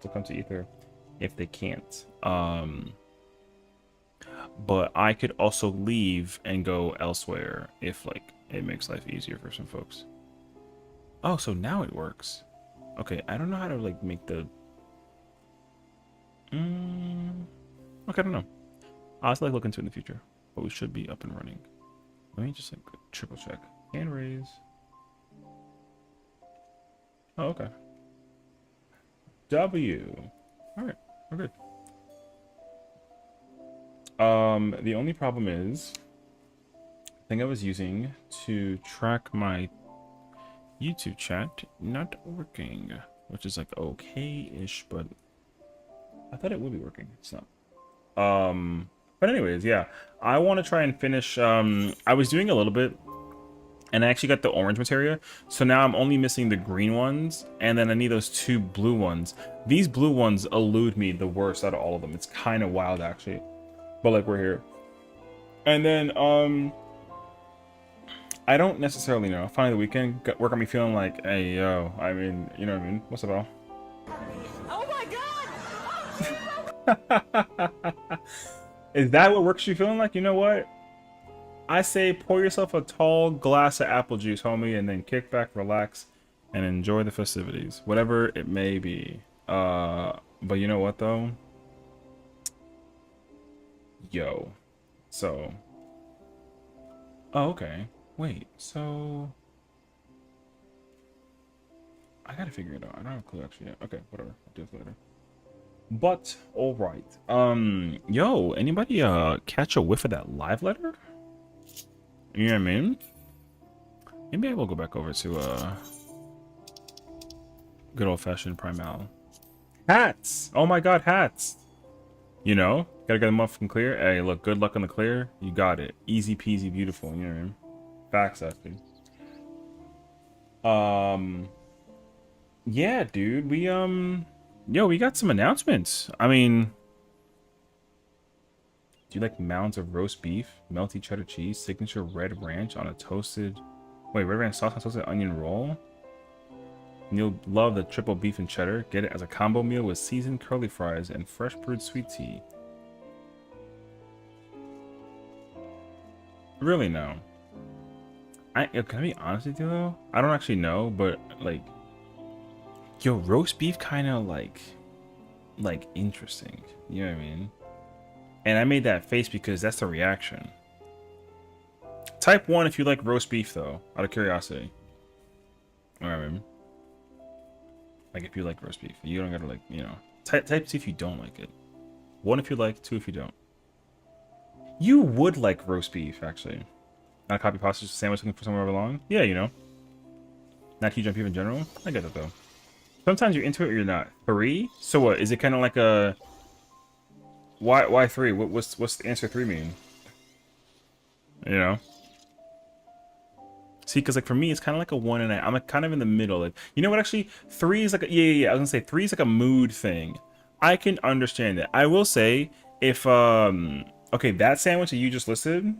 to come to Ether if they can't. But I could also leave and go elsewhere if like it makes life easier for some folks. Oh, so now it works. Okay, I don't know how to like make the. Okay, I don't know. I'll have to like look into it in the future, but we should be up and running. Let me just like triple check. Hand raise. Oh, okay. W. All right, we're good. The only problem is, the thing I was using to track my YouTube chat not working, which is like okay-ish, but I thought it would be working. It's not. But anyways, yeah, I want to try and finish. I was doing a little bit, and I actually got the orange materia, so now I'm only missing the green ones, and then I need those 2 blue ones. These blue ones elude me the worst out of all of them. It's kind of wild, actually, but like we're here. And then I don't necessarily know. Finally, the weekend work on me feeling like, hey, yo, I mean, you know what I mean? What's up, all? Oh my god! Is that what works you feeling like? You know what? I say pour yourself a tall glass of apple juice, homie, and then kick back, relax, and enjoy the festivities. Whatever it may be. But you know what, though? Yo. So. Oh, okay. Wait, so. I gotta figure it out. I don't have a clue, actually, yet. Okay, whatever. I'll do it later. But, alright. Yo, anybody, catch a whiff of that live letter? You know what I mean? Maybe I will go back over to, good old-fashioned Primal. Hats! Oh my god, hats! You know? Gotta get them off and clear. Hey, look, good luck on the clear. You got it. Easy peasy, beautiful. You know what I mean? Facts, actually. Yeah, dude. Yo, we got some announcements. I mean... Do you like mounds of roast beef, melty cheddar cheese, signature red ranch on a toasted... Wait, red ranch sauce on a toasted onion roll? And you'll love the triple beef and cheddar. Get it as a combo meal with seasoned curly fries and fresh brewed sweet tea. Really, no. Can I be honest with you, though? I don't actually know, but, like... Yo, roast beef kind of, like, interesting. You know what I mean? And I made that face because that's the reaction. Type 1 if you like roast beef, though, out of curiosity. Alright, like, if you like roast beef. You don't gotta, like, you know. Type 2 if you don't like it. 1 if you like, 2 if you don't. You would like roast beef, actually. Not a copy pasta sandwich looking for somewhere along? Yeah, you know. Not huge on beef in general? I get that, though. Sometimes you're into it or you're not. 3? So what? Is it kind of like a... Why 3? What's the answer 3 mean? You know? See, because like for me, it's kind of like a 1 and I'm like kind of in the middle. Like, you know what? Actually, 3 is like a, yeah. I was gonna say 3 is like a mood thing. I can understand it. I will say if okay, that sandwich that you just listed,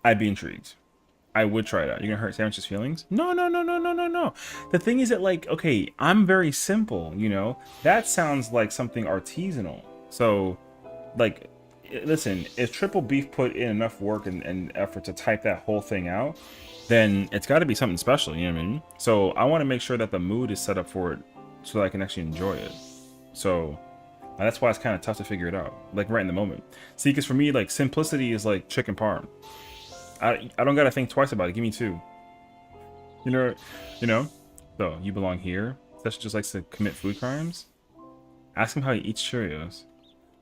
I'd be intrigued. I would try it out. You're gonna hurt Sandwich's feelings? No. The thing is that, like, okay, I'm very simple, you know? That sounds like something artisanal. So, like, listen, if Triple Beef put in enough work and effort to type that whole thing out, then it's got to be something special, you know what I mean? So, I want to make sure that the mood is set up for it so that I can actually enjoy it. So, that's why it's kind of tough to figure it out, like, right in the moment. See, because for me, like, simplicity is like chicken parm. I don't gotta think twice about it. Give me 2. You know. So you belong here. Seth just likes to commit food crimes. Ask him how he eats Cheerios.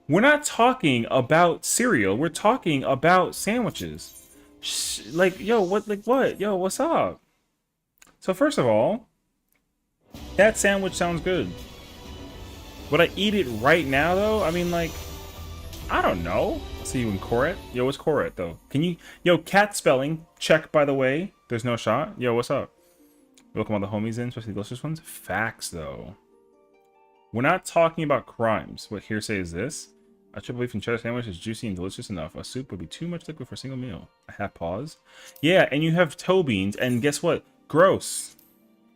We're not talking about cereal. We're talking about sandwiches. Like, yo, what? Like, what? Yo, what's up? So first of all, that sandwich sounds good. Would I eat it right now, though? I mean, like, I don't know. See you in Corette. Yo, what's Corette, though? Can you... Yo, cat spelling. Check, by the way. There's no shot. Yo, what's up? Welcome all the homies in, especially delicious ones. Facts, though. We're not talking about crimes. What hearsay is this? A triple beef and cheddar sandwich is juicy and delicious enough. A soup would be too much liquid for a single meal. A half pause. Yeah, and you have toe beans, and guess what? Gross.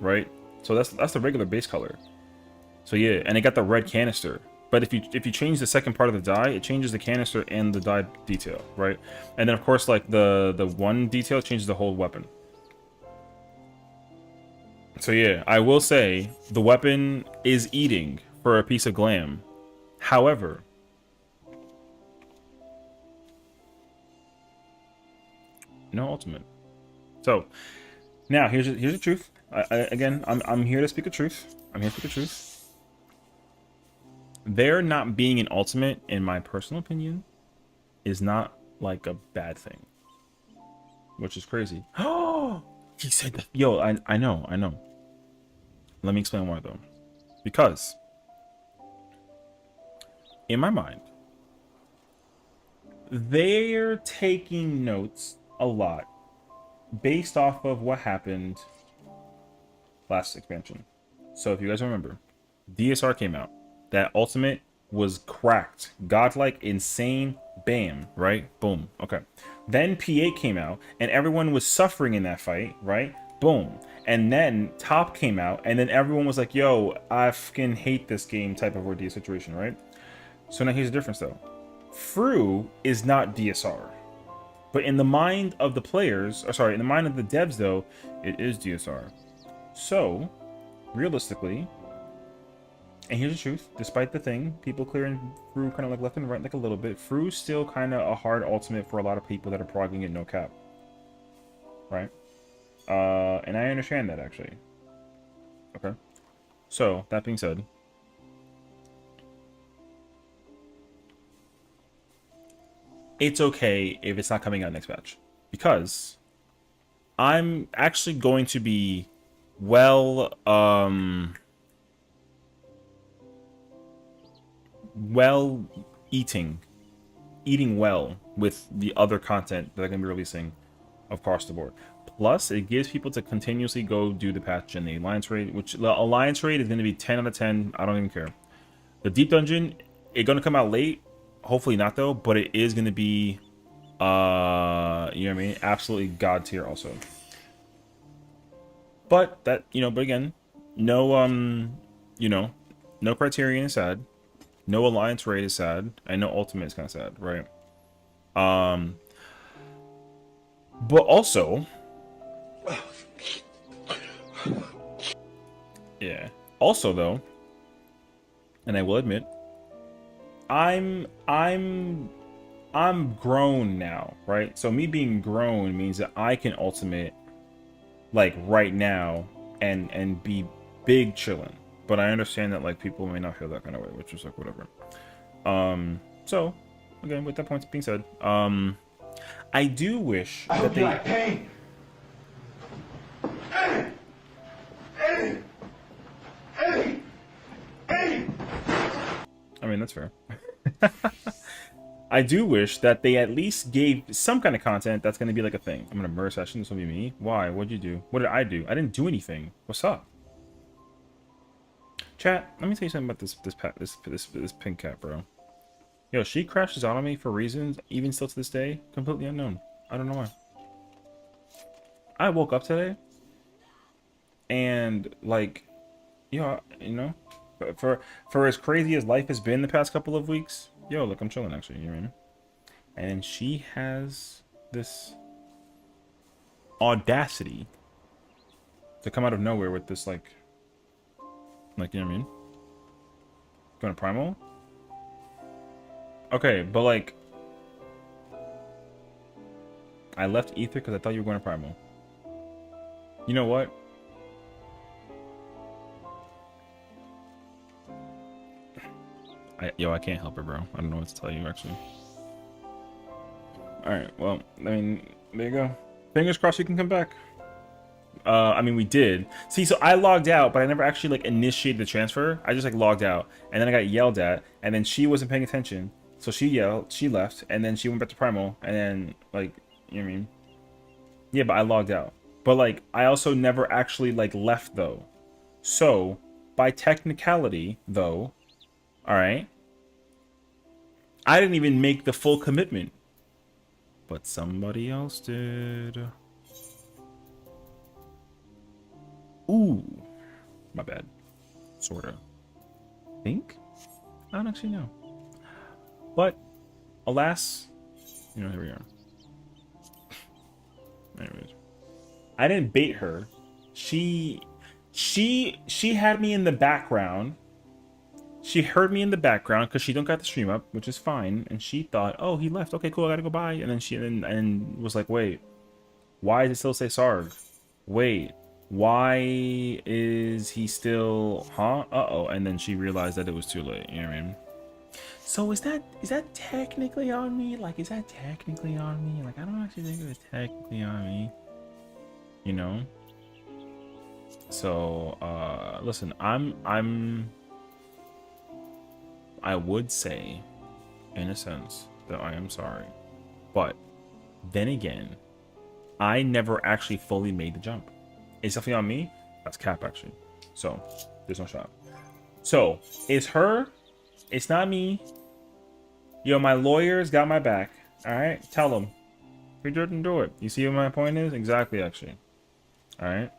right? So that's the regular base color. So yeah, and it got the red canister. But if you change the second part of the die, it changes the canister and the die detail, right? And then of course like the one detail changes the whole weapon. So yeah, I will say the weapon is eating for a piece of glam. However, no ultimate. So now here's the truth. Again, I'm here to speak the truth. I'm here to speak the truth. There not being an ultimate, in my personal opinion, is not like a bad thing, which is crazy. Oh, he said that. Yo, I know. Let me explain why though. Because in my mind, they're taking notes a lot based off of what happened last expansion. So if you guys remember, DSR came out. That ultimate was cracked. Godlike, insane, bam, right? Boom. Okay. Then P8 came out, and everyone was suffering in that fight, right? Boom. And then Top came out, and then everyone was like, yo, I fucking hate this game type of ordeal situation, right? So now here's the difference, though. Fru is not DSR. But in the mind of the players, or sorry, in the mind of the devs, though, it is DSR. So, realistically, and here's the truth, despite the thing, people clearing Fru kind of like left and right like a little bit, Fru's still kind of a hard ultimate for a lot of people that are progging it no cap. Right? And I understand that, actually. Okay. So, that being said, it's okay if it's not coming out next batch. Because I'm actually going to be well eating well with the other content that I'm going to be releasing across the board. Plus, it gives people to continuously go do the patch and the alliance raid, which the alliance raid is going to be 10 out of 10. I don't even care. The deep dungeon, it's going to come out late. Hopefully not though, but it is going to be, you know what I mean? Absolutely god tier also. But that, but again, no, no Criterion is sad. No alliance raid is sad. I know ultimate is kind of sad, right? But also, yeah. Also though, and I will admit, I'm grown now, right? So me being grown means that I can ultimate like right now and be big chillin'. But I understand that like people may not feel that kind of way, which is like whatever. So again, with that point being said, I do wish I that hope they you like pain. I mean, that's fair. I do wish that they at least gave some kind of content that's going to be like a thing. I'm going to murder session. This will be me. Why? What'd you do? What did I do? I didn't do anything. What's up? Chat, let me tell you something about this pink cat, bro. Yo, she crashes out on me for reasons, even still to this day, completely unknown. I don't know why. I woke up today, and like, yo, for as crazy as life has been the past couple of weeks, yo, look, I'm chilling actually. You know what I mean? And she has this audacity to come out of nowhere with this like you know what I mean? Going to primal? Okay, but like I left Ether because I thought you were going to primal. You know what? I can't help her, bro. I don't know what to tell you actually. Alright, well, I mean, there you go. Fingers crossed you can come back. I mean, we did. See, so I logged out, but I never actually, like, initiated the transfer. I just, like, logged out. And then I got yelled at. And then she wasn't paying attention. So she yelled. She left. And then she went back to Primal. And then, like, you know what I mean? Yeah, but I logged out. But, like, I also never actually, like, left, though. So, by technicality, though, alright, I didn't even make the full commitment. But somebody else did. Ooh, my bad. Sorta. Think? I don't actually know. But alas, you know, here we are. Anyways, I didn't bait her. She had me in the background. She heard me in the background because she don't got the stream up, which is fine. And she thought, oh, he left. Okay, cool. I gotta go by. And then she and was like, wait, why does it still say Sarg? Wait, why is he still, huh? Uh-oh. And then she realized that it was too late. You know what I mean? So is that technically on me? Like, is that technically on me? Like, I don't actually think it was technically on me. You know? So, listen, I would say, in a sense, that I am sorry. But, then again, I never actually fully made the jump. It's definitely on me. That's cap, actually. So, there's no shot. So, it's her. It's not me. Yo, my lawyers got my back. Alright? Tell them. We didn't do it. You see what my point is? Exactly, actually. Alright?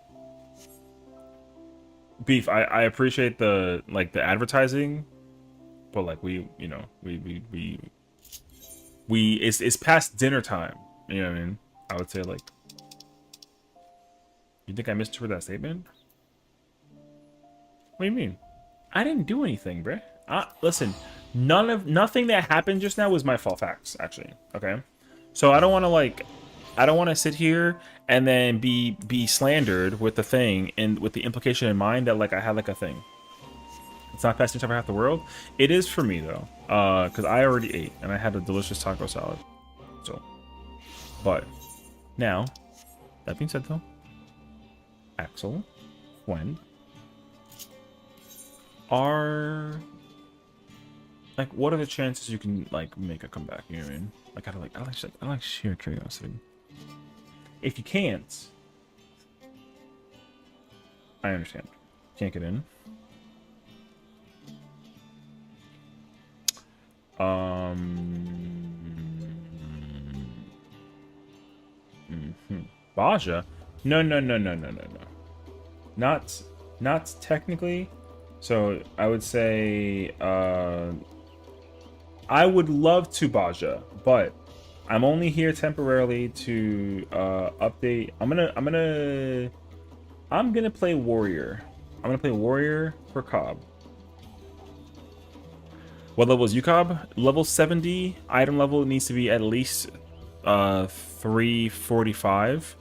Beef, I appreciate the, like, the advertising. But, like, we it's past dinner time. You know what I mean? I would say, like, you think I misheard that statement? What do you mean? I didn't do anything, bruh. Listen, nothing that happened just now was my fault. Facts, actually. Okay, so I don't want to sit here and then be slandered with the thing and with the implication in mind that like I had like a thing. It's not past time for half the world. It is for me though, because I already ate and I had a delicious taco salad. So, but now, that being said though, Axel, when are like, what are the chances you can like make a comeback? You know what I mean? Like, I like sheer curiosity. If you can't, I understand. Can't get in. Baja? No. Not technically. So I would say I would love to Baja, but I'm only here temporarily to update. I'm gonna play Warrior. I'm gonna play Warrior for Cobb. What level is you, Cobb? Level 70. Item level needs to be at least 345.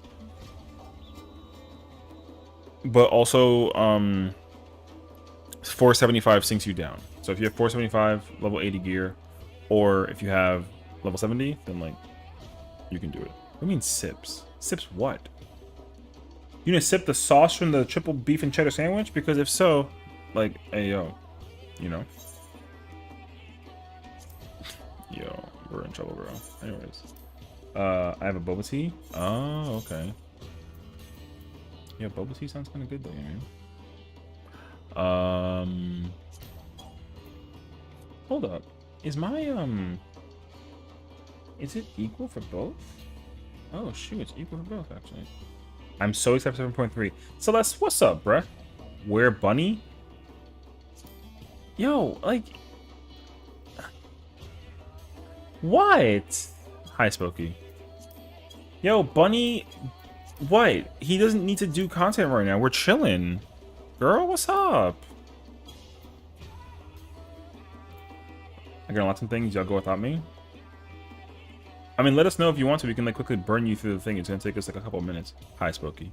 But also 475 sinks you down. So if you have 475, level 80 gear, or if you have level 70, then like you can do it. What do you mean sips? Sips what? You gonna sip the sauce from the triple beef and cheddar sandwich? Because if so, like, hey yo, you know. Yo, we're in trouble, bro. Anyways. I have a boba tea. Oh, okay. Yeah, boba tea sounds kind of good though, you know. Hold up. Is my is it equal for both? Oh shoot, it's equal for both actually. I'm so excited for 7.3. Celeste, what's up, bruh? Where Bunny? Yo, like, what? Hi, Spooky. Yo, Bunny, what? He doesn't need to do content right now. We're chilling. Girl, what's up? I can unlock some things. Y'all go without me. I mean, let us know if you want to. We can like quickly burn you through the thing. It's gonna take us like a couple of minutes. Hi, Spooky.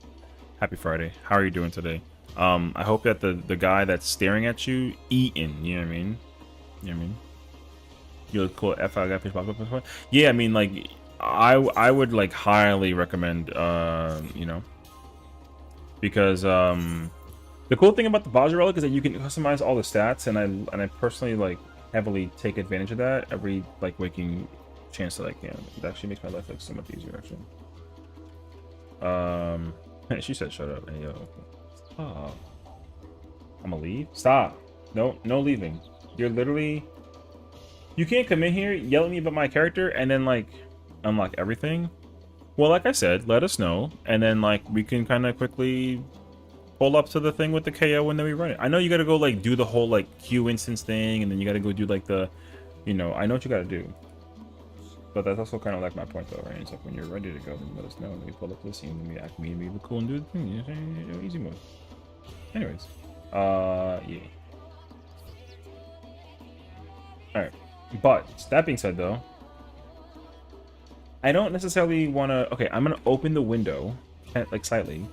Happy Friday. How are you doing today? I hope that the guy that's staring at you eating. You know what I mean? You know what I mean? You look cool. FFXIV. Yeah, I mean, like, I would like highly recommend. You know, because the cool thing about the Baja relic is that you can customize all the stats, and I personally like heavily take advantage of that every like waking chance that I can. It actually makes my life like so much easier actually. She said shut up. Hey yo. Stop. I'm gonna leave. Stop. No leaving. You're literally, you can't come in here, yell at me about my character, and then like unlock everything. Well, like I said, let us know, and then like we can kind of quickly pull up to the thing with the KO and then we run it. I know you gotta go like do the whole like Q instance thing, and then you gotta go do like the, you know, I know what you gotta do. But that's also kind of like my point though, right? It's like when you're ready to go, then let us know. And we pull up to the scene, and we act mean, be cool, and do the thing. You know, easy mode. Anyways, yeah. All right. But that being said, though, I don't necessarily want to. Okay, I'm gonna open the window, like slightly,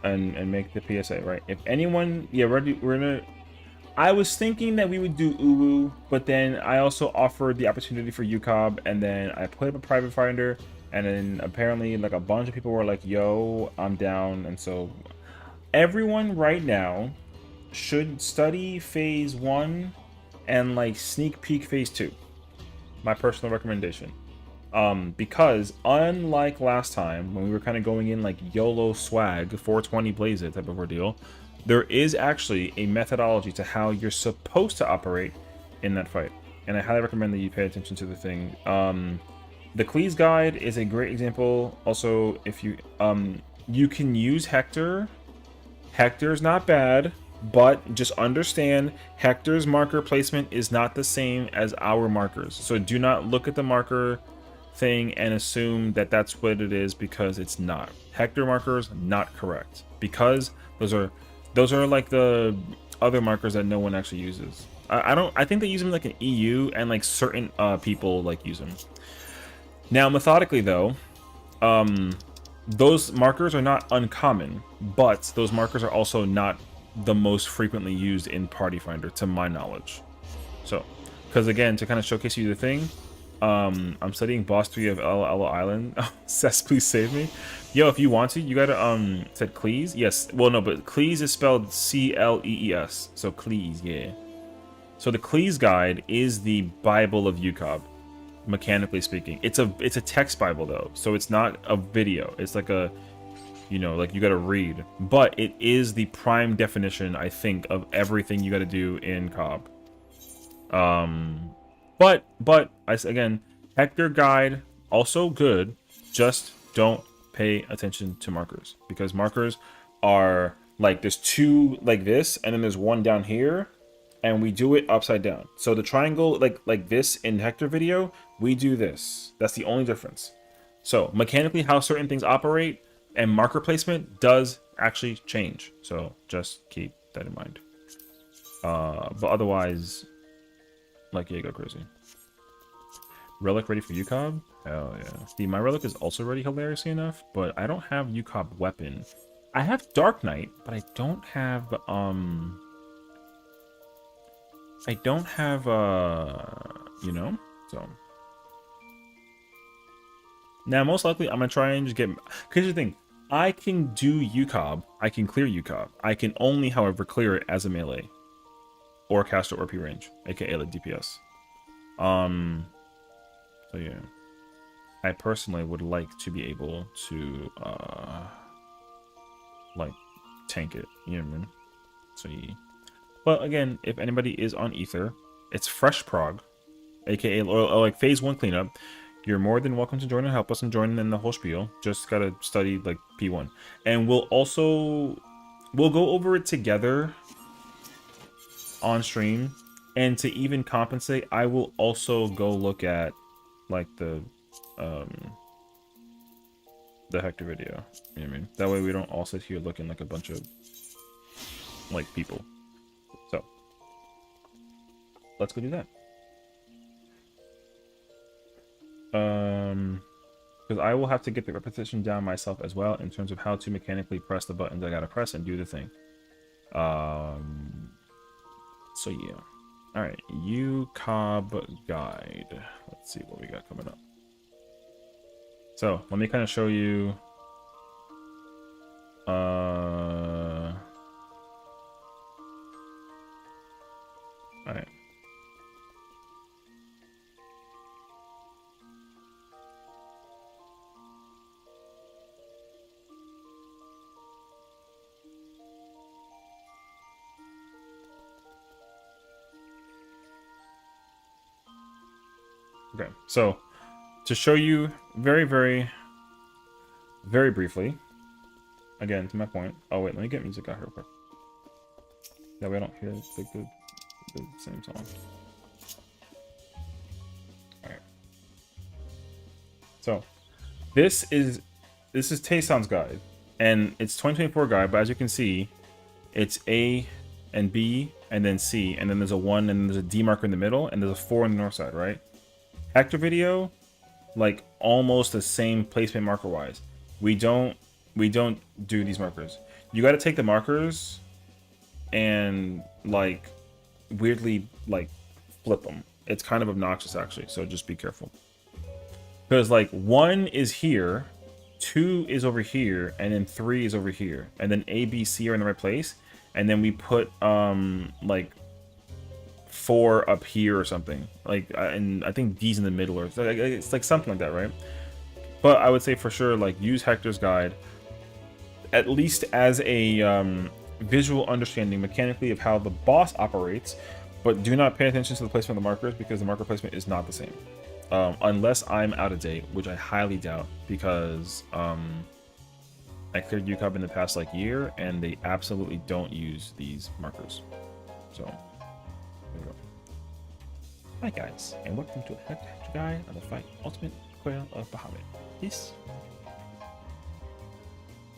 and make the PSA. Right. If anyone, yeah, we're gonna. I was thinking that we would do Uwu, but then I also offered the opportunity for UCOB, and then I put up a private finder, and then apparently like a bunch of people were like, "Yo, I'm down," and so everyone right now should study phase 1 and like sneak peek phase 2. My personal recommendation. Because unlike last time when we were kind of going in like YOLO swag, 420 blaze it type of ordeal, there is actually a methodology to how you're supposed to operate in that fight. And I highly recommend that you pay attention to the thing. The Cleese guide is a great example. Also, if you you can use Hector. Hector's not bad, but just understand Hector's marker placement is not the same as our markers. So do not look at the marker thing and assume that that's what it is, because it's not. Hector markers not correct, because those are like the other markers that no one actually uses. I think they use them like an EU, and like certain people like use them. Now methodically though, those markers are not uncommon, but those markers are also not the most frequently used in Party Finder, to my knowledge. So, because again, to kind of showcase you the thing, I'm studying Boss 3 of Ella Island. Cess, please save me. Yo, if you want to, you gotta, said Cleese? Yes, well, no, but Cleese is spelled C-L-E-E-S. So Cleese, yeah. So the Cleese guide is the Bible of UCOB, mechanically speaking. It's a text Bible, though, so it's not a video. It's like a, you know, like you gotta read. But it is the prime definition, I think, of everything you gotta do in COB. But again, Hector guide also good. Just don't pay attention to markers, because markers are like there's two like this, and then there's one down here, and we do it upside down. So the triangle like this in Hector video, we do this. That's the only difference. So mechanically, how certain things operate and marker placement does actually change. So just keep that in mind. But otherwise, like, yeah, go crazy. Relic ready for UCOB? Hell yeah. See, my relic is also ready, hilariously enough, but I don't have UCOB weapon. I have Dark Knight, but I don't have you know, so. Now, most likely, I'm gonna try and just get. Here's the thing: I can do UCOB, I can clear UCOB. I can only, however, clear it as a melee, or caster or P range, aka like DPS. So yeah, I personally would like to be able to like tank it. You know what I mean? So yeah. But again, if anybody is on Ether, it's fresh prog, aka or like phase 1 cleanup. You're more than welcome to join and help us and join in the whole spiel. Just gotta study like P1, and we'll go over it together on stream. And to even compensate, I will also go look at like the Hector video. You know what I mean? That way we don't all sit here looking like a bunch of like people. So let's go do that. Because I will have to get the repetition down myself as well in terms of how to mechanically press the buttons I gotta press and do the thing. So yeah. All right, UCOB guide. Let's see what we got coming up. So let me kind of show you. All right. Okay, so to show you very, very, very briefly, again, to my point. Oh wait, let me get music out here real quick. That way I don't hear the same song. All right. So this is Tayson's guide, and it's 2024 guide. But as you can see, it's A and B and then C, and then there's a 1 and there's a D marker in the middle, and there's a 4 on the north side, right? Hector video, like almost the same placement marker wise. We don't do these markers. You got to take the markers and like weirdly like flip them. It's kind of obnoxious actually, so just be careful. Because like 1 is here, 2 is over here, and then 3 is over here, and then A, B, C are in the right place, and then we put like 4 up here or something, like, and I think D's in the middle, or it's like something like that, right? But I would say for sure, like, use Hector's guide at least as a visual understanding mechanically of how the boss operates, but do not pay attention to the placement of the markers, because the marker placement is not the same. Unless I'm out of date, which I highly doubt, because I cleared UCOB in the past like year, and they absolutely don't use these markers. So there we go. Hi guys, and welcome to a Hector guide on the fight Ultimate Quail of Bahamut. This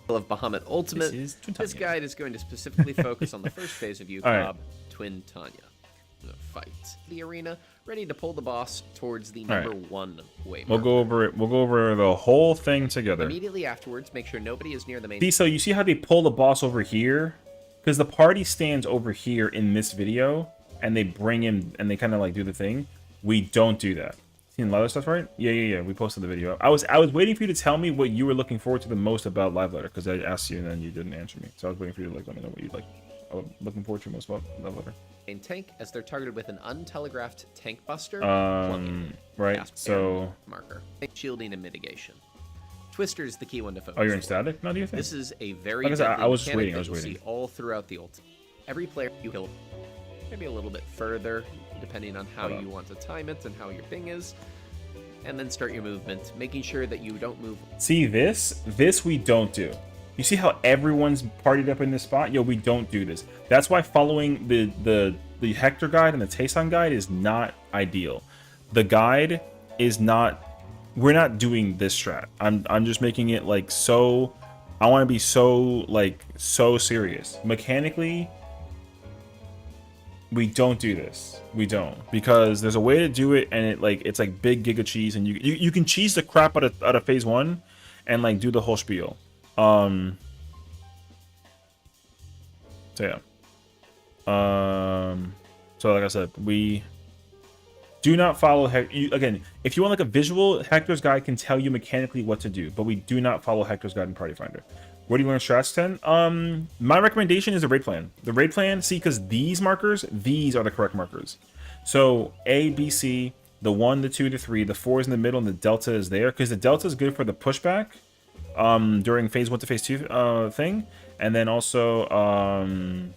of Bahamut Ultimate. This guide is going to specifically focus on the first phase of UCOB, right. Twin Tanya. Fight the arena, ready to pull the boss towards the number 1 way. We'll go over it. We'll go over the whole thing together. Immediately afterwards, make sure nobody is near the main. See, so you see how they pull the boss over here? Because the party stands over here in this video, and they bring him, and they kind of like do the thing. We don't do that. Seen a lot of stuff, right? Yeah. We posted the video. I was waiting for you to tell me what you were looking forward to the most about Live Letter, because I asked you and then you didn't answer me. So I was waiting for you to like let me know what you like. I was looking forward to most about Live Letter. Tank, as they're targeted with an untelegraphed tank buster. Right. So marker, shielding and mitigation. Twister is the key one to focus. Oh, you're in static? No, do you think? This is a very like I was just waiting. I was waiting. See all throughout the ult. Every player you kill, maybe a little bit further, depending on how you want to time it and how your ping is, and then start your movement, making sure that you don't move. See this we don't do. You see how everyone's partied up in this spot? Yo, we don't do this. That's why following the Hector guide and the Taysson guide is not ideal. The guide is not. We're not doing this strat. I'm just making it like so. I want to be so serious. Mechanically, we don't do this. We don't, because there's a way to do it, and it's like big giga cheese, and you can cheese the crap out of phase 1, and like do the whole spiel. So yeah. So like I said, we do not follow again, if you want like a visual, Hector's guide can tell you mechanically what to do, but we do not follow Hector's guide in Party Finder. Where do you learn strats 10? My recommendation is the raid plan. The raid plan, see, because these markers, these are the correct markers. So A, B, C, the 1, the 2, the 3, the 4 is in the middle, and the delta is there, because the delta is good for the pushback during phase 1 to phase 2 thing, and then also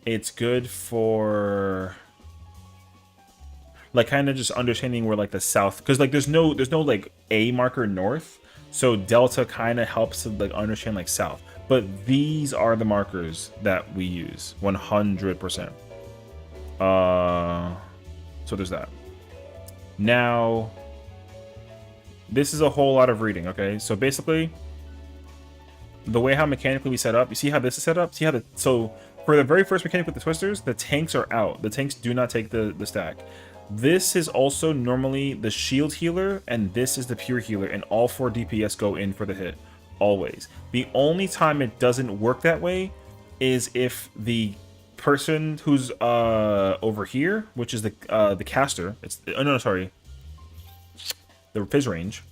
it's good for like kind of just understanding where like the south, because like there's no like A marker north, so delta kind of helps to like understand like south. But these are the markers that we use 100%. So there's that. Now this is a whole lot of reading, okay? So basically, the way how mechanically we set up, you see how this is set up? See how so for the very first mechanic with the twisters, the tanks are out. The tanks do not take the stack. This is also normally the shield healer, and this is the pure healer, and all 4 DPS go in for the hit, always. The only time it doesn't work that way is if the person who's over here, which is the caster, the fizz range.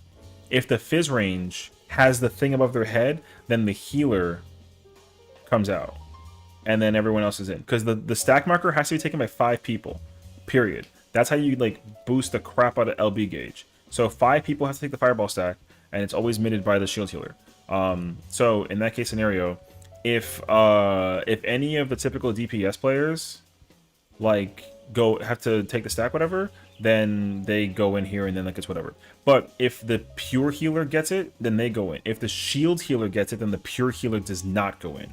If the fizz range has the thing above their head, then the healer comes out, and then everyone else is in. Because the stack marker has to be taken by 5 people, period. That's how you like boost the crap out of LB gauge. So 5 people have to take the fireball stack, and it's always mitted by the shield healer. So in that case scenario, if any of the typical DPS players like have to take the stack, whatever, then they go in here and then like it's whatever. But if the pure healer gets it, then they go in. If the shield healer gets it, then the pure healer does not go in.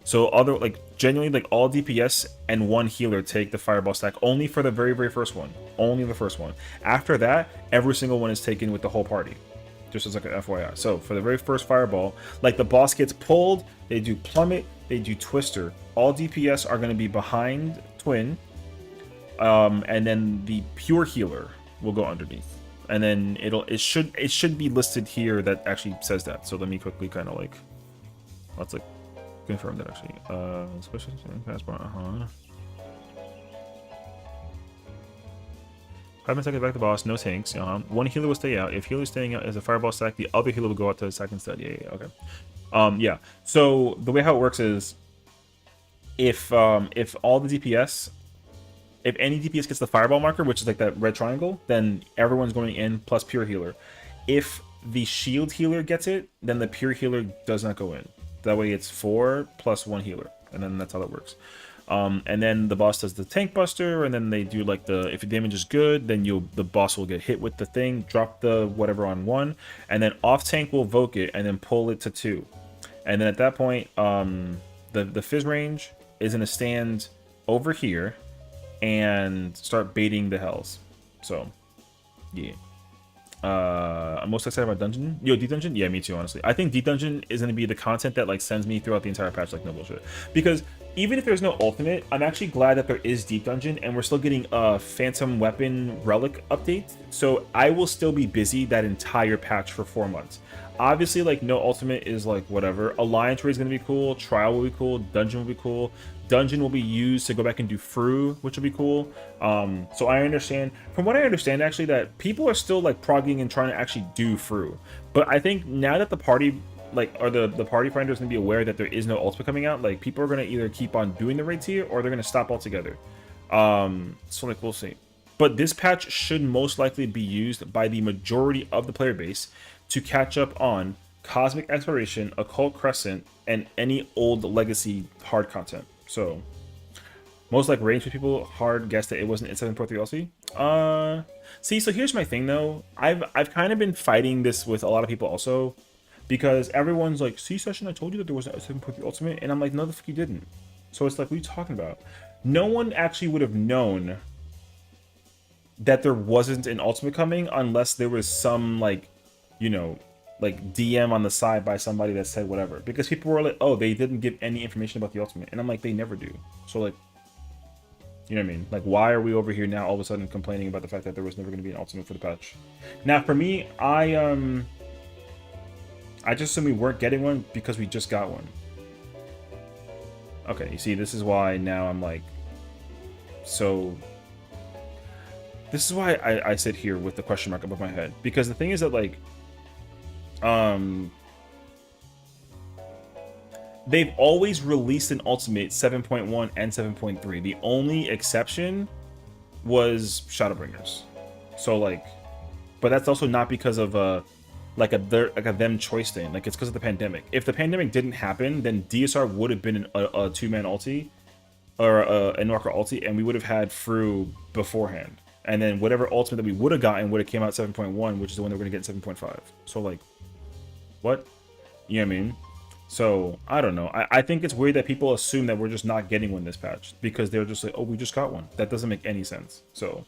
So other like genuinely like all DPS and one healer take the fireball stack only for the very first one. Only the first one. After that, every single one is taken with the whole party. Just as like an FYI. So for the very first fireball, like the boss gets pulled, they do plummet, they do twister. All DPS are going to be behind Twin, and then the pure healer will go underneath. And then it should be listed here that actually says that. So let me quickly kind of like let's like confirm that actually. Special passport. 5 seconds back to the boss, no tanks. One healer will stay out. If healer is staying out as a fireball stack, the other healer will go out to the stack instead. Yeah, okay. Yeah. So the way how it works is if all the DPS, if any DPS gets the fireball marker, which is like that red triangle, then everyone's going in plus pure healer. If the shield healer gets it, then the pure healer does not go in. That way it's 4 plus 1 healer, and then that's how that works. And then the boss does the tank buster, and then they do like if the damage is good, then the boss will get hit with the thing, drop the whatever on 1, and then off tank will evoke it and then pull it to 2. And then at that point, the fizz range is gonna stand over here and start baiting the hells. So yeah. I'm most excited about dungeon. Yo, deep dungeon? Yeah, me too, honestly. I think deep dungeon is going to be the content that like sends me throughout the entire patch, like no bullshit. Because even if there's no ultimate, I'm actually glad that there is deep dungeon and we're still getting a phantom weapon relic update. So I will still be busy that entire patch for 4 months. Obviously, like no ultimate is like whatever. Alliance raid is going to be cool. Trial will be cool. Dungeon will be cool. Dungeon will be used to go back and do Fru, which will be cool. So I understand, from what I understand actually, that people are still like progging and trying to actually do Fru. But I think now that the party, like, or the party finder is going to be aware that there is no ultimate coming out, like people are going to either keep on doing the raids here or they're going to stop altogether. So like we'll see. But this patch should most likely be used by the majority of the player base to catch up on Cosmic Exploration, Occult Crescent, and any old legacy hard content. So most like range people hard guessed that it wasn't in 7.3 LC. See, so here's my thing though. I've kind of been fighting this with a lot of people also, because everyone's like, see Sessiion, I told you that there wasn't a 7.3 ultimate, and I'm like, no the fuck you didn't. So it's like, what are you talking about? No one actually would have known that there wasn't an ultimate coming unless there was some like, you know, like DM on the side by somebody that said whatever, because people were like, oh, they didn't give any information about the ultimate, and I'm like, they never do. So like, you know what I mean? Like, why are we over here now all of a sudden complaining about the fact that there was never going to be an ultimate for the patch? Now for me, I just assume we weren't getting one because we just got one. Okay, you see, this is why now I'm like, so this is why I sit here with the question mark above my head, because the thing is that like, they've always released an ultimate 7.1 and 7.3. The only exception was Shadowbringers. So like, but that's also not because of a them choice thing. Like, it's because of the pandemic. If the pandemic didn't happen, then DSR would have been a 2-man ulti or a Inwalker ulti, and we would have had Fru beforehand. And then whatever ultimate that we would have gotten would have came out 7.1, which is the one that we're gonna get 7.5. So like, what? You know what I mean? So I don't know. I think it's weird that people assume that we're just not getting one this patch because they're just like, oh, we just got one. That doesn't make any sense. So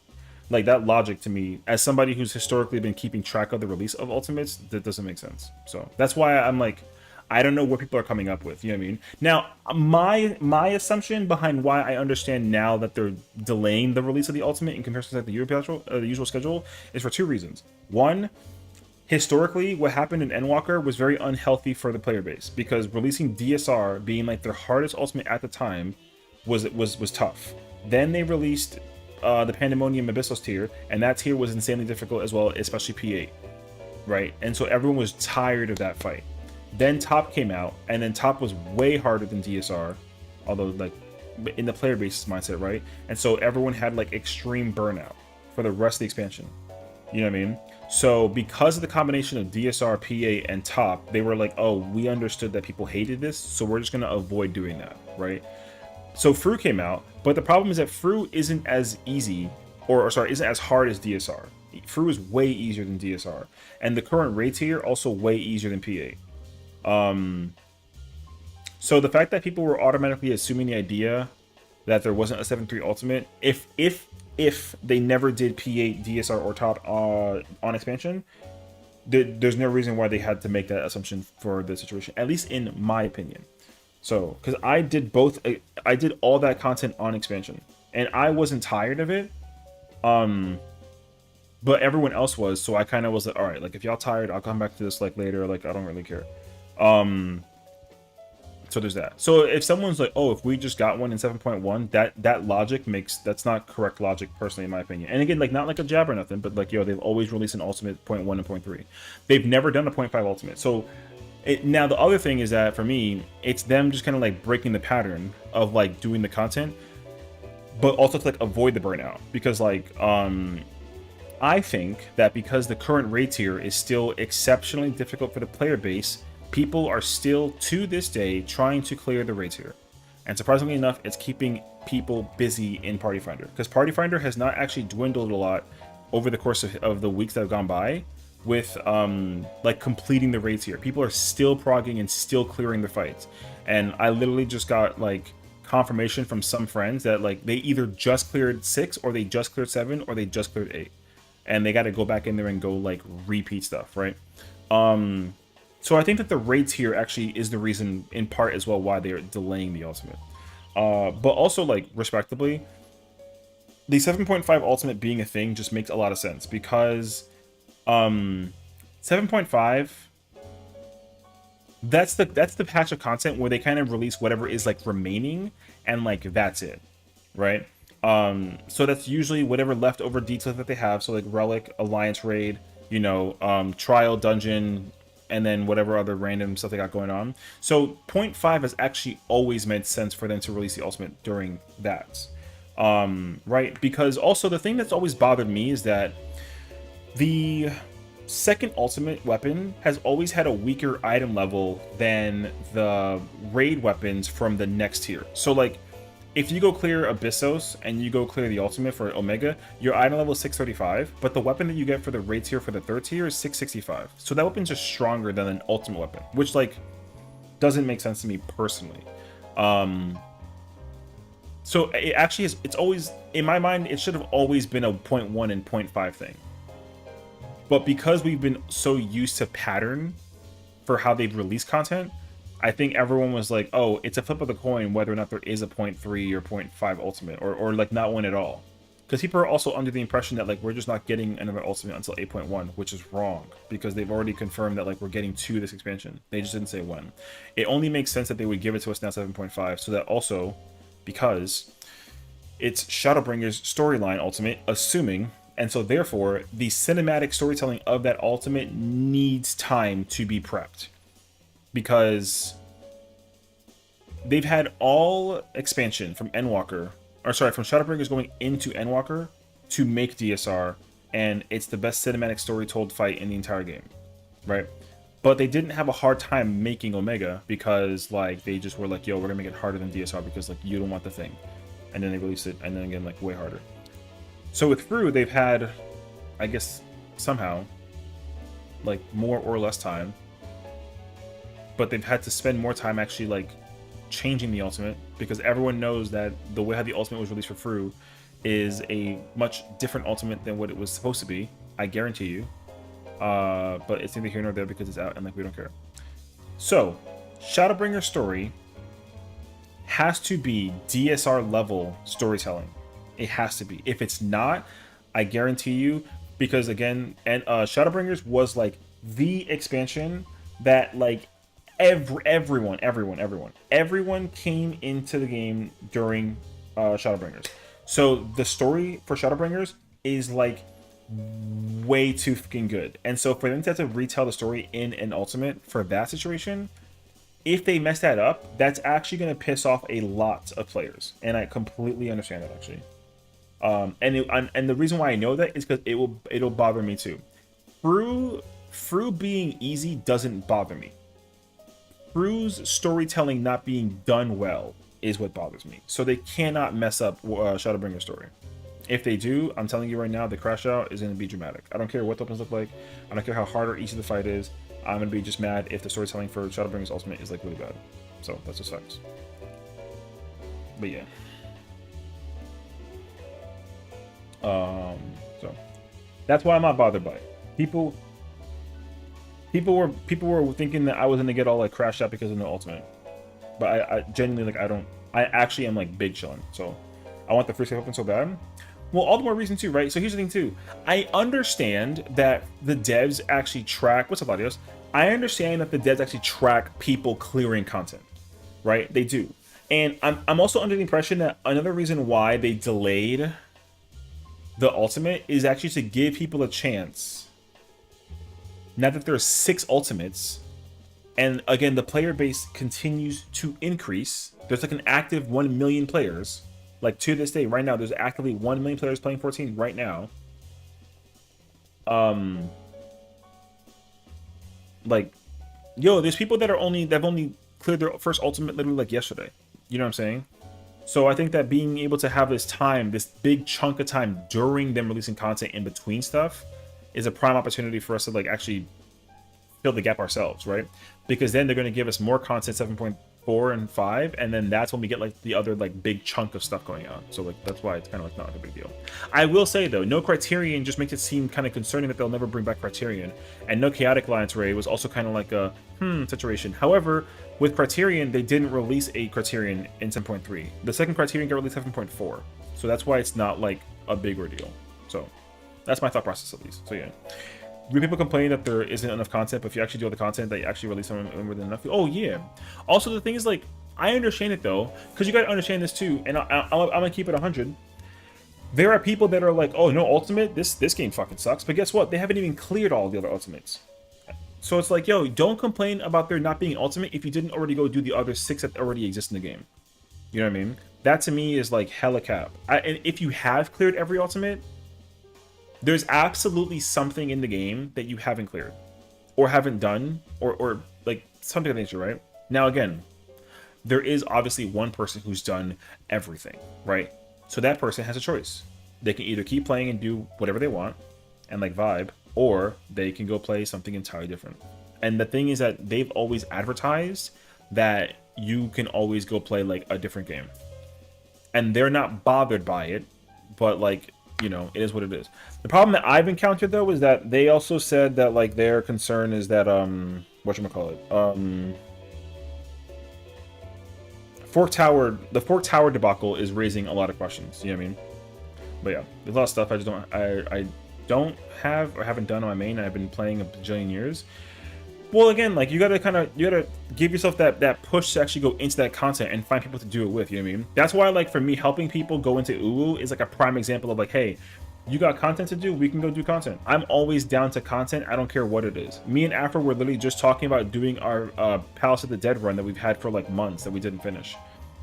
like, that logic to me, as somebody who's historically been keeping track of the release of ultimates, that doesn't make sense. So that's why I'm like, I don't know what people are coming up with. You know what I mean? Now, my assumption behind why I understand now that they're delaying the release of the ultimate in comparison to like the usual schedule is for 2 reasons. One, historically, what happened in Endwalker was very unhealthy for the player base, because releasing DSR being like their hardest ultimate at the time was tough. Then they released the Pandemonium Abyssos tier, and that tier was insanely difficult as well, especially P8, right? And so everyone was tired of that fight. Then Top came out, and then Top was way harder than DSR, although like in the player base's mindset, right? And so everyone had like extreme burnout for the rest of the expansion. You know what I mean? So because of the combination of DSR, PA, and Top, they were like, oh, we understood that people hated this, so we're just going to avoid doing that, right? So Fru came out, but the problem is that Fru isn't as easy or sorry, isn't as hard as DSR. Fru is way easier than DSR, and the current raid tier also way easier than P8. So the fact that people were automatically assuming the idea that there wasn't a 7.3 ultimate, if they never did P8, DSR, or top on expansion, there's no reason why they had to make that assumption for the situation, at least in my opinion. So, because I did both, I did all that content on expansion, and I wasn't tired of it, but everyone else was, so I kind of was like, all right, like, if y'all tired, I'll come back to this, like, later, like, I don't really care. So there's that. So if someone's like, oh, if we just got one in 7.1, that logic that's not correct logic, personally, in my opinion. And again, like, not like a jab or nothing, but like, yo, they've always released an ultimate 0.1 and 0.3. They've never done a 0.5 ultimate. So now the other thing is that for me, it's them just kind of like breaking the pattern of like doing the content, but also to like avoid the burnout. Because like, I think that because the current raid tier is still exceptionally difficult for the player base, people are still, to this day, trying to clear the raid tier. And surprisingly enough, it's keeping people busy in Party Finder. Because Party Finder has not actually dwindled a lot over the course of the weeks that have gone by with like completing the raid tier. People are still progging and still clearing the fights. And I literally just got like confirmation from some friends that like they either just cleared 6, or they just cleared 7, or they just cleared 8. And they got to go back in there and go like repeat stuff, right? So I think that the raid tier actually is the reason, in part as well, why they're delaying the ultimate. But also, like, respectably, the 7.5 ultimate being a thing just makes a lot of sense, because 7.5, that's the patch of content where they kind of release whatever is like remaining, and like that's it, right? So that's usually whatever leftover details that they have. So like Relic, Alliance raid, you know, Trial, Dungeon, and then whatever other random stuff they got going on. So 0.5 has actually always made sense for them to release the ultimate during that, right? Because also the thing that's always bothered me is that the second ultimate weapon has always had a weaker item level than the raid weapons from the next tier. So like, if you go clear Abyssos and you go clear the ultimate for Omega, your item level is 635, but the weapon that you get for the raid tier for the third tier is 665. So that weapon's just stronger than an ultimate weapon, which like doesn't make sense to me personally. So it actually is, it's always, in my mind, it should have always been a 0.1 and 0.5 thing. But because we've been so used to pattern for how they've released content, I think everyone was like, oh, it's a flip of the coin whether or not there is a 0.3 or 0.5 ultimate, or like not one at all. Because people are also under the impression that like we're just not getting another ultimate until 8.1, which is wrong, because they've already confirmed that like we're getting to this expansion. They just didn't say when. It only makes sense that they would give it to us now 7.5, so that also, because it's Shadowbringer's storyline ultimate, assuming, and so therefore the cinematic storytelling of that ultimate needs time to be prepped. Because they've had all expansion from Endwalker, or sorry, from Shadowbringers going into Endwalker to make DSR, and it's the best cinematic story told fight in the entire game, right? But they didn't have a hard time making Omega because like they just were like, yo, we're gonna make it harder than DSR because like you don't want the thing, and then they released it, and then again like way harder. So with Fru, they've had, I guess somehow, like more or less time, but they've had to spend more time actually like changing the ultimate, because everyone knows that the way how the ultimate was released for Fru is a much different ultimate than what it was supposed to be, I guarantee you. But it's neither here nor there because it's out and like we don't care. So Shadowbringer's story has to be DSR level storytelling. It has to be. If it's not, I guarantee you, because again, and Shadowbringers was like the expansion that like everyone came into the game during Shadowbringers. So the story for Shadowbringers is like way too fucking good, and so for them to have to retell the story in an ultimate for that situation, if they mess that up, that's actually going to piss off a lot of players, and I completely understand that actually. And the reason why I know that is because it'll bother me too. Fru being easy doesn't bother me. Fru's storytelling not being done well is what bothers me. So they cannot mess up Shadowbringer's story. If they do, I'm telling you right now, the crash out is going to be dramatic. I don't care what the weapons look like. I don't care how hard or easy the fight is. I'm going to be just mad if the storytelling for Shadowbringers Ultimate is like really bad. So that's just facts. But yeah. So that's why I'm not bothered by it. People were thinking that I was gonna get all like crashed out because of the ultimate, but I genuinely like I actually am like big chilling. So I want the first open so bad. Well, all the more reason too, right? So here's the thing too. I understand that the devs actually track. What's up, Adios? I understand that the devs actually track people clearing content, right? They do, and I'm also under the impression that another reason why they delayed the ultimate is actually to give people a chance. Now that there's 6 ultimates, and again, the player base continues to increase. There's like an active 1 million players. Like to this day, right now, there's actively 1 million players playing 14 right now. Like, yo, there's people that have only cleared their first ultimate literally like yesterday. You know what I'm saying? So I think that being able to have this time, this big chunk of time during them releasing content in between stuff, is a prime opportunity for us to like actually fill the gap ourselves, right? Because then they're going to give us more content 7.4 and 5, and then that's when we get like the other like big chunk of stuff going on. So like that's why it's kind of like not like a big deal. I will say though, no Criterion just makes it seem kind of concerning that they'll never bring back Criterion, and no Chaotic Alliance Ray was also kind of like a situation. However, with Criterion, they didn't release a Criterion in 7.3. The second Criterion got released 7.4, so that's why it's not like a big ordeal. So that's my thought process at least. So yeah. People complain that there isn't enough content, but if you actually do all the content, they actually release them within enough. Oh yeah. Also, the thing is, like, I understand it though, because you gotta understand this too. And I'm gonna keep it 100. There are people that are like, oh no, ultimate, this game fucking sucks. But guess what? They haven't even cleared all the other ultimates. So it's like, yo, don't complain about there not being an ultimate if you didn't already go do the other 6 that already exist in the game. You know what I mean? That to me is like hella cap. And if you have cleared every ultimate, there's absolutely something in the game that you haven't cleared or haven't done or like something of that nature, right? Now, again, there is obviously one person who's done everything, right? So that person has a choice. They can either keep playing and do whatever they want and like vibe, or they can go play something entirely different. And the thing is that they've always advertised that you can always go play like a different game. And they're not bothered by it, but like, you know, it is what it is. The problem that I've encountered though is that they also said that like their concern is that whatchamacallit, the Fork Tower debacle is raising a lot of questions. You know what I mean? But yeah, there's a lot of stuff I just don't I don't have or haven't done on my main, and I've been playing a bajillion years. Well, again, like you gotta give yourself that push to actually go into that content and find people to do it with. You know what I mean? That's why, like, for me, helping people go into Uwu is like a prime example of like, hey, you got content to do, we can go do content. I'm always down to content. I don't care what it is. Me and Afro were literally just talking about doing our Palace of the Dead run that we've had for like months that we didn't finish,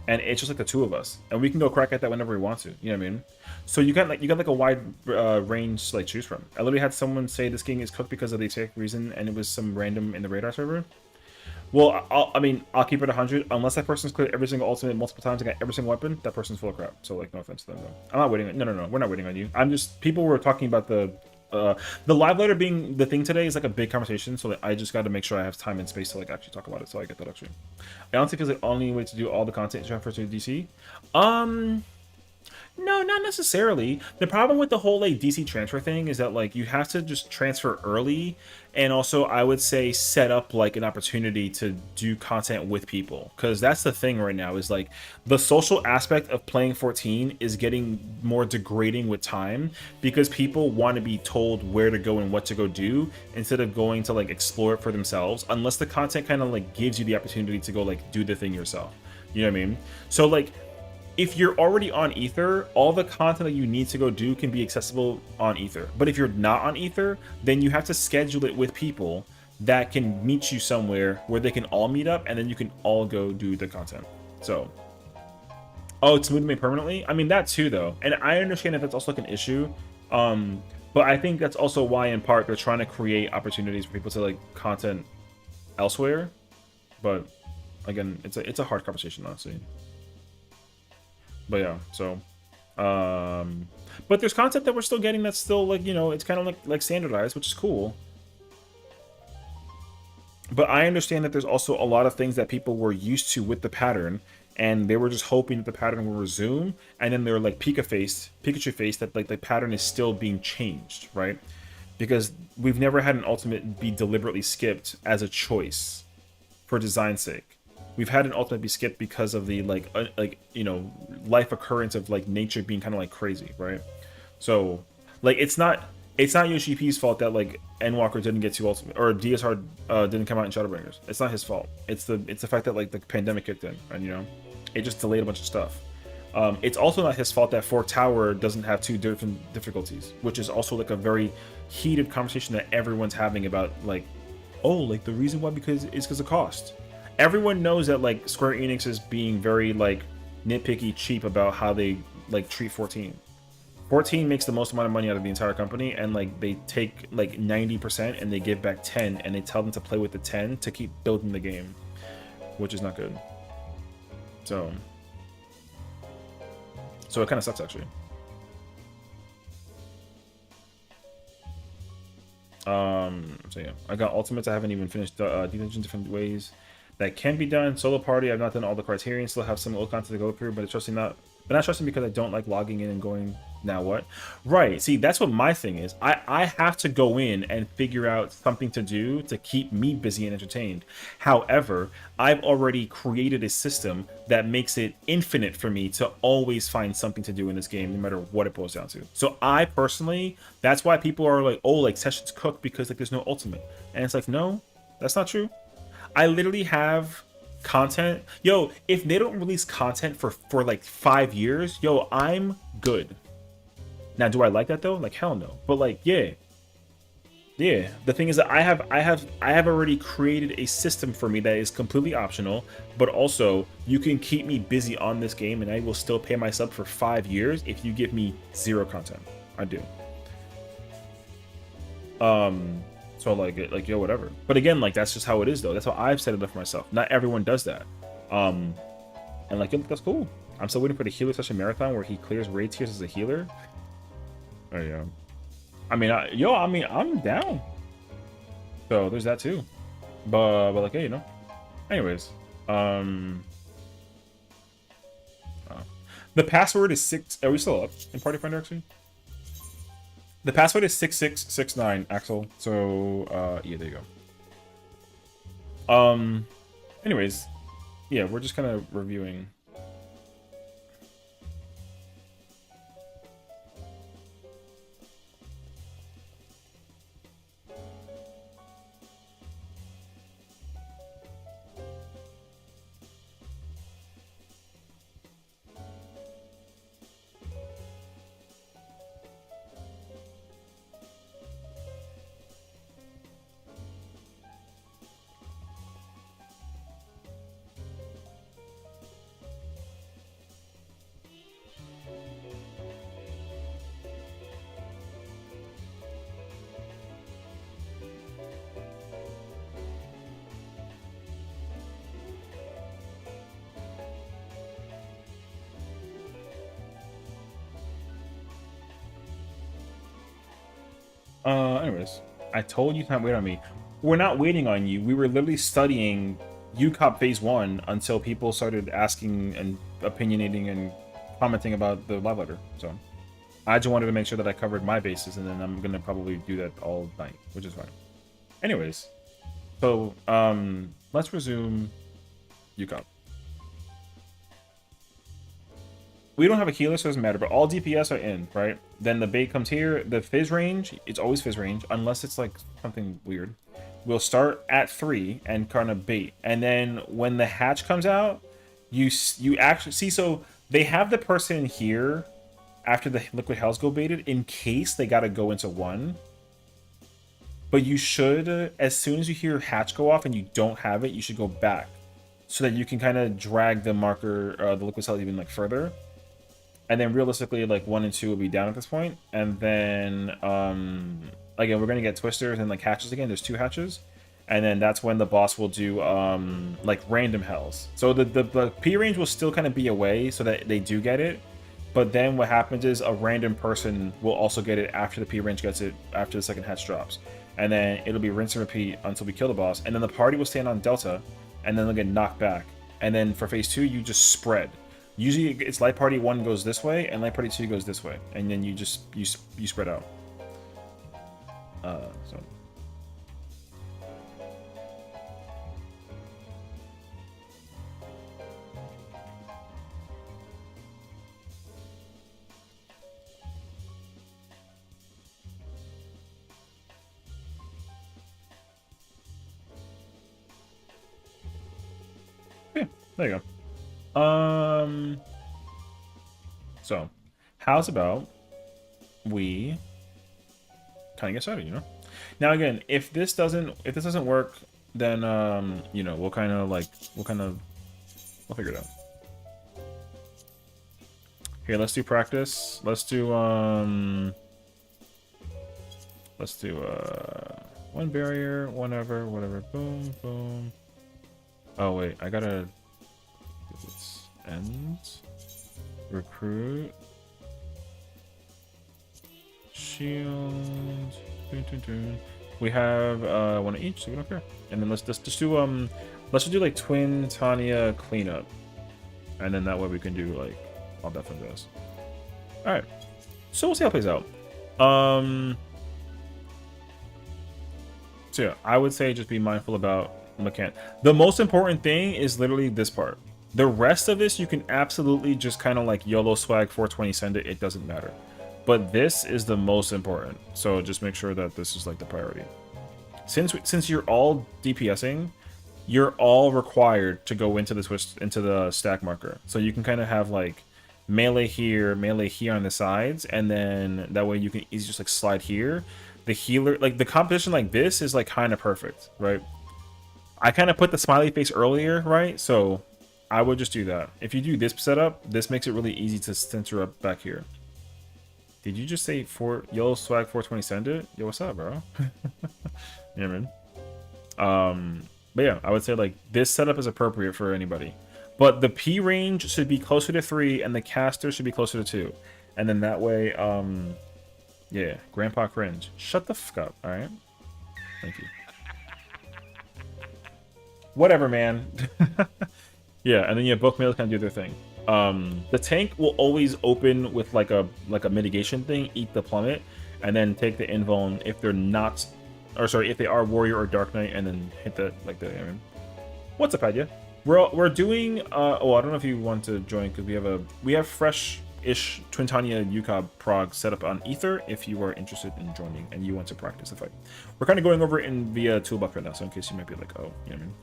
and it's just like the 2 of us, and we can go crack at that whenever we want to. You know what I mean? So you got like a wide range to like choose from. I literally had someone say this game is cooked because of the exact reason, and it was some random in the radar server. Well, I'll keep it 100. Unless that person's cleared every single ultimate multiple times and got every single weapon, that person's full of crap. So like, no offense to them though. I'm not waiting. No, we're not waiting on you. I'm just, people were talking about the live letter being the thing today is like a big conversation, so I just got to make sure I have time and space to like actually talk about it, so I get that actually. I honestly feel like the only way to do all the content is transfer to DC. No, not necessarily. The problem with the whole like DC transfer thing is that like you have to just transfer early, and also I would say set up like an opportunity to do content with people, because that's the thing right now is like the social aspect of playing 14 is getting more degrading with time, because people want to be told where to go and what to go do instead of going to like explore it for themselves, unless the content kind of like gives you the opportunity to go like do the thing yourself. You know what I mean? So like, if you're already on Ether, all the content that you need to go do can be accessible on Ether. But if you're not on Ether, then you have to schedule it with people that can meet you somewhere where they can all meet up, and then you can all go do the content. So, oh, it's moved me permanently? I mean, that too, though. And I understand that that's also like an issue. But I think that's also why, in part, they're trying to create opportunities for people to like content elsewhere. But again, it's a hard conversation, honestly. But yeah, so But there's content that we're still getting that's still like, you know, it's kind of like standardized, which is cool. But I understand that there's also a lot of things that people were used to with the pattern, and they were just hoping that the pattern will resume, and then they're like Pikachu face that like the pattern is still being changed, right? Because we've never had an ultimate be deliberately skipped as a choice for design's sake. We've had an ultimate be skipped because of the like you know, life occurrence of like nature being kind of like crazy, right? So like it's not Yoshi P's fault that like Endwalker didn't get to ultimate, or DSR didn't come out in Shadowbringers. It's not his fault. It's the fact that like the pandemic kicked in, and you know, it just delayed a bunch of stuff. It's also not his fault that Fork Tower doesn't have 2 different difficulties, which is also like a very heated conversation that everyone's having about like, oh, like the reason why because of cost. Everyone knows that like Square Enix is being very like nitpicky, cheap about how they like treat 14. 14 makes the most amount of money out of the entire company, and like they take like 90% and they give back 10, and they tell them to play with the 10 to keep building the game, which is not good. So it kind of sucks actually. So yeah, I got ultimates. I haven't even finished defense in different ways that can be done. Solo party, I've not done all the criterion. Still have some old content to go through, but it's not trusting because I don't like logging in and going. Now what? Right. See, that's what my thing is. I have to go in and figure out something to do to keep me busy and entertained. However, I've already created a system that makes it infinite for me to always find something to do in this game, no matter what it boils down to. So I personally, that's why people are like, oh, like sessions cook because like there's no ultimate. And it's like, no, that's not true. I literally have content. Yo, if they don't release content for like 5 years, yo, I'm good. Now, do I like that though? Like, hell no. But like, yeah. The thing is that I have already created a system for me that is completely optional, but also you can keep me busy on this game, and I will still pay my sub for 5 years if you give me 0 content. I do. So like yo, whatever. But again, like that's just how it is though. That's how I've set it up for myself. Not everyone does that. And like, yo, that's cool. I'm still waiting for the healer session marathon where he clears raid tiers as a healer. Oh yeah, I mean, I'm down. So there's that too. But like, hey, you know. Anyways, the password is 6. Are we still up in Party Finder actually? The password is 6669, Axel. So yeah, there you go. Anyways, yeah, we're just kind of reviewing. Anyways, I told you to not wait on me. We're not waiting on you. We were literally studying UCOP Phase 1 until people started asking and opinionating and commenting about the live letter. So I just wanted to make sure that I covered my bases, and then I'm going to probably do that all night, which is fine. Anyways, so let's resume UCOP. We don't have a healer, so it doesn't matter, but all DPS are in, right? Then the bait comes here. The fizz range, it's always fizz range, unless it's like something weird. We'll start at 3 and kind of bait. And then when the hatch comes out, you actually see, so they have the person here after the liquid hells go baited in case they got to go into 1. But you should, as soon as you hear hatch go off and you don't have it, you should go back so that you can kind of drag the marker, the liquid cell even like further. And then realistically, like 1 and 2 will be down at this point. And then, again, we're going to get twisters and like hatches again. There's 2 hatches. And then that's when the boss will do like random hells. So the P range will still kind of be away so that they do get it. But then what happens is a random person will also get it after the P range gets it after the second hatch drops. And then it'll be rinse and repeat until we kill the boss. And then the party will stand on Delta, and then they'll get knocked back. And then for phase 2, you just spread. Usually it's light party 1 goes this way, and light party 2 goes this way. And then you just, you spread out. So... yeah, there you go. So, how's about we kind of get started, you know? Now again, if this doesn't work, then you know, we'll figure it out. Here, let's do practice. Let's do one barrier, whatever. Boom, boom. Oh wait, I gotta end recruit shield. We have one each, so we don't care. And then let's just do like twin Tanya cleanup, and then that way we can do like all that fun does. All right, so we'll see how it plays out. So yeah, I would say just be mindful about mechanic. The most important thing is literally this part. The rest of this you can absolutely just kind of like YOLO swag 420 send it. It doesn't matter. But this is the most important. So just make sure that this is like the priority. Since you're all DPSing, you're all required to go into the stack marker. So you can kind of have like melee here on the sides, and then that way you can easily just like slide here. The healer, like the composition like this is like kind of perfect, right? I kind of put the smiley face earlier, right? So I would just do that. If you do this setup, this makes it really easy to center up back here. Did you just say YOLO swag 420 send it? Yo, what's up, bro? Yeah, man. But yeah, I would say like this setup is appropriate for anybody. But the P range should be closer to 3 and the caster should be closer to 2. And then that way, yeah, Grandpa Cringe. Shut the fuck up, alright? Thank you. Whatever, man. Yeah, and then yeah, both males kind of do their thing. The tank will always open with like a mitigation thing, eat the plummet, and then take the invuln if they're not, or sorry, if they are warrior or dark knight, and then hit the like the. I mean, what's up, Adya? We're doing. Oh, I don't know if you want to join because we have fresh-ish Twin Tanya UCOB prog set up on Ether. If you are interested in joining and you want to practice the fight, we're kind of going over it via Toolbox right now. So in case you might be like, oh, you know what I mean.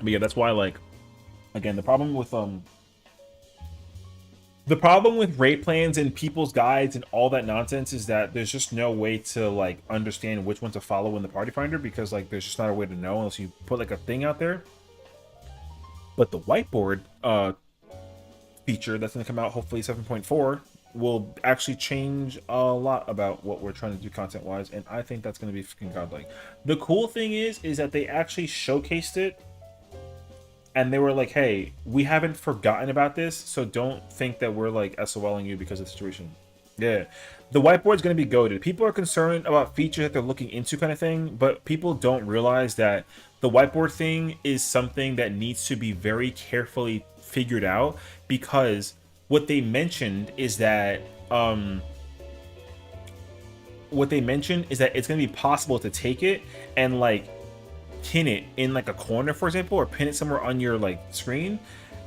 But yeah, that's why, like, again, the problem with rate plans and people's guides and all that nonsense is that there's just no way to like understand which one to follow in the party finder, because like there's just not a way to know unless you put like a thing out there. But the whiteboard feature that's going to come out hopefully 7.4 will actually change a lot about what we're trying to do content wise, and I think that's going to be fucking godlike. The cool thing is that they actually showcased it. And they were like, hey, we haven't forgotten about this, so don't think that we're like SOLing you because of the situation. Yeah. The whiteboard's going to be goated. People are concerned about features that they're looking into kind of thing, but people don't realize that the whiteboard thing is something that needs to be very carefully figured out, because what they mentioned is that it's going to be possible to take it and like pin it in like a corner, for example, or pin it somewhere on your like screen,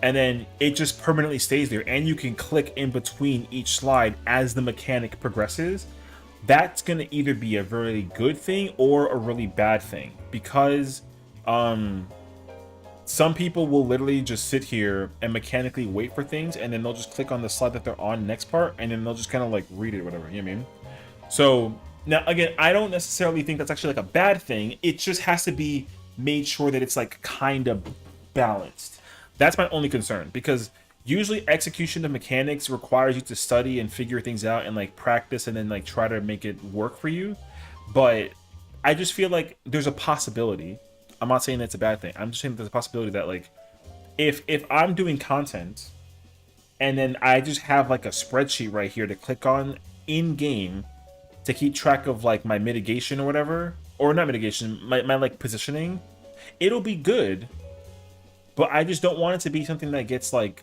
and then it just permanently stays there, and you can click in between each slide as the mechanic progresses. That's going to either be a really good thing or a really bad thing, because some people will literally just sit here and mechanically wait for things, and then they'll just click on the slide that they're on next part, and then they'll just kind of like read it or whatever, you know what I mean? So now, again, I don't necessarily think that's actually like a bad thing. It just has to be made sure that it's like kind of balanced. That's my only concern, because usually execution of mechanics requires you to study and figure things out and like practice and then like try to make it work for you. But I just feel like there's a possibility I'm not saying that's a bad thing. I'm just saying there's a possibility that like if I'm doing content and then I just have like a spreadsheet right here to click on in game to keep track of like my mitigation or whatever, or not mitigation, my like positioning, it'll be good, but I just don't want it to be something that gets like,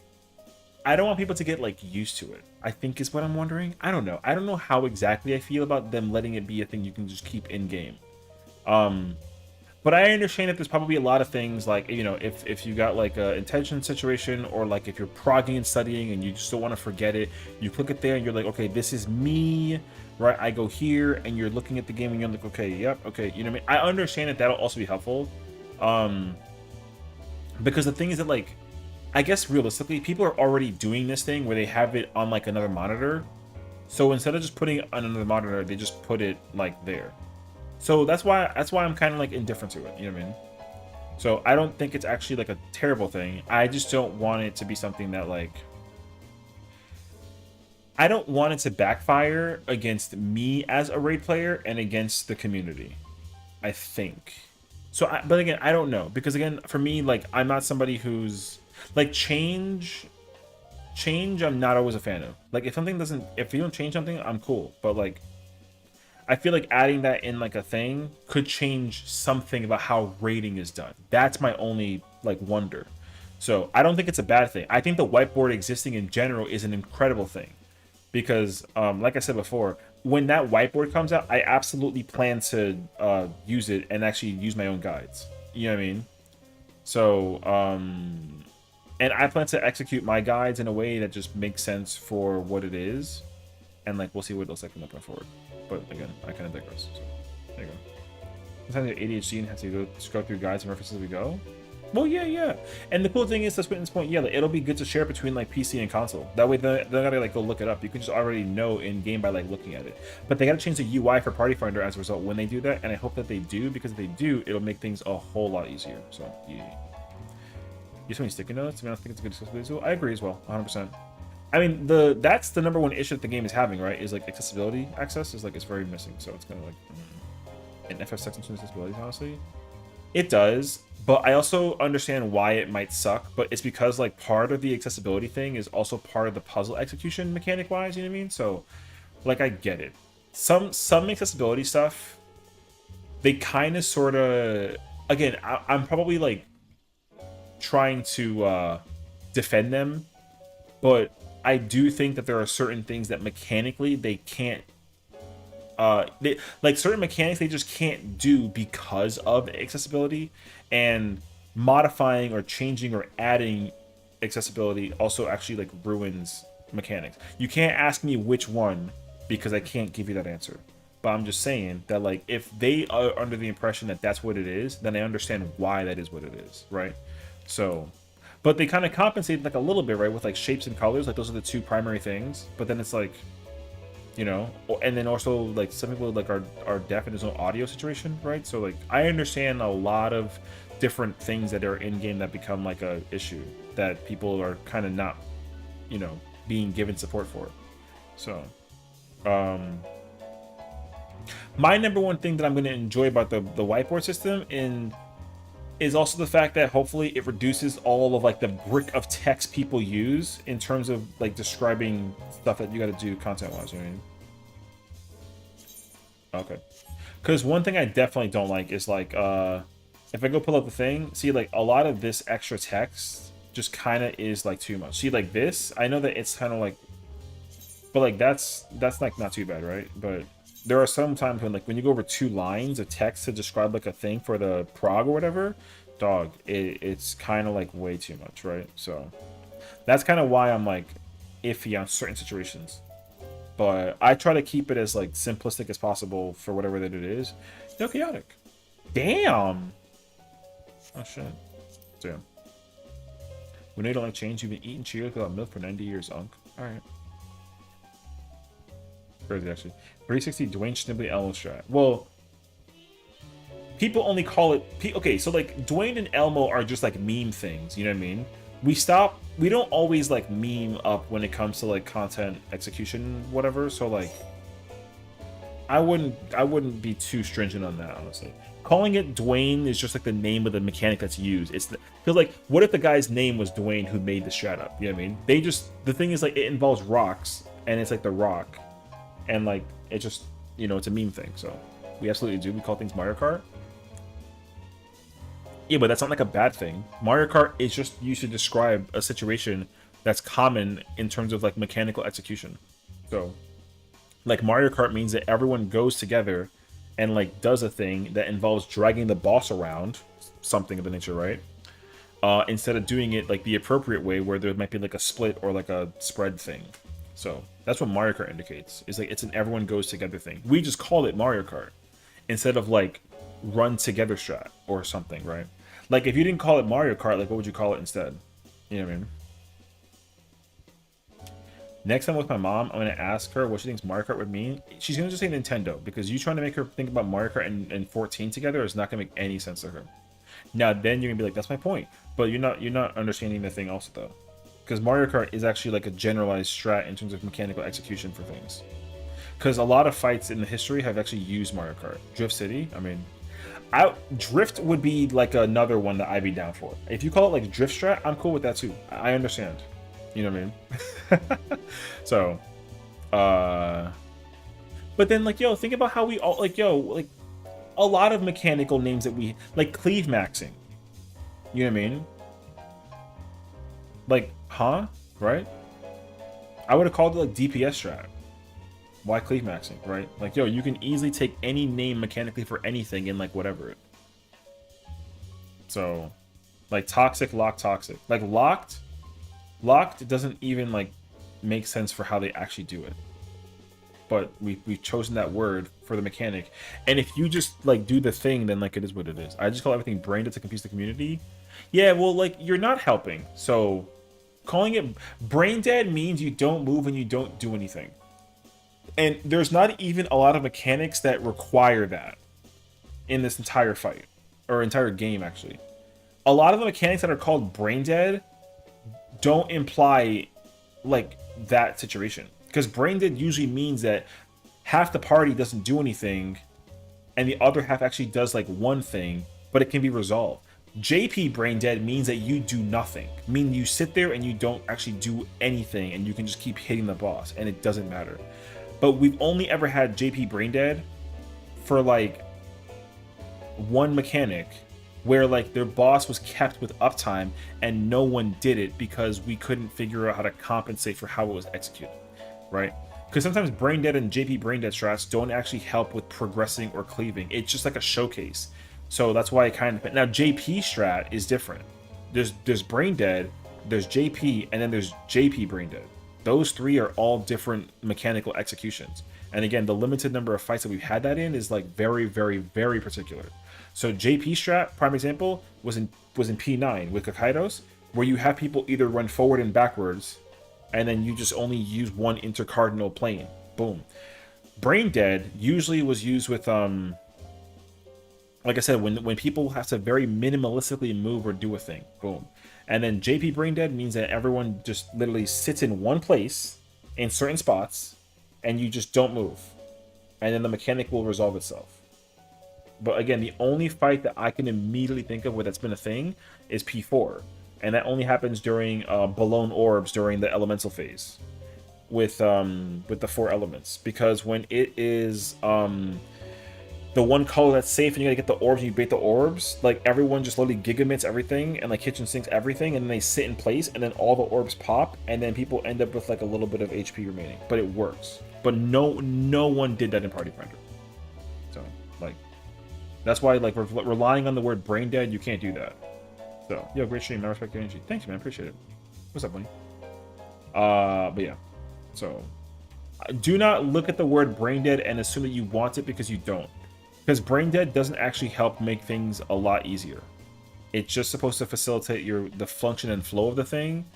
I don't want people to get like used to it, I think is what I'm wondering. I don't know how exactly I feel about them letting it be a thing you can just keep in game. But I understand that there's probably a lot of things like, you know, if you got like a intention situation, or like if you're progging and studying and you just don't want to forget it, you click it there and you're like, okay, this is me, right? I go here, and you're looking at the game and you're like, okay, yep, okay, you know what I mean? I understand that that'll also be helpful. Because the thing is that like, I guess realistically, people are already doing this thing where they have it on like another monitor. So instead of just putting it on another monitor, they just put it like there. So that's why I'm kind of like indifferent to it, you know what I mean? So I don't think it's actually like a terrible thing. I just don't want it to be something that like, I don't want it to backfire against me as a raid player and against the community, I think. So, but again, I don't know, because again, for me, like, I'm not somebody who's like change. I'm not always a fan of. Like, if you don't change something, I'm cool. But like, I feel like adding that in like a thing could change something about how rating is done. That's my only like wonder. So I don't think it's a bad thing. I think the whiteboard existing in general is an incredible thing, because like I said before, when that whiteboard comes out, I absolutely plan to use it and actually use my own guides. You know what I mean? So and I plan to execute my guides in a way that just makes sense for what it is, and like we'll see what it looks like from that point forward. But again, I kind of digress. So there you go. Sometimes you have ADHD and have to go scrub through guides and references as we go. Well, yeah. And the cool thing is, to Swinton's point, yeah, like, it'll be good to share between like PC and console. That way, they're not gonna like go look it up. You can just already know in game by like looking at it. But they gotta change the UI for Party Finder as a result when they do that, and I hope that they do, because if they do, it'll make things a whole lot easier. So yeah. You so many sticky notes. I mean, I think it's a good accessibility tool. I agree as well, 100%. I mean, that's the number one issue that the game is having, right? Is like accessibility access is like, it's very missing. So it's kind of like, and FF16 accessibility, honestly, it does. But I also understand why it might suck. But it's because like part of the accessibility thing is also part of the puzzle execution mechanic wise. You know what I mean? So like, I get it. Some accessibility stuff, they kind of sort of, again, I'm probably like trying to defend them, but I do think that there are certain things that mechanically they can't, like certain mechanics they just can't do because of accessibility, and modifying or changing or adding accessibility also actually like ruins mechanics. You can't ask me which one, because I can't give you that answer. But I'm just saying that like, if they are under the impression that that's what it is, then I understand why that is what it is, right? So, but they kind of compensate like a little bit, right, with like shapes and colors. Like those are the two primary things. But then it's like, you know, and then also like some people like are deaf in there's no audio situation, right? So like, I understand a lot of different things that are in game that become like a issue that people are kind of not, you know, being given support for. So, my number one thing that I'm going to enjoy about the whiteboard system is also the fact that hopefully it reduces all of like the brick of text people use in terms of like describing stuff that you got to do content wise. You know what I mean? Okay. Because one thing I definitely don't like is like, if I go pull up the thing, see like a lot of this extra text just kind of is like too much. See like this, I know that it's kind of like, but like that's like not too bad, right? But there are some times when like when you go over 2 lines of text to describe like a thing for the prog or whatever, dog, it's kind of like way too much, right? So that's kind of why I'm like iffy on certain situations. But I try to keep it as like simplistic as possible for whatever that it is. Still chaotic. Damn. Oh shit. Damn. When they don't like change, you've been eating Cheerios without milk for 90 years, Unc. Alright. Crazy actually. 360 Dwayne Schnibbly Elmo strat. Well, people only call it okay, so like Dwayne and Elmo are just like meme things, you know what I mean? We don't always like meme up when it comes to like content execution, whatever. So like I wouldn't be too stringent on that, honestly. calling it Dwayne is just like the name of the mechanic that's used. It's because like, what if the guy's name was Dwayne who made the strat up? You know what I mean? The thing is like it involves rocks, and it's like the rock, and like it just, you know, it's a meme thing. So we absolutely do. We call things Mario Kart. Yeah, but that's not like a bad thing. Mario Kart is just used to describe a situation that's common in terms of like mechanical execution. So like Mario Kart means that everyone goes together and like does a thing that involves dragging the boss around, something of the nature, right? Instead of doing it like the appropriate way where there might be like a split or like a spread thing. So that's what Mario Kart indicates. It's like it's an everyone goes together thing. We just called it Mario Kart instead of like run together strat or something, right? Like if you didn't call it Mario Kart, like what would you call it instead? You know what I mean? Next time with my mom, I'm going to ask her what she thinks Mario Kart would mean. She's going to just say Nintendo, because you trying to make her think about Mario Kart and 14 together is not going to make any sense to her. Now, then you're going to be like, that's my point. But you're not understanding the thing also, though. Because Mario Kart is actually like a generalized strat in terms of mechanical execution for things. Because a lot of fights in the history have actually used Mario Kart. Drift City, I mean... Drift would be like another one that I'd be down for. If you call it like Drift strat, I'm cool with that too. I understand. You know what I mean? So, but then like, yo, think about how we all like, yo, like a lot of mechanical names that we like cleave maxing. You know what I mean? Like, huh? Right? I would have called it like DPS strat. Why cleave maxing, right? Like, yo, you can easily take any name mechanically for anything in like whatever. So, like toxic, locked, toxic. Like locked doesn't even like make sense for how they actually do it. But we've chosen that word for the mechanic. And if you just like do the thing, then like it is what it is. I just call everything brain dead to confuse the community. Yeah, well, like you're not helping. So calling it brain dead means you don't move and you don't do anything. And there's not even a lot of mechanics that require that in this entire fight or entire game, actually. A lot of the mechanics that are called brain dead don't imply like that situation, because brain dead usually means that half the party doesn't do anything and the other half actually does like one thing, but it can be resolved. JP brain dead means that you do nothing, meaning you sit there and you don't actually do anything and you can just keep hitting the boss and it doesn't matter. But we've only ever had JP brain dead for like one mechanic where like their boss was kept with uptime and no one did it because we couldn't figure out how to compensate for how it was executed, right? Because sometimes brain dead and JP brain dead strats don't actually help with progressing or cleaving. It's just like a showcase. So that's why it kind of... Now JP strat is different. There's brain dead, there's JP, and then there's JP brain dead. Those three are all different mechanical executions. And again, the limited number of fights that we've had that in is like very, very, very particular. So JP strat, prime example, was in P9 with Kakaidos, where you have people either run forward and backwards, and then you just only use one intercardinal plane. Boom. Brain dead usually was used with like I said, when people have to very minimalistically move or do a thing. Boom. And then JP brain dead means that everyone just literally sits in one place in certain spots and you just don't move. And then the mechanic will resolve itself. But again, the only fight that I can immediately think of where that's been a thing is P4. And that only happens during Balloon Orbs during the elemental phase with the 4 elements. Because when it is the one color that's safe and you gotta get the orbs and you bait the orbs, like everyone just literally gigamits everything and like kitchen sinks everything and then they sit in place and then all the orbs pop and then people end up with like a little bit of HP remaining. But it works. But no one did that in Party Finder. So like that's why like relying on the word brain dead, you can't do that. So yo, great stream, I respect your energy. Thanks man, appreciate it. What's up, buddy? But yeah. So do not look at the word brain dead and assume that you want it because you don't. Because brain dead doesn't actually help make things a lot easier. It's just supposed to facilitate the function and flow of the thing.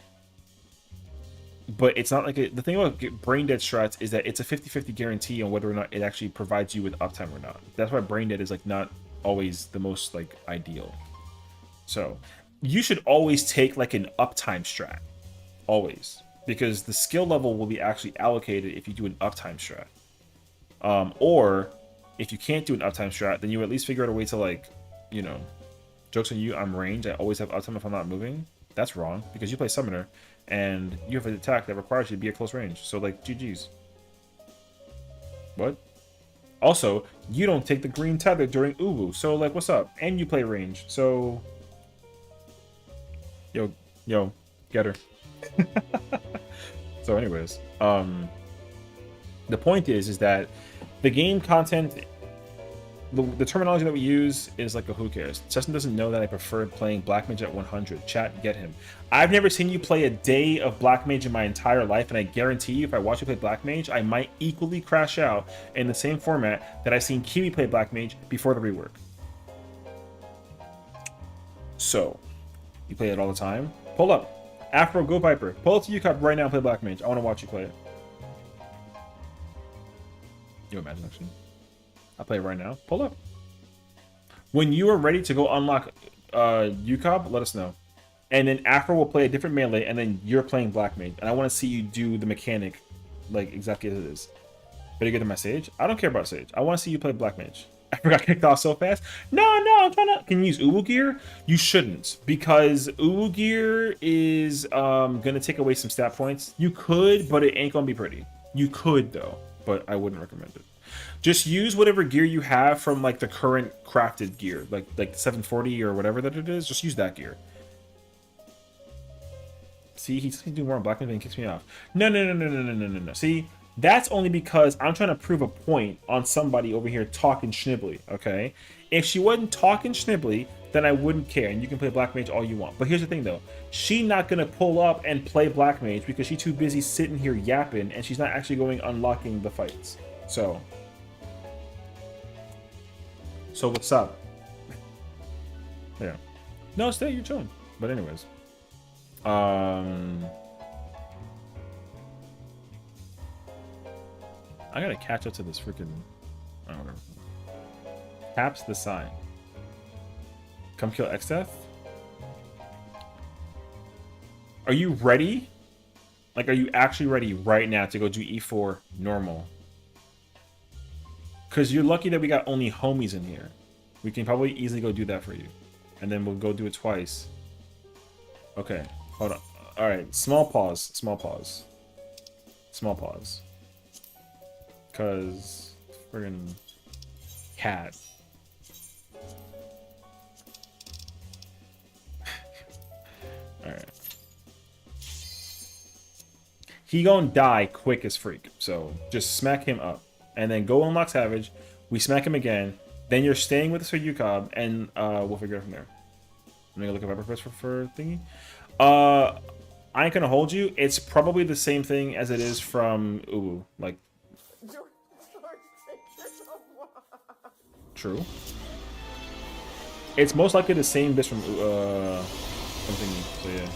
But it's not like the thing about brain dead strats is that it's a 50-50 guarantee on whether or not it actually provides you with uptime or not. That's why brain dead is like not always the most like ideal. So you should always take like an uptime strat. Always. Because the skill level will be actually allocated if you do an uptime strat. Or if you can't do an uptime strat, then you at least figure out a way to, like, you know, joke's on you, I'm range. I always have uptime if I'm not moving. That's wrong, because you play Summoner, and you have an attack that requires you to be at close range. So, like, GG's. What? Also, you don't take the green tether during Uwu, so, like, what's up? And you play range, so... Yo, get her. So anyways, the point is that the game content, the terminology that we use is like a who cares. Justin doesn't know that I prefer playing Black Mage at 100. Chat, get him. I've never seen you play a day of Black Mage in my entire life, and I guarantee you if I watch you play Black Mage, I might equally crash out in the same format that I've seen Kiwi play Black Mage before the rework. So, you play it all the time? Pull up. Afro, go Viper. Pull up to UCOP right now and play Black Mage. I want to watch you play it. You imagine, actually. I'll play it right now. Pull up. When you are ready to go unlock UCOP, let us know. And then Afro will play a different melee, and then you're playing Black Mage. And I want to see you do the mechanic, like, exactly as it is. Better get to my Sage? I don't care about Sage. I want to see you play Black Mage. I got kicked off so fast. No, I'm trying to... Can you use Uwu Gear? You shouldn't, because Uwu Gear is gonna take away some stat points. You could, but it ain't gonna be pretty. You could, though, but I wouldn't recommend it. Just use whatever gear you have from, like, the current crafted gear, like 740 or whatever that it is. Just use that gear. See, he's doing more on Black Mage and he kicks me off. No. See, that's only because I'm trying to prove a point on somebody over here talking schnibbly, okay? If she wasn't talking schnibbly, then I wouldn't care, and you can play Black Mage all you want. But here's the thing, though. She's not going to pull up and play Black Mage because she's too busy sitting here yapping, and she's not actually going unlocking the fights. So what's up? Yeah. No, stay, you're chilling. But anyways. I gotta catch up to this freaking... I don't know. Caps the sign. Come kill Xdeath? Are you ready? Like, are you actually ready right now to go do E4 normal? Because you're lucky that we got only homies in here. We can probably easily go do that for you. And then we'll go do it twice. Okay, hold on. Alright, small pause. Because friggin' cat. Alright. He gonna die quick as freak. So just smack him up. And then go unlock Savage. We smack him again. Then you're staying with us for UCOB. And we'll figure it from there. I'm gonna look at Viper Press for thingy. I ain't gonna hold you. It's probably the same thing as it is from Uwu. Like, true. It's most likely the same bit from thingy. So yeah.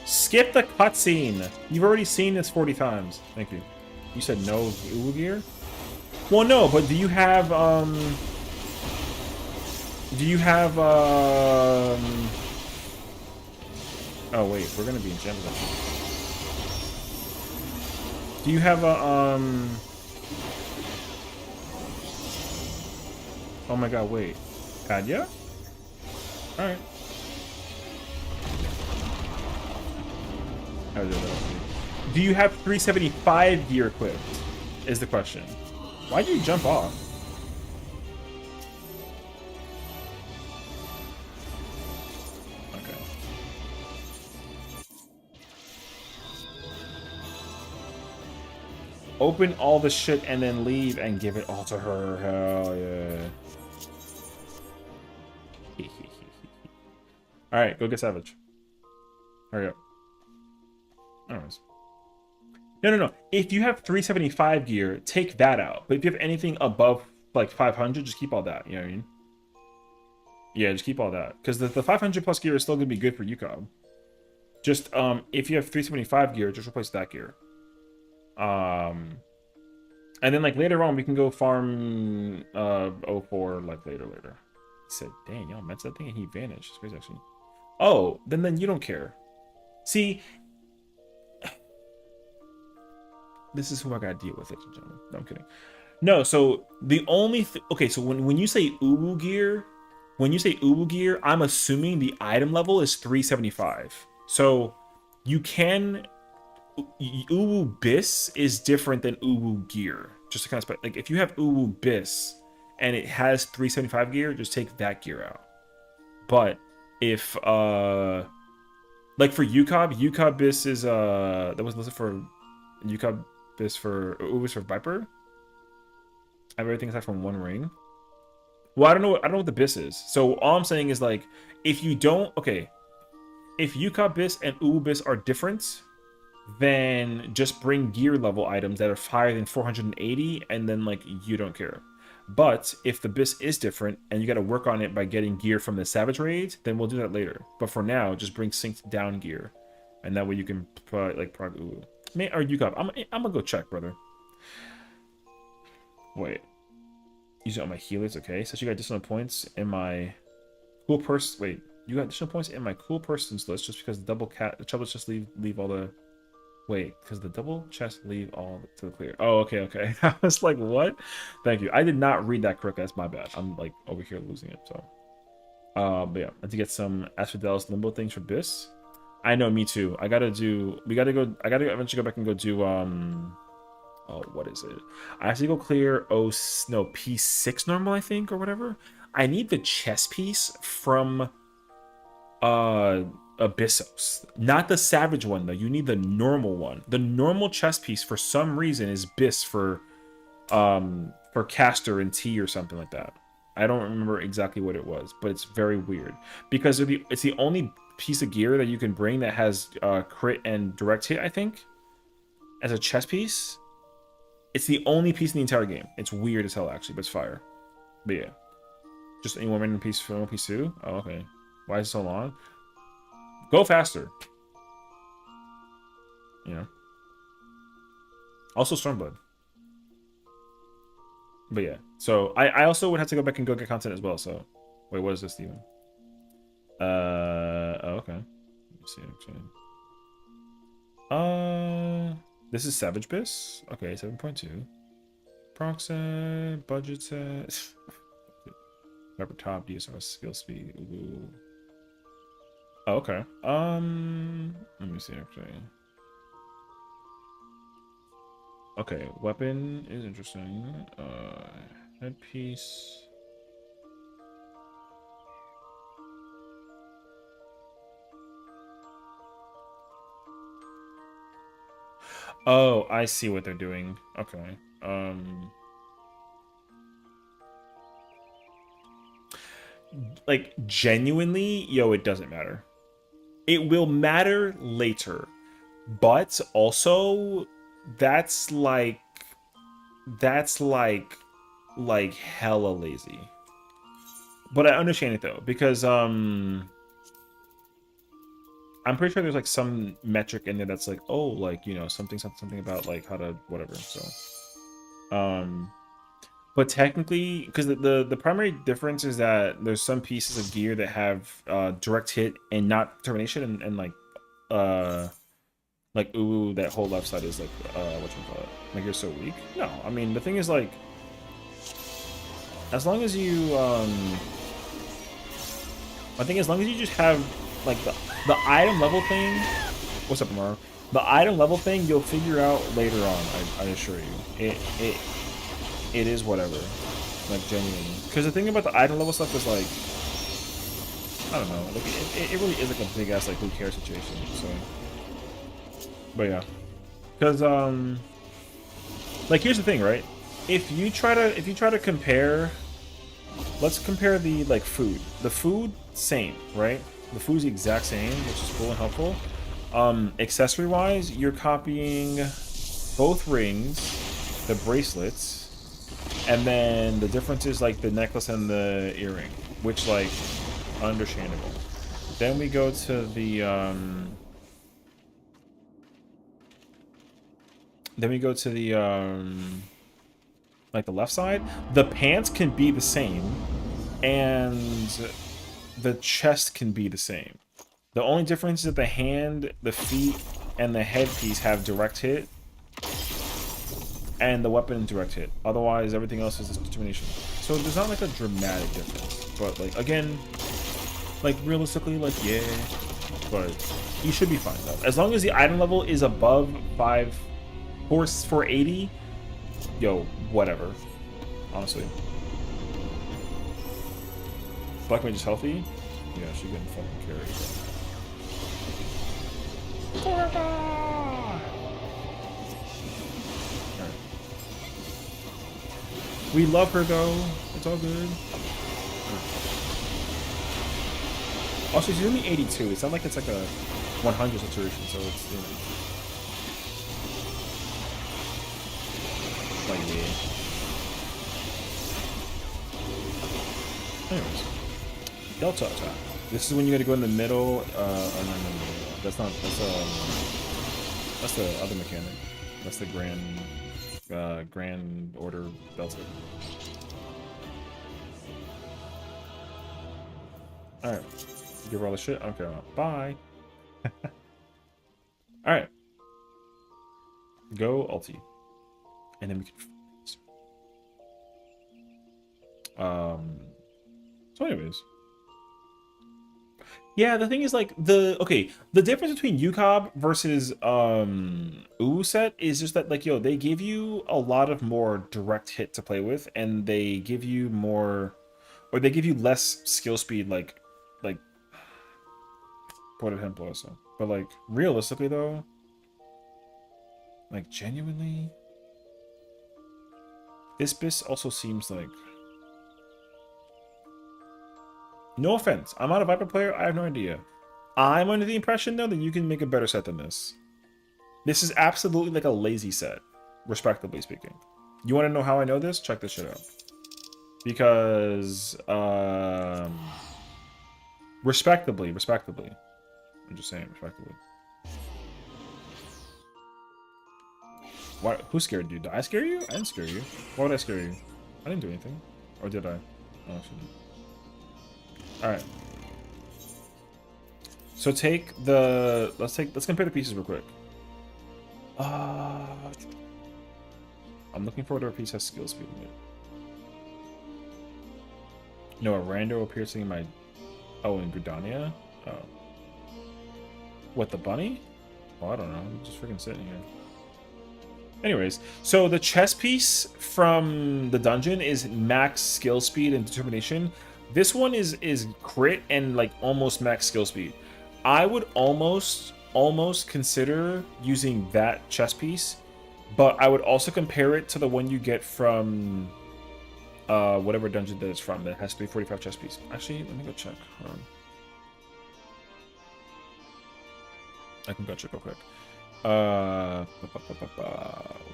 Skip the cutscene. You've already seen this 40 times. Thank you. You said no Uwu gear? Well, no, but do you have oh wait, we're gonna be in gems actually. Do you have a oh my god, wait. Kadya? Alright. Do you have 375 gear equipped? Is the question. Why'd you jump off? Okay. Open all the shit and then leave and give it all to her. Hell yeah. Alright, go get Savage. Hurry up. Anyways. No. If you have 375 gear, take that out. But if you have anything above like 500, just keep all that. You know what I mean? Yeah, just keep all that. Because the 500 plus gear is still going to be good for UCOB. Just, if you have 375 gear, just replace that gear. And then, like, later on, we can go farm 04, like, later. He said, dang, y'all met that thing and he vanished. It's crazy, actually. Oh, then you don't care. See... This is who I gotta deal with, ladies and gentlemen. No, I'm kidding. No, so the only okay, so when you say Uwu gear, I'm assuming the item level is 375. So you can Uwu Bis is different than Uwu gear. Just to kind of like if you have Uwu Bis and it has 375 gear, just take that gear out. But if like for UCOB Bis is that was listed for UCOB Bis for Uwu Bis for Viper. I have everything aside from one ring. Well, I don't know what the Bis is. So all I'm saying is like if you don't if UCOB Bis and Uwu Bis are different, then just bring gear level items that are higher than 480 and then like you don't care. But if the Bis is different and you got to work on it by getting gear from the Savage Raids, then we'll do that later. But for now, just bring synced down gear, and that way you can like prog Uwu. Or UCOB. I'm gonna go check, brother. Wait. Use it on my healers, okay? So you got additional points in my cool person. Wait, you got additional points in my cool persons list just because the troubles just leave all the. Wait, because the double chest leave all to the clear. Oh, okay. I was like, what? Thank you. I did not read that correctly. That's my bad. I'm like over here losing it. So, but yeah, I had to get some Asphodelos limbo things for Bis. I know, me too. I gotta eventually go back and go do oh, what is it? I have to go clear P6 normal, I think, or whatever. I need the chess piece from Abyssos, not the Savage one though. You need the normal one. The normal chess piece for some reason is Bis for Caster and T or something like that. I don't remember exactly what it was, but it's very weird because it's the only piece of gear that you can bring that has crit and direct hit, I think, as a chess piece. It's the only piece in the entire game. It's weird as hell actually, but it's fire. But yeah, just any one random piece from piece 2. Oh, okay. Why is it so long? Go faster. You know. Also Stormblood. But yeah. So I also would have to go back and go get content as well. So wait, what is this, Steven? Oh, okay. Let's see actually. This is Savage Bis. Okay, 7.2. Proxy, budget set. Remember top DSR skill speed. Ooh. Oh, okay. Let me see actually. Okay, weapon is interesting. Headpiece. Oh, I see what they're doing. Okay. Like genuinely, yo, it doesn't matter. It will matter later, but also that's like hella lazy. But I understand it though, because I'm pretty sure there's like some metric in there that's like, oh, like, you know, something about like how to whatever. So but technically, because the primary difference is that there's some pieces of gear that have direct hit and not determination, and like ooh, that whole left side is like whatchamacallit, like you're so weak. No, I mean the thing is like, as long as you I think as long as you just have like the item level thing. What's up, Amaro? The item level thing you'll figure out later on. I assure you. It is whatever, like genuinely. Because the thing about the item level stuff is like, I don't know, like it really is like a big ass like who cares situation. So, but yeah, because like here's the thing, right? If you try to compare, let's compare the like food. The food same, right? The food's the exact same, which is cool and helpful. Accessory wise, you're copying both rings, the bracelets. And then the difference is like the necklace and the earring, which like understandable. Then we go to the like the left side. The pants can be the same and the chest can be the same. The only difference is that the hand, the feet, and the headpiece have direct hit. and the weapon and direct hit. Otherwise, everything else is just determination. So there's not like a dramatic difference. But like again, like realistically, like yeah, but you should be fine though. As long as the item level is above 480, yo, whatever. Honestly. Black Mage is healthy? Yeah, she getting fucking carried. Right. We love her though. It's all good. Also, she's only 82. It's not like it's like a 100 situation, so it's, you know. Like, yeah. Anyways. Delta attack. This is when you gotta go in the middle. Oh, no. That's not. That's the other mechanic. That's the grand order Delta. All right. Give her all the shit. I don't care about. Bye. All right. Go ulti, and then we can. So, anyways. Yeah, the thing is like the difference between UCOB versus set is just that like they give you a lot of more direct hit to play with, and they give you more, or they give you less skill speed like por ejemplo also. But like realistically though, like genuinely, this also seems like. No offense, I'm not a Viper player, I have no idea. I'm under the impression, though, that you can make a better set than this. This is absolutely like a lazy set, respectably speaking. You want to know how I know this? Check this shit out. Because, respectably. I'm just saying, respectably. Why? Who scared you? Did I scare you? I didn't scare you. Why would I scare you? I didn't do anything. Or did I? Oh, I shouldn't. Alright. So take the let's compare the pieces real quick. I'm looking for whatever piece has skill speed in it. No, a rando appears in my in Gridania? Oh. What, the bunny? Oh, I don't know. I'm just freaking sitting here. Anyways, so the chess piece from the dungeon is max skill speed and determination. This one is crit and like almost max skill speed. I would almost consider using that chess piece, but I would also compare it to the one you get from whatever dungeon that it's from that has 345 chess piece. Actually, let me go check. Hold on. I can go check real quick.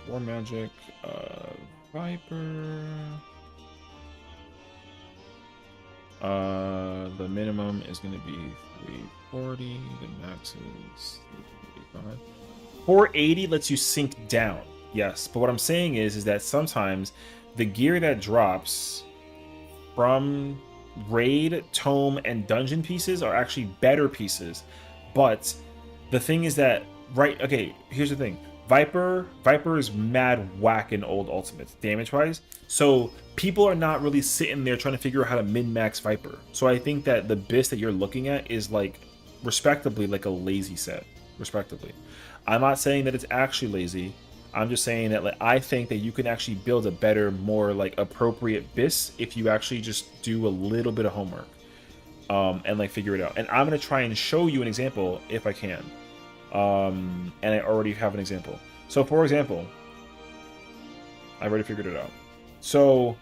War Magic, Viper. The minimum is going to be 340. The max is 385. 480 lets you sink down. Yes, but what I'm saying is that sometimes the gear that drops from raid, tome, and dungeon pieces are actually better pieces. But the thing is that here's the thing. Viper is mad whack in old ultimates, damage-wise. So people are not really sitting there trying to figure out how to min-max Viper. So I think that the BIS that you're looking at is like, respectably, like a lazy set. Respectively. I'm not saying that it's actually lazy. I'm just saying that like I think that you can actually build a better, more like appropriate BIS if you actually just do a little bit of homework. And like figure it out. And I'm gonna try and show you an example if I can. And I already have an example. So for example, I already figured it out. So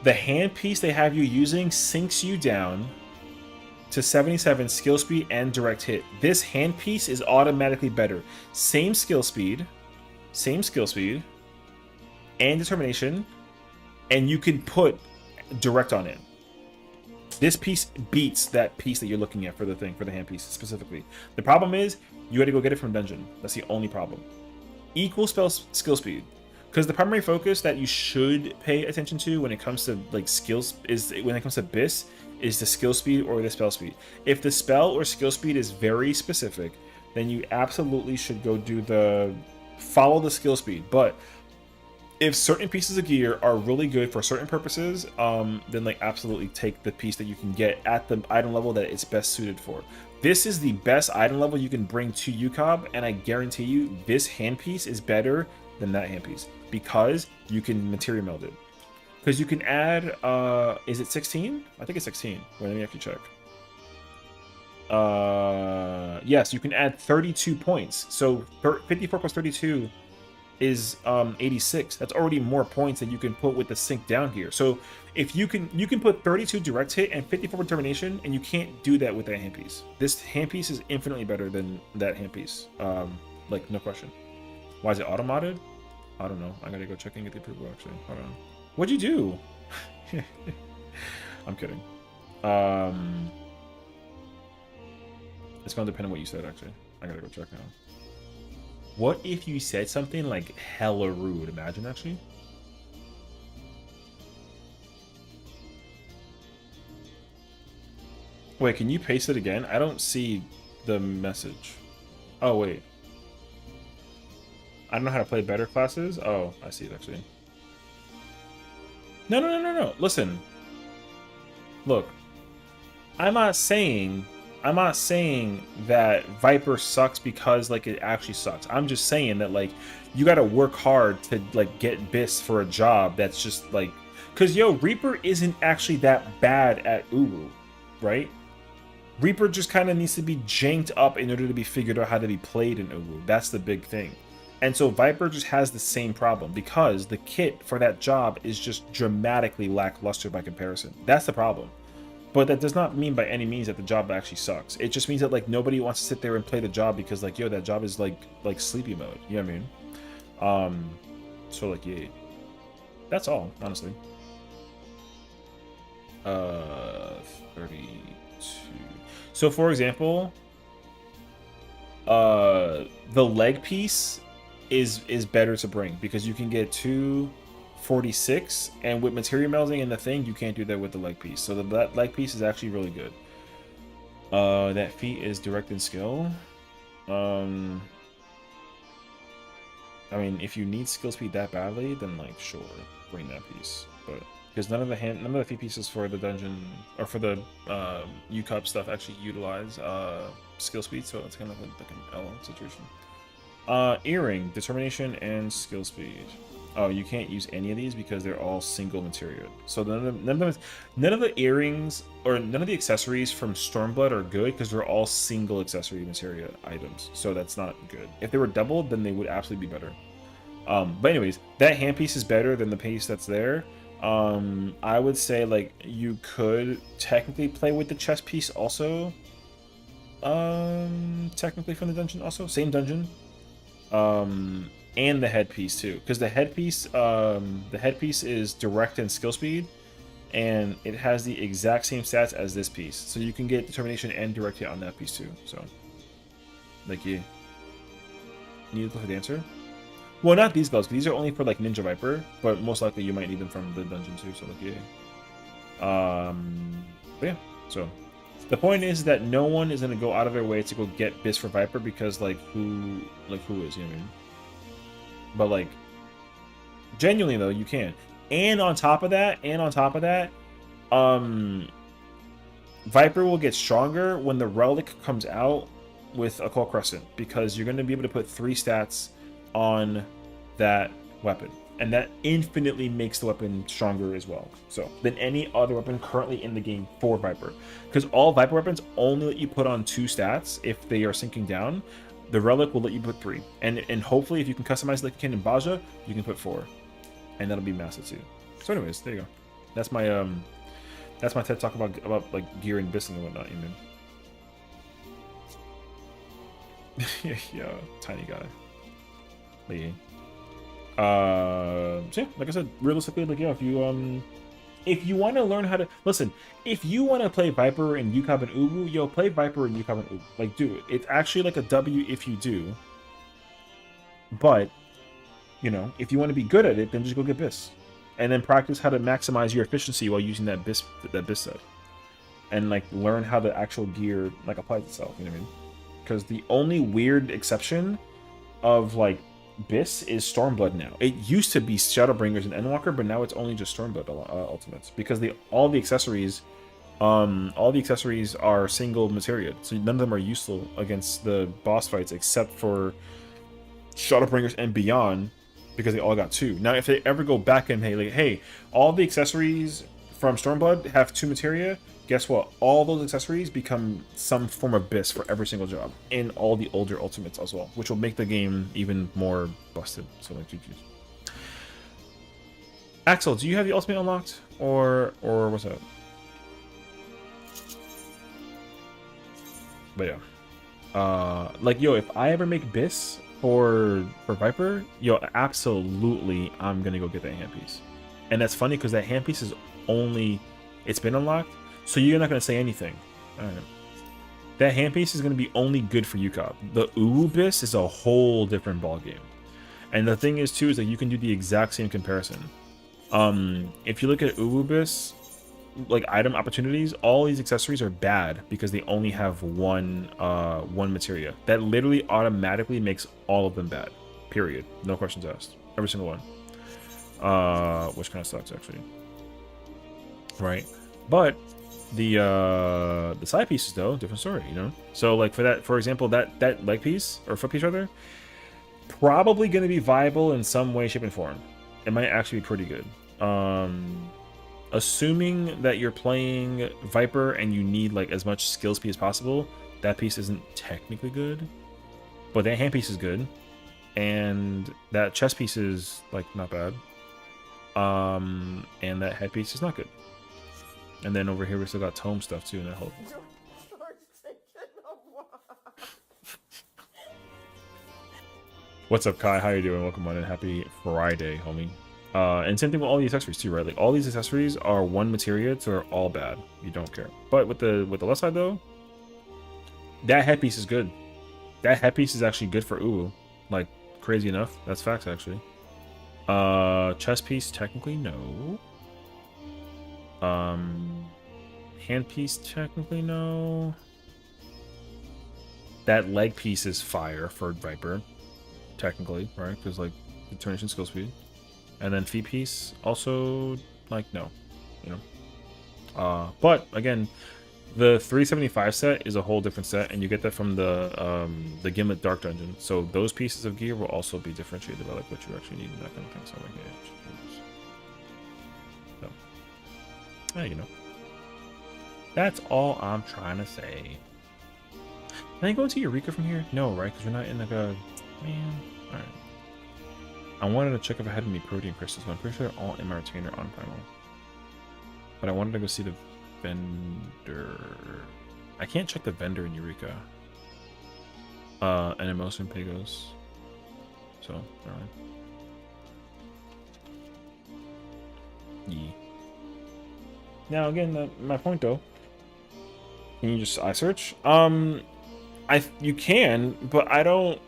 the hand piece they have you using sinks you down to 77 skill speed and direct hit. This hand piece is automatically better. Same skill speed, and determination, and you can put direct on it. This piece beats that piece that you're looking at for the hand piece specifically. The problem is you got to go get it from dungeon. That's the only problem. Equal skill speed, because the primary focus that you should pay attention to when it comes to like skills when it comes to BIS is the skill speed or the spell speed. If the spell or skill speed is very specific, then you absolutely should go do follow the skill speed. But if certain pieces of gear are really good for certain purposes, then like absolutely take the piece that you can get at the item level that it's best suited for. This is the best item level you can bring to UCOB, and I guarantee you this handpiece is better than that handpiece because you can material meld it. Because you can add, is it 16? I think it's 16. Wait, let me actually check. Yes, you can add 32 points. So 54 plus 32 is 86. That's already more points than you can put with the sync down here. So if you can put 32 direct hit and 54 determination, and you can't do that with that handpiece. This handpiece is infinitely better than that handpiece. Like no question. Why is it auto-modded? I don't know. I gotta go check and get the approval actually. Hold on. What'd you do? I'm kidding. It's gonna depend on what you said actually. I gotta go check now. What if you said something like hella rude? Imagine actually. Wait, can you paste it again? I don't see the message. Oh wait. I don't know how to play better classes. Oh, I see it actually. No. Listen. Look. I'm not saying that Viper sucks because like it actually sucks. I'm just saying that like you got to work hard to like get bis for a job that's just like, cuz yo, Reaper isn't actually that bad at Uru, right? Reaper just kind of needs to be janked up in order to be figured out how to be played in Uru. That's the big thing. And so Viper just has the same problem because the kit for that job is just dramatically lackluster by comparison. That's the problem. But that does not mean by any means that the job actually sucks. It just means that like nobody wants to sit there and play the job because like, yo, that job is like sleepy mode. You know what I mean? So like, yeah. That's all, honestly. 32. So for example, the leg piece is better to bring because you can get 246, and with material melding and the thing, you can't do that with the leg piece. So that leg piece is actually really good. That feat is direct in skill. I mean, if you need skill speed that badly, then like sure, bring that piece. But because none of the feat pieces for the dungeon or for the UCUP stuff actually utilize skill speed, so it's kind of like an L situation. Earring, determination, and skill speed. Oh, you can't use any of these because they're all single material. So none of the earrings or none of the accessories from Stormblood are good because they're all single accessory material items. So that's not good. If they were doubled, then they would absolutely be better. But anyways, that handpiece is better than the piece that's there. I would say like you could technically play with the chest piece also. Technically from the dungeon also, same dungeon. And the headpiece too, because the headpiece is direct and skill speed, and it has the exact same stats as this piece, so you can get determination and direct hit on that piece too. So, like, you need to look at the answer. Well, not these gloves. These are only for like Ninja Viper, but most likely you might need them from the dungeon too. So, like, yeah. But yeah. So, the point is that no one is gonna go out of their way to go get bis for Viper because like who is, you know what I mean? But like genuinely though, you can. And on top of that, Viper will get stronger when the relic comes out with Occult Crescent, because you're gonna be able to put 3 stats on that weapon. And that infinitely makes the weapon stronger as well. So than any other weapon currently in the game for Viper. Because all Viper weapons only let you put on 2 stats if they are sinking down. The relic will let you put 3. And hopefully if you can customize like Ken and Baja, you can put 4. And that'll be massive too. So anyways, there you go. That's my TED talk about like gear and bising and whatnot, you mean. Yeah, tiny guy. But yeah. So yeah, like I said, realistically, like, yeah, if you want to learn how to listen, if you want to play Viper and UCOB and Ubu, yo, play Viper and UCOB and Ubu. Like, do it. It's actually like a W if you do. But, you know, if you want to be good at it, then just go get bis, and then practice how to maximize your efficiency while using that bis set, and like learn how the actual gear like applies itself. You know what I mean? Because the only weird exception of like Biss is Stormblood now. It used to be Shadowbringers and Endwalker, but now it's only just Stormblood ultimates because all the accessories are single materia, so none of them are useful against the boss fights except for Shadowbringers and beyond, because they all got 2. Now, if they ever go back and hey, all the accessories from Stormblood have 2 materia, guess what? All those accessories become some form of Biss for every single job in all the older ultimates as well, which will make the game even more busted. So like GG's. Axel, do you have the ultimate unlocked, or what's up? But yeah, like yo, if I ever make Biss for Viper, yo, absolutely, I'm gonna go get that handpiece. And that's funny because that handpiece is it's been unlocked, so you're not gonna say anything. All right. That handpiece is gonna be only good for UCOB. The Uwu Biss is a whole different ball game. And the thing is too is that you can do the exact same comparison. If you look at Uwu Biss, like item opportunities, all these accessories are bad because they only have one materia. That literally automatically makes all of them bad. Period. No questions asked. Every single one. Which kind of sucks actually. Right? But the side pieces though, different story, you know? So like for example, that leg piece, or foot piece rather, probably gonna be viable in some way, shape, and form. It might actually be pretty good. Assuming that you're playing Viper and you need like as much skill speed as possible, that piece isn't technically good, but that hand piece is good, and that chest piece is like not bad, and that head piece is not good. And then over here we still got tome stuff too, and that helps. What's up, Kai? How you doing? Welcome on in. Happy Friday, homie. And same thing with all the accessories too, right? Like all these accessories are one materia, so they're all bad. You don't care. But with the left side though, that headpiece is good. That headpiece is actually good for Uwu. Like crazy enough. That's facts actually. Chest piece technically no. Hand piece technically no. That leg piece is fire for Viper, technically, right? Because like determination skill speed. And then feet piece also like no, you know. But again, the 375 set is a whole different set, and you get that from the Gimlet Dark Dungeon. So those pieces of gear will also be differentiated by like what you actually need and that kind of thing. So like yeah, so you know. That's all I'm trying to say. Can I go into Eureka from here? No, right? Because we're not in like a man. All right. I wanted to check if I had any protein crystals, but I'm pretty sure they're all in my retainer on Primal. But I wanted to go see the vendor. I can't check the vendor in Eureka. And Emotion Pagos. So, alright. Yeah. Now again, my point though. Can you just eye search? You can, but I don't.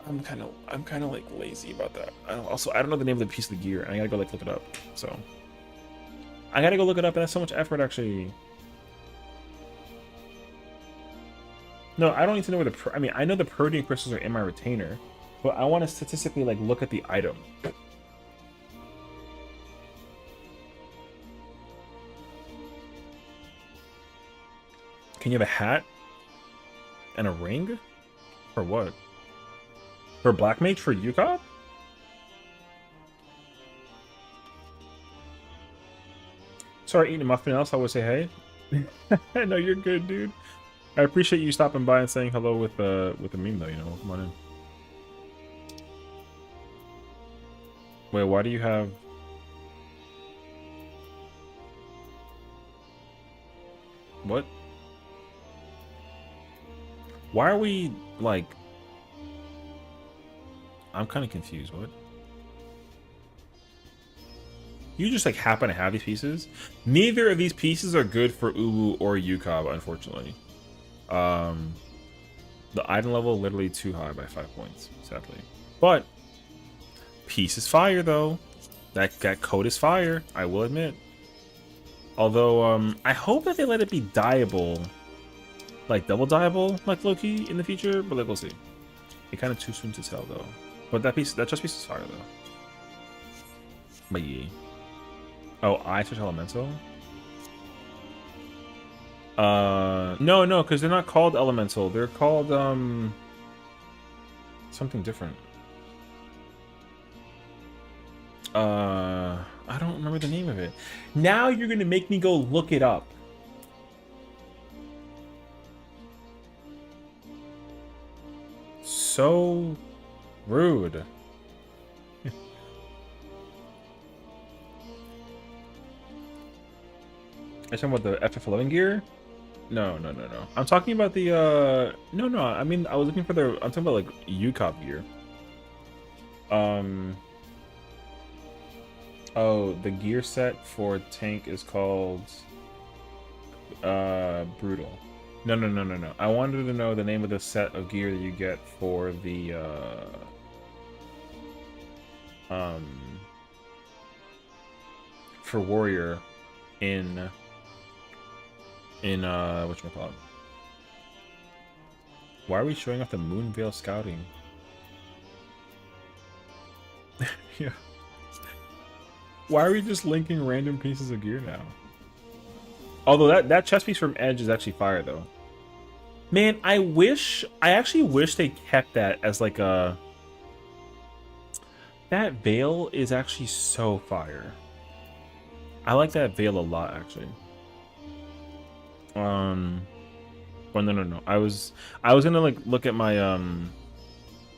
I'm kind of like lazy about that. I don't know the name of the piece of the gear, and I gotta go like look it up. So I gotta go look it up, and that's so much effort actually. No, I don't need to know where I mean, I know the protein crystals are in my retainer, but I want to statistically like look at the item. Can you have a hat and a ring, or what? For Black Mage for UCOB? Sorry, eating a muffin else. I would say hey. No, you're good, dude. I appreciate you stopping by and saying hello with a meme though. You know, come on in. Wait, why do you have? What? Why are we like? I'm kind of confused. What? You just like happen to have these pieces? Neither of these pieces are good for Uwu or UCOB, unfortunately. The item level literally too high by 5 points, sadly. But piece is fire though. That code is fire, I will admit. Although I hope that they let it be dyeable, like double dyeable, like Loki in the future. But like we'll see. It kind of too soon to tell though. But that chest piece is fire though. But yeah. Oh, I switch elemental. No, because they're not called elemental. They're called something different. I don't remember the name of it. Now you're gonna make me go look it up. So rude. Are you talking about the FF11 gear? No. I'm talking about the no. I mean, I was looking for the. I'm talking about like UCOP gear. Oh, the gear set for tank is called Brutal. No. I wanted to know the name of the set of gear that you get for the for warrior in whatchamacallit. Why are we showing off the Moonveil scouting? Yeah. Why are we just linking random pieces of gear now? Although that chest piece from Edge is actually fire though. Man, I actually wish they kept that as like a... That veil is actually so fire. I like that veil a lot actually. Well, no. I was gonna like look at my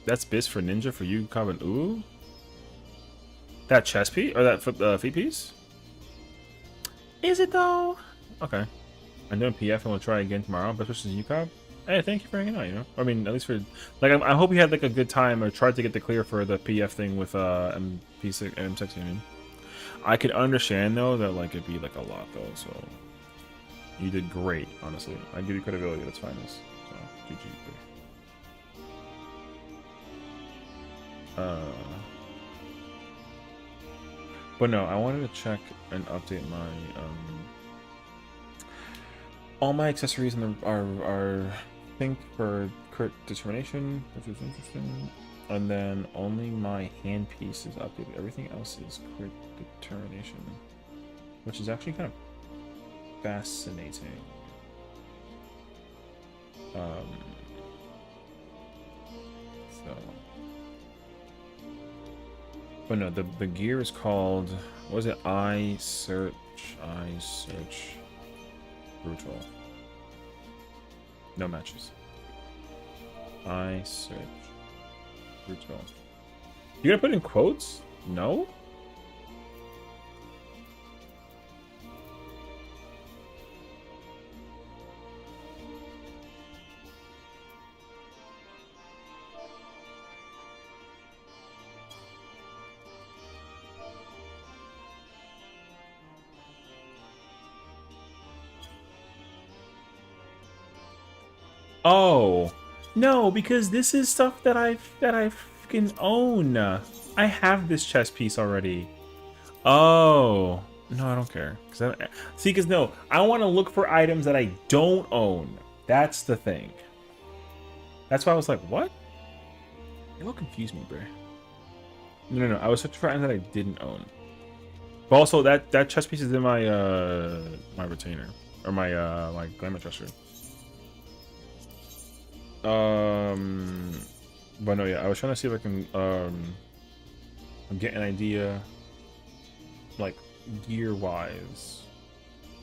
that's Biz for Ninja for you, Coven. Ooh, that chest piece or that feet piece. Is it though? Okay, I'm doing PF and we'll try again tomorrow. Best wishes to UCOB. Hey, thank you for hanging out. You know, I mean, at least for like, I hope you had like a good time or tried to get the clear for the PF thing with MP6 and M6 Union. I could understand though that like it'd be like a lot though, so. You did great, honestly. I give you credibility. That's fine. So, GG. But no, I wanted to check and update my all my accessories are think for crit determination, which is interesting. And then only my handpiece is updated. Everything else is crit determination, which is actually kind of fascinating. But no, the gear is called, what was it? I search brutal. No matches. I search brutal. You gonna put in quotes? No? Oh, no, because this is stuff that I fucking own. I have this chest piece already. Oh, no, I don't care. Because no, I want to look for items that I don't own. That's the thing. That's why I was like, what? It will confuse me, bro. No. I was searching for items that I didn't own. But also, that chest piece is in my my retainer or my my glamour dresser. But no, yeah, I was trying to see if I can get an idea, like gear wise,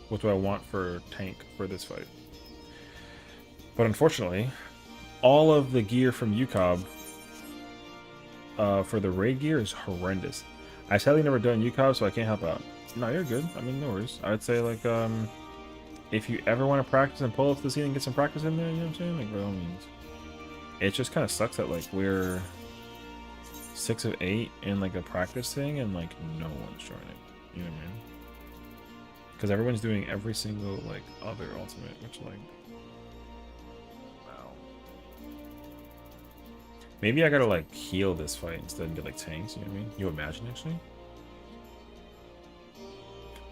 what do I want for tank for this fight. But unfortunately, all of the gear from UCOB for the raid gear is horrendous. I sadly never done UCOB, so I can't help out. No, you're good. I mean, no worries. I would say like if you ever want to practice and pull up to the scene and get some practice in there, you know what I'm saying? Like, by all means. It just kind of sucks that, like, we're 6 of 8 in, like, a practice thing, and, like, no one's trying it. You know what I mean? Because everyone's doing every single, like, other ultimate, which, like... Wow. Maybe I gotta, like, heal this fight instead and get, like, tanks, you know what I mean? You imagine, actually?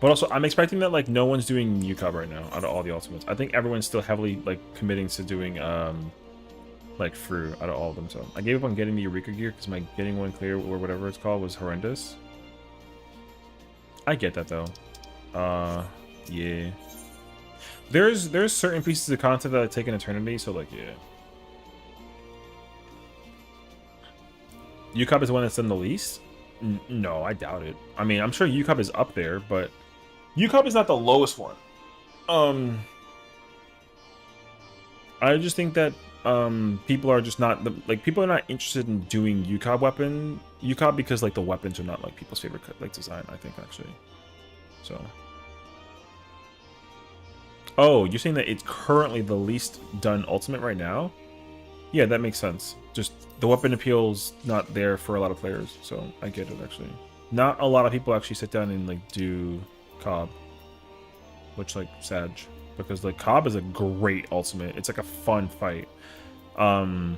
But also, I'm expecting that, like, no one's doing UCOB right now out of all the ultimates. I think everyone's still heavily, like, committing to doing, like through out of all of them. So I gave up on getting the Eureka gear because my getting one clear or whatever it's called was horrendous. I get that though. Yeah. There's certain pieces of content that take an eternity, so like yeah. UCOB is the one that's done the least? No, I doubt it. I mean, I'm sure UCOB is up there, but UCOB is not the lowest one. I just think that people are just not people are not interested in doing UCOB because like the weapons are not like people's favorite like design, I think actually. So oh, you're saying that it's currently the least done ultimate right now? Yeah, that makes sense. Just the weapon appeal's not there for a lot of players, so I get it actually. Not a lot of people actually sit down and like do Cobb, which like Sag, because like Cobb is a great ultimate. It's like a fun fight. I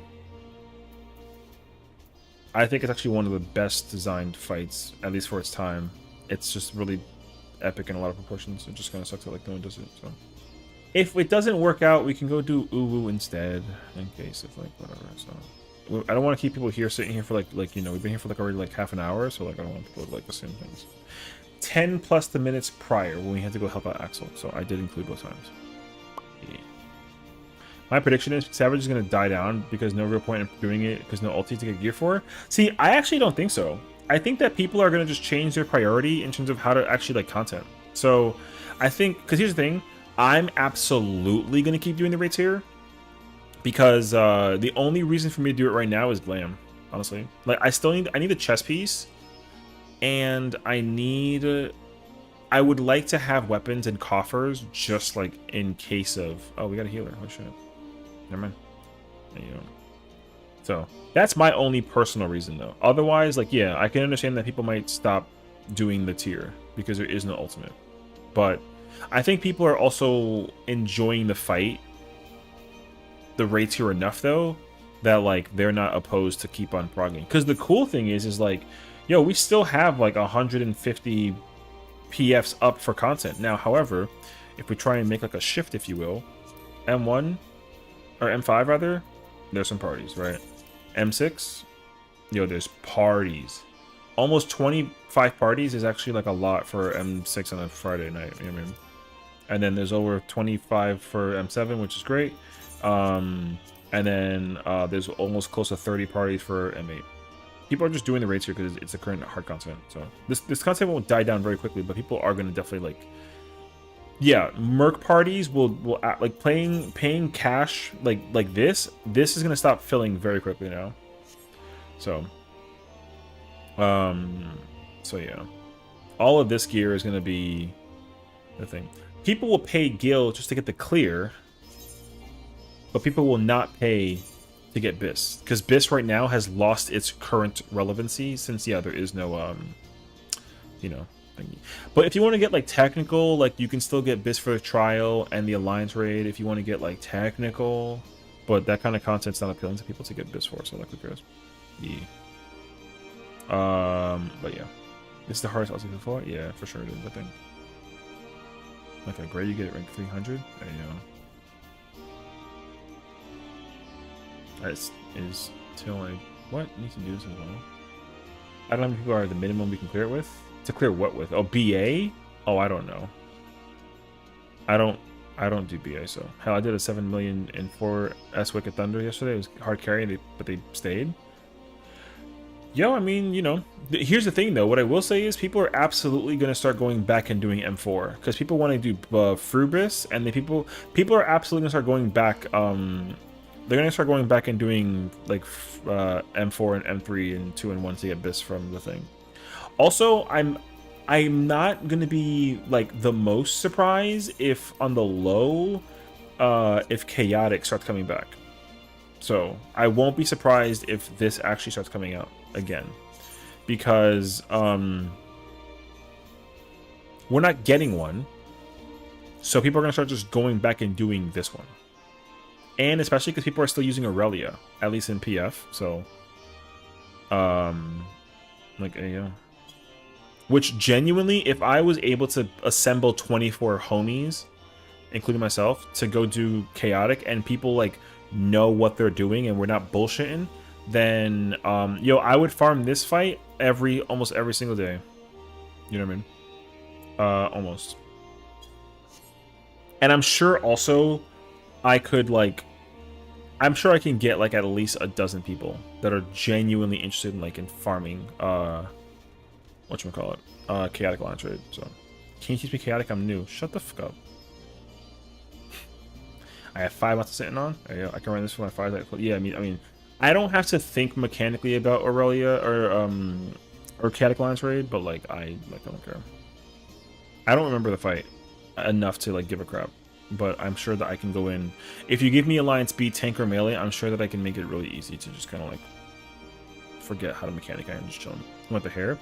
think it's actually one of the best designed fights, at least for its time. It's just really epic in a lot of proportions. It just kind of sucks that like no one does it. So if it doesn't work out, we can go do Uwu instead, in case of like whatever. So I don't want to keep people here sitting here for like you know, we've been here for like already like half an hour, so like I don't want people to like assume things. 10 plus the minutes prior when we had to go help out Axel, so I did include both times. Yeah. My prediction is Savage is going to die down because no real point in doing it because no ulti to get gear for. See, I actually don't think so. I think that people are going to just change their priority in terms of how to actually like content. So I think, because here's the thing, I'm absolutely going to keep doing the raids here because the only reason for me to do it right now is glam, honestly. Like I need a chest piece, and I would like to have weapons and coffers just like in case of, oh, we got a healer. Oh shit. Never mind. Yeah, you don't. So that's my only personal reason though. Otherwise, like, yeah, I can understand that people might stop doing the tier because there is no ultimate. But I think people are also enjoying the fight, the raid tier enough though, that like they're not opposed to keep on progging. Because the cool thing is like, yo, we still have like 150 PFs up for content. Now, however, if we try and make like a shift, if you will, M1 or M5 rather, there's some parties, right? M6, yo, there's parties. Almost 25 parties is actually like a lot for M6 on a Friday night. You know what I mean? And then there's over 25 for M7, which is great. And then there's almost close to 30 parties for M8. People are just doing the raids here because it's the current hard content. So this content won't die down very quickly, but people are going to definitely like, yeah, merc parties will act, like paying cash like this is going to stop filling very quickly now. So so yeah, all of this gear is going to be the thing. People will pay gil just to get the clear, but people will not pay to get BIS, because BIS right now has lost its current relevancy since, yeah, there is no you know, thingy. But if you want to get like technical, like you can still get BIS for the trial and the alliance raid if you want to get like technical, but that kind of content's not appealing to people to get BIS for, so like who cares? Yeah. But yeah, this is the hardest LC before. Yeah, for sure it is, I think. Okay, great, you get it rank 300. There you go. That is till I what needs to do this as well. I don't know how many people are the minimum we can clear it with. To clear what with? Oh, BA? Oh, I don't know. I don't do BA, so hell, I did a 7 million in 4 S Wicked Thunder yesterday. It was hard carry, but they stayed. Yo, I mean, you know, here's the thing though. What I will say is people are absolutely going to start going back and doing M4 because people want to do Frubis, and the people are absolutely going to start going back. They're going to start going back and doing like M4 and M3 and 2 and 1 to get BIS from the thing. Also, I'm not going to be like the most surprised if on the low, if Chaotic starts coming back. So I won't be surprised if this actually starts coming out again, because we're not getting one, so people are gonna start just going back and doing this one, and especially because people are still using Aurelia, at least in PF. So like yeah, which genuinely, if I was able to assemble 24 homies including myself, to go do chaotic, and people like know what they're doing and we're not bullshitting, then yo, I would farm this fight almost every single day. You know what I mean? Almost. And I'm sure also I could like, I'm sure I can get like at least a dozen people that are genuinely interested in like in farming whatchamacallit, chaotic line trade. So can you teach me chaotic? I'm new. Shut the fuck up. I have 5 months sitting on. There you go. I can run this for my 5. Yeah, I mean I don't have to think mechanically about Aurelia or chaotic line trade, but like I don't care. I don't remember the fight enough to like give a crap, but I'm sure that I can go in. If you give me Alliance B, tank or melee, I'm sure that I can make it really easy to just kind of like forget how to mechanic I am, just chilling. Want the hair?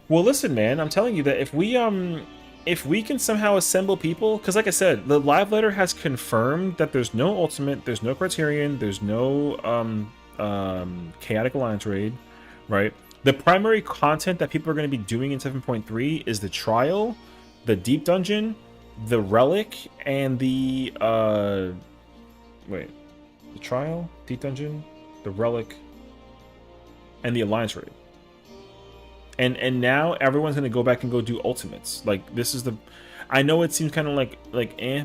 Well, listen, man, I'm telling you that if we can somehow assemble people, because like I said, the live letter has confirmed that there's no ultimate, there's no criterion, there's no chaotic alliance raid, right? The primary content that people are going to be doing in 7.3 is the trial, the deep dungeon, the relic, and the the trial, deep dungeon, the relic, and the alliance raid. And now everyone's gonna go back and go do ultimates. Like this is the, I know it seems kind of like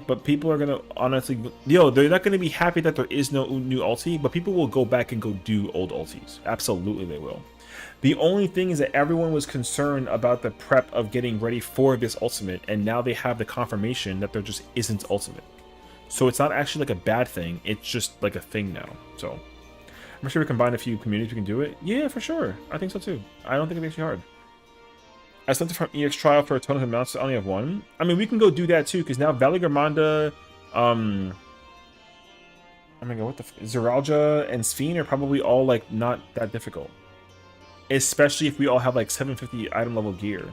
but people are gonna honestly, they're not gonna be happy that there is no new ulti, but people will go back and go do old ultis. Absolutely, they will. The only thing is that everyone was concerned about the prep of getting ready for this ultimate, and now they have the confirmation that there just isn't ultimate. So it's not actually like a bad thing. It's just like a thing now. So I'm sure we combine a few communities, we can do it. Yeah, for sure. I think so too. I don't think it makes you hard. I sent it from EX trial for a ton of amounts, so I only have 1. I mean, we can go do that too, because now Valley Garmanda, oh my god, what the Zeralja and Sphene are probably all like not that difficult. Especially if we all have like 750 item level gear.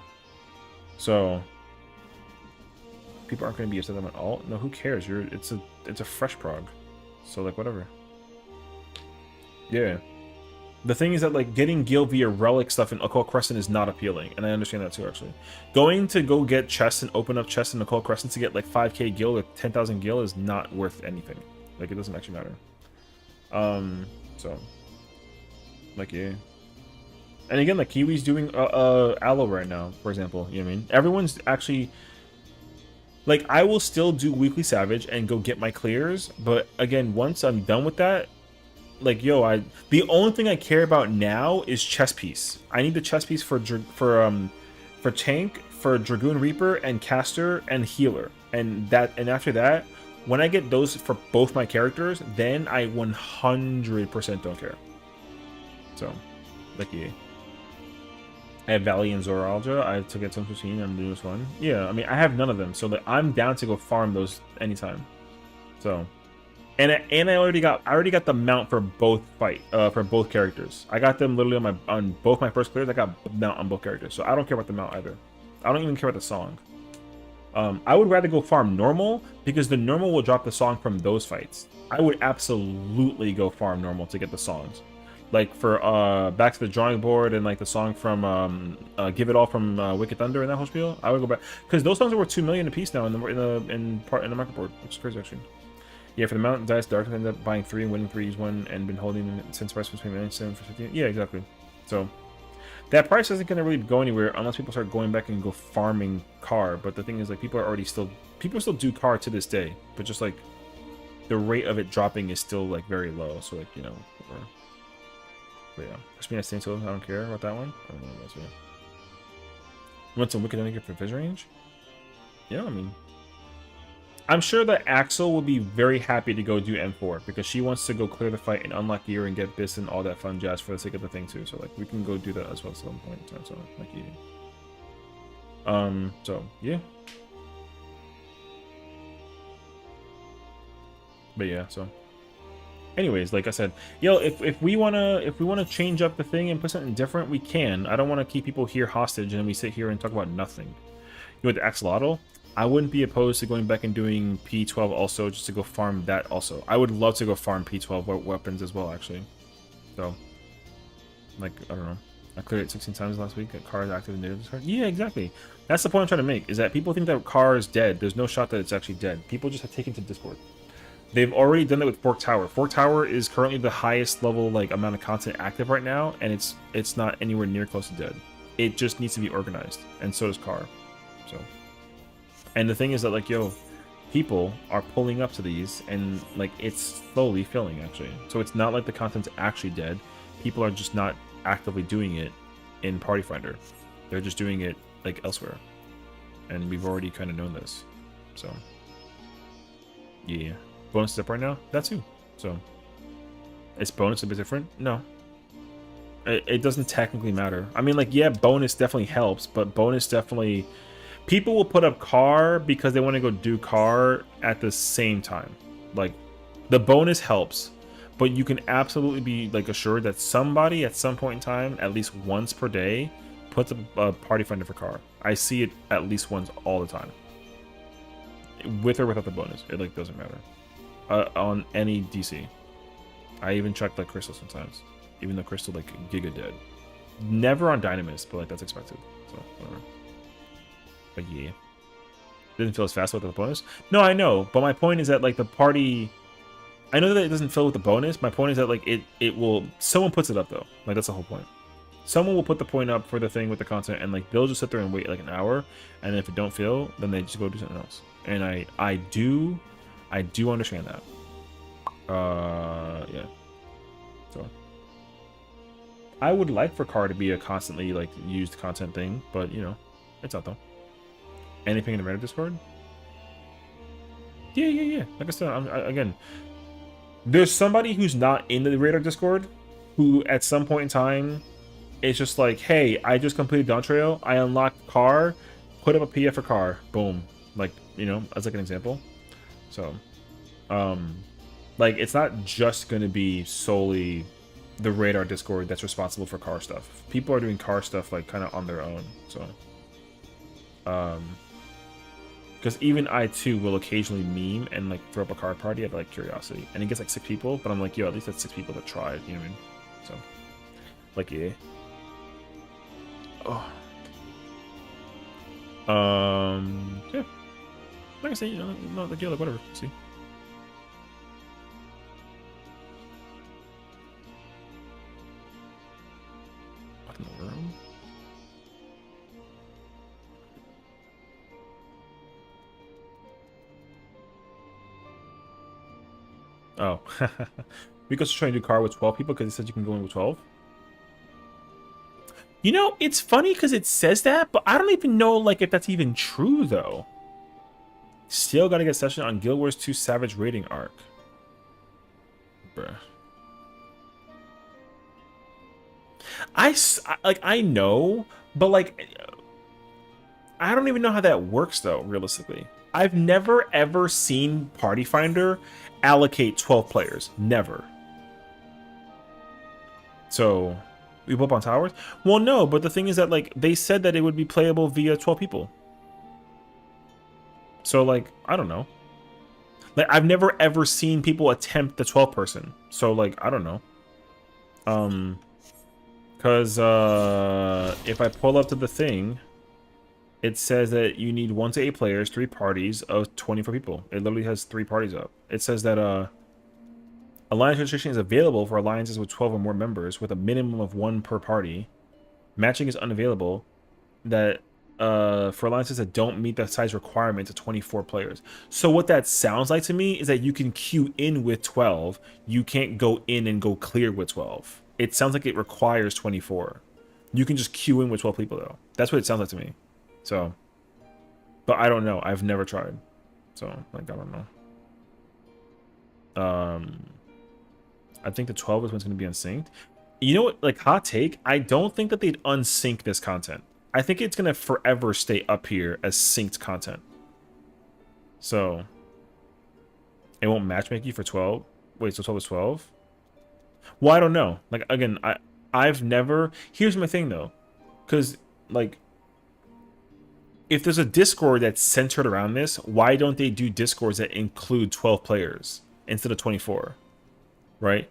So people aren't going to be upset about alt. No, who cares? It's a fresh prog. So like whatever. Yeah. The thing is that like getting gil via relic stuff in Occult Crescent is not appealing, and I understand that too actually. Going to go get chests and open up chests in Occult Crescent to get like 5k gil or 10,000 gil is not worth anything. Like it doesn't actually matter. So like yeah. And again, like Kiwi's doing Aloe right now, for example. You know what I mean? Everyone's actually like, I will still do Weekly Savage and go get my clears, but again, once I'm done with that, like the only thing I care about now is chest piece. I need the chest piece for tank, for Dragoon Reaper and caster and healer, and after that, when I get those for both my characters, then I 100% don't care. So like yeah. I have Valley and Zoralja. I took it 715. I'm doing this one. Yeah, I mean, I have none of them, so like, I'm down to go farm those anytime. So, and I already got the mount for both characters. I got them literally on both my first clears. I got mount on both characters, so I don't care about the mount either. I don't even care about the song. I would rather go farm normal because the normal will drop the song from those fights. I would absolutely go farm normal to get the songs. Like for Back to the Drawing Board and like the song from Give It All from Wicked Thunder and that whole spiel, I would go back because those songs are worth 2 million a piece now in the market board, which is crazy actually. Yeah, for the Mountain Dice Dark, I ended up buying 3 and winning 3 use 1 and been holding it since price was 7 for 15. Yeah, exactly. So that price isn't gonna really go anywhere unless people start going back and go farming car. But the thing is, like, people still do car to this day, but just like the rate of it dropping is still like very low. So like, you know, whatever. But yeah, Crispina Stain Solo, I don't care about that one. I don't know what that's. You want some Wicked Thunder for Vision Range? Yeah, I mean, I'm sure that Axel will be very happy to go do M4 because she wants to go clear the fight and unlock gear and get bis and all that fun jazz for the sake of the thing too. So like we can go do that as well at some point in time. So like yeah. So yeah. But yeah, so anyways, like I said, yo, if we wanna change up the thing and put something different, we can. I don't want to keep people here hostage and then we sit here and talk about nothing. You know, the axolotl, I wouldn't be opposed to going back and doing P12 also, just to go farm that also. I would love to go farm P12 weapons as well, actually. So, like, I don't know. I cleared it 16 times last week. Got cards active in native discard. Yeah, exactly. That's the point I'm trying to make, is that people think that car is dead. There's no shot that it's actually dead. People just have taken to Discord. They've already done that with Fork Tower. Fork Tower is currently the highest level like amount of content active right now, and it's not anywhere near close to dead. It just needs to be organized, and so does Car. So, and the thing is that like, yo, people are pulling up to these, and like it's slowly filling actually. So it's not like the content's actually dead. People are just not actively doing it in Party Finder. They're just doing it like elsewhere, and we've already kind of known this. So, yeah. Bonus is up right now? That too. So, is bonus a bit different? No. It doesn't technically matter. I mean, like, yeah, bonus definitely helps, but bonus definitely... People will put up car because they want to go do car at the same time. Like, the bonus helps, but you can absolutely be, like, assured that somebody at some point in time, at least once per day, puts up a party finder for car. I see it at least once all the time. With or without the bonus. It, like, doesn't matter. On any DC. I even checked like Crystal sometimes, even though Crystal like giga dead. Never on Dynamis, but like that's expected. So whatever. But yeah, didn't feel as fast with the bonus. No, I know, but my point is that like the party, I know that it doesn't fill with the bonus. My point is that like it will. Someone puts it up though. Like that's the whole point. Someone will put the point up for the thing with the content, and like they'll just sit there and wait like an hour, and if it don't fill, then they just go do something else. And I do understand that. Yeah. So I would like for car to be a constantly like used content thing, but you know, it's not though. Anything in the Reddit Discord? Yeah. Like I said, again, there's somebody who's not in the Radar Discord who at some point in time it's just like, hey, I just completed Dawn Trail, I unlocked car, put up a PF for car, boom. Like, you know, as like an example. So, like, it's not just going to be solely the Radar Discord that's responsible for car stuff. People are doing car stuff, like, kind of on their own, so. Because even I, too, will occasionally meme and, like, throw up a car party out of, like, curiosity. And it gets, like, 6 people, but I'm like, yo, at least that's 6 people that tried, you know what I mean? So, like, yeah. Oh. Yeah. Like I say, you know, not like, yeah, like, whatever, see. What in the world? Oh. Rico's trying to do car with 12 people because he said you can go in with 12. You know, it's funny because it says that, but I don't even know, like, if that's even true, though. Still gotta get Sessiion on Guild Wars 2 Savage Raiding Arc. Bruh. I know, but, like, I don't even know how that works, though, realistically. I've never, ever seen Party Finder allocate 12 players. Never. So, we put up on towers? Well, no, but the thing is that, like, they said that it would be playable via 12 people. So, like, I don't know. Like, I've never, ever seen people attempt the 12 person. So, like, I don't know. Because, if I pull up to the thing, it says that you need 1 to 8 players, 3 parties of 24 people. It literally has 3 parties up. It says that, alliance registration is available for alliances with 12 or more members with a minimum of 1 per party. Matching is unavailable. That for alliances that don't meet the size requirement of 24 players. So what that sounds like to me is that you can queue in with 12. You can't go in and go clear with 12. It sounds like it requires 24. You can just queue in with 12 people though. That's what it sounds like to me. So, but I don't know. I've never tried. So, like, I don't know. I think the 12 is when it's going to be unsynced. You know what? Like, hot take. I don't think that they'd unsync this content. I think it's going to forever stay up here as synced content. So, it won't matchmake you for 12. Wait, so 12 is 12? Well, I don't know. Like, again, I've never... Here's my thing, though. Because, like, if there's a Discord that's centered around this, why don't they do Discords that include 12 players instead of 24? Right?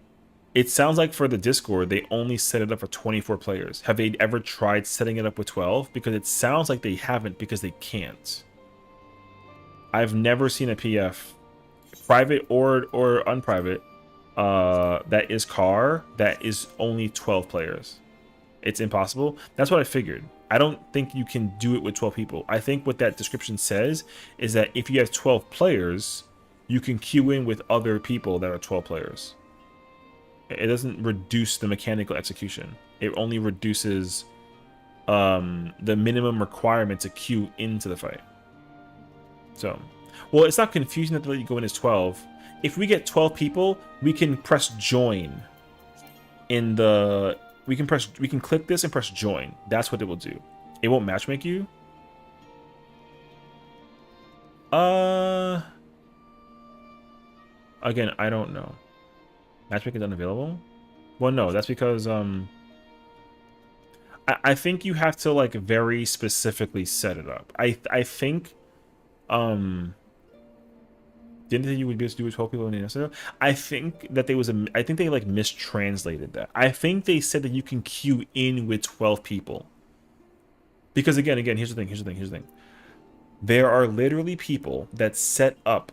It sounds like for the Discord, they only set it up for 24 players. Have they ever tried setting it up with 12? Because it sounds like they haven't because they can't. I've never seen a PF, private or unprivate, that is car, that is only 12 players. It's impossible. That's what I figured. I don't think you can do it with 12 people. I think what that description says is that if you have 12 players, you can queue in with other people that are 12 players. It doesn't reduce the mechanical execution. It only reduces the minimum requirement to queue into the fight. So, well, it's not confusing that they let you go in as 12. If we get 12 people, we can press join in the... We can click this and press join. That's what it will do. It won't matchmake you. Again, I don't know. Matchmaking is unavailable? Well, no, that's because I think you have to like very specifically set it up. I think didn't think you would be able to do with 12 people in the I think that there was I think they like mistranslated that. I think they said that you can queue in with 12 people. Because again, here's the thing. There are literally people that set up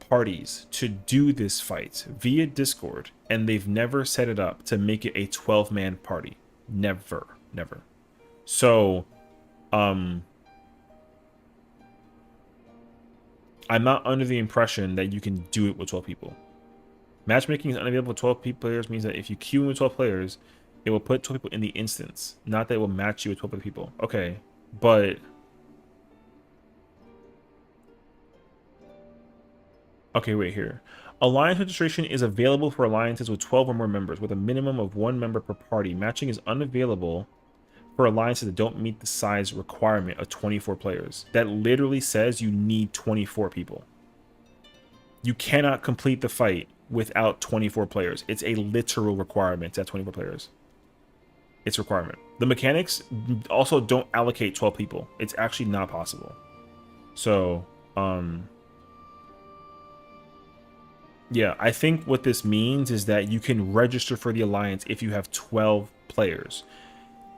parties to do this fight via Discord, and they've never set it up to make it a 12-man party. Never. So, I'm not under the impression that you can do it with 12 people. Matchmaking is unavailable with 12 players means that if you queue in with 12 players, it will put 12 people in the instance. Not that it will match you with 12 other people. Okay, but... Okay, wait here. Alliance registration is available for alliances with 12 or more members, with a minimum of 1 member per party. Matching is unavailable for alliances that don't meet the size requirement of 24 players. That literally says you need 24 people. You cannot complete the fight without 24 players. It's a literal requirement to have 24 players. It's a requirement. The mechanics also don't allocate 12 people. It's actually not possible. So, yeah, I think what this means is that you can register for the alliance if you have 12 players.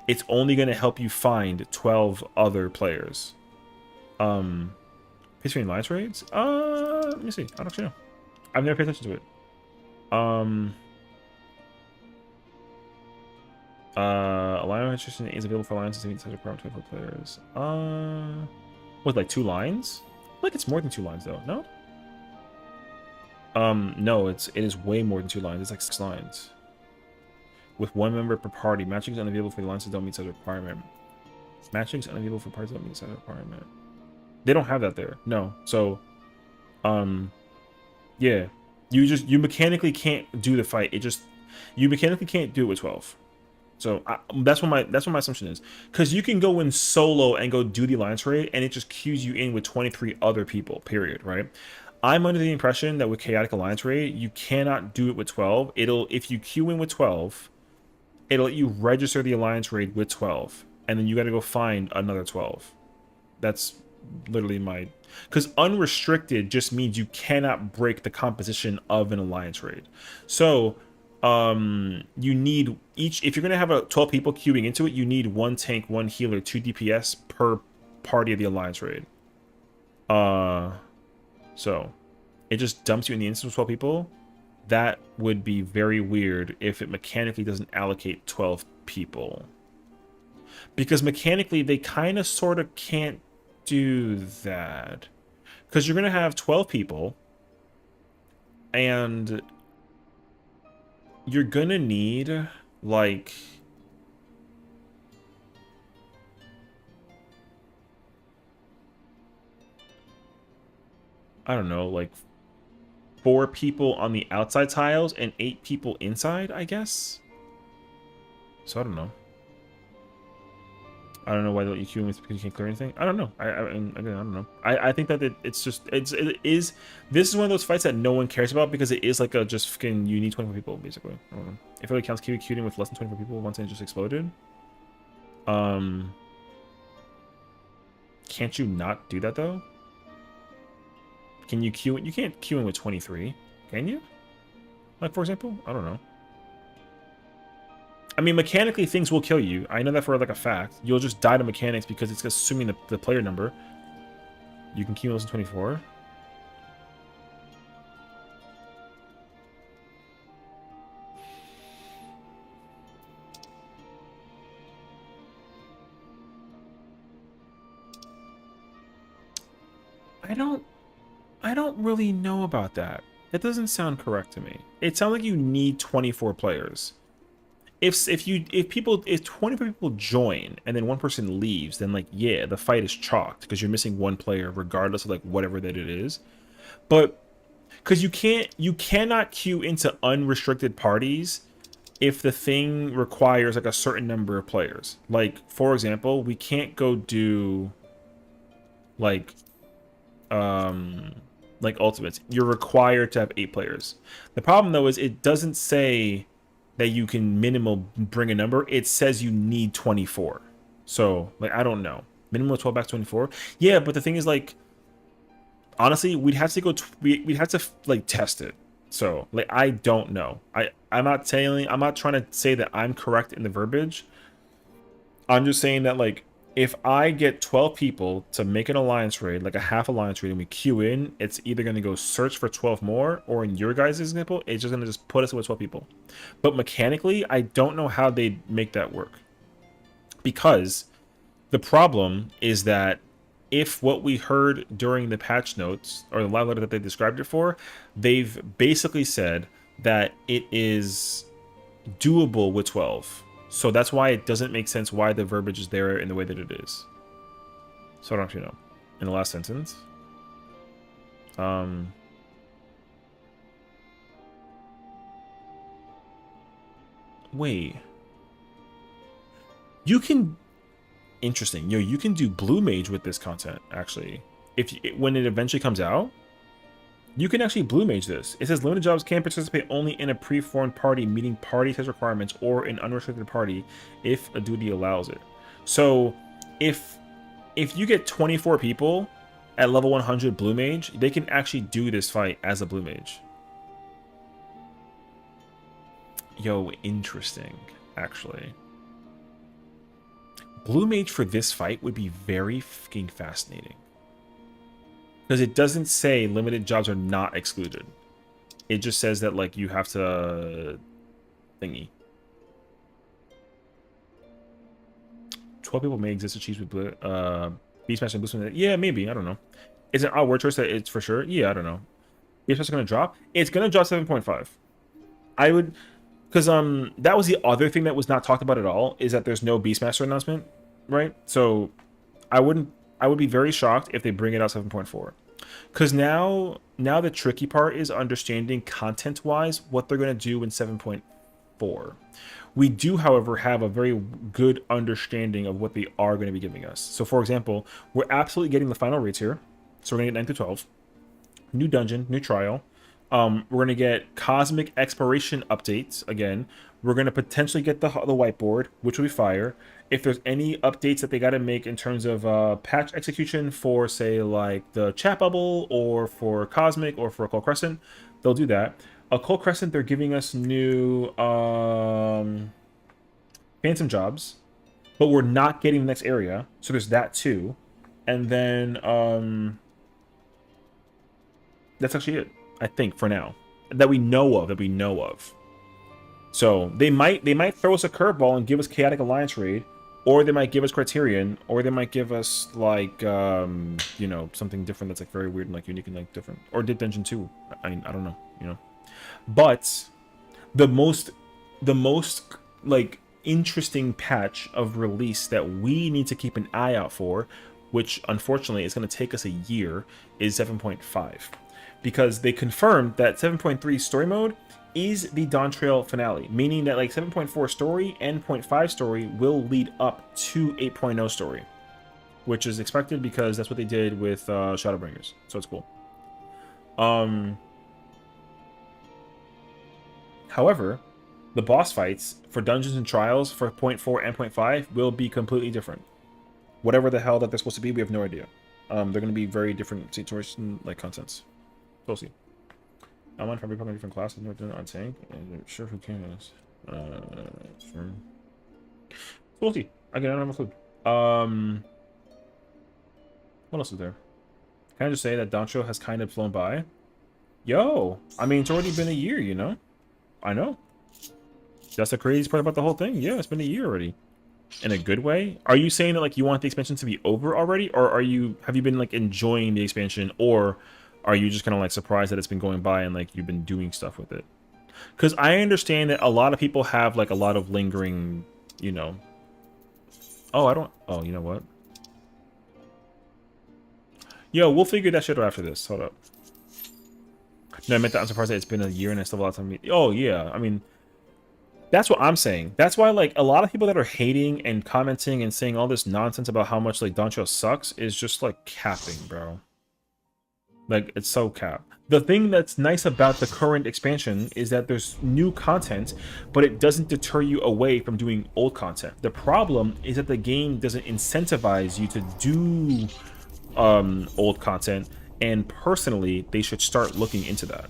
It's only going to help you find 12 other players. History and alliance raids? Let me see. I don't actually know. I've never paid attention to it. Alliance registration is available for alliances to meet the size requirement of 24 players. With like 2 lines? I feel like it's more than 2 lines though, no? No, it is way more than 2 lines. It's like 6 lines. With 1 member per party. Matching is unavailable for the alliances that don't meet such requirement. Matching is unavailable for parties that don't meet such requirement. They don't have that there. No. So, yeah. You mechanically can't do the fight. You mechanically can't do it with 12. So that's what my assumption is. Because you can go in solo and go do the alliance raid, and it just queues you in with 23 other people. Period. Right. I'm under the impression that with chaotic alliance raid, you cannot do it with 12. If you queue in with 12, it'll let you register the alliance raid with 12, and then you got to go find another 12. That's literally my... Because unrestricted just means you cannot break the composition of an alliance raid. So, you need each... If you're going to have 12 people queuing into it, you need 1 tank, 1 healer, 2 DPS per party of the alliance raid. So, it just dumps you in the instance with 12 people. That would be very weird if it mechanically doesn't allocate 12 people. Because mechanically, they kind of sort of can't do that. Because you're going to have 12 people, and you're going to need, like... I don't know, like 4 people on the outside tiles and 8 people inside, I guess. So I don't know. I don't know why they let you queue in because you can't clear anything. I don't know. Again, I don't know. I think that it's just this is one of those fights that no one cares about because it is like a just fucking you need 24 people basically. I don't know. If it really counts queuing with less than 24 people once it just exploded. Can't you not do that though? Can you queue? You can't queue in with 23, can you? Like, for example? I don't know. I mean, mechanically, things will kill you. I know that for like a fact. You'll just die to mechanics because it's assuming the player number. You can keep those in 24. I don't really know about that. That doesn't sound correct to me. It sounds like you need 24 players. If 24 people join and then one person leaves, then like yeah, the fight is chalked because you're missing one player regardless of like whatever that it is. But because you cannot queue into unrestricted parties if the thing requires like a certain number of players. Like for example, we can't go do like ultimates. You're required to have 8 players. The problem though is it doesn't say that you can minimal bring a number. It says you need 24. So like I don't know. Minimum of 12 back 24. Yeah, but the thing is like honestly, we'd have to go we'd have to like test it. So like I don't know. I'm not trying to say that I'm correct in the verbiage. I'm just saying that like if I get 12 people to make an alliance raid, like a half alliance raid, and we queue in, it's either going to go search for 12 more, or in your guys' example, it's just going to just put us with 12 people. But mechanically, I don't know how they'd make that work. Because the problem is that if what we heard during the patch notes, or the live letter that they described it for, they've basically said that it is doable with 12. So that's why it doesn't make sense why the verbiage is there in the way that it is. So I don't actually know. In the last sentence. Wait. You can... Interesting. Yo, you can do Blue Mage with this content, actually. When it eventually comes out, you can actually Blue Mage this. It says limited jobs can participate only in a pre-formed party meeting party test requirements or an unrestricted party if a duty allows it. So if you get 24 people at level 100 Blue Mage, they can actually do this fight as a Blue Mage. Yo, interesting, actually. Blue Mage for this fight would be very fucking fascinating. Because it doesn't say limited jobs are not excluded. It just says that, like, you have to... thingy. 12 people may exist to cheese with Beastmaster and Boostman. Yeah, maybe. I don't know. Is it our word choice that it's for sure? Yeah, I don't know. Beastmaster going to drop? It's going to drop 7.5. I would... Because that was the other thing that was not talked about at all, is that there's no Beastmaster announcement, right? So I would be very shocked if they bring it out 7.4. Because now the tricky part is understanding content-wise what they're going to do in 7.4. We do, however, have a very good understanding of what they are going to be giving us. So, for example, we're absolutely getting the final rates here. So we're going to get 9 through 12. New dungeon, new trial. We're going to get cosmic exploration updates again. We're going to potentially get the whiteboard, which will be fire. If there's any updates that they got to make in terms of patch execution for, say, like the chat bubble or for Cosmic or for Occult Crescent, they'll do that. Occult Crescent, they're giving us new Phantom jobs, but we're not getting the next area. So there's that too. And then that's actually it, I think, for now. That we know of. So they might throw us a curveball and give us Chaotic Alliance raid, or they might give us Criterion, or they might give us like you know, something different that's like very weird and like unique and like different, or Deep Dungeon 2. I mean, I don't know, you know. But the most like interesting patch of release that we need to keep an eye out for, which unfortunately is going to take us a year, is 7.5. Because they confirmed that 7.3 story mode is the Dawn Trail finale, meaning that like 7.4 story and 0.5 story will lead up to 8.0 story, which is expected because that's what they did with Shadowbringers, so it's cool. However, the boss fights for dungeons and trials for 0.4 and 0.5 will be completely different. Whatever the hell that they're supposed to be, we have no idea. They're going to be very different situation like contents. We'll see. I'm on probably different classes. No, I'm saying. Sure, who cares? Sure. We'll see. Again, I don't have a clue. What else is there? Can I just say that Dancho has kind of flown by? Yo, I mean, it's already been a year, you know? I know. That's the craziest part about the whole thing. Yeah, it's been a year already. In a good way? Are you saying that, like, you want the expansion to be over already? Or have you been, like, enjoying the expansion? Or are you just kind of, like, surprised that it's been going by and, like, you've been doing stuff with it? Because I understand that a lot of people have, like, a lot of lingering, you know... Oh, I don't... Oh, you know what? Yo, we'll figure that shit out after this. Hold up. No, I meant that I'm surprised that it's been a year and I still have a lot of time. Oh, yeah. I mean, that's what I'm saying. That's why, like, a lot of people that are hating and commenting and saying all this nonsense about how much, like, Dancho sucks is just, like, capping, bro. Like, it's so cap. The thing that's nice about the current expansion is that there's new content, but it doesn't deter you away from doing old content. The problem is that the game doesn't incentivize you to do old content, and personally, they should start looking into that.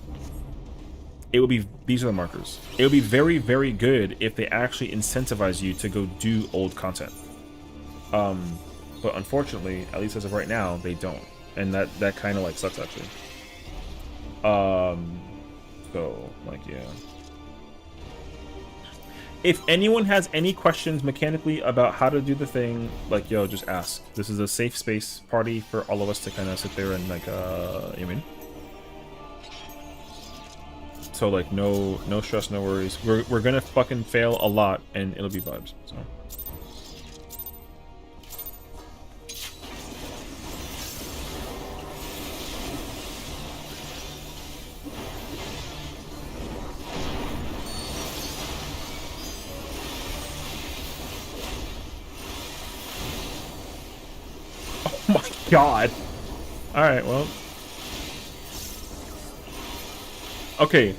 It would be, these are the markers. It would be very, very good if they actually incentivize you to go do old content. But unfortunately, at least as of right now, they don't. And that kind of like sucks actually. So like, yeah. If anyone has any questions mechanically about how to do the thing, like, yo, just ask. This is a safe space party for all of us to kind of sit there and like, you know what I mean? So like, no stress, no worries. We're gonna fucking fail a lot, and it'll be vibes. So. Oh my god. Alright, well. Okay.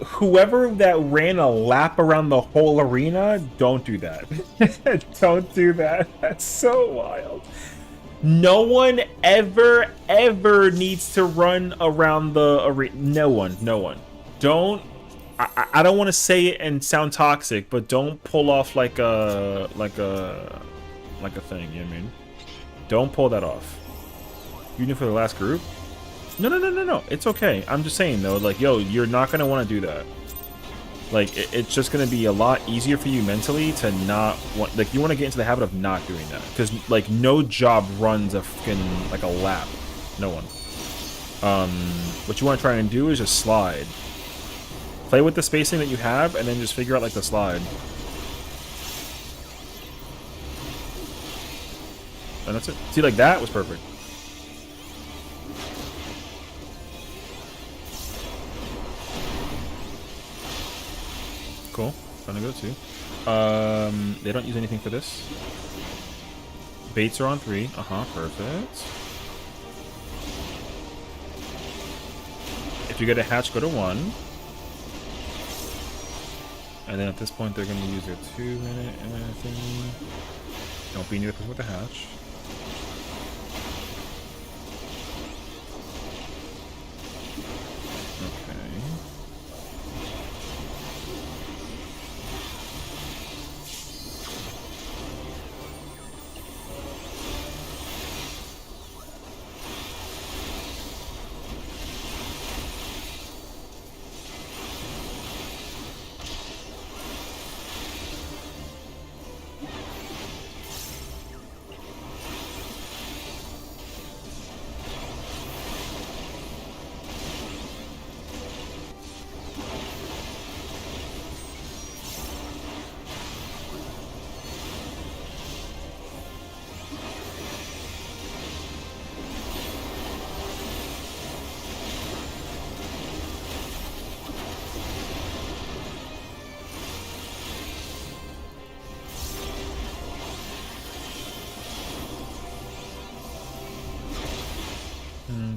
Whoever that ran a lap around the whole arena, don't do that. Don't do that. That's so wild. No one ever needs to run around the arena. No one. Don't. I don't want to say it and sound toxic, but don't pull off like a thing. You know what I mean? Don't pull that off. Even for the last group. No. It's okay. I'm just saying though, like, yo, you're not gonna want to do that. Like, it's just gonna be a lot easier for you mentally to not want. Like, you want to get into the habit of not doing that, because like no job runs a fucking like a lap. No one. What you want to try and do is just slide. Play with the spacing that you have, and then just figure out like the slide. And that's it. See, like that was perfect. Cool. Gonna go too. They don't use anything for this. Baits are on 3. Perfect. If you get a hatch, go to 1. And then at this point, they're gonna use their 2-minute thing. Don't be near the person with the hatch.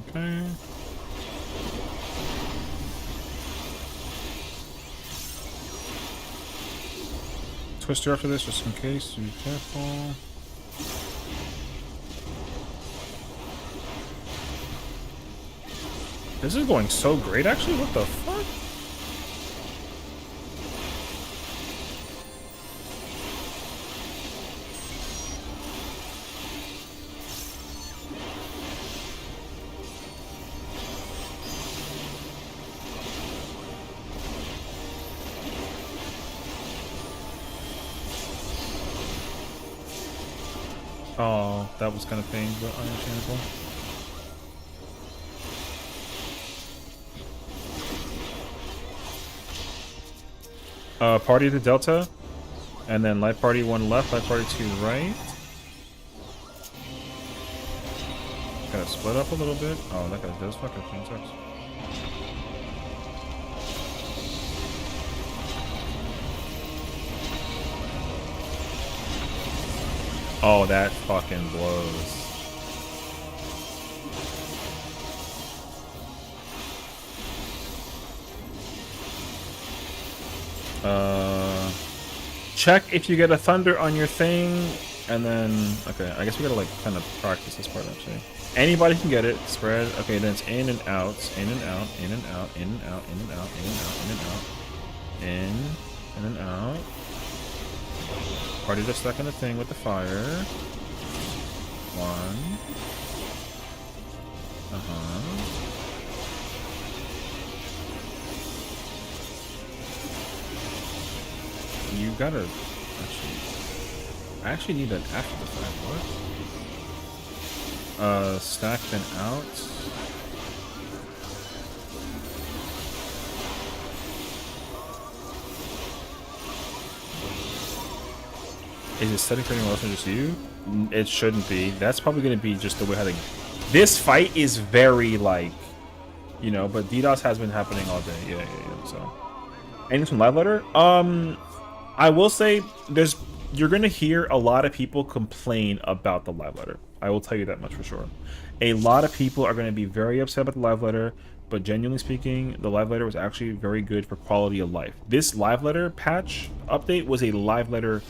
Okay. Twister after this, just in case. Be careful. This is going so great, actually. What the fuck? Oh, that was kind of pain, but understandable. Party to Delta, and then light party 1 left, light party 2 right. Gotta split up a little bit. Oh, that guy does fucking thing sucks. Oh, that fucking blows. Check if you get a thunder on your thing, and then okay, I guess we gotta like kind of practice this part actually. Anybody can get it. Spread. Okay, then it's in and out, in and out, in and out, in and out, in and out, in and out, in and out, in and out. Party just stuck in the thing with the fire. 1. You gotta actually. I actually need that after the fact. What? Stack then out. Is it setting for anyone else or just you? It shouldn't be. That's probably gonna be just the way how they. This fight is very like, you know, but DDoS has been happening all day. Yeah. So, anything from live letter? I will say you're gonna hear a lot of people complain about the live letter. I will tell you that much for sure. A lot of people are gonna be very upset about the live letter, but genuinely speaking, the live letter was actually very good for quality of life. This live letter patch update was a live letter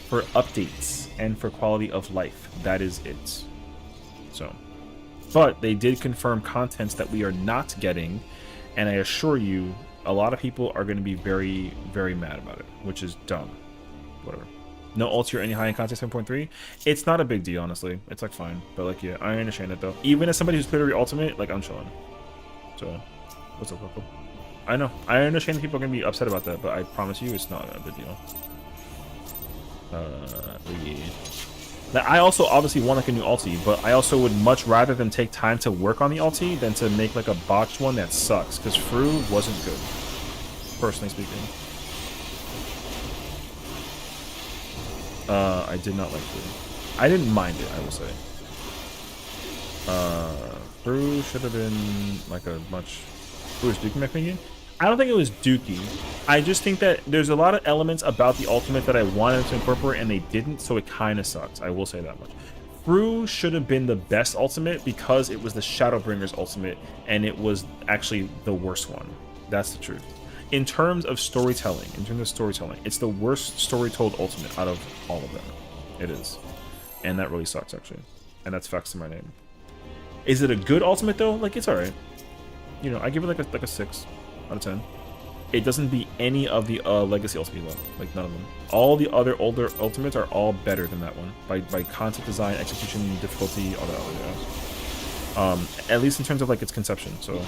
for updates and for quality of life. That is it. So, but they did confirm contents that we are not getting, and I assure you, a lot of people are going to be very, very mad about it, which is dumb. Whatever. No ulti or any high-end content 7.3. It's not a big deal, honestly. It's like fine, but like yeah, I understand it though. Even as somebody who's clearly ultimate, like I'm chilling. So, what's up, Coco? I know. I understand that people are going to be upset about that, but I promise you, it's not a big deal. Yeah. Now, I also obviously want like a new ulti, but I also would much rather them take time to work on the ulti than to make like a botched one that sucks, because Fru wasn't good, personally speaking. I did not like Fru. I didn't mind it, I will say. Fru should have been like a much... Who was Dookie, in my opinion? I don't think it was Dookie. I just think that there's a lot of elements about the ultimate that I wanted to incorporate and they didn't, so it kind of sucks. I will say that much. Fru should have been the best ultimate because it was the Shadowbringer's ultimate and it was actually the worst one. That's the truth. In terms of storytelling, it's the worst story-told ultimate out of all of them. It is. And that really sucks, actually. And that's facts to my name. Is it a good ultimate, though? Like, it's alright. You know, I give it like a 6 out of 10. It doesn't beat any of the legacy ultimates though. Like none of them. All the other older ultimates are all better than that one by concept design, execution, difficulty, all that other jazz. At least in terms of like its conception. So yeah.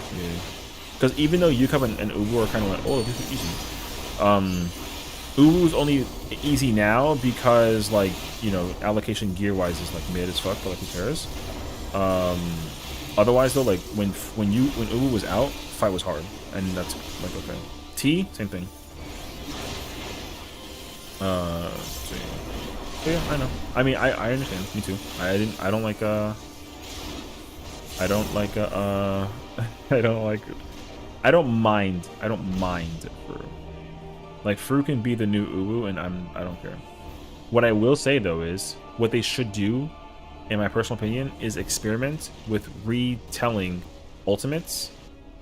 Because even though Yukab and Uwu are kind of like, oh, this is easy. Uwu's only easy now because like, you know, allocation gear wise is like mid as fuck, but like who cares? Otherwise though, like when Uwu was out, fight was hard, and that's like okay. T, same thing. So yeah, I know. I mean, I understand. Me too. I don't like I don't mind Fru. Like Fru can be the new Uwu, and I don't care. What I will say though is what they should do, in my personal opinion, is experiment with retelling ultimates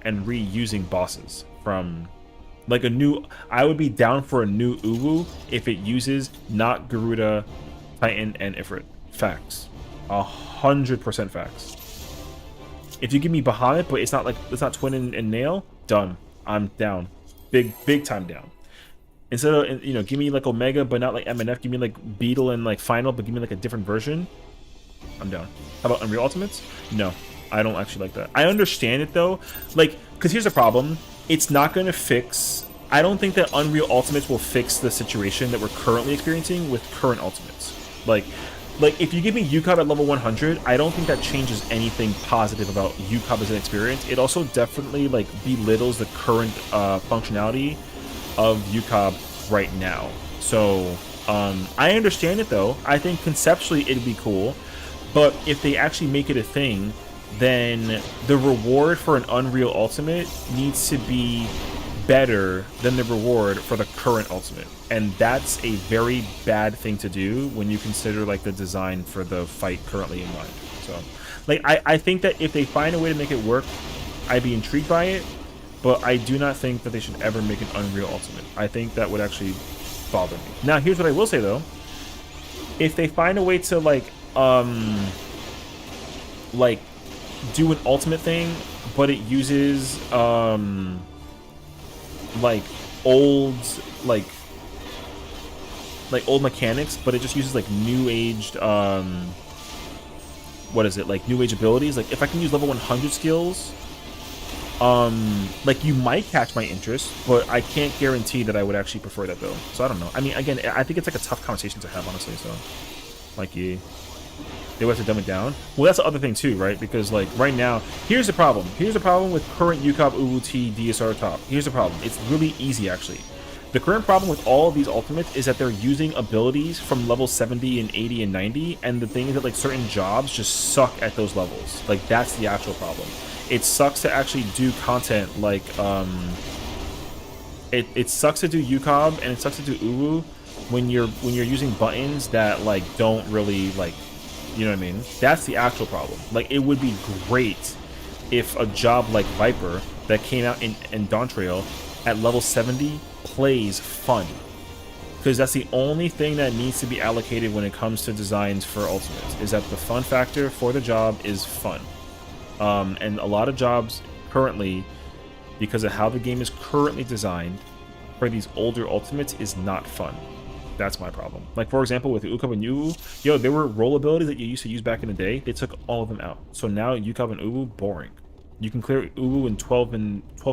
and reusing bosses from like a new. I would be down for a new Uwu if it uses not Garuda, Titan, and Ifrit. Facts. 100% facts. If you give me Bahamut, but it's not Twin and Nail, done. I'm down. Big time down. Instead of, you know, give me like Omega, but not like MNF. Give me like Beetle and like Final, but give me like a different version. I'm down. How about Unreal Ultimates? No, I don't actually like that. I understand it though, like, because here's the problem. It's not going to fix. I don't think that Unreal Ultimates will fix the situation that we're currently experiencing with current Ultimates. Like, like, if you give me UCOB at level 100, I don't think that changes anything positive about UCOB as an experience. It also definitely, like, belittles the current functionality of UCOB right now. So, I understand it, though. I think conceptually it'd be cool. But if they actually make it a thing, then the reward for an Unreal Ultimate needs to be better than the reward for the current Ultimate. And that's a very bad thing to do when you consider, like, the design for the fight currently in mind. So, like, I think that if they find a way to make it work, I'd be intrigued by it. But I do not think that they should ever make an Unreal Ultimate. I think that would actually bother me. Now, here's what I will say, though. If they find a way to, like, do an ultimate thing, but it uses like old old mechanics, but it just uses like new aged what is it, like new age abilities. Like if I can use level 100 skills, like you might catch my interest, but I can't guarantee that I would actually prefer that though. So I don't know. I mean, again, I think it's like a tough conversation to have, honestly. So like, yeah. They would have to dumb it down. Well, that's the other thing too, right? Because like right now, here's the problem. Here's the problem with current UCOB UWT DSR top. Here's the problem. It's really easy actually. The current problem with all of these ultimates is that they're using abilities from level 70 and 80 and 90, and the thing is that like certain jobs just suck at those levels. Like that's the actual problem. It sucks to actually do content like it sucks to do UCOB and it sucks to do UWU when you're using buttons that like don't really like. You know what I mean? That's the actual problem. Like, it would be great if a job like Viper that came out in Dawntrail at level 70 plays fun. Because that's the only thing that needs to be allocated when it comes to designs for Ultimates, is that the fun factor for the job is fun. And a lot of jobs currently, because of how the game is currently designed, for these older Ultimates is not fun. That's my problem. Like, for example, with UCOB and UWU, yo, there were roll abilities that you used to use back in the day. They took all of them out. So now UCOB and UWU, boring. You can clear UWU in 12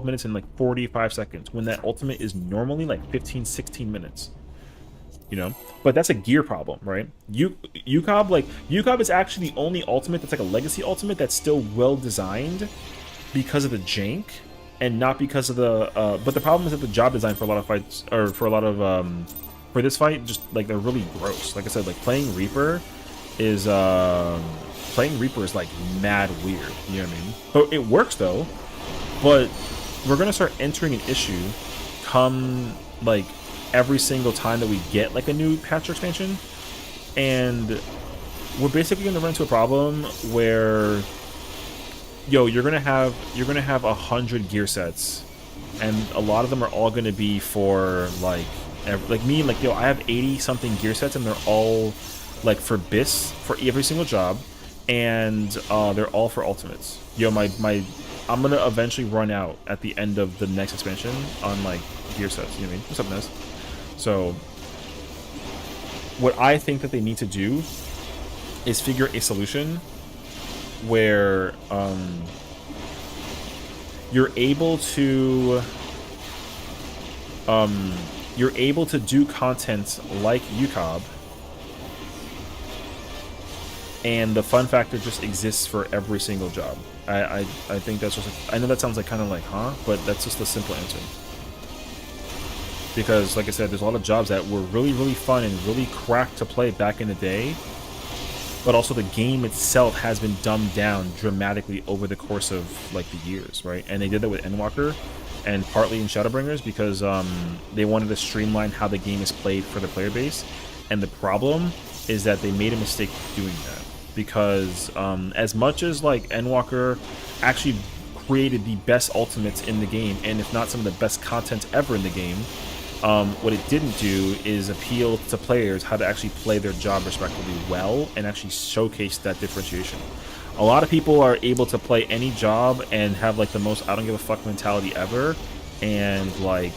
minutes and like 45 seconds, when that ultimate is normally like 15, 16 minutes. You know? But that's a gear problem, right? UCOB is actually the only ultimate that's like a legacy ultimate that's still well designed because of the jank and not because of the but the problem is that the job design for a lot of fights, or for a lot of for this fight, just like they're really gross. Like I said, like playing Reaper is like mad weird. You know what I mean? But it works though. But we're gonna start entering an issue come like every single time that we get like a new patch or expansion, and we're basically gonna run into a problem where, yo, you're gonna have 100 gear sets, and a lot of them are all gonna be for like me, like, yo, I have 80 something gear sets, and they're all like for BIS for every single job, and they're all for ultimates. Yo, I'm gonna eventually run out at the end of the next expansion on like gear sets. You know what I mean? What's up, Ness? So what I think that they need to do is figure a solution where you're able to do content like UCOB, and the fun factor just exists for every single job. I think that's just I know that sounds like kind of like, huh? But that's just a simple answer. Because, like I said, there's a lot of jobs that were really, really fun and really cracked to play back in the day, but also the game itself has been dumbed down dramatically over the course of like the years, right? And they did that with Endwalker and partly in Shadowbringers because they wanted to streamline how the game is played for the player base. And the problem is that they made a mistake doing that, because as much as like Endwalker actually created the best ultimates in the game, and if not some of the best content ever in the game, what it didn't do is appeal to players how to actually play their job respectively well and actually showcase that differentiation. A lot of people are able to play any job and have like the most I don't give a fuck mentality ever, and like,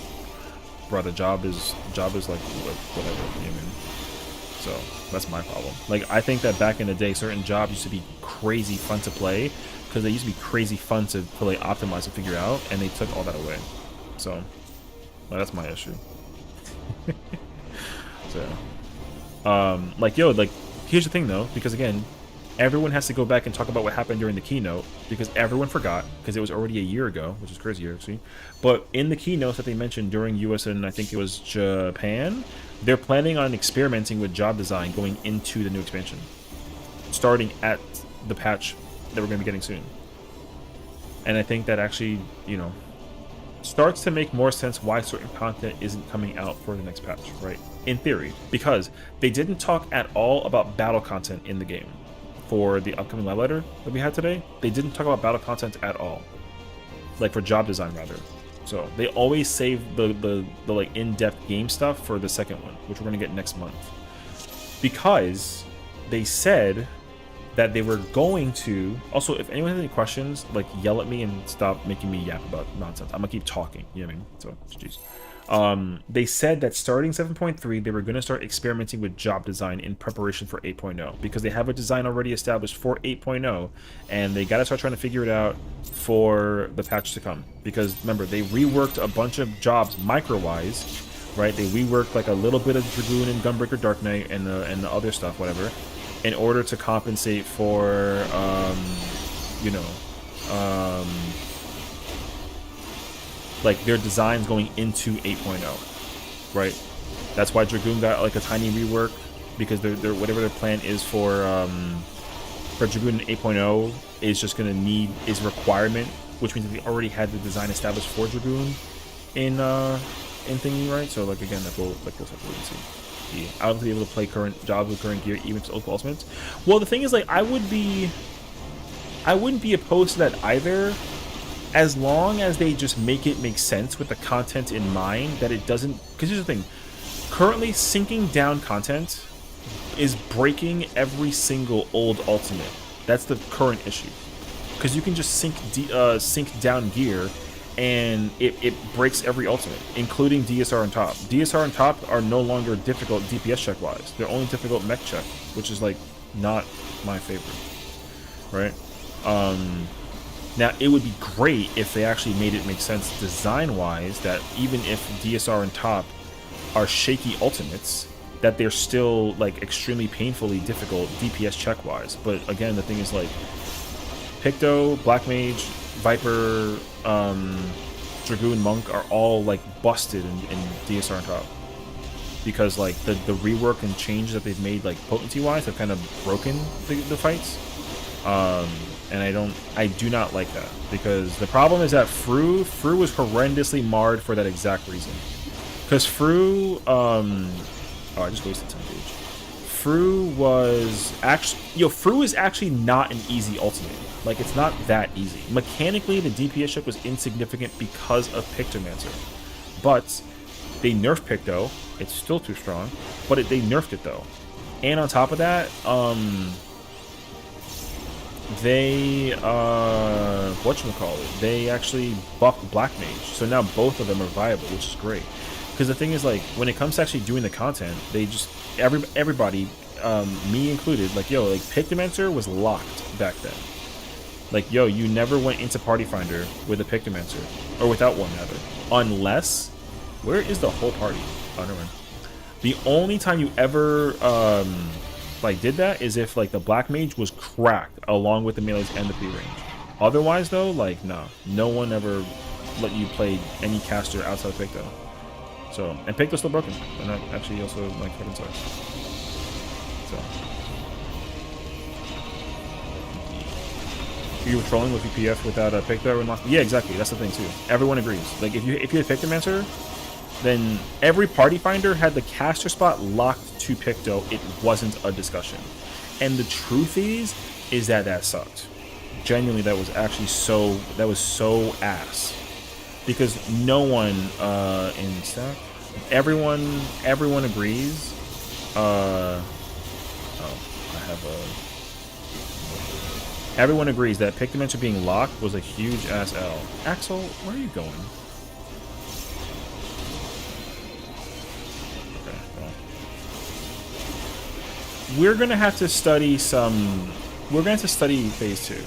bro, the job is like whatever, you know what I mean? So that's my problem. Like, I think that back in the day, certain jobs used to be crazy fun to play because they used to be crazy fun to play, optimize, and figure out, and they took all that away. So well, that's my issue. So like, yo, like here's the thing though, because again, everyone has to go back and talk about what happened during the keynote because everyone forgot because it was already a year ago, which is crazy actually. But in the keynotes that they mentioned during US and I think it was Japan, they're planning on experimenting with job design going into the new expansion, starting at the patch that we're going to be getting soon. And I think that actually, you know, starts to make more sense why certain content isn't coming out for the next patch, right? In theory, because they didn't talk at all about battle content in the game. For the upcoming live letter that we had today, they didn't talk about battle content at all. Like for job design rather. So they always save the like in-depth game stuff for the second one, which we're gonna get next month. Because they said that they were going to also, if anyone has any questions, like yell at me and stop making me yap about nonsense. I'm gonna keep talking, you know what I mean? So jeez. They said that starting 7.3, they were going to start experimenting with job design in preparation for 8.0 because they have a design already established for 8.0 and they got to start trying to figure it out for the patch to come. Because remember, they reworked a bunch of jobs micro-wise, right? They reworked like a little bit of Dragoon and Gunbreaker Dark Knight and the other stuff, whatever, in order to compensate for, you know, like their designs going into 8.0, right? That's why Dragoon got like a tiny rework because they're whatever their plan is for Dragoon 8.0 is just gonna need is a requirement, which means that they already had the design established for Dragoon in thingy, right? So like again, we'll have to wait and see. I would be able to play current jobs with current gear even if it's ultimates. Well, the thing is, like, I wouldn't be opposed to that either, as long as they just make it make sense with the content in mind, that it doesn't... Because here's the thing. Currently, syncing down content is breaking every single old ultimate. That's the current issue. Because you can just sync down gear, and it breaks every ultimate, including DSR and top. DSR and top are no longer difficult DPS check-wise. They're only difficult mech check, which is, like, not my favorite. Right? Now, it would be great if they actually made it make sense design-wise, that even if DSR and top are shaky ultimates, that they're still, like, extremely painfully difficult DPS check-wise. But, again, the thing is, like, Picto, Black Mage, Viper, Dragoon, Monk are all, like, busted in DSR and top. Because, like, the rework and change that they've made, like, potency-wise have kind of broken the fights. And I do not like that, because the problem is that Fru was horrendously marred for that exact reason. Because Fru, oh, I just wasted 10 page. Fru was actually, Fru is actually not an easy ultimate. Like, it's not that easy. Mechanically, the DPS check was insignificant because of Pictomancer. But they nerfed Picto. It's still too strong, but they nerfed it though. And on top of that, they whatchamacallit, they actually buffed Black Mage, so now both of them are viable, which is great. Because the thing is, like, when it comes to actually doing the content, they just everybody, me included, like, like Pictomancer was locked back then. Like, you never went into Party Finder with a Pictomancer, or without one rather, unless, where is the whole party? Oh, never mind. The only time you ever like did that is if, like, the Black Mage was cracked along with the melees and the P-range. Otherwise though, like, no one ever let you play any caster outside of Picto. So, and Picto's still broken, and that actually also, like, fucking sucks. So, you were trolling with VPF without a Picto and lost. Yeah, exactly. That's the thing too. Everyone agrees. Like, if you had Pictomancer, then every Party Finder had the caster spot locked to Picto. It wasn't a discussion. And the truth is that sucked. Genuinely, that was actually so ass. Because no one in stack, everyone agrees. Everyone agrees that Pictomancer being locked was a huge ass L. Axel, where are you going? We're gonna have to study we're gonna have to study phase 2.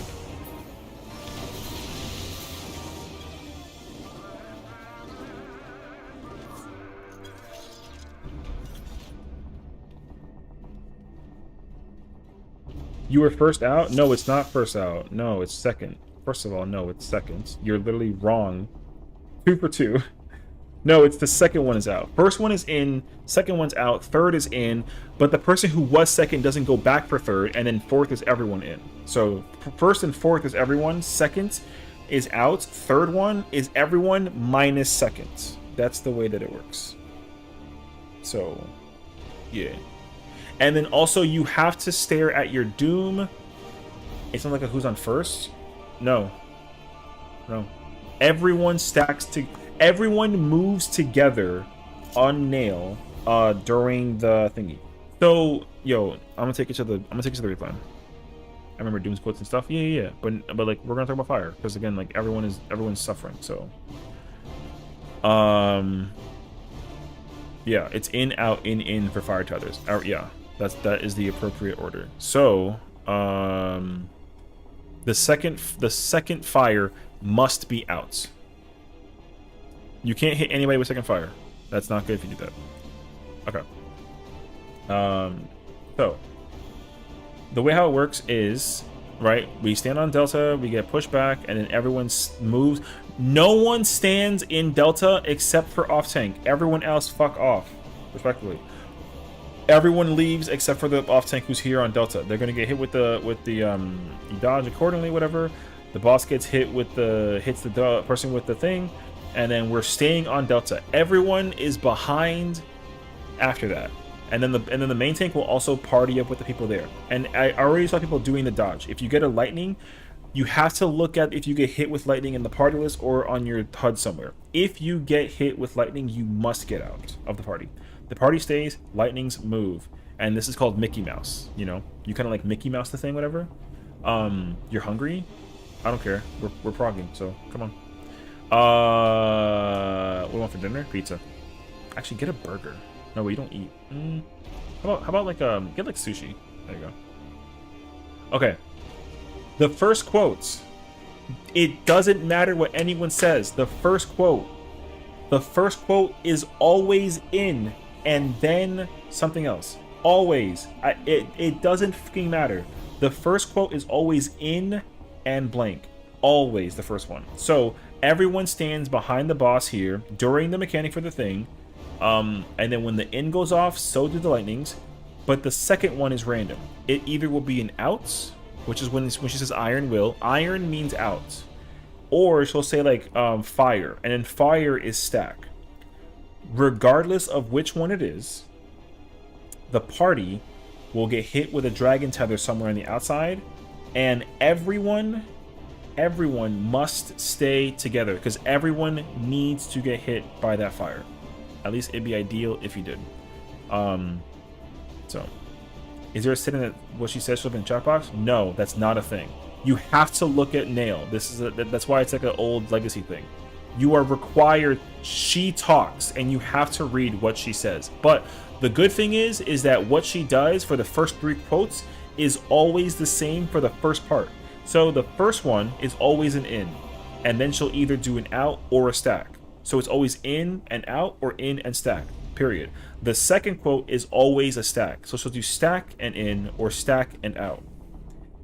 You were first out? No, it's not first out. No, it's second. First of all, no, it's second. You're literally wrong. 2 for 2. No, it's the second one is out. First one is in, second one's out, third is in, but the person who was second doesn't go back for third, and then fourth is everyone in. So first and fourth is everyone, second is out, third one is everyone minus second. That's the way that it works. So, yeah. And then also you have to stare at your doom. It's not like a who's on first. No. No. Everyone everyone moves together on nail during the thingy. So, yo, I'm gonna take it to the replay. I remember Doom's quotes and stuff. Yeah. But like we're gonna talk about fire because again, like everyone's suffering. So, yeah, it's in, out, in for fire to others. Yeah, that is the appropriate order. So, the second fire must be out. You can't hit anybody with second fire. That's not good if you do that. Okay. So the way how it works is, right, we stand on Delta, we get pushed back, and then everyone moves. No one stands in Delta except for off tank. Everyone else fuck off, respectively. Everyone leaves except for the off tank who's here on Delta. They're gonna get hit with the you dodge accordingly, whatever. The boss gets hit with hits the person with the thing, and then we're staying on Delta. Everyone is behind after that. And then the main tank will also party up with the people there. And I already saw people doing the dodge. If you get a lightning, you have to look at if you get hit with lightning in the party list or on your HUD somewhere. If you get hit with lightning, you must get out of the party. The party stays, lightnings move. And this is called Mickey Mouse, you know? You kind of like Mickey Mouse the thing, whatever. You're hungry? I don't care. We're progging, so come on. What do you want for dinner? Pizza. Actually, get a burger. No, wait, you don't eat. How about like get like sushi. There you go. Okay. The first quotes. It doesn't matter what anyone says. The first quote is always in and then something else. Always. It doesn't fucking matter. The first quote is always in and blank. Always the first one. So everyone stands behind the boss here during the mechanic for the thing. And then when the in goes off, so do the lightnings. But the second one is random. It either will be an out, which is when she says iron will. Iron means out. Or she'll say like fire. And then fire is stack. Regardless of which one it is, the party will get hit with a dragon tether somewhere on the outside. And everyone must stay together. Because everyone needs to get hit by that fire. At least it'd be ideal if you did. So, is there a setting that what she says should have been chat box? No, that's not a thing. You have to look at Nail. That's why it's like an old legacy thing. You are required. She talks, and you have to read what she says. But the good thing is that what she does for the first 3 quotes is always the same for the first part. So the first one is always an in, and then she'll either do an out or a stack. So it's always in and out or in and stack, period. The second quote is always a stack. So she'll do stack and in or stack and out.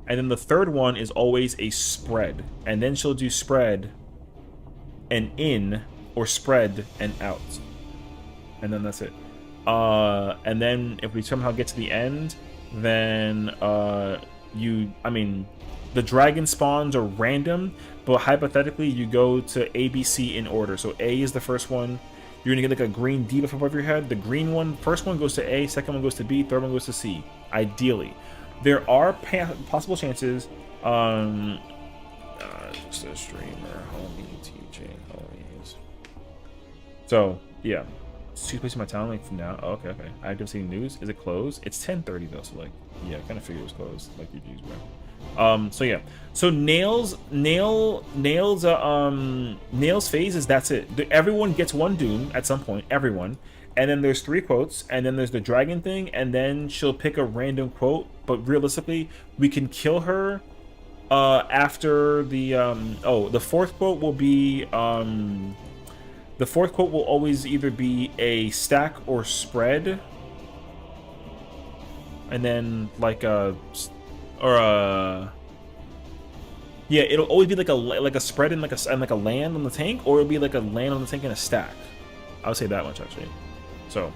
And then the third one is always a spread. And then she'll do spread and in or spread and out. And then that's it. And then if we somehow get to the end, then the dragon spawns are random, but hypothetically you go to A, B, C in order. So A is the first one. You're gonna get like a green D buff above your head. The green one, first one goes to A, second one goes to B, third one goes to C. Ideally, there are possible chances. Just a streamer, homie, teaching, homies. So yeah, she's placing my town like from now. Oh, okay. I don't see news. Is it closed? It's 10:30 though, so like yeah, I kind of figured it was closed. Like GG's, bro. So yeah, so Nail's phase is that's it. Everyone gets one doom at some point, everyone, and then there's 3 quotes, and then there's the dragon thing, and then she'll pick a random quote. But realistically, we can kill her after the the fourth quote will be the fourth quote will always either be a stack or spread, and then like a or yeah, it'll always be like a spread and like a land on the tank, or it'll be like a land on the tank and a stack. I would say that much actually. So,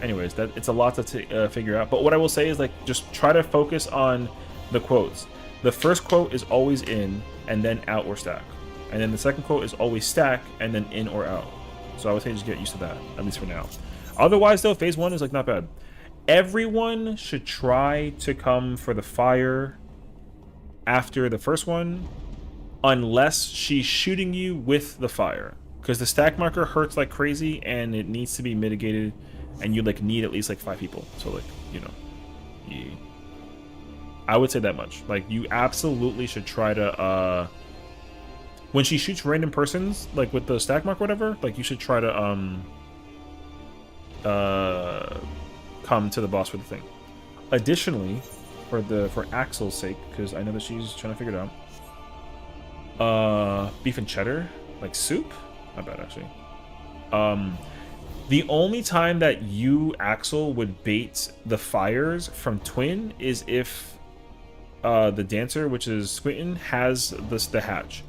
anyways, that it's a lot to figure out. But what I will say is like just try to focus on the quotes. The first quote is always in and then out or stack, and then the second quote is always stack and then in or out. So I would say just get used to that, at least for now. Otherwise though, phase 1 is like not bad. Everyone should try to come for the fire after the first one, unless she's shooting you with the fire, because the stack marker hurts like crazy and it needs to be mitigated, and you like need at least like 5 people. So like, you know, I would say that much. Like you absolutely should try to when she shoots random persons like with the stack mark or whatever, like you should try to come to the boss for the thing. Additionally, for Axel's sake, because I know that she's trying to figure it out. Beef and cheddar, like soup? Not bad actually. The only time that you, Axel, would bait the fires from Twin is if the dancer, which is Squinton, has the hatch.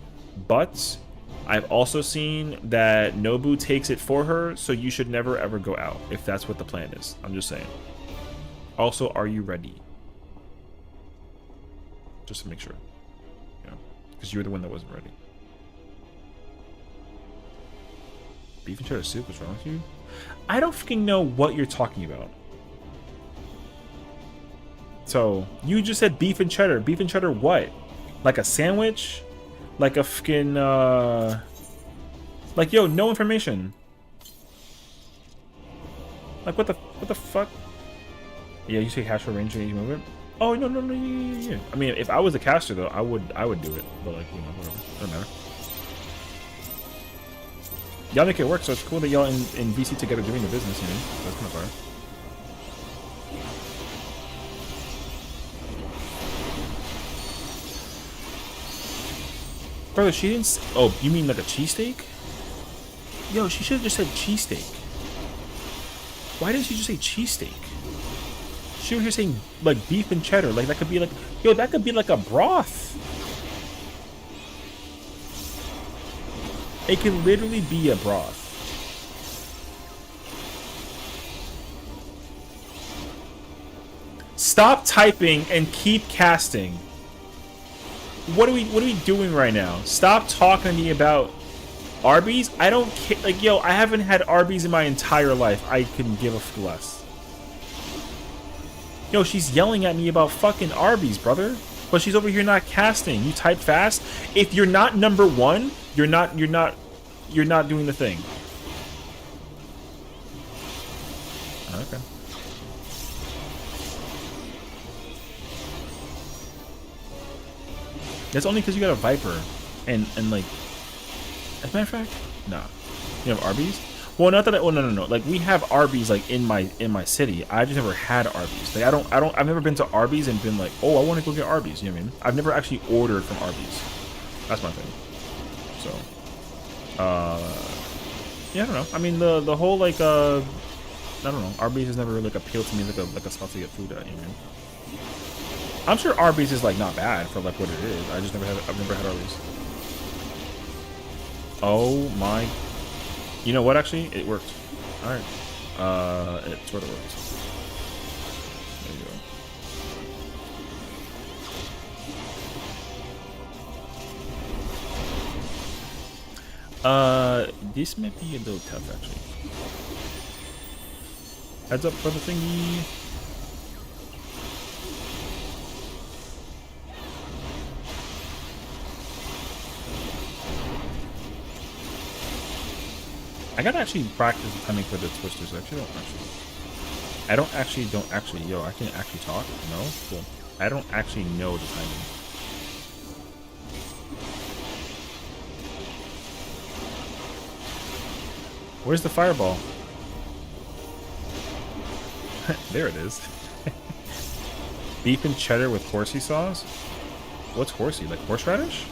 But I've also seen that Nobu takes it for her, so you should never ever go out if that's what the plan is. I'm just saying. Also, are you ready? Just to make sure, you know, because you're the one that wasn't ready. Beef and cheddar soup, what's wrong with you? I don't fucking know what you're talking about. So, you just said beef and cheddar. Beef and cheddar what? Like a sandwich? Like a fucking, like, yo, no information. Like, what the fuck? Yeah, you say hash for range and move it? Oh, no, yeah. I mean, if I was a caster, though, I would do it. But, like, you know, whatever. Doesn't matter. Y'all make it work, so it's cool that y'all in VC together doing the business, you know? That's kind of fire. Brother, she didn't... Oh, you mean like a cheesesteak? Yo, she should have just said cheesesteak. Why didn't she just say cheesesteak? She was here saying, like, beef and cheddar. Like, that could be like... Yo, that could be like a broth. It could literally be a broth. Stop typing and keep casting. What are we doing right now? Stop talking to me about Arby's. I don't care. Like, yo, I haven't had Arby's in my entire life. I couldn't give a f less. Yo, she's yelling at me about fucking Arby's, brother. But she's over here not casting. You type fast. If you're not number 1, you're not doing the thing. Okay. That's only because you got a Viper, and like, as a matter of fact, no, you have Arby's. Well, not that. Oh no. Like we have Arby's like in my city. I just never had Arby's. Like I've never been to Arby's and been like, oh, I want to go get Arby's. You know what I mean? I've never actually ordered from Arby's. That's my thing. So, yeah, I don't know. I mean the whole like I don't know. Arby's has never really like appealed to me like a spot to get food at. You know what I mean? I'm sure Arby's is like not bad for like what it is. I've never had Arby's. Oh my! You know what? Actually, it worked. All right. It sort of worked. There you go. This might be a little tough actually. Heads up for the thingy. I gotta actually practice the timing for the twisters. I don't actually. Yo, I can actually talk. No, cool. I don't actually know the timing. Where's the fireball? There it is. Beef and cheddar with horsey sauce. What's horsey? Like horseradish?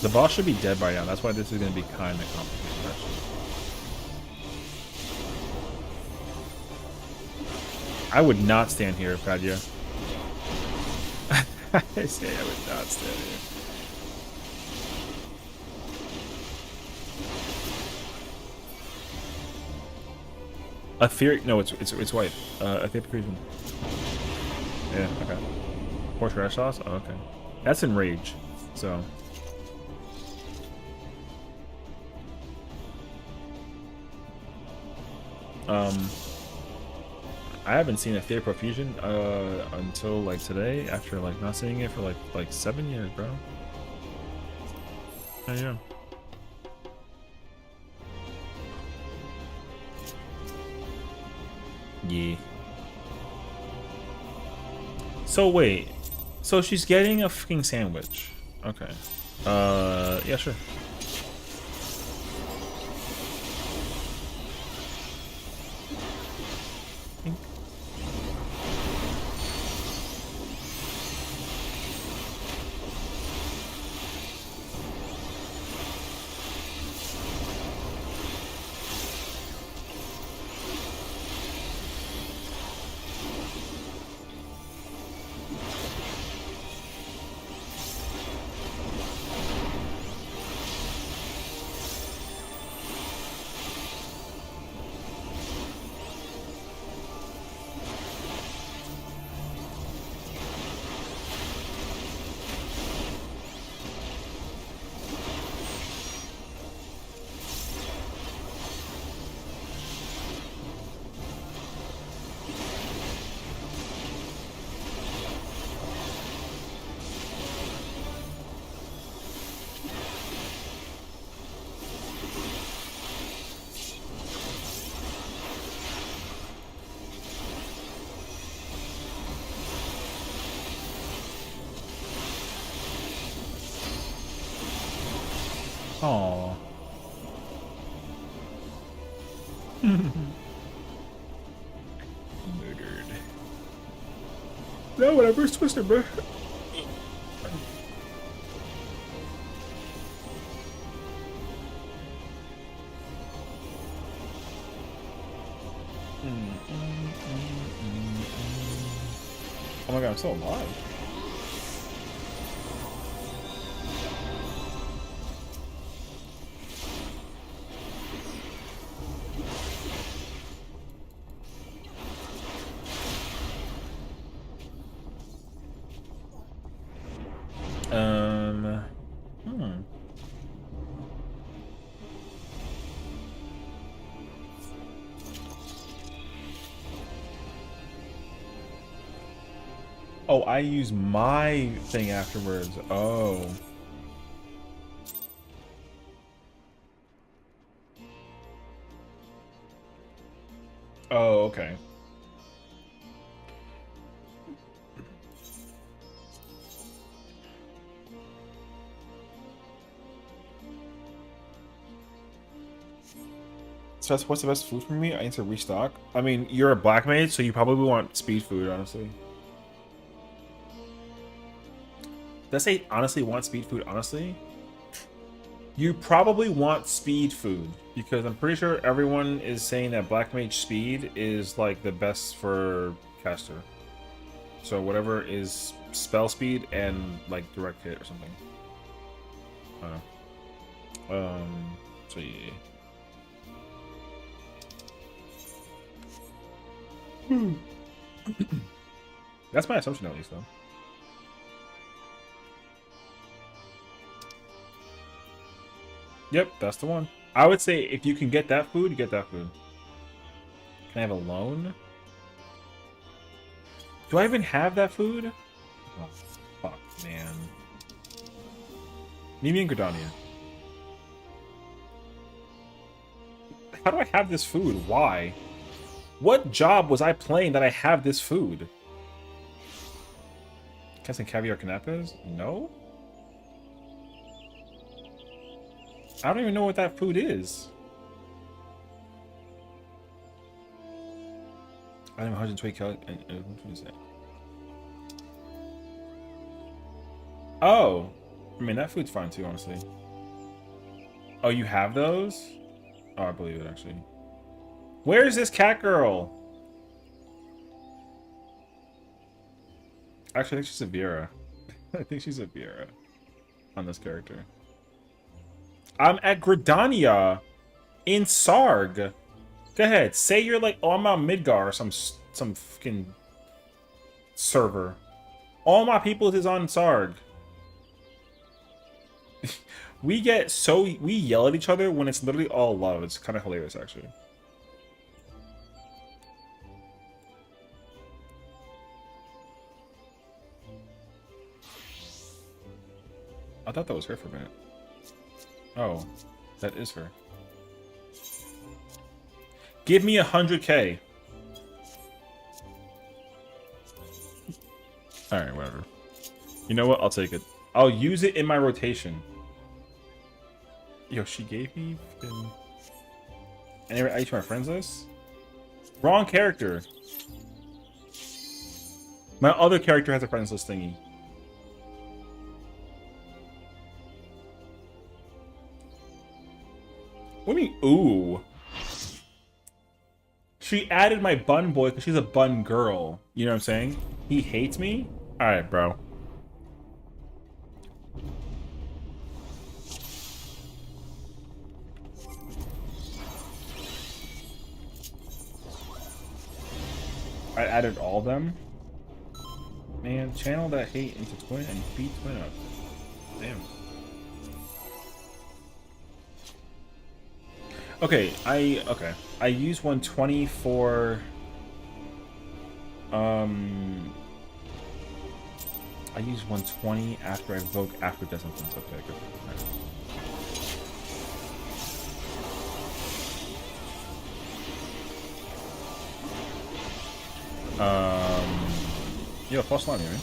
The boss should be dead by now. That's why this is going to be kind of complicated, actually. I would not stand here, Padya. I say I would not stand here. A theory? No, it's white. A theory. Yeah. Okay. Horseradish sauce. Oh, okay. That's enrage. So. I haven't seen a theory profusion until like today. After like not seeing it for like 7 years, bro. Yeah. Yeah. So wait. So she's getting a fucking sandwich. Okay. Yeah, sure. Aww. Murdered. No, whatever. It's twisted, bro. Oh my god, I'm still alive. Oh, I use my thing afterwards. Oh. Oh, okay. So that's what's the best food for me? I need to restock. I mean, you're a black mage, so you probably want speed food, honestly. Did I say honestly want speed food? Honestly, you probably want speed food because I'm pretty sure everyone is saying that black mage speed is like the best for caster. So whatever is spell speed and like direct hit or something. I don't know. So yeah. That's my assumption at least, though. Yep, that's the one. I would say if you can get that food, get that food. Can I have a loan? Do I even have that food? Oh, fuck, man. Meet me in Gridania. How do I have this food? Why? What job was I playing that I have this food? Can I some caviar canapes? No? I don't even know what that food is. I am 120 calories. What is that? Oh. I mean, that food's fine too, honestly. Oh, you have those? Oh, I believe it, actually. Where's this cat girl? Actually, I think she's a Vera. I think she's a Vera on this character. I'm at Gridania in Sarg. Go ahead, say you're like, oh, I'm on Midgar or some fucking server. All my people is on Sarg. We yell at each other when it's literally all love. It's kind of hilarious, actually. I thought that was her for a minute. Oh, that is her. Give me 100K. Alright, whatever. You know what? I'll take it. I'll use it in my rotation. Yo, she gave me fucking... Anyway, I each my friends list? Wrong character. My other character has a friends list thingy. What do you mean, ooh? She added my bun boy because she's a bun girl. You know what I'm saying? He hates me? Alright, bro. I added all of them? Man, channel that hate into Twin and beat Twin up. Damn. Okay, I use 120 for I use 120 after I evoke after death sentence. Okay, good. Right. Yo, false line here.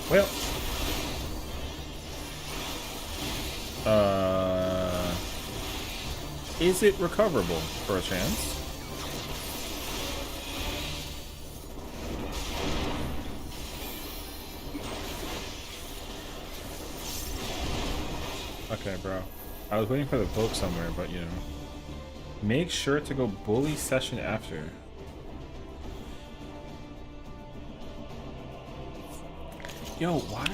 Well. Is it recoverable for a chance? Okay, bro. I was waiting for the book somewhere, but you know. Make sure to go bully session after. Yo, why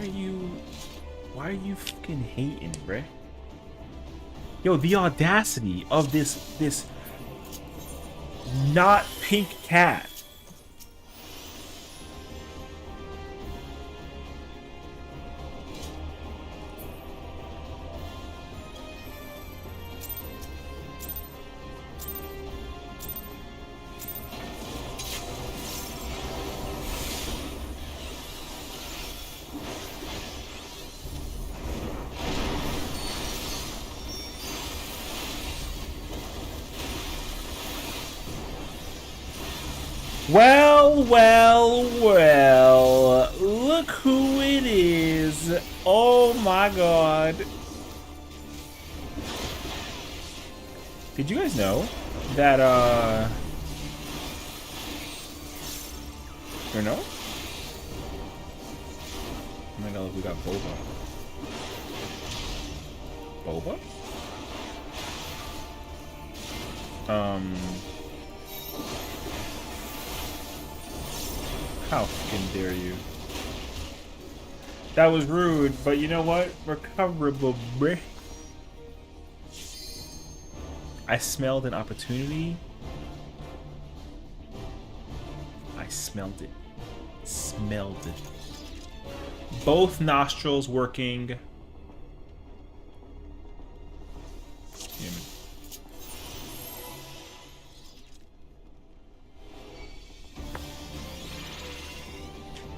are you fucking hating, bruh? Yo, the audacity of this not pink cat. Well, look who it is. Oh my god. Did you guys know that, you know? Oh my god, we got Boba. Boba? How fucking dare you? That was rude, but you know what? Recoverable, bruh. I smelled an opportunity. I smelled it. Smelled it. Both nostrils working. Damn it.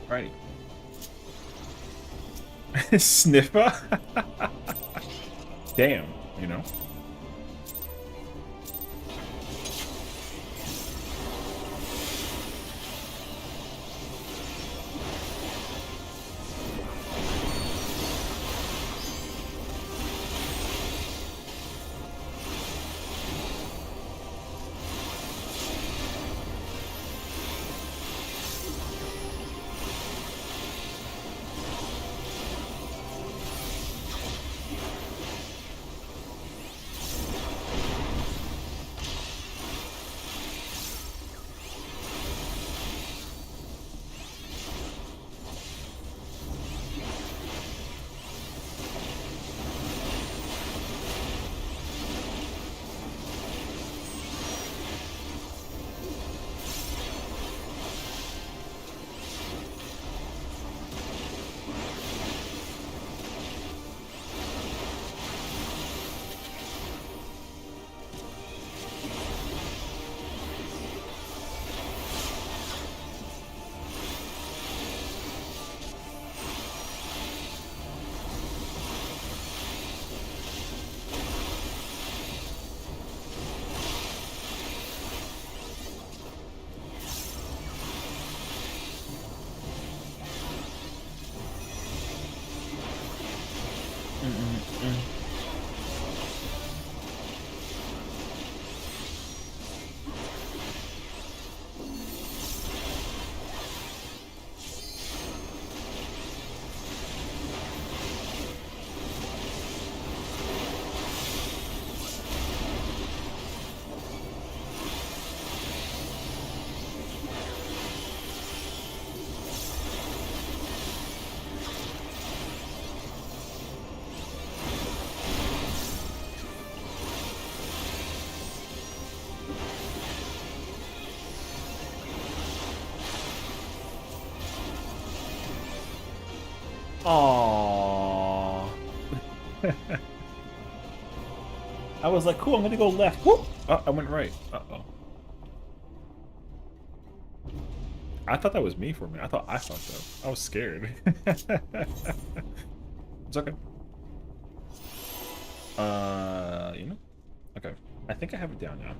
Alrighty. Sniffer? Damn, you know? Aww. I was like, cool, I'm gonna go left. Whoop! Oh, I went right. Uh-oh. I thought that was me for a minute. I thought I fucked up. I was scared. It's okay. You know? Okay. I think I have it down now.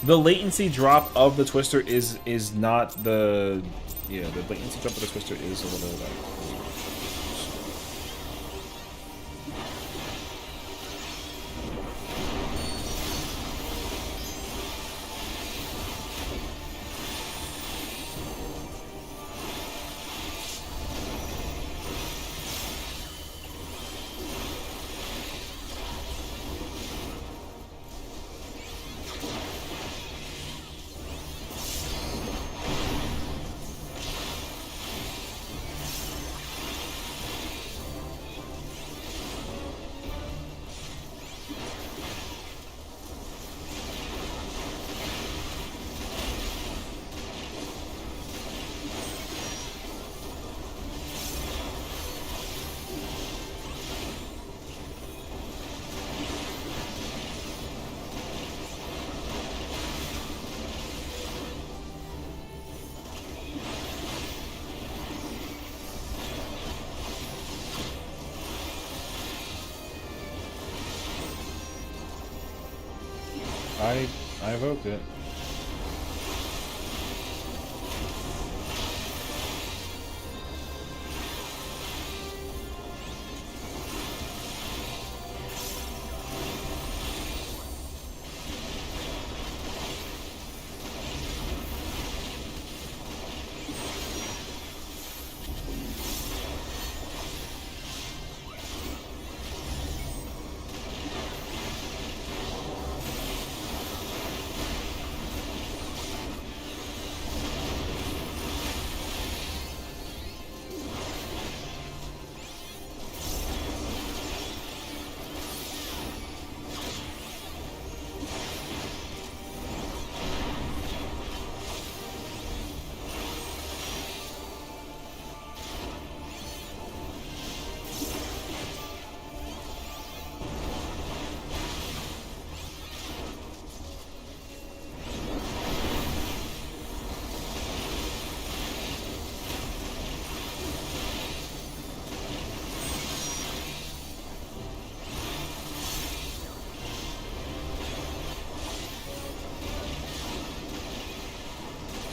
The latency drop of the twister is not the... Yeah, the latency drop of the twister is a little like... I evoked it.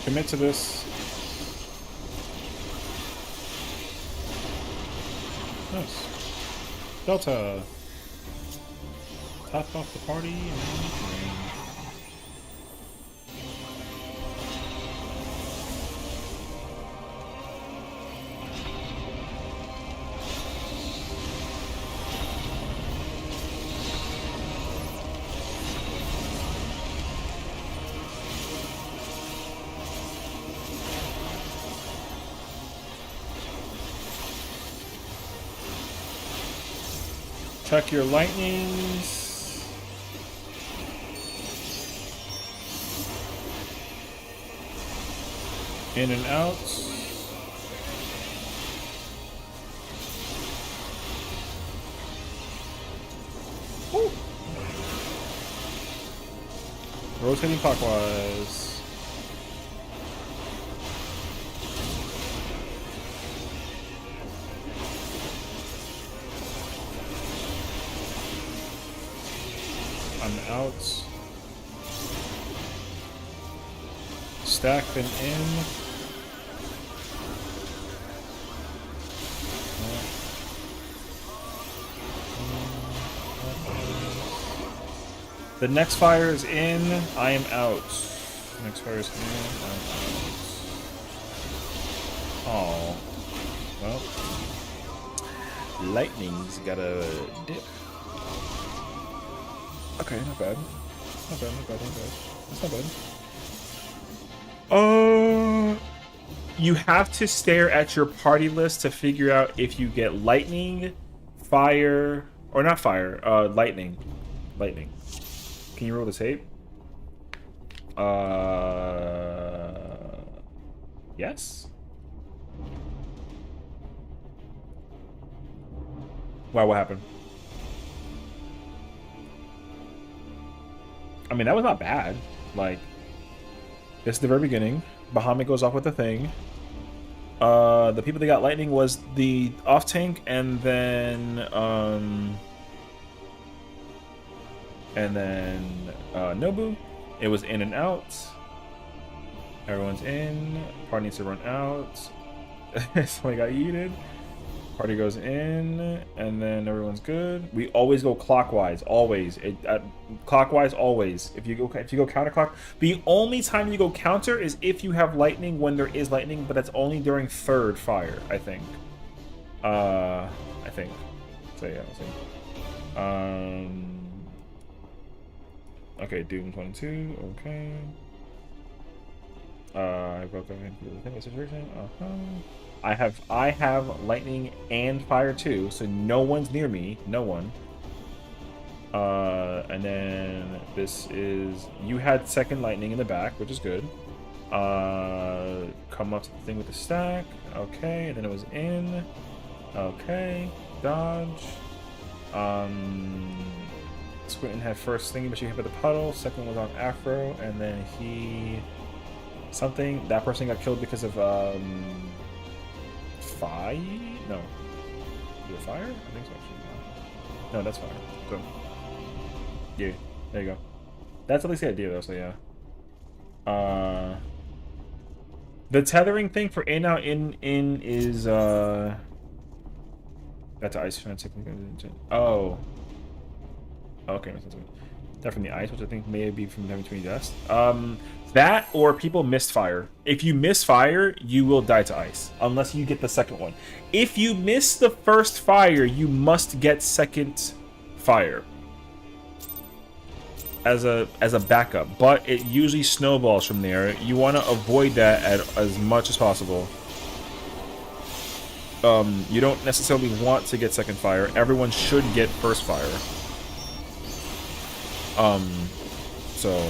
Commit to this. Nice. Delta. Top off the party and check your lightnings. In and out. Woo. Rotating clockwise. I'm out. Stack them in. The next fire is in. I am out. Next fire is in. I'm out. Oh. Well. Lightning's got a dip. Okay, not bad. Not bad, not bad, not bad. That's not bad. You have to stare at your party list to figure out if you get lightning, fire, or not fire, lightning. Lightning. Can you roll the tape? Yes. Wow, what happened? I mean, that was not bad. Like, this is the very beginning. Bahamut goes off with the thing. The people that got lightning was the off tank, and then Nobu. It was in and out. Everyone's in. Party needs to run out. Somebody got yeeted. Party goes in, and then everyone's good. We always go clockwise, always. Clockwise, always. If you go counterclock, the only time you go counter is if you have lightning when there is lightning, but that's only during third fire, I think. I think. So yeah, I'll see. Okay, Doom 22. Okay. I broke everything for the thing with situation. I have lightning and fire too, so no one's near me. No one. And then this is, you had second lightning in the back, which is good. Come up to the thing with the stack. Okay, and then it was in. Okay, dodge. Squinton had first thingy, but she hit by the puddle. Second was on Afro, and then he something. That person got killed because of fire? No. Is it fire? I think so, actually. No, that's fire. So, yeah, there you go. That's at least the idea, though, so yeah. The tethering thing for in, out, in is, that's ice. Oh. Okay, makes sense. That from the ice, which I think may be from having too many dust. That or people missed fire. If you miss fire, you will die to ice unless you get the second one. If you miss the first fire, you must get second fire as a backup. But it usually snowballs from there. You want to avoid that as much as possible. You don't necessarily want to get second fire. Everyone should get first fire. So,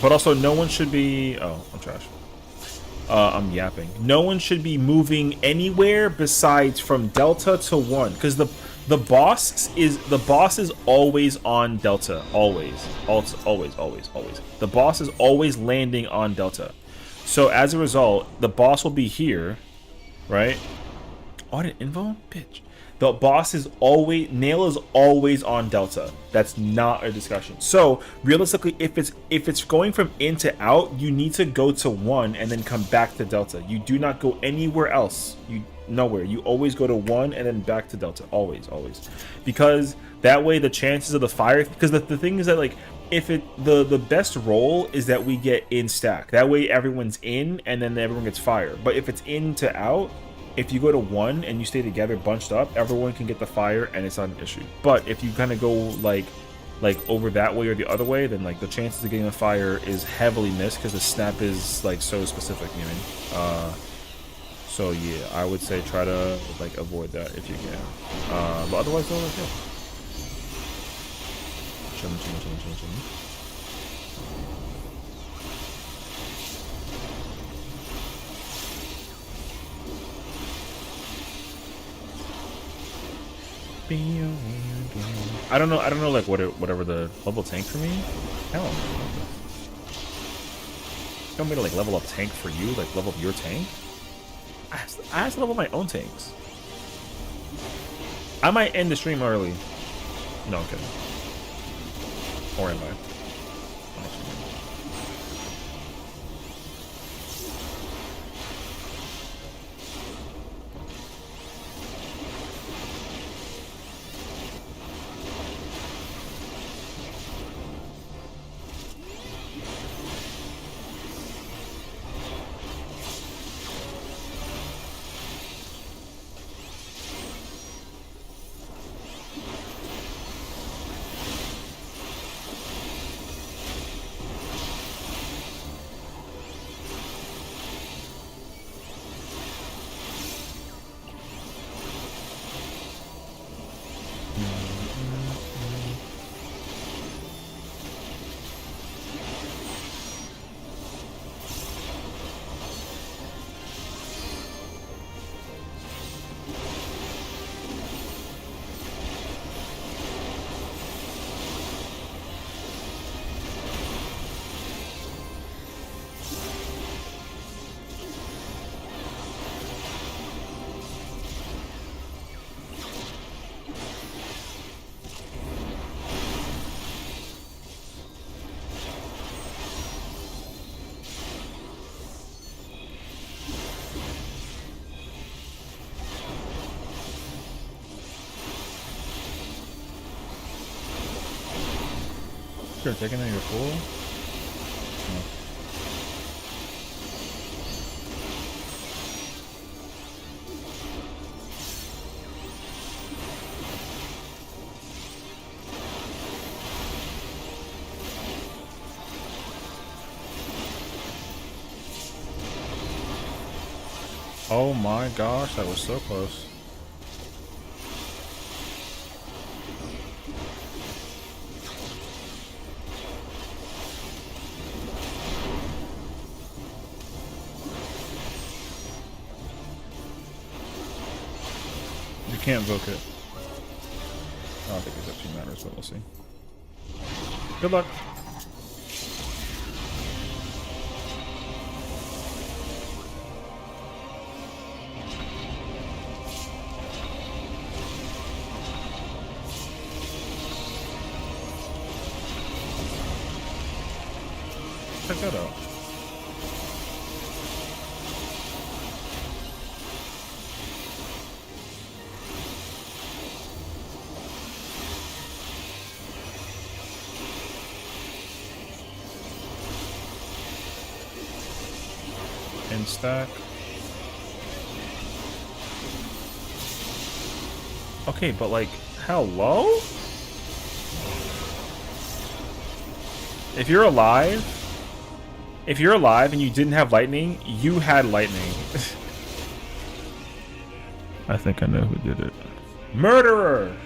but also no one should be, oh, I'm trash. I'm yapping. No one should be moving anywhere besides from Delta to 1, because the boss is always on Delta, always. The boss is always landing on Delta. So as a result, the boss will be here, right? Audit info, bitch. The boss is always, Nail is always on Delta. That's not a discussion. So realistically, if it's going from in to out, you need to go to 1 and then come back to Delta. You do not go anywhere else. Nowhere. You always go to 1 and then back to Delta. Always. Because that way the chances of the fire, because the thing is that, like, if the best roll is that we get in stack. That way everyone's in and then everyone gets fire. But if it's in to out, if you go to 1 and you stay together bunched up, everyone can get the fire and it's not an issue. But if you kind of go like over that way or the other way, then like the chances of getting the fire is heavily missed because the snap is like so specific, you know what I mean? So yeah, I would say try to like avoid that if you can. But otherwise, though, like, yeah. Chilling. I don't know like whatever the level tank for me. Hell, you want me to like level up tank for you, like level up your tank? I have to level my own tanks. I might end the stream early. No, I'm kidding. Or am I? You're taking out your full? Oh my gosh, that was so close. You can't invoke it. I don't think it actually matters, but we'll see. Good luck. Check that out. In stack. Okay, but like, hello? If you're alive and you didn't have lightning, you had lightning. I think I know who did it. Murderer!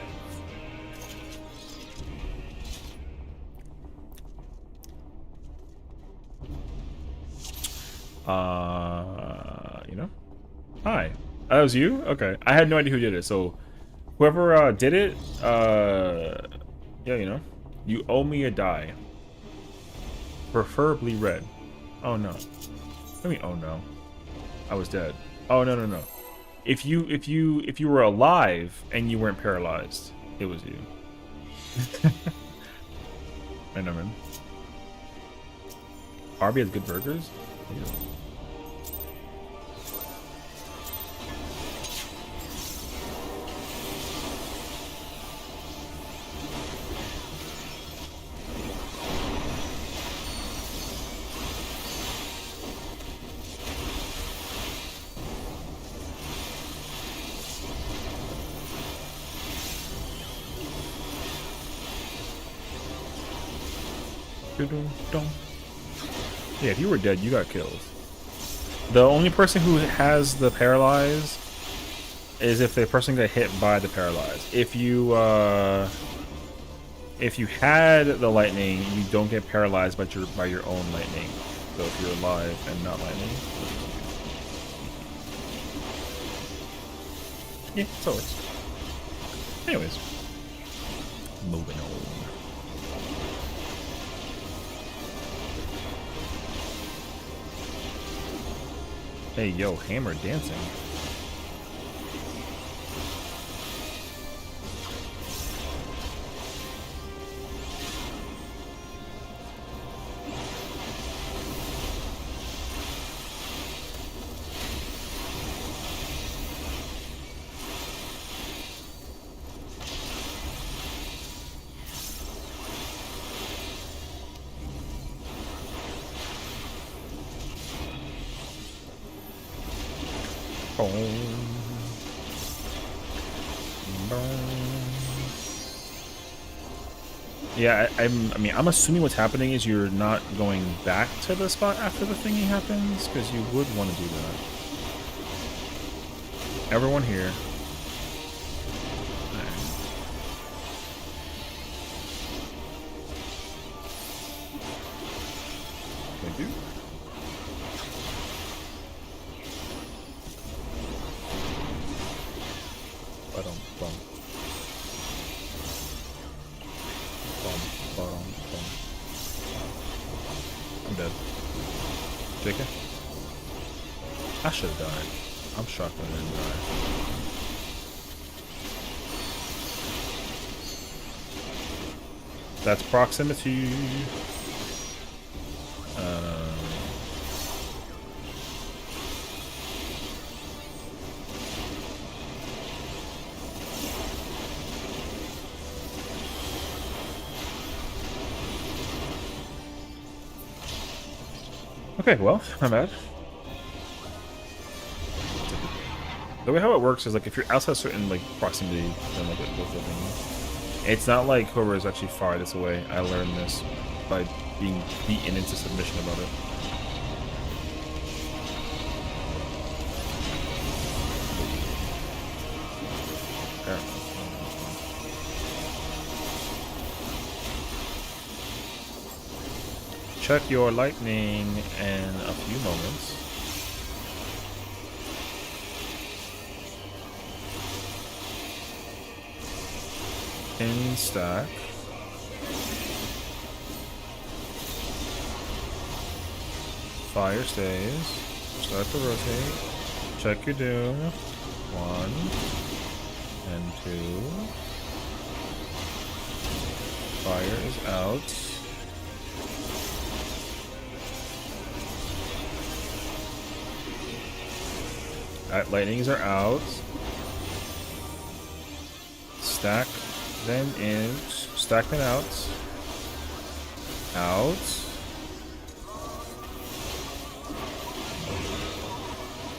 You know? Hi. That was you? Okay. I had no idea who did it, so whoever did it, yeah, you know. You owe me a die. Preferably red. Oh no. Let me. Oh no. I was dead. Oh no no no. If you were alive and you weren't paralyzed, it was you. I know, man. Arby has good burgers. Yeah. Yeah, if you were dead, you got killed. The only person who has the paralyze is if the person got hit by the paralyze. If you had the lightning, you don't get paralyzed by your own lightning. So if you're alive and not lightning, yeah, so it's. Anyways, moving on. Hey, yo, hammer dancing. Yeah, I'm assuming what's happening is you're not going back to the spot after the thingy happens, because you would want to do that. Everyone here. Thank you. I'm dead. JK? I should have died. I'm shocked I didn't die. That's proximity. Okay, well, my bad. The way how it works is like if you're outside certain like proximity, then like it goes the thing. It's not like whoever is actually far this away. I learned this by being beaten into submission about it. Check your lightning in a few moments. In stack. Fire stays. Start to rotate. Check your doom. 1 and 2. Fire is out. Alright, lightnings are out. Stack them in. Stack them out. Out.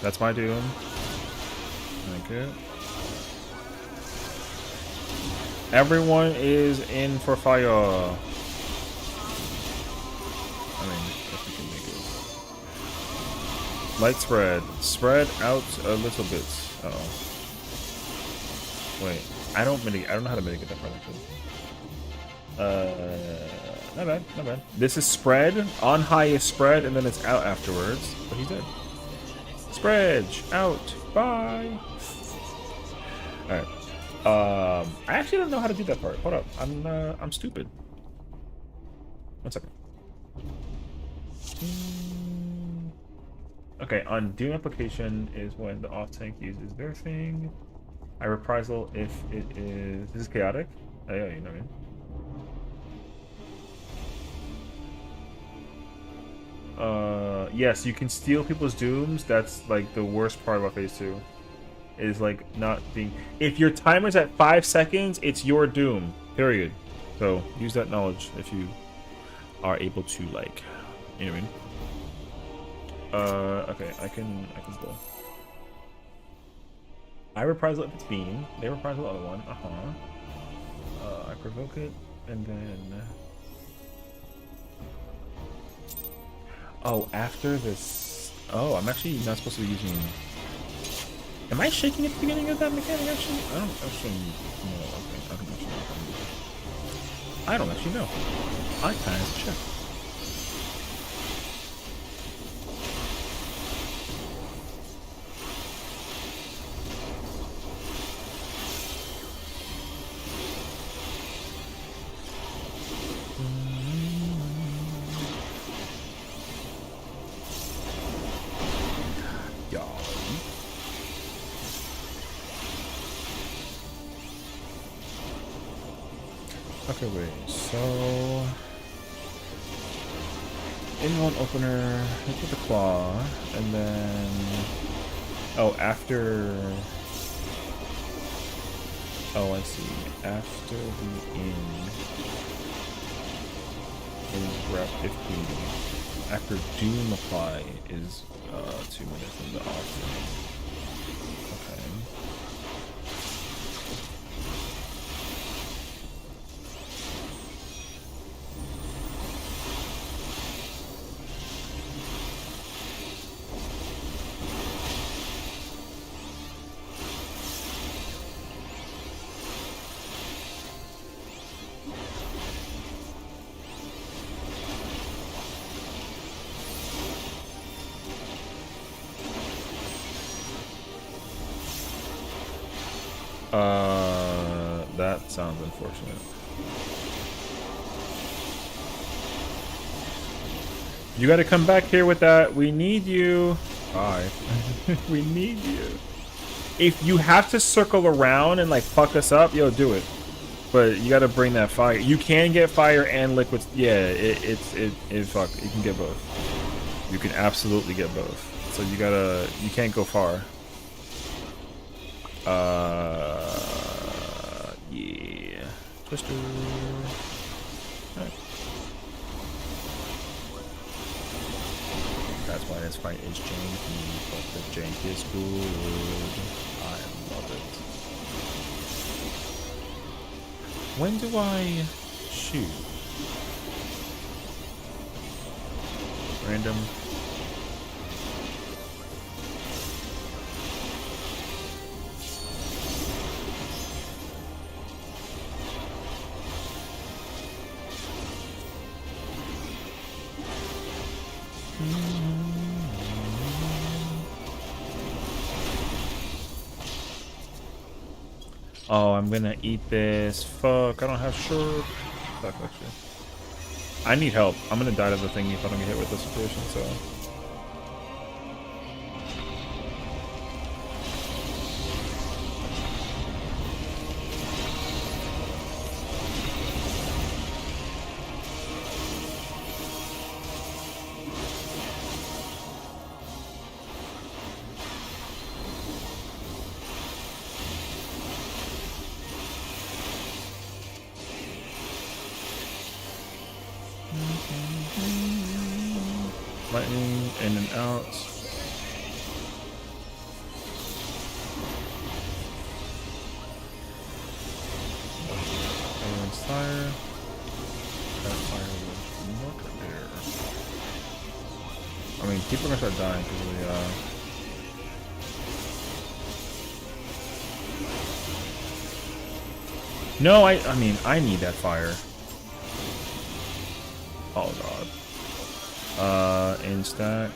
That's my doom. Thank you. Everyone is in for fire. I mean, if we can make it. Light spread. Spread out a little bit. Uh-oh. Wait. I don't know how to mitigate that part. Not bad, not bad. This is spread. On high is spread, and then it's out afterwards. But he's dead. Spread out. Bye. Alright. I actually don't know how to do that part. Hold up. I'm stupid. 1 second. Okay, on Doom application is when the off tank uses their thing. I reprisal if it is. This is chaotic. Oh, yeah, you know what I mean. Yes, you can steal people's dooms. That's like the worst part about phase 2. Is like not being. If your timer's at 5 seconds, it's your doom. Period. So use that knowledge if you are able to, like, you know what I mean. Okay, I can go. I reprisal if it's beam. They reprisal the other one. I provoke it, and then. Oh, after this. Oh, I'm actually not supposed to be using. Am I shaking at the beginning of that mechanic? Actually, I don't actually know. Okay, I don't actually know. I kind of check. Okay, wait, so in one opener, hit with the claw, and then after I see. After the in is rep 15. After Doom apply is 2 minutes in the off. Okay. That sounds unfortunate. You gotta come back here with that. We need you. Bye. We need you. If you have to circle around and like fuck us up, yo, do it. But you gotta bring that fire. You can get fire and liquids. Yeah, it fuck. You can get both. You can absolutely get both. So you can't go far. Yeah. Twister. Right. this fight is janky, but the jank is good. I love it. When do I shoot? Random. Oh, I'm gonna eat this. Fuck, I don't have short. Fuck, actually. I need help. I'm gonna die to the thing if I don't get hit with this situation, so. Lightning in and out. Everyone's fire. That fire was not there. I mean, people are gonna start dying because of the. No, I mean, I need that fire. Oh god. In stack.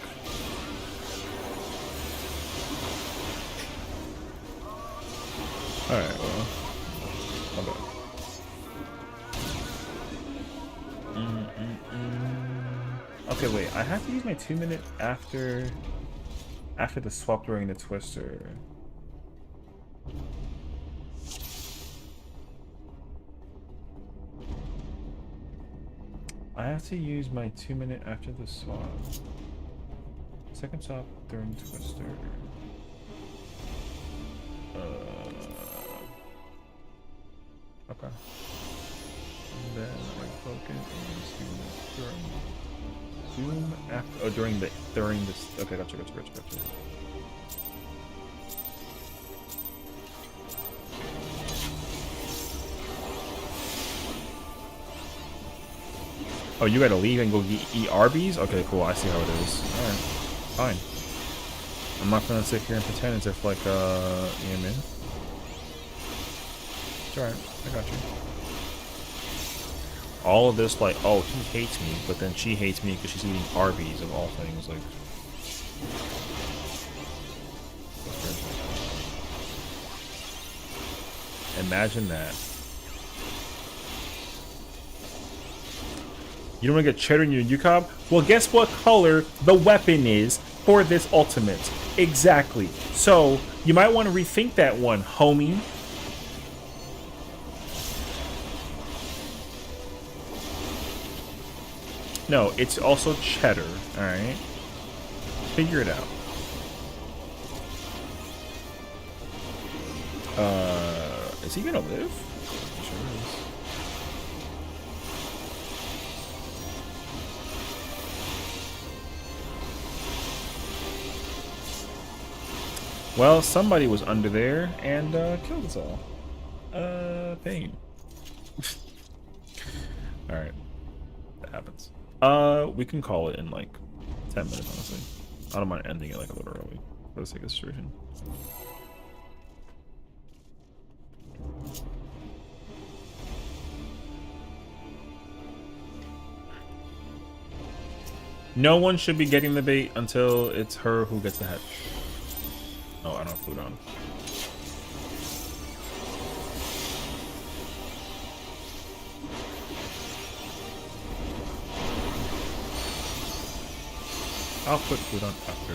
Alright, well. Okay. Okay, wait. I have to use my 2-minute after the swap during the twister. I have to use my 2-minute after the swap. Second swap during twister. Okay. And then I focus during zoom after. Oh, during this. Okay, gotcha. Oh, you gotta leave and go eat Arby's? Okay, cool. I see how it is. Alright. Fine. I'm not gonna sit here and pretend as if, like, you know what I mean? It's alright. I got you. All of this, like, oh, he hates me, but then she hates me because she's eating Arby's, of all things. Like, imagine that. You don't want to get cheddar in your UCOB? Well, guess what color the weapon is for this ultimate? Exactly. So, you might want to rethink that one, homie. No, it's also cheddar, alright? Figure it out. Is he gonna live? Sure is. Well, somebody was under there and killed us all. Pain. Alright. That happens. We can call it in like 10 minutes, honestly. I don't mind ending it like a little early for the sake of the situation. No one should be getting the bait until it's her who gets the head. Oh, I don't have food on. I'll put food on after.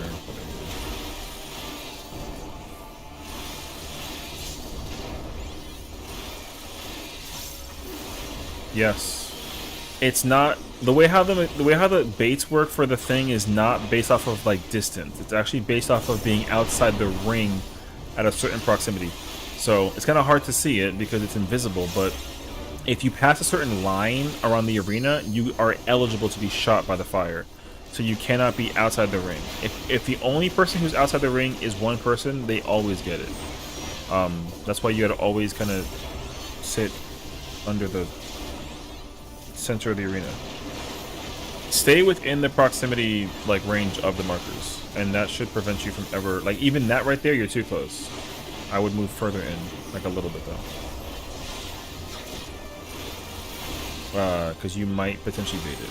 Yes. It's not the way how the baits work for the thing is not based off of like distance. It's actually based off of being outside the ring at a certain proximity. So it's kind of hard to see it because it's invisible, but if you pass a certain line around the arena, you are eligible to be shot by the fire. So you cannot be outside the ring. If the only person who's outside the ring is one person, they always get it. That's why you gotta always kind of sit under the center of the arena. Stay within the proximity like range of the markers, and that should prevent you from ever like even that right there. You're too close. I would move further in, like a little bit though, because you might potentially bait it.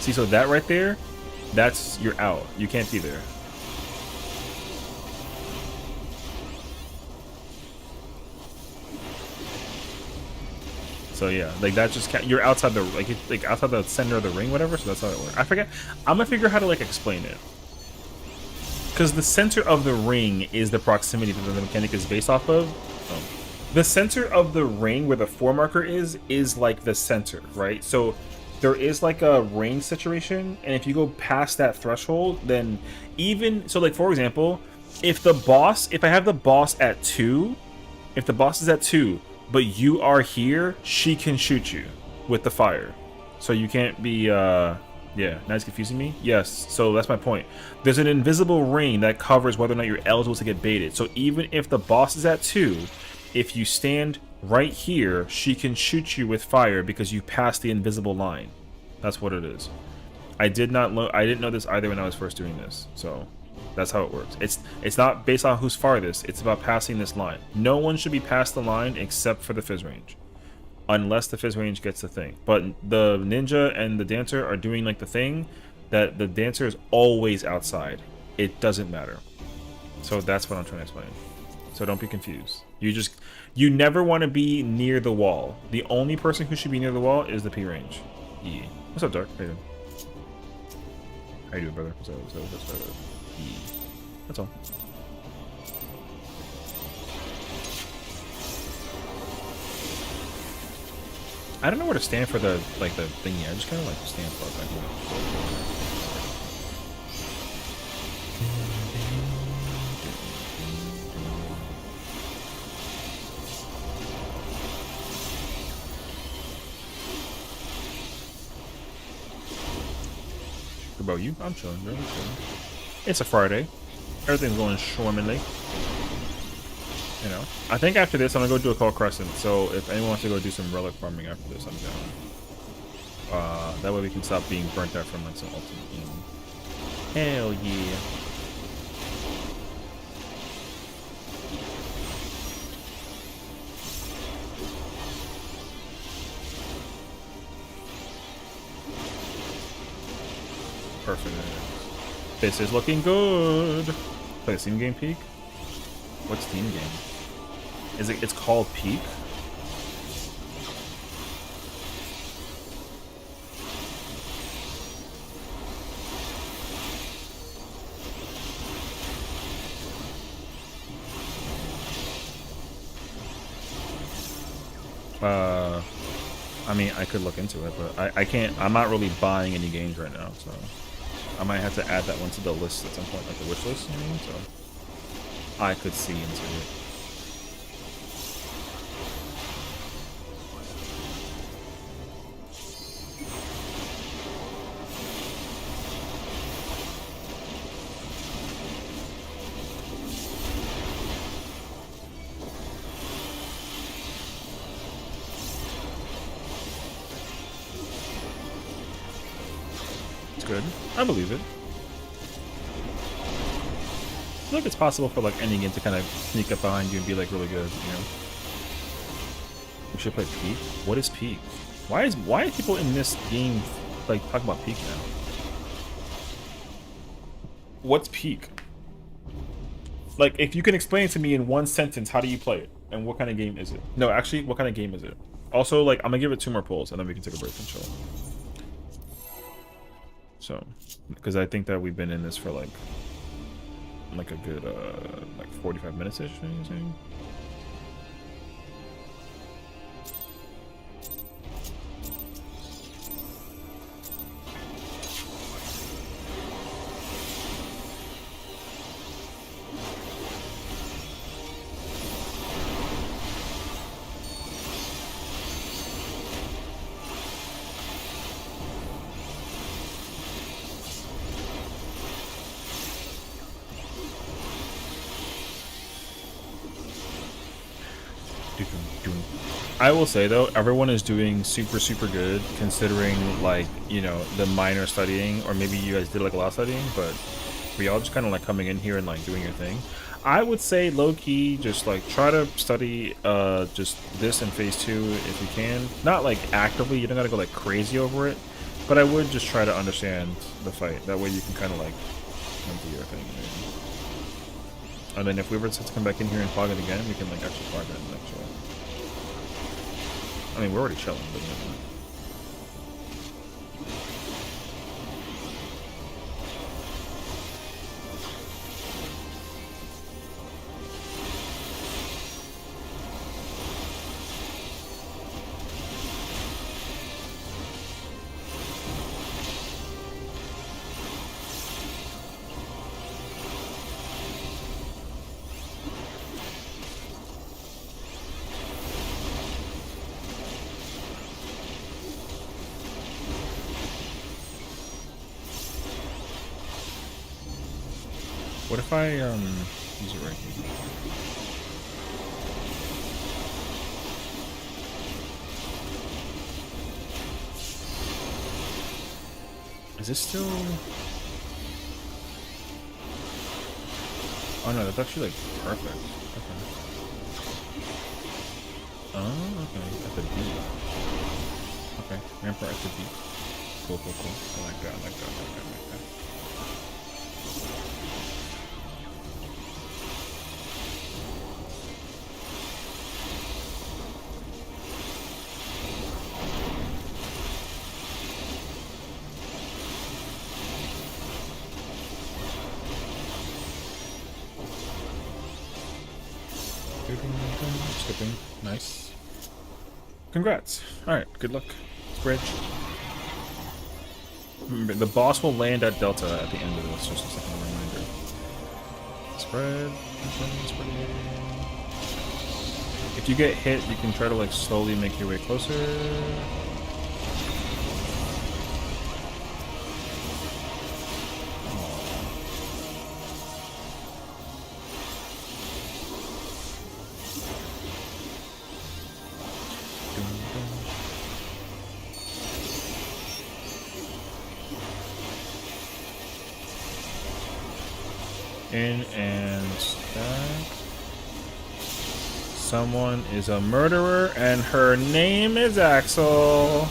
See, so that right there, that's you're out. You can't be there. So yeah, like that just you're outside the like outside the center of the ring, whatever. So that's how it works. I forget. I'm gonna figure out how to like explain it. Because the center of the ring is the proximity that the mechanic is based off of. The center of the ring where the 4 marker is like the center, right? So there is like a range situation, and if you go past that threshold, then even so, like for example, if I have the boss at 2, if the boss is at 2, but you are here, she can shoot you with the fire. So you can't be yeah, now it's confusing me. Yes, so that's my point. There's an invisible ring that covers whether or not you're eligible to get baited. So even if the boss is at 2, if you stand right here, she can shoot you with fire because you passed the invisible line. That's what it is. I didn't know this either when I was first doing this. So that's how it works. It's not based on who's farthest. It's about passing this line. No one should be past the line except for the fizz range, unless the fizz range gets the thing. But the ninja and the dancer are doing like the thing that the dancer is always outside. It doesn't matter. So that's what I'm trying to explain. So don't be confused. You never want to be near the wall. The only person who should be near the wall is the P range. Yeah. What's up, Dark? How you doing? How you doing, brother? What's up? Yeah. That's all. I don't know where to stand for the thingy. I just kind of like to stand far back here. What about you? I'm chilling, bro. It's a Friday. Everything's going swimmingly. You know, I think after this, I'm gonna go do a Call Crescent. So if anyone wants to go do some relic farming after this, I'm down. That way we can stop being burnt out from like some ultimate game. Hell yeah. Perfect. This is looking good. Play a Steam game peak? What Steam game? Is it? It's called Peak. I mean, I could look into it, but I can't. I'm not really buying any games right now, so I might have to add that one to the list at some point, like the wish list. You know, so I could see into it. Good. I believe it. I feel like it's possible for like any game to kind of sneak up behind you and be like really good, you know. We should play Peak. What is Peak? Why is people in this game like talking about Peak now? What's Peak? Like, if you can explain to me in one sentence, how do you play it? And what kind of game is it? No, actually, what kind of game is it? Also, like, I'm gonna give it 2 more pulls and then we can take a break and chill. So, because I think that we've been in this for like a good like 45 minutes-ish, anything. I will say though, everyone is doing super good considering, like, you know, the minor studying, or maybe you guys did like a lot of studying, but we all just kind of like coming in here and like doing your thing. I would say low key, just like try to study just this in phase 2 if you can. Not like actively, you don't gotta go like crazy over it, but I would just try to understand the fight. That way you can kind of like do your thing. Maybe. And then if we were to come back in here and fog it again, we can like actually fog it and like chill. I mean, we're already chilling, but yeah. What if I use it right here? Is this still? Oh no, that's actually like perfect. Okay. Oh, okay. At the B. Okay, Rampart at the B. Cool. I like that. I like that. Skipping. Nice. Congrats. Alright, good luck. Bridge. Remember, the boss will land at Delta at the end of this, just a second reminder. Spread. If you get hit, you can try to like slowly make your way closer. In and stack. Someone is a murderer, and her name is Axel.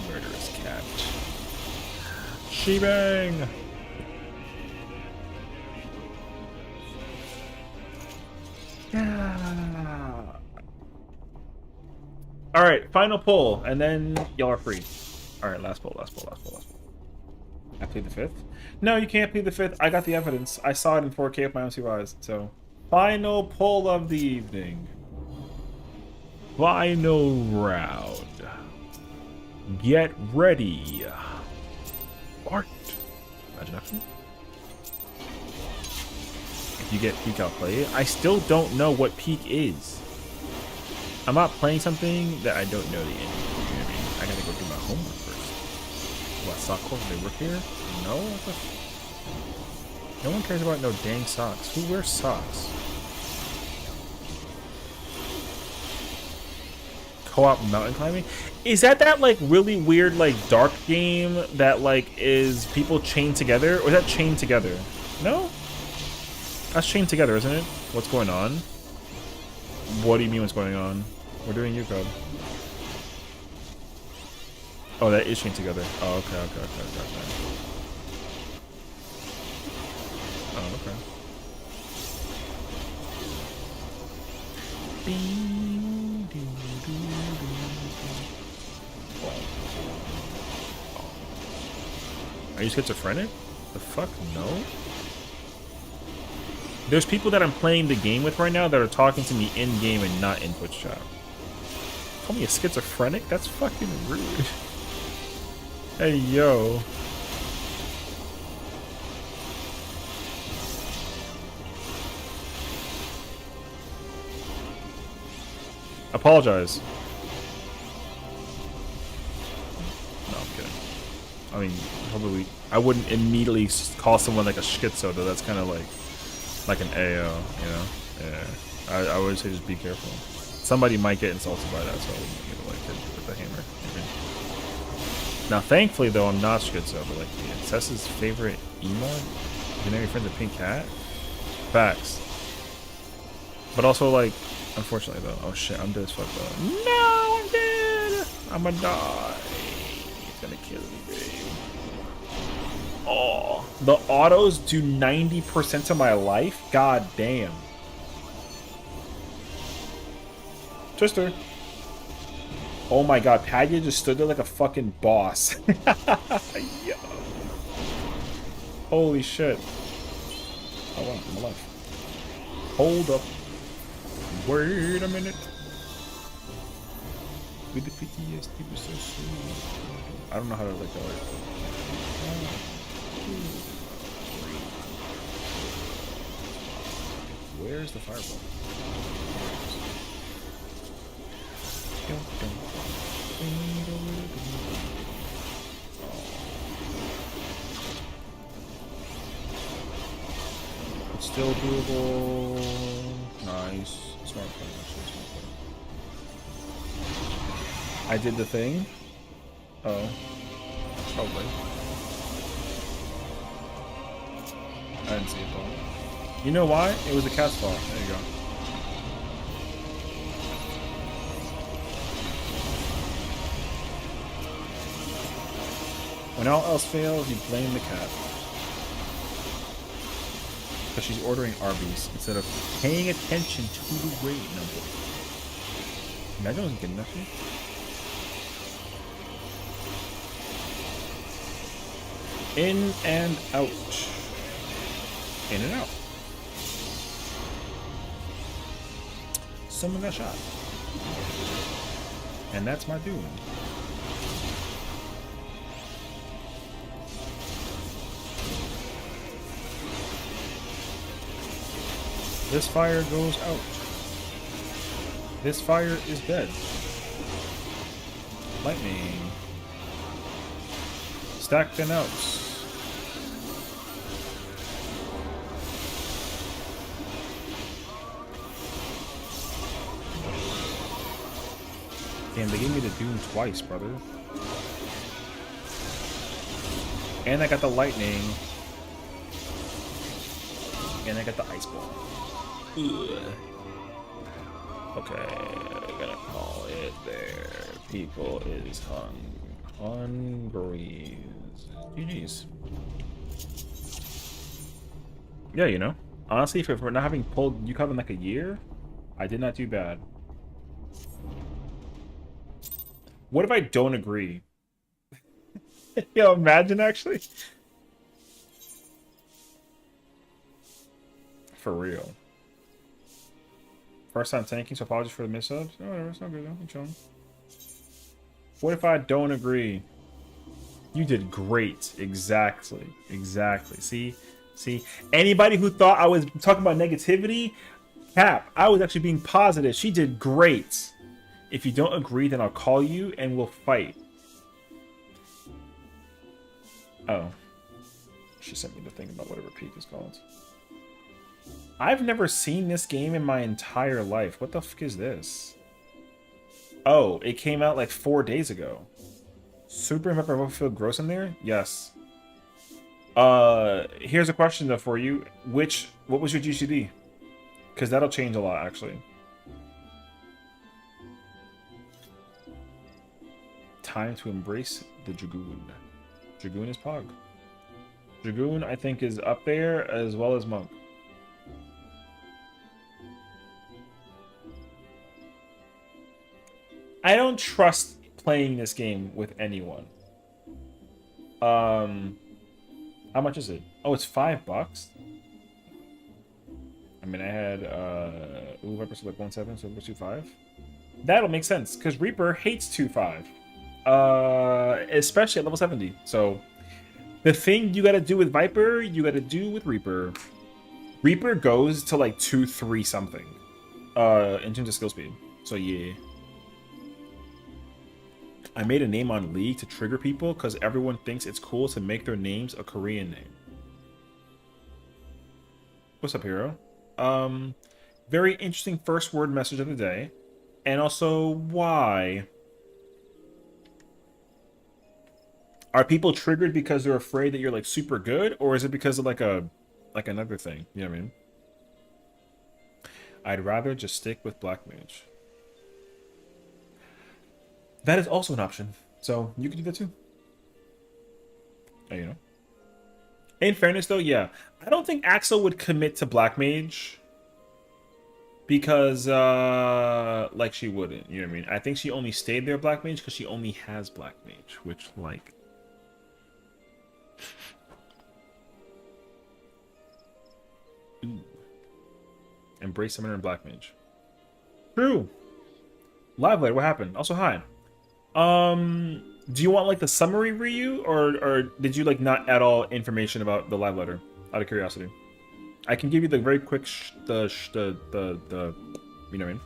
Murderous cat. Shebang. All right, final pull, and then y'all are free. All right, last pull. I plead the 5th? No, you can't plead the 5th. I got the evidence. I saw it in 4K with my own 2 eyes. So, final pull of the evening. Final round. Get ready. Art. Imagine action. If you get peak, I'll play it. I still don't know what peak is. I'm not playing something that I don't know the ending. You know what I mean? I gotta go do my homework first. What, sock holes? They work here? No? No one cares about no dang socks. Who wears socks? Co-op mountain climbing? Is that like really weird like dark game that like is people chained together? Or is that chained together? No? That's chained together, isn't it? What's going on? What do you mean what's going on? We're doing UCOB. Oh, that is chained together. Oh, okay. Oh, okay. Are you schizophrenic? The fuck? No? There's people that I'm playing the game with right now that are talking to me in-game and not in Twitch chat. Call me a schizophrenic? That's fucking rude. Hey, yo. Apologize. No, I'm kidding. I mean, probably I wouldn't immediately call someone like a schizo, though. That's kind of like Like an AO, you know? Yeah. I would say just be careful. Somebody might get insulted by that, so I wouldn't get like with the hammer. Now, thankfully, though, I'm not schizo, but like, yeah, Sess's favorite emote? You know your friend's a pink cat? Facts. But also, like, unfortunately, though. Oh shit, I'm dead as fuck, though. No, I'm dead! I'm gonna die. He's gonna kill me, babe. Oh, the autos do 90% of my life? God damn. Twister. Oh my god, Padua just stood there like a fucking boss. Yo. Holy shit. Oh wow, I'm alive. Hold up. Wait a minute. With the PTSD was so sweet. I don't know how to like that. Where's the fireball? It's still doable. Nice. Smart play, actually. Smart play. I did the thing. Oh. Probably. I didn't see it though. You know why? It was a cat's fault. There you go. When all else fails, you blame the cat. Because she's ordering Arby's instead of paying attention to the rate number. Imagine I wasn't getting that shit. In and out. In and out. Someone got shot. And that's my doom. This fire goes out. This fire is dead. Lightning. Stack the notes. Damn, they gave me the Doom twice, brother. And I got the lightning. And I got the ice ball. Ugh. Okay, gonna call it there. People is hungry. GG's. Yeah, you know. Honestly, for not having pulled UCOB in like a year, I did not do bad. What if I don't agree? Yo, imagine actually. For real. First time tanking, so apologies for the mix-ups. Oh, whatever, it's not good though. I'm chilling. What if I don't agree? You did great. Exactly. Exactly. See? See? Anybody who thought I was talking about negativity, cap. I was actually being positive. She did great. If you don't agree, then I'll call you and we'll fight. Oh. She sent me the thing about whatever peak is called. I've never seen this game in my entire life. What the fuck is this? Oh, it came out like 4 days ago. Super Pepper feel gross in there? Yes. Here's a question though for you. What was your GCD? Because that'll change a lot actually. Time to embrace the Dragoon. Dragoon is Pog. Dragoon, I think, is up there as well as Monk. I don't trust playing this game with anyone. How much is it? Oh, it's $5. I mean, I had Viper like 1.7, so it was 2.5. That'll make sense because Reaper hates 2.5. Especially at level 70. So the thing you gotta do with Viper, you gotta do with Reaper. Reaper goes to like 2.3 something in terms of skill speed. So yeah. I made a name on League to trigger people because everyone thinks it's cool to make their names a Korean name. What's up, hero? Very interesting first word message of the day. And also, why? Are people triggered because they're afraid that you're like super good, or is it because of like another thing? You know what I mean? I'd rather just stick with Black Mage. That is also an option. So you can do that too. You know. In fairness though, yeah. I don't think Axel would commit to Black Mage. Because like she wouldn't, you know what I mean? I think she only stayed there Black Mage because she only has Black Mage, which like ooh. Embrace Summoner and Black Mage. True. Live Light, what happened? Also, hi. Do you want like the summary Ryu, or did you like not at all information about the live letter? Out of curiosity, I can give you the very quick the you know what I mean.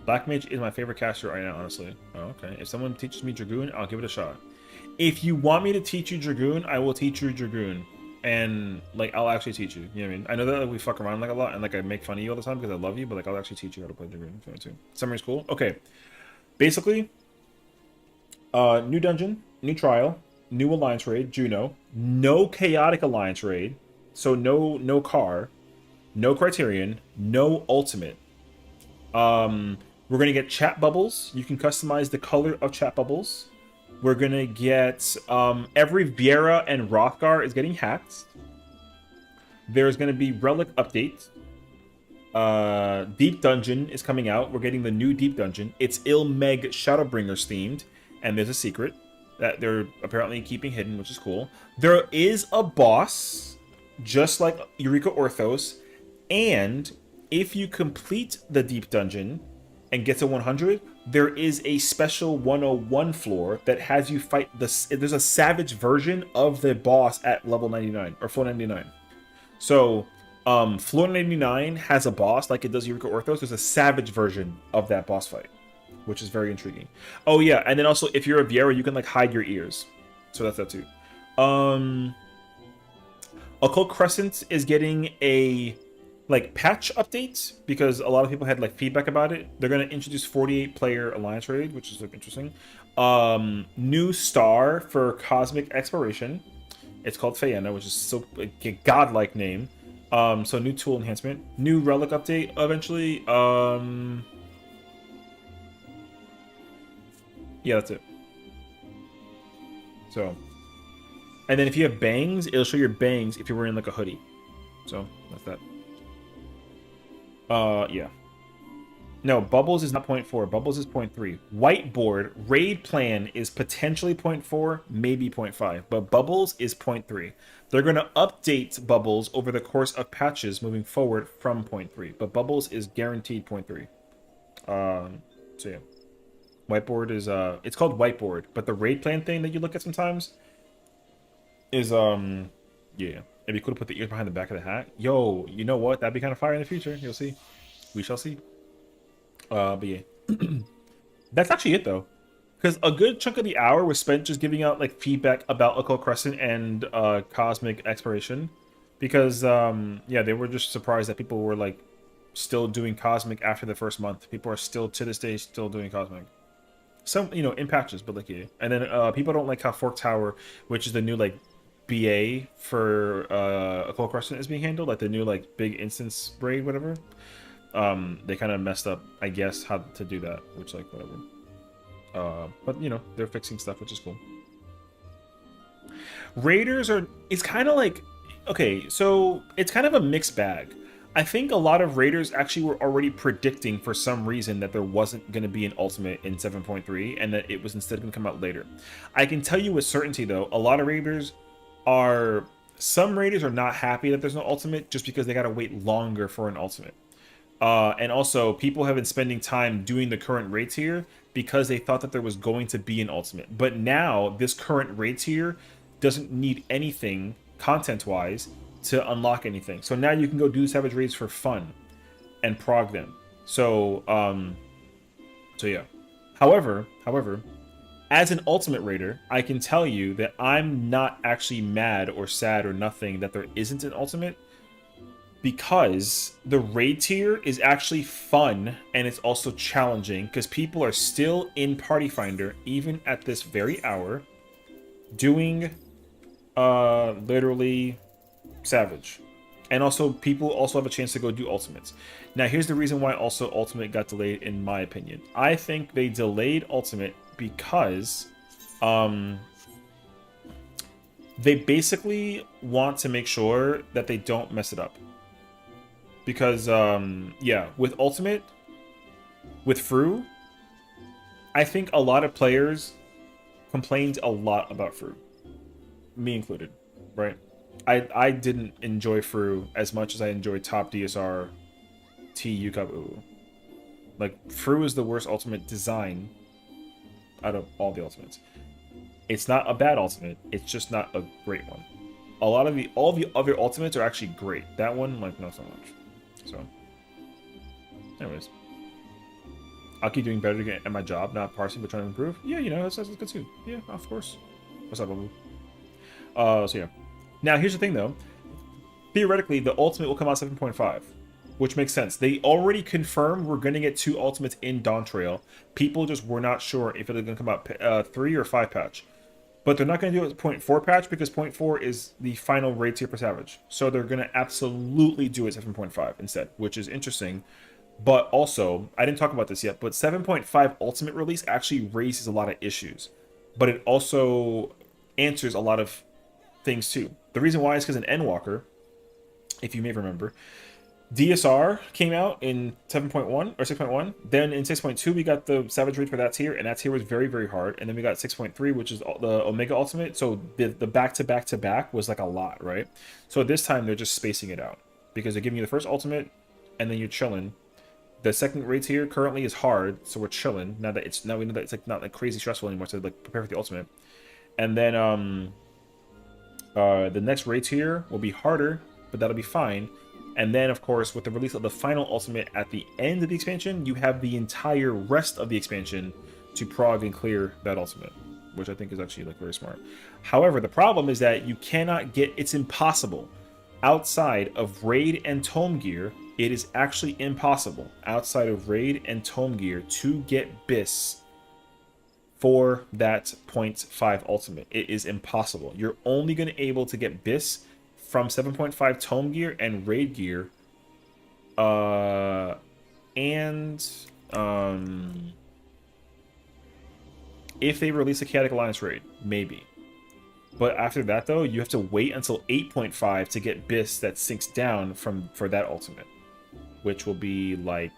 Black Mage is my favorite caster right now, honestly. Oh, okay. If someone teaches me Dragoon, I'll give it a shot. If you want me to teach you Dragoon, I will teach you Dragoon. And, like, I'll actually teach you. You know what I mean? I know that like, we fuck around, like, a lot, and, like, I make fun of you all the time because I love you, but, like, I'll actually teach you how to play Dragoon if you want to. Summary's cool? Okay. Basically, new dungeon, new trial, new alliance raid, Juno, no chaotic alliance raid, so no car, no criterion, no ultimate. We're gonna get chat bubbles. You can customize the color of chat bubbles. We're gonna get every Viera and Rothgar is getting hats. There's gonna be relic update. Deep Dungeon is coming out. We're getting the new Deep Dungeon. It's Ilmeg Shadowbringers themed, and there's a secret that they're apparently keeping hidden, which is cool. There is a boss, just like Eureka Orthos, and if you complete the Deep Dungeon and get to 100, there is a special 101 floor that has you fight there's a savage version of the boss at level 99 or floor 99. So floor 99 has a boss like it does Eureka Orthos. There's a savage version of that boss fight, which is very intriguing. Oh yeah, and then also if you're a Viera, you can like hide your ears, so that's that too. Occult Crescent is getting a like patch updates because a lot of people had like feedback about it. They're going to introduce 48 player alliance raid, which is like interesting. New star for cosmic exploration. It's called Feyena, which is so a godlike name. So new tool enhancement, new relic update eventually. Yeah, that's it. So, and then if you have bangs, it'll show your bangs if you're wearing like a hoodie. So that's that. Yeah. No, Bubbles is not 0.4. Bubbles is 0.3. Whiteboard raid plan is potentially 0.4, maybe 0.5, but Bubbles is 0.3. They're going to update Bubbles over the course of patches moving forward from 0.3, but Bubbles is guaranteed 0.3. So yeah. Whiteboard is it's called Whiteboard, but the raid plan thing that you look at sometimes is yeah. It'd be cool to put the ears behind the back of the hat. Yo, you know what? That'd be kind of fire in the future. You'll see. We shall see. But yeah. That's actually it, though. Because a good chunk of the hour was spent just giving out, like, feedback about Occult Crescent and Cosmic Exploration. Because, yeah, they were just surprised that people were, like, still doing Cosmic after the first month. People are still, to this day, still doing Cosmic. Some, you know, in patches, but, like, yeah. And then people don't like how Fork Tower, which is the new, like, BA for Occult Crescent is being handled, like the new like big instance raid, whatever. They kind of messed up, I guess, how to do that, which like whatever. But you know, they're fixing stuff, which is cool. Raiders are, it's kind of like, okay, so it's kind of a mixed bag. I think a lot of Raiders actually were already predicting for some reason that there wasn't going to be an ultimate in 7.3 and that it was instead going to come out later. I can tell you with certainty though, a lot of Raiders some raiders are not happy that there's no ultimate just because they gotta wait longer for an ultimate. And also people have been spending time doing the current raid tier because they thought that there was going to be an ultimate. But now this current raid tier doesn't need anything content wise to unlock anything. So now you can go do savage raids for fun and prog them. So yeah. However, as an ultimate raider, I can tell you that I'm not actually mad or sad or nothing that there isn't an ultimate. because the raid tier is actually fun and it's also challenging because people are still in Party Finder even at this very hour doing literally Savage. And also people also have a chance to go do ultimates. Now here's the reason why also ultimate got delayed in my opinion. I think they delayed ultimate because they basically want to make sure that they don't mess it up. Because, yeah, with Ultimate, with Fru, I think a lot of players complained a lot about Fru. Me included, right? I didn't enjoy Fru as much as I enjoyed Top DSR, T, UCUP, UU. Like, Fru is the worst Ultimate design out of all the Ultimates. It's not a bad Ultimate, it's just not a great one. All the other Ultimates are actually great. That one, like, not so much. So, anyways, I'll keep doing better at my job, not parsing, but trying to improve. Yeah, you know, that's good too. Yeah, of course. What's up, Babu? So yeah. Now, here's the thing, though. Theoretically, the Ultimate will come out 7.5, which makes sense. They already confirmed we're going to get 2 Ultimates in Dawn Trail. People just were not sure if it's going to come out 3 or 5 patch. But they're not going to do it 0.4 patch because 0.4 is the final raid tier for Savage. So they're going to absolutely do it 7.5 instead, which is interesting. But also, I didn't talk about this yet, but 7.5 Ultimate release actually raises a lot of issues. But it also answers a lot of things too. The reason why is because in Endwalker, if you may remember, DSR came out in 7.1 or 6.1. Then in 6.2, we got the Savage Raid for that tier, and that tier was very, very hard. And then we got 6.3, which is the Omega Ultimate. So the back-to-back-to-back was like a lot, right? So this time, they're just spacing it out. Because they're giving you the first Ultimate, and then you're chilling. The second raid tier currently is hard, so we're chilling. Now we know that it's like not like crazy stressful anymore to like prepare for the Ultimate. And then the next raid tier will be harder, but that'll be fine. And then, of course, with the release of the final Ultimate at the end of the expansion, you have the entire rest of the expansion to prog and clear that Ultimate, which I think is actually like very smart. However, the problem is that you cannot get, it's impossible. Outside of Raid and Tome Gear, it is actually impossible, outside of Raid and Tome Gear, to get BIS for that 0.5 Ultimate. It is impossible. You're only going to be able to get BIS from 7.5 Tome Gear and Raid Gear, if they release a Chaotic Alliance raid, maybe. But after that, though, you have to wait until 8.5 to get BIS that sinks down for that Ultimate, which will be, like,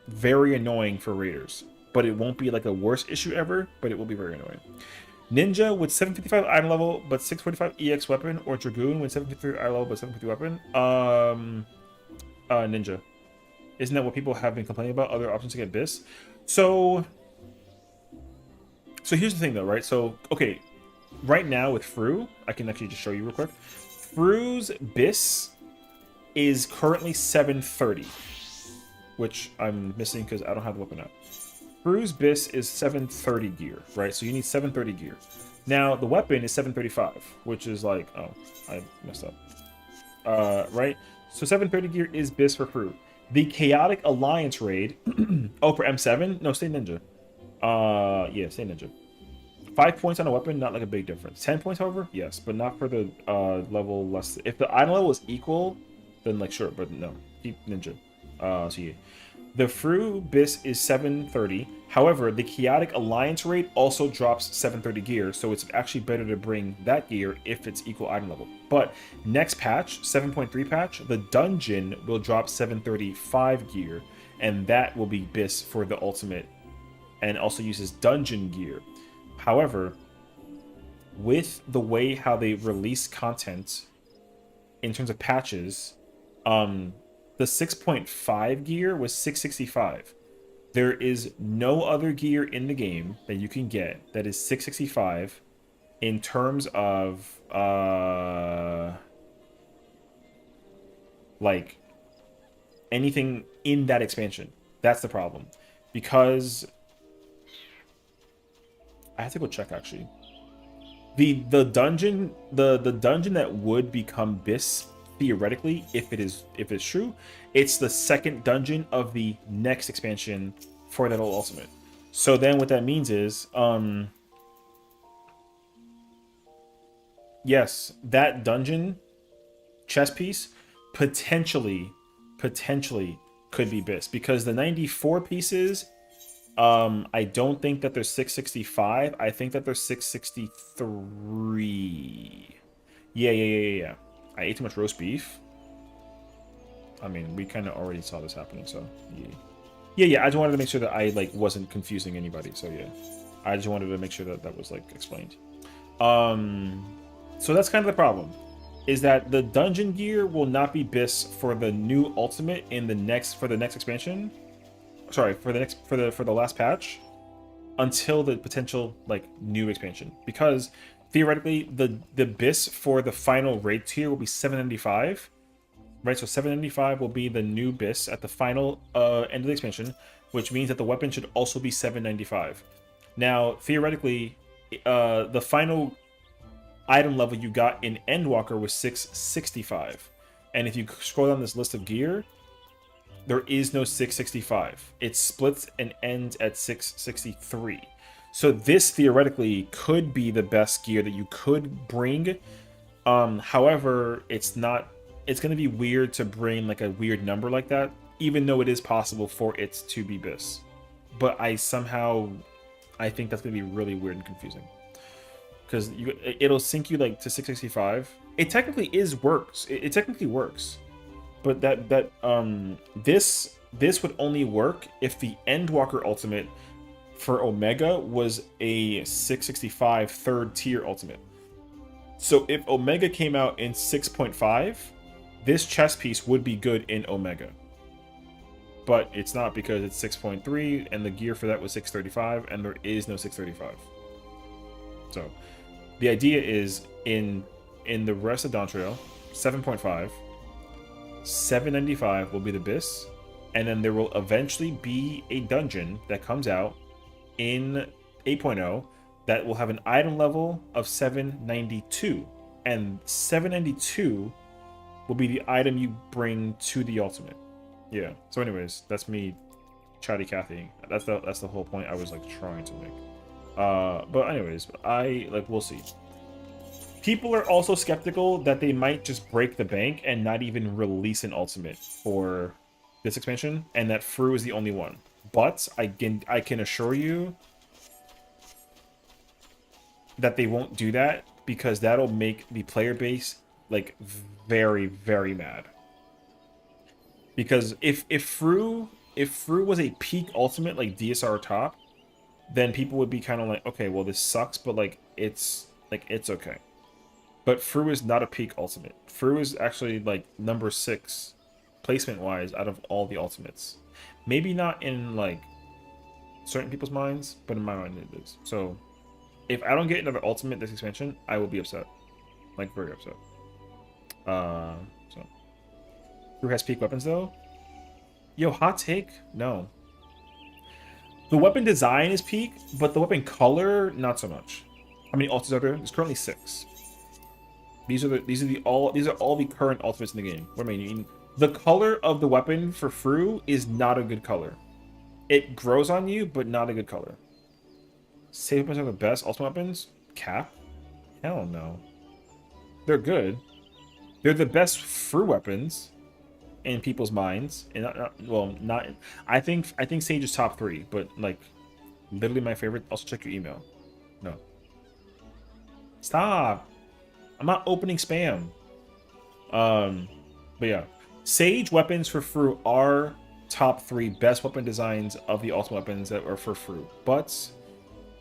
very annoying for raiders. But it won't be, like, a worst issue ever, but it will be very annoying. Ninja with 755 item level but 645 EX weapon, or Dragoon with 753 item level but 750 weapon. Ninja. Isn't that what people have been complaining about? Other options to get BIS? So here's the thing though, right? So, okay. Right now with Fru, I can actually just show you real quick. Fru's BIS is currently 730. Which I'm missing because I don't have the weapon out. Fru's BIS is 730 gear, right? So you need 730 gear. Now, the weapon is 735, which is like... Oh, I messed up. Right? So 730 gear is BIS for Fru. The Chaotic Alliance raid... oh, for M7? No, stay Ninja. Yeah, stay Ninja. 5 points on a weapon, not like a big difference. 10 points, however? Yes, but not for the level less... If the item level is equal, then like sure, but no. Keep Ninja. So yeah. The Fru BIS is 730. However, the Chaotic Alliance raid also drops 730 gear, so it's actually better to bring that gear if it's equal item level. But next patch, 7.3 patch, the dungeon will drop 735 gear, and that will be BIS for the Ultimate, and also uses dungeon gear. However, with the way how they release content in terms of patches, the 6.5 gear was 665. There is no other gear in the game that you can get that is 665 in terms of like anything in that expansion. That's the problem. Because I have to go check actually. The dungeon that would become BIS theoretically, if it's true, it's the second dungeon of the next expansion for that old ultimate. So then what that means is, yes, that dungeon chess piece potentially could be BIS, because the 94 pieces, I don't think that they're 665. I think that they're 663. Yeah. I ate too much roast beef. I mean, we kind of already saw this happening, so yeah. I just wanted to make sure that I like wasn't confusing anybody. So yeah, I just wanted to make sure that that was like explained. So that's kind of the problem, is that the dungeon gear will not be BIS for the new ultimate in the next expansion. Sorry, for the last patch, until the potential like new expansion, because theoretically the BIS for the final raid tier will be 795, right? So 795 will be the new BIS at the final end of the expansion, which means that the weapon should also be 795. Now theoretically, the final item level you got in Endwalker was 665, and if you scroll down this list of gear, there is no 665. It splits and ends at 663. So this theoretically could be the best gear that you could bring. However, it's not. It's going to be weird to bring like a weird number like that, even though it is possible for it to be BIS. But I think that's going to be really weird and confusing, because it'll sync you like to 665. It technically works. It technically works. But this would only work if the Endwalker ultimate for Omega was a 665 third tier ultimate. So if Omega came out in 6.5, this chess piece would be good in Omega. But it's not, because it's 6.3 and the gear for that was 635, and there is no 635. So the idea is in the rest of Dawntrail, 7.5, 795 will be the BIS, and then there will eventually be a dungeon that comes out in 8.0 that will have an item level of 792, and 792 will be the item you bring to the ultimate. Yeah. So anyways, that's me chatty Cathy. That's the whole point I was like trying to make. But anyways, we'll see. People are also skeptical that they might just break the bank and not even release an ultimate for this expansion, and that Fru is the only one. But I can assure you that they won't do that, because that'll make the player base like very, very mad. Because if Fru was a peak ultimate like DSR top, then people would be kind of like, okay, well this sucks, but it's okay. But Fru is not a peak ultimate. Fru is actually like number 6 placement wise out of all the ultimates. Maybe not in like certain people's minds, but in my mind it is. So if I don't get another ultimate this expansion, I will be upset. Like very upset. So Fru has peak weapons though? Yo, hot take? No. The weapon design is peak, but the weapon color, not so much. How many ultimates are there? There's currently 6. These are all the current ultimates in the game. What do I mean? The color of the weapon for Fru is not a good color. It grows on you, but not a good color. Safe weapons are the best ultimate weapons? Cap? Hell no. They're good. They're the best Fru weapons in people's minds. And not. I think Sage is top 3, but like literally my favorite. Also check your email. No. Stop. I'm not opening spam. But yeah, Sage weapons for Fru are top 3 best weapon designs of the ultimate weapons that are for Fru. But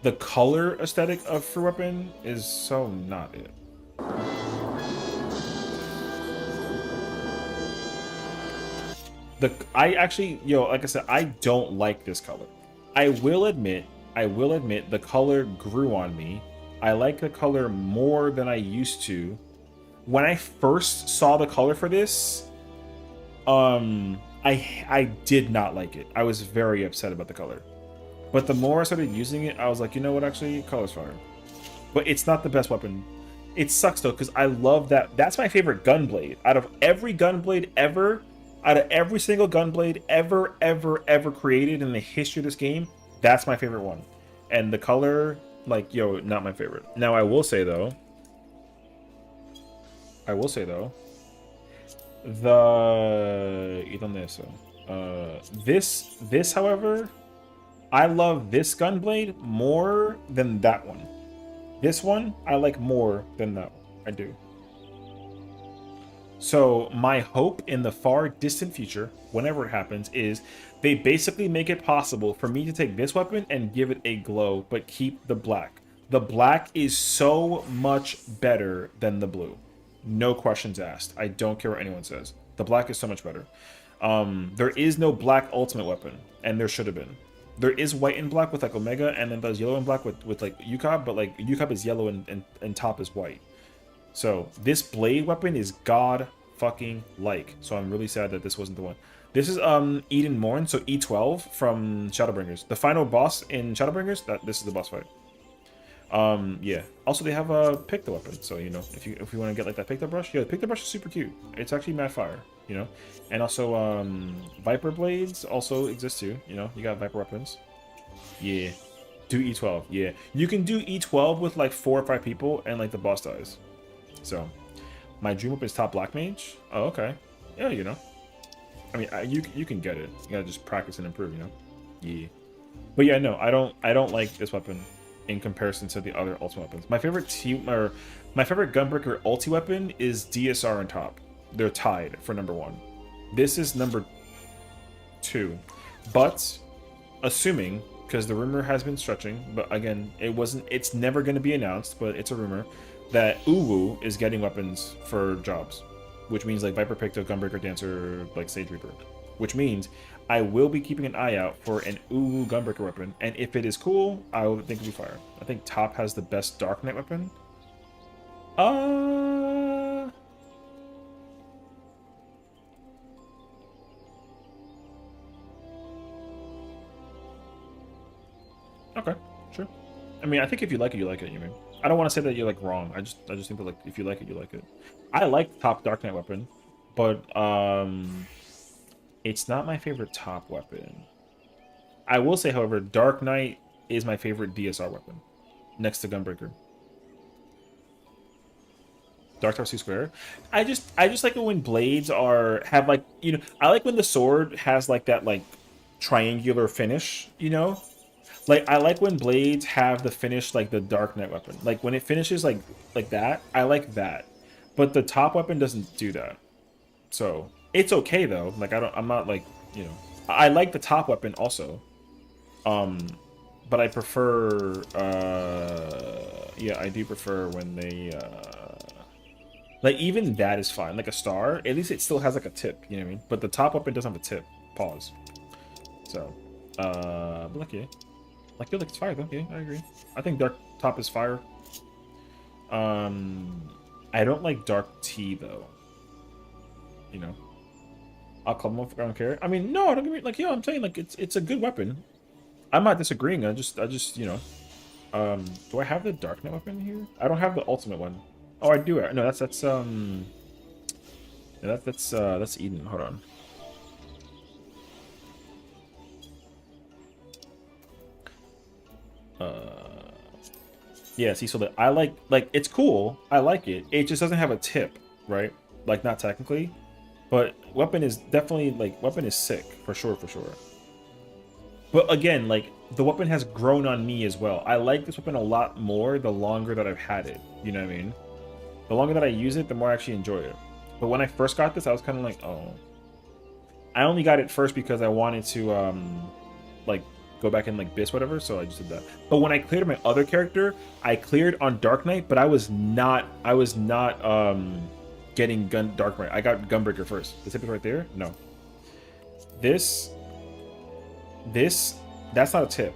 the color aesthetic of Fru weapon is so not it. Like I said, I don't like this color. I will admit the color grew on me. I like the color more than I used to. When I first saw the color for this, I did not like it. I was very upset about the color. But the more I started using it, I was like, you know what, actually, color's fire. But it's not the best weapon. It sucks though, because I love that. That's my favorite gunblade. Out of every gunblade ever, out of every single gunblade ever created in the history of this game, that's my favorite one. And the color, like, yo, not my favorite. Now, I will say though, this, however, I love this gunblade more than that one. This one, I like more than that one. I do. So my hope in the far distant future, whenever it happens, is they basically make it possible for me to take this weapon and give it a glow, but keep the black. The black is so much better than the blue. No questions asked. I don't care what anyone says. The black is so much better. There is no black ultimate weapon, and there should have been. There is white and black with like Omega, and then there's yellow and black with like UCOB, but like UCOB is yellow and top is white. So this blade weapon is god fucking like. So I'm really sad that this wasn't the one. This is Eden Morn, so E12 from Shadowbringers. The final boss in Shadowbringers, this is the boss fight. Yeah. Also they have a pick the weapon, so you know, if you want to get like that pick the brush, yeah, the pick the brush is super cute. It's actually mad fire, you know. And also Viper blades also exist too, you know. You got Viper weapons. Yeah. Do E12. Yeah. You can do E12 with like 4 or 5 people and like the boss dies. So, my dream weapon is top black mage. Oh, okay. Yeah, you know. I mean, you can get it. You gotta just practice and improve, you know. Yeah. But yeah, no, I don't like this weapon in comparison to the other ultimate weapons. My favorite Gunbreaker ulti weapon is DSR and top. They're tied for number 1. This is number 2, but assuming, because the rumor has been stretching, but again, it's never going to be announced, but it's a rumor that Uwu is getting weapons for jobs, which means like Viper Picto, Gunbreaker Dancer, like Sage Reaper, which means I will be keeping an eye out for an Uwu Gunbreaker weapon, and if it is cool, I would think it'll be fire. I think top has the best Dark Knight weapon. Okay, sure. I mean, I think if you like it, you like it. You mean? I don't want to say that you're like wrong. I just think that like if you like it, you like it. I like top Dark Knight weapon, but it's not my favorite top weapon. I will say, however, Dark Knight is my favorite DSR weapon, next to Gunbreaker. Dark Tower 2 square. I just like it when blades have like, you know, I like when the sword has like that like triangular finish, you know. Like, I like when blades have the finish like the Dark Knight weapon. Like, when it finishes like that, I like that. But the top weapon doesn't do that. So, it's okay, though. Like, I'm not, like, you know... I like the top weapon also. But I prefer... yeah, I do prefer when they... Like, even that is fine. Like, a star, at least it still has, like, a tip. You know what I mean? But the top weapon doesn't have a tip. Pause. So, but like, yeah. Like, it's fire though. Yeah, I agree. I think dark top is fire. I don't like dark tea though. You know, I'll club them if I don't care. I mean, no, I don't give me like, yo, I'm saying like it's a good weapon. I'm not disagreeing. I just you know, do I have the Dark Knight weapon here? I don't have the ultimate one. Oh, I do. No, that's Eden. Hold on. Yeah, see, so that I like it's cool. I like it. It just doesn't have a tip, right? Like, not technically, but weapon is definitely like weapon is sick for sure. But again, like the weapon has grown on me as well. I like this weapon a lot more the longer that I've had it. You know what I mean? The longer that I use it, the more I actually enjoy it. But when I first got this, I was kind of like, oh. I only got it first because I wanted to like go back and like bis whatever, so I just did that. But when I cleared my other character, I cleared on Dark Knight, but I was not getting Dark Knight. I got Gunbreaker first. The tip is right there. No, this that's not a tip.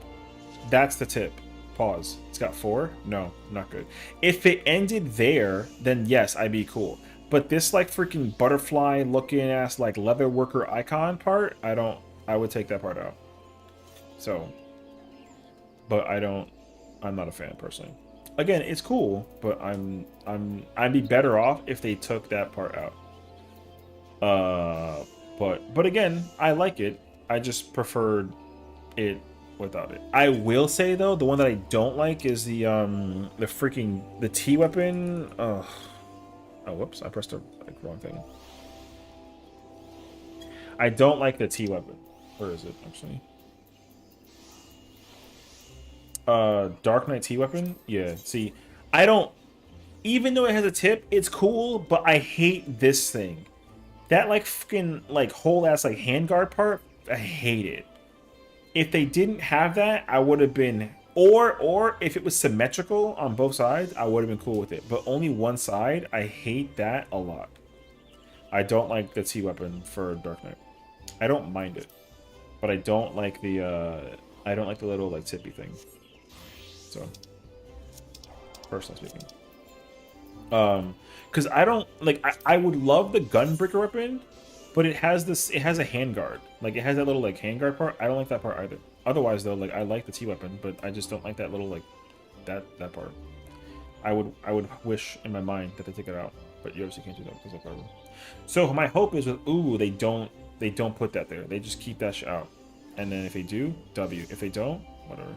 That's the tip. Pause. It's got 4. No, not good. If it ended there, then yes, I'd be cool. But this like freaking butterfly looking ass like leather worker icon part, I would take that part out. So, but I'm not a fan personally. Again, it's cool, but I'd be better off if they took that part out. But again, I like it. I just preferred it without it. I will say though, the one that I don't like is the T weapon. Oh, whoops! I pressed the wrong thing. I don't like the T weapon. Where is it actually? Dark Knight T weapon. Yeah. See, I don't. Even though it has a tip, it's cool, but I hate this thing. That like fucking like whole ass like handguard part, I hate it. If they didn't have that, I would have been, or if it was symmetrical on both sides, I would have been cool with it. But only one side, I hate that a lot. I don't like the T weapon for Dark Knight. I don't mind it, but I don't like the little like tippy thing. So, personally speaking. Because I don't like. I would love the gunbreaker weapon, but it has this. It has a handguard. Like it has that little like handguard part. I don't like that part either. Otherwise, though, like I like the T weapon, but I just don't like that little like that part. I would wish in my mind that they take it out, but you obviously can't do that because of problem. So my hope is with Uwu they don't put that there. They just keep that shit out, and then if they do, W. If they don't, whatever.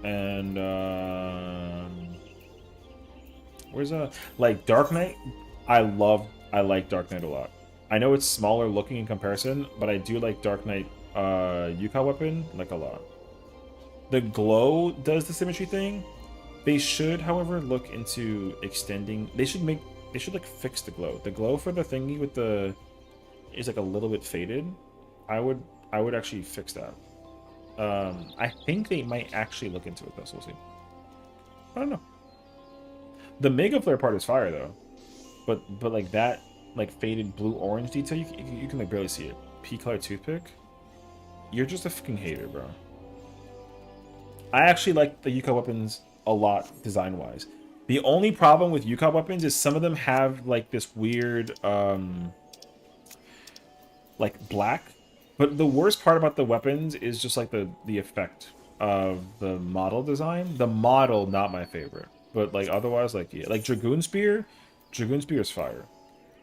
And where's like Dark Knight? I like Dark Knight a lot. I know it's smaller looking in comparison, but I do like Dark Knight Yuka weapon like a lot. The glow does the symmetry thing. They should, however, look into extending. They should like fix the glow. The glow for the thingy with the is like a little bit faded. I would actually fix that. I think they might actually look into it though, so we'll see. I don't know. The Mega Flare part is fire though, but like that like faded blue orange detail, you can like barely see it. Pea color toothpick. You're just a fucking hater, bro. I actually like the Yuka weapons a lot design wise. The only problem with Yuka weapons is some of them have like this weird like black. But the worst part about the weapons is just like the effect of the model design. The model, not my favorite. But like otherwise, like yeah, like Dragoon Spear is fire.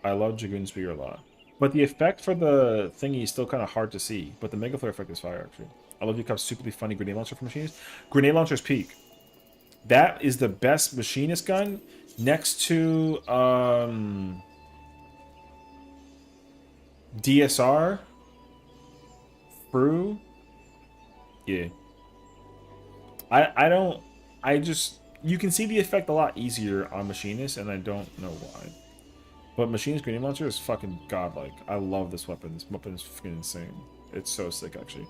I love Dragoon Spear a lot. But the effect for the thingy is still kind of hard to see. But the Mega Flare effect is fire actually. I love Yuka's superly funny grenade launcher for machinists. Grenade launcher's peak. That is the best machinist gun next to DSR. Brew. Yeah. I just you can see the effect a lot easier on Machinist, and I don't know why. But Machinist Grenade Launcher is fucking godlike. I love this weapon. This weapon is fucking insane. It's so sick actually.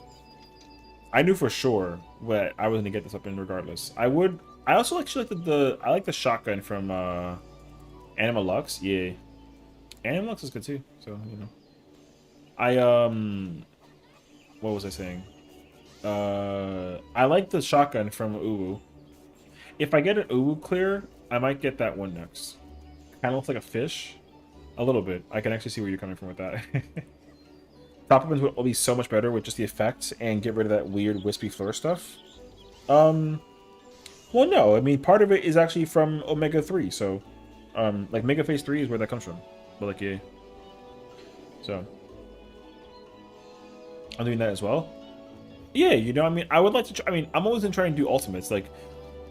I knew for sure that I was gonna get this weapon regardless. I also actually like I like the shotgun from Anima Lux. Yeah. Anima Lux is good too, so you know. What was I saying? I like the shotgun from Uwu. If I get an Uwu clear, I might get that one next. Kind of looks like a fish. A little bit. I can actually see where you're coming from with that. Top weapons will be so much better with just the effects and get rid of that weird wispy flare stuff. Well, no. I mean, part of it is actually from Omega 3, so... like, Mega Phase 3 is where that comes from. But, like, yeah. So... I'm doing that as well. Yeah, you know, I mean, I would like to try, I mean, I'm always going to try and do ultimates. Like,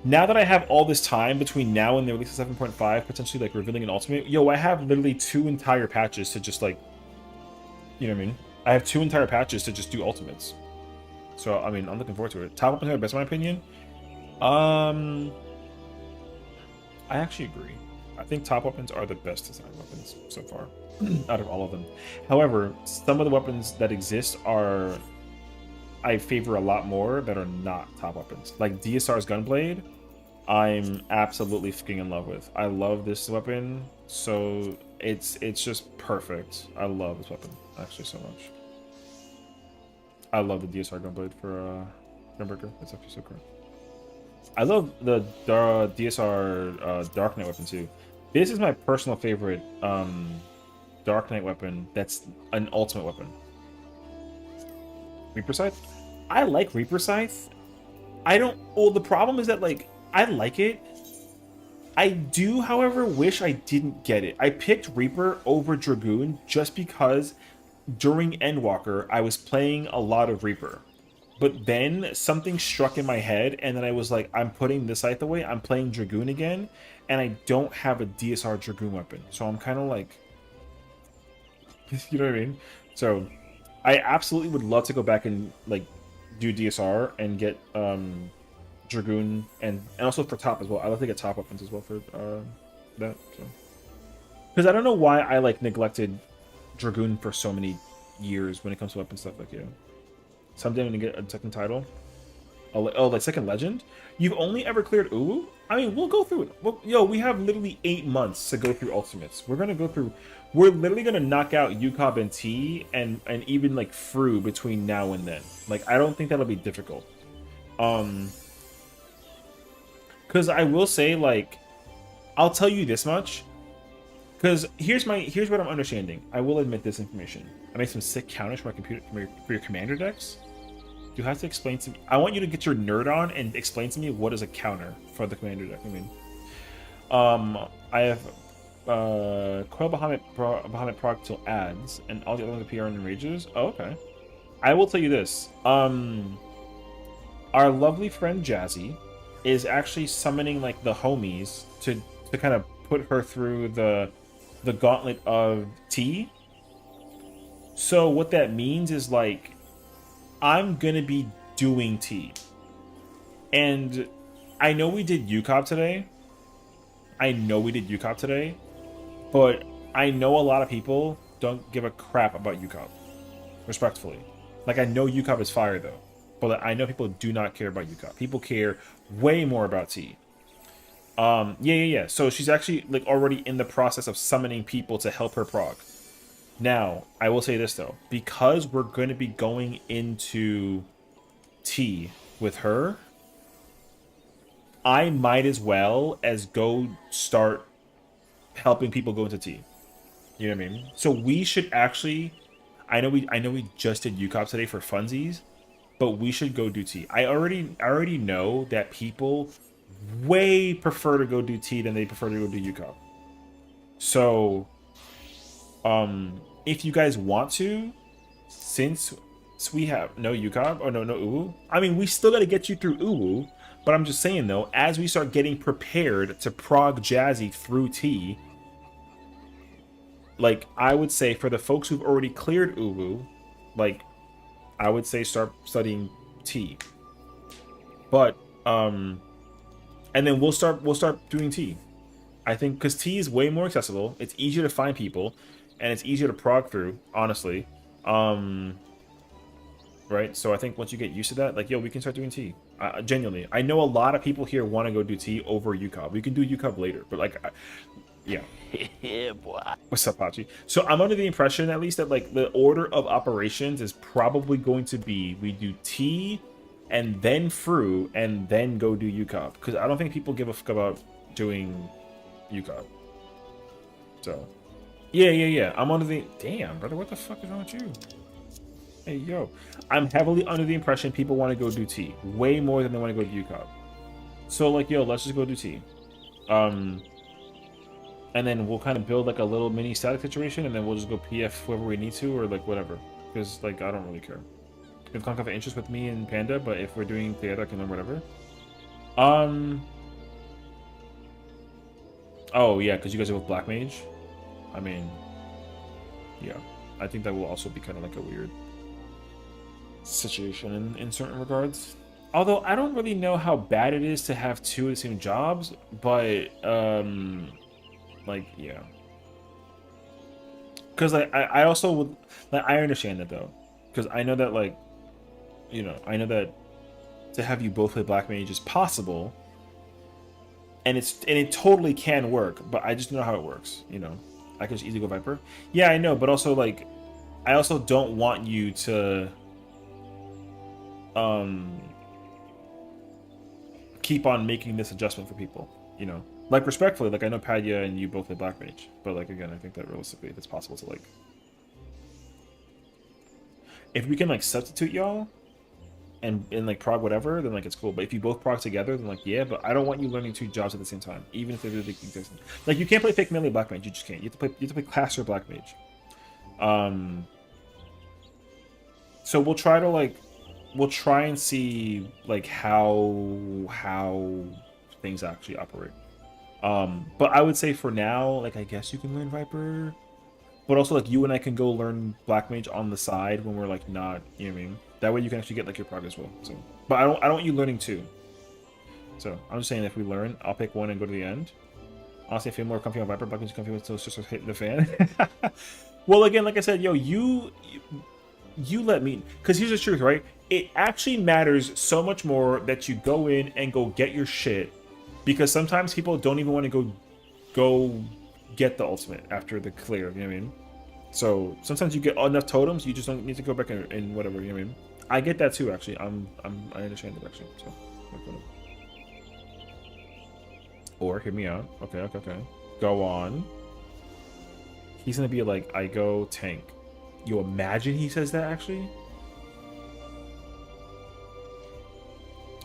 now that I have all this time between now and the release of 7.5, potentially, like, revealing an ultimate, yo, I have literally 2 entire patches to just, like, you know what I mean? I have 2 entire patches to just do ultimates. So, I mean, I'm looking forward to it. Top weapons are the best, in my opinion. I actually agree. I think top weapons are the best design weapons so far, out of all of them. However, some of the weapons that exist are... I favor a lot more that are not top weapons. Like DSR's Gunblade, I'm absolutely fucking in love with. I love this weapon, so it's just perfect. I love this weapon actually so much. I love the DSR Gunblade for Gunbreaker. It's actually so cool. I love the DSR Dark Knight weapon too. This is my personal favorite Dark Knight weapon that's an ultimate weapon. Reaper Scythe? I like Reaper Scythe. I don't... Well, the problem is that, like, I like it. I do, however, wish I didn't get it. I picked Reaper over Dragoon just because during Endwalker, I was playing a lot of Reaper. But then something struck in my head, and then I was like, I'm putting this scythe away, I'm playing Dragoon again, and I don't have a DSR Dragoon weapon. So I'm kind of like, you know what I mean? So I absolutely would love to go back and like do DSR and get Dragoon and also for top as well. I love to get top weapons as well for that. So. Because I don't know why I like neglected Dragoon for so many years when it comes to weapon stuff. Like, someday I'm gonna get a second title. Oh, like second legend. You've only ever cleared Uwu? I mean, we'll go through it. Well, we have literally 8 months to go through ultimates. We're gonna go through. We're literally gonna knock out Yukab and T and even like Fru between now and then. Like, I don't think that'll be difficult. Because I will say, like, I'll tell you this much. Because here's what I'm understanding. I will admit this information. I made some sick counters for my computer for your commander decks. You have to explain to me. I want you to get your nerd on and explain to me what is a counter for the commander deck. I mean, I have Coil Bahamut proc till adds, and all the other ones appear in rages. Oh, okay. I will tell you this. Our lovely friend Jazzy is actually summoning like the homies to kind of put her through the gauntlet of T. So what that means is like I'm gonna be doing T. And I know we did UCOP today. But I know a lot of people don't give a crap about UCOP. Respectfully. Like, I know UCOP is fire though. But I know people do not care about UCOP. People care way more about T. Yeah. So she's actually like already in the process of summoning people to help her prog. Now, I will say this though, because we're going to be going into T with her, I might as well as go start helping people go into T. You know what I mean? So we should actually, I know we just did UCOP today for funsies, but we should go do T. I already know that people way prefer to go do T than they prefer to go do UCOP. So if you guys want to, since we have no UCOP or no Uwu, I mean, we still got to get you through Uwu, but I'm just saying though, as we start getting prepared to prog Jazzy through T, like I would say for the folks who've already cleared Uwu, like I would say start studying T. But and then we'll start doing T. I think because T is way more accessible, it's easier to find people, and it's easier to prog through, honestly. Right? So I think once you get used to that, like, yo, we can start doing T. Genuinely. I know a lot of people here want to go do T over UCOB. We can do UCOB later, but like, yeah. Yeah, boy. What's up, Pachi? So I'm under the impression, at least, that like the order of operations is probably going to be we do T and then Fru and then go do UCOB. Because I don't think people give a fuck about doing UCOB. So, yeah. I'm under the... Damn, brother, what the fuck is wrong with you? Hey, yo. I'm heavily under the impression people want to go do T. Way more than they want to go do UCOB. So, like, yo, let's just go do T. And then we'll kind of build, like, a little mini static situation, and then we'll just go PF whoever we need to, or, like, whatever. Because, like, I don't really care. If Conk have an interest with me and Panda, but if we're doing together, I can learn whatever. Oh, yeah, because you guys are with Black Mage. I mean, yeah. I think that will also be kind of like a weird situation in certain regards. Although, I don't really know how bad it is to have two of the same jobs, but, like, yeah. Because, like, I also would... Like, I understand that, though. Because I know that, like... You know, I know that to have you both play Black Mage is possible. And it totally can work, but I just don't know how it works, you know. I can just easily go Viper. Yeah, I know, but also, like... I also don't want you to... keep on making this adjustment for people, you know. Like, respectfully, like, I know Padya and you both play Black Mage, but, like, again, I think that realistically it's possible to, like... If we can, like, substitute y'all, and like prog whatever, then like it's cool. But if you both prog together, then like yeah, but I don't want you learning 2 jobs at the same time, even if they're really existing. Like you can't play fake melee black mage, you just can't. You have to play caster black mage. So we'll try and see like how things actually operate. But I would say for now, like I guess you can learn Viper, but also like you and I can go learn Black Mage on the side when we're like not, you know what I mean? That way you can actually get like your prog as well. So, but I don't want you learning 2. So I'm just saying if we learn, I'll pick one and go to the end. Honestly, I feel more comfy on Viper. Black Mage comfy with those just hitting the fan. Well, again, like I said, yo, you let me, because here's the truth, right? It actually matters so much more that you go in and go get your shit, because sometimes people don't even want to go get the ultimate after the clear, you know what I mean? So sometimes you get enough totems, you just don't need to go back and whatever, you know what I mean? I get that too, actually. I understand it actually. So, or hear me out. Okay. Go on. He's gonna be like, I go tank. You imagine he says that actually?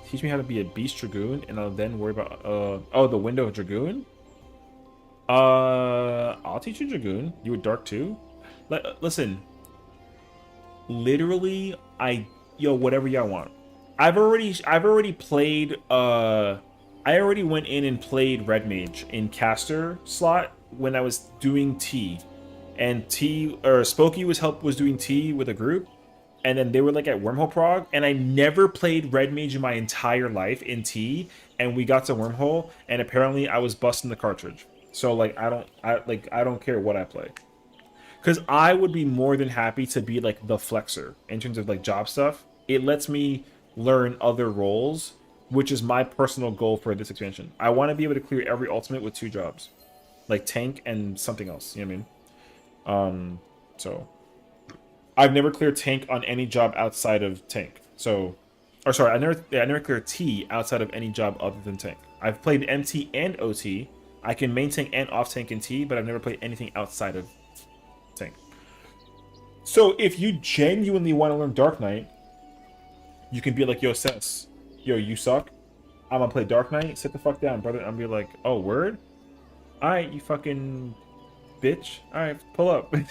Teach me how to be a beast dragoon, and I'll then worry about the window of dragoon. I'll teach you dragoon. You would dark too. Listen. Literally, whatever y'all want. I've already played. I already went in and played red mage in caster slot when I was doing T, and Spokey was doing T with a group. And then they were like at Wormhole Prog, and I never played Red Mage in my entire life in T, and we got to Wormhole, and apparently I was busting the cartridge. So like I don't care what I play. Cause I would be more than happy to be like the flexer in terms of like job stuff. It lets me learn other roles, which is my personal goal for this expansion. I want to be able to clear every ultimate with 2 jobs. Like tank and something else, you know what I mean? So I've never cleared tank on any job outside of tank. I never cleared T outside of any job other than tank. I've played MT and OT. I can main tank and off tank in T, but I've never played anything outside of tank. So if you genuinely want to learn Dark Knight, you can be like, yo, Sess, yo, you suck. I'm gonna play Dark Knight. Sit the fuck down, brother. I'm gonna be like, oh, word? Alright, you fucking bitch. Alright, pull up. And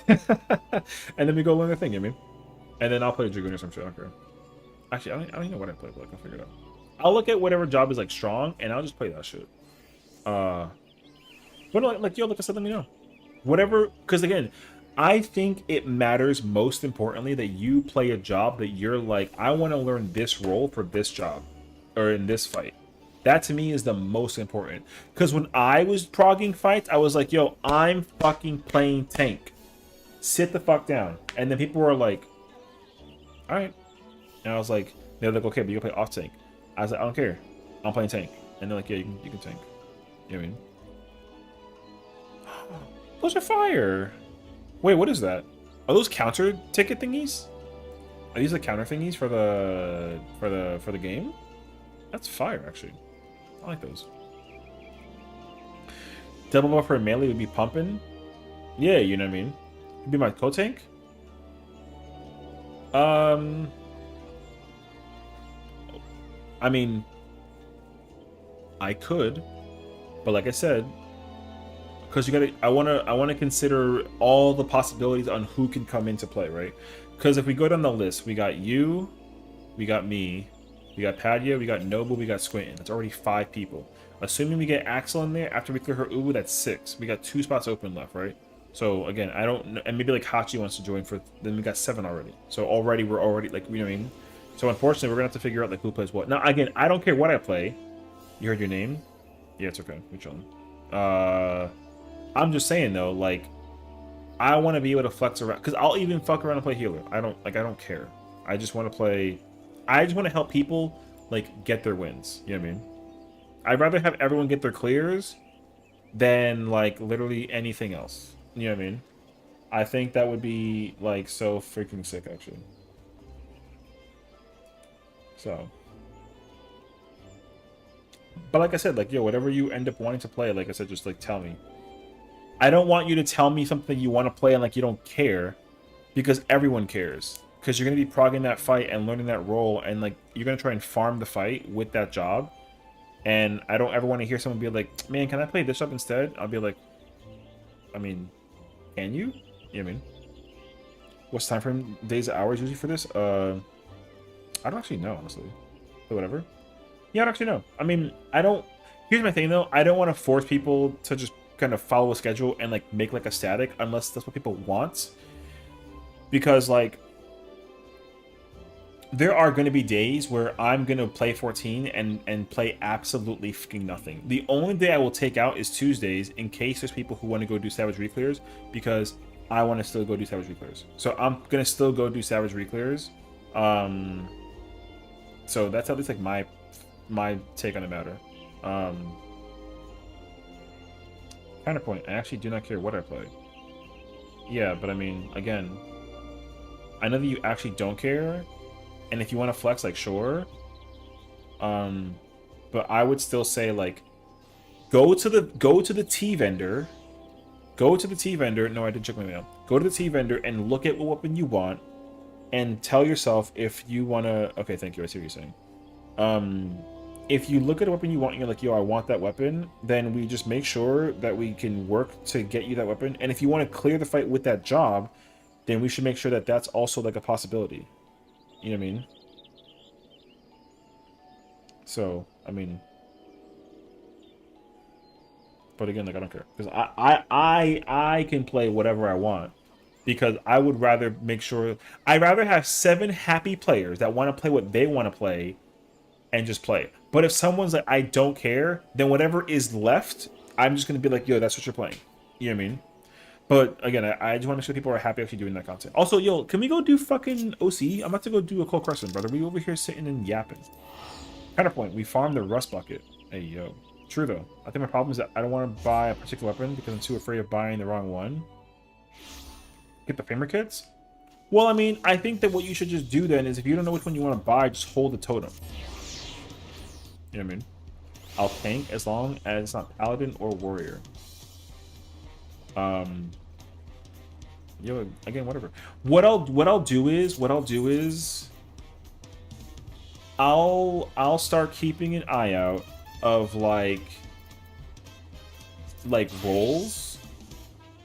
then we go learn the thing, you know what I mean? And then I'll play Dragoon or some shit. I don't care. Actually, I don't even know what I play, but like, I'll figure it out. I'll look at whatever job is like strong, and I'll just play that shit. But like, yo, like I said, let me know. Whatever, because again, I think it matters most importantly that you play a job that you're like, I want to learn this role for this job, or in this fight. That to me is the most important. Because when I was progging fights, I was like, yo, I'm fucking playing tank. Sit the fuck down. And then people were like, alright. And I was like, they're like, okay, but you can play off tank. I was like, I don't care. I'm playing tank. And they're like, yeah, you can tank. You know what I mean? Those are fire. Wait, what is that? Are those counter ticket thingies? Are these the counter thingies for the game? That's fire, actually. I like those. Double buff for melee would be pumping. Yeah, you know what I mean. It'd be my co-tank. I mean, I could, but like I said, because you gotta, I wanna consider all the possibilities on who can come into play, right? Because if we go down the list, we got you, we got me, we got Padya, we got Noble, we got Squinton. That's already 5 people. Assuming we get Axel in there after we clear her Ubu, that's 6. We got 2 spots open left, right? So again, I don't know, and maybe like Hachi wants to join for. Then we got 7 already. So already we're already like, you know what I mean. So unfortunately, we're gonna have to figure out like who plays what. Now again, I don't care what I play. You heard your name? Yeah, it's okay. We're chilling. I'm just saying though, like, I want to be able to flex around because I'll even fuck around and play healer. I don't care. I just want to play. I just want to help people like get their wins. You know what I mean? I'd rather have everyone get their clears than like literally anything else. You know what I mean? I think that would be like so freaking sick, actually. So, but like I said, like, yo, whatever you end up wanting to play, like I said, just like tell me. I don't want you to tell me something you want to play and like you don't care, because everyone cares. because you're gonna be progging that fight and learning that role, and like you're gonna try and farm the fight with that job. And I don't ever want to hear someone be like, "Man, can I play this job instead?" I'll be like, "I mean, can you?" You know what I mean? What's time frame, days, hours usually for this? I don't actually know, honestly. But whatever. Yeah, I don't actually know. I mean, I don't. Here's my thing though. I don't want to force people to just kind of follow a schedule and like make like a static unless that's what people want. Because like there are going to be days where I'm going to play 14 and play absolutely fucking nothing. The only day I will take out is Tuesdays in case there's people who want to go do Savage Reclears, because I want to still go do Savage Reclears. So I'm going to still go do Savage Reclears. So that's at least like my take on the matter. Counterpoint, I actually do not care what I play. Yeah, but I mean, again, I know that you actually don't care. And if you want to flex, like, sure. But I would still say, like, go to the tea vendor. Go to the tea vendor. No, I didn't check my mail. Go to the tea vendor and look at what weapon you want, and tell yourself if you want to. Okay, thank you. I see what you're saying. If you look at a weapon you want, and you're like, yo, I want that weapon, then we just make sure that we can work to get you that weapon. And if you want to clear the fight with that job, then we should make sure that that's also like a possibility. You know what I mean? So, I mean, but again, like, I don't care, because I can play whatever I want, because I would rather make sure, I'd rather have 7 happy players that want to play what they want to play and just play. But if someone's like, I don't care, then whatever is left, I'm just gonna be like, yo, that's what you're playing. You know what I mean? But again, I just want to make sure people are happy actually doing that content. Also, yo, can we go do fucking OC? I'm about to go do a Cold Crescent, brother. We over here sitting and yapping. Counterpoint, we farmed the Rust Bucket. Hey, yo. True, though. I think my problem is that I don't want to buy a particular weapon because I'm too afraid of buying the wrong one. Get the Famer Kits? Well, I mean, I think that what you should just do then is if you don't know which one you want to buy, just hold the totem. You know what I mean? I'll tank as long as it's not Paladin or Warrior. Yo, again, whatever. What I'll do is I'll start keeping an eye out of like rolls.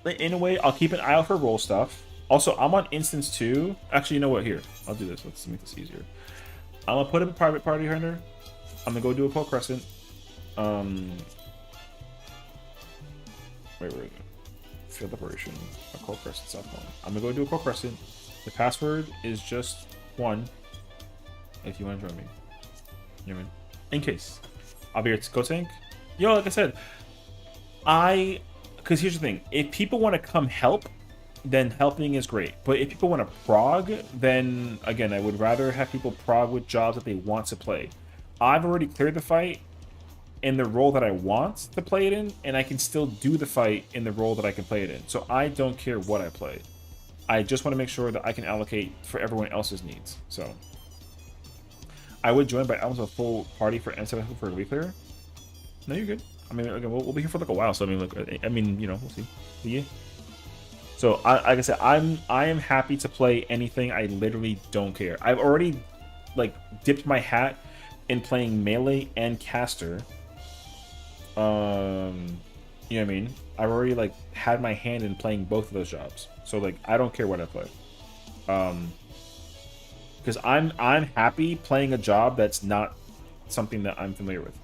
In a way, I'll keep an eye out for roll stuff. Also, I'm on instance too. Actually, you know what? Here, I'll do this. Let's make this easier. I'm gonna put up a private party hunter. I'm gonna go do a Cold Crescent. Wait, where is it? Field operation. A Cold Crescent South Point. I'm gonna go do a Cold Crescent. The password is just 1. If you want to join me, you know what I mean? In case, I'll be here to go tank. Yo, like I said, because here's the thing: if people want to come help, then helping is great. But if people want to prog, then again, I would rather have people prog with jobs that they want to play. I've already cleared the fight in the role that I want to play it in, and I can still do the fight in the role that I can play it in. So I don't care what I play. I just want to make sure that I can allocate for everyone else's needs. So I would join by almost a full party for M7 for a week clear. No, you're good. I mean, again, we'll be here for like a while. So I mean, look, I mean, you know, we'll see. Yeah. So like I said, I am happy to play anything. I literally don't care. I've already like dipped my hat in playing melee and caster. You know what I mean? I've already like had my hand in playing both of those jobs. So like I don't care what I play. Because I'm happy playing a job that's not something that I'm familiar with.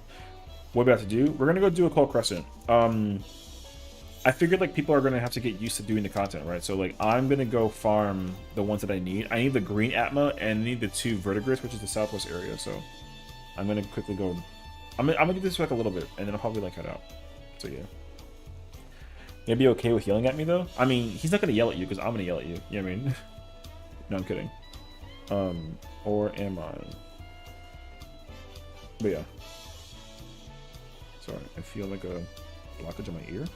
What we're about to do? We're gonna go do a Cold Crescent. I figured like people are gonna have to get used to doing the content, right? So like I'm gonna go farm the ones that I need. I need the green Atma and I need the 2 Verdigris, which is the southwest area. So I'm gonna quickly go. I'm gonna do this for like a little bit, and then I'll probably like head out. So yeah. You'll be okay with yelling at me though? I mean, he's not gonna yell at you because I'm gonna yell at you. You know what I mean? No, I'm kidding. Or am I? But yeah. Sorry, I feel like a blockage in my ear.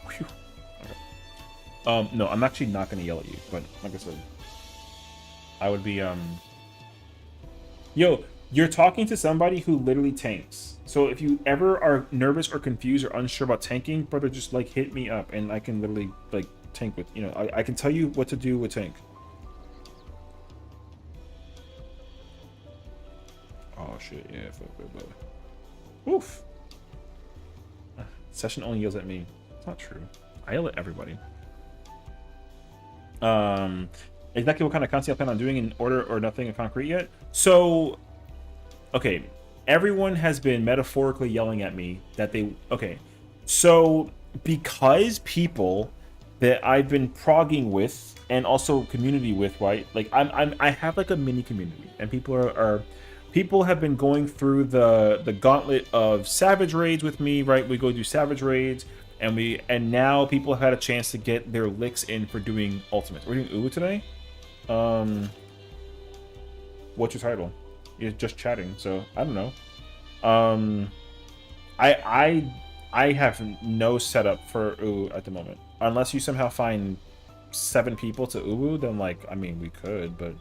Whew. Okay. No, I'm actually not gonna yell at you, but like I said, I would be Yo, you're talking to somebody who literally tanks. So So if you ever are nervous or confused or unsure about tanking, brother, just like hit me up and I can literally like tank with, you know, I can tell you what to do with tank. Oh shit, yeah, fuck. Oof. Session only yells at me. It's not true. I yell at everybody. Exactly what kind of content I plan on doing in order or nothing in concrete yet? So, okay. Everyone has been metaphorically yelling at me that they... Okay. So, because people that I've been progging with and also community with, right? Like, I have like a mini community and people have been going through the gauntlet of savage raids with me, right? We go do savage raids, and now people have had a chance to get their licks in for doing ultimates. We're doing Uwu today. What's your title? You're just chatting, so I don't know. I have no setup for Uwu at the moment, unless you somehow find 7 people to Uwu. Then like, I mean, we could, but.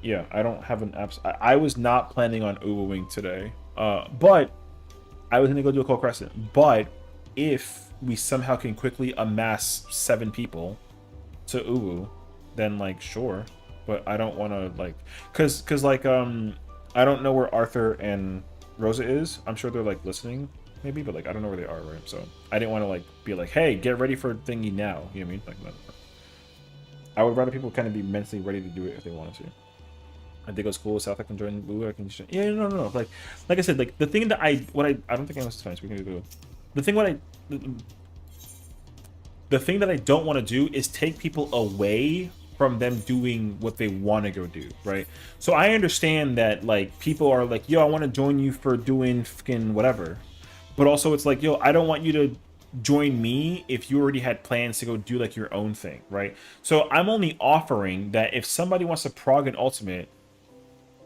Yeah, I don't have an app. I was not planning on Uwuing today, but I was gonna go do a Cold Crescent. But if we somehow can quickly amass 7 people to Uwu, then like sure. But I don't want to like, cause like I don't know where Arthur and Rosa is. I'm sure they're like listening maybe, but like I don't know where they are, right? So I didn't want to like be like, hey, get ready for thingy now. You know what I mean? Like I would rather people kind of be mentally ready to do it if they wanted to. I think it was cool. South I can join Blue. I can just, yeah, no. Like I said, like the thing that I don't think I was fine. So we can do the thing. The thing that I don't want to do is take people away from them doing what they want to go do, right? So I understand that like people are like, yo, I want to join you for doing fucking whatever, but also it's like, yo, I don't want you to join me if you already had plans to go do like your own thing, right? So I'm only offering that if somebody wants to prog an ultimate,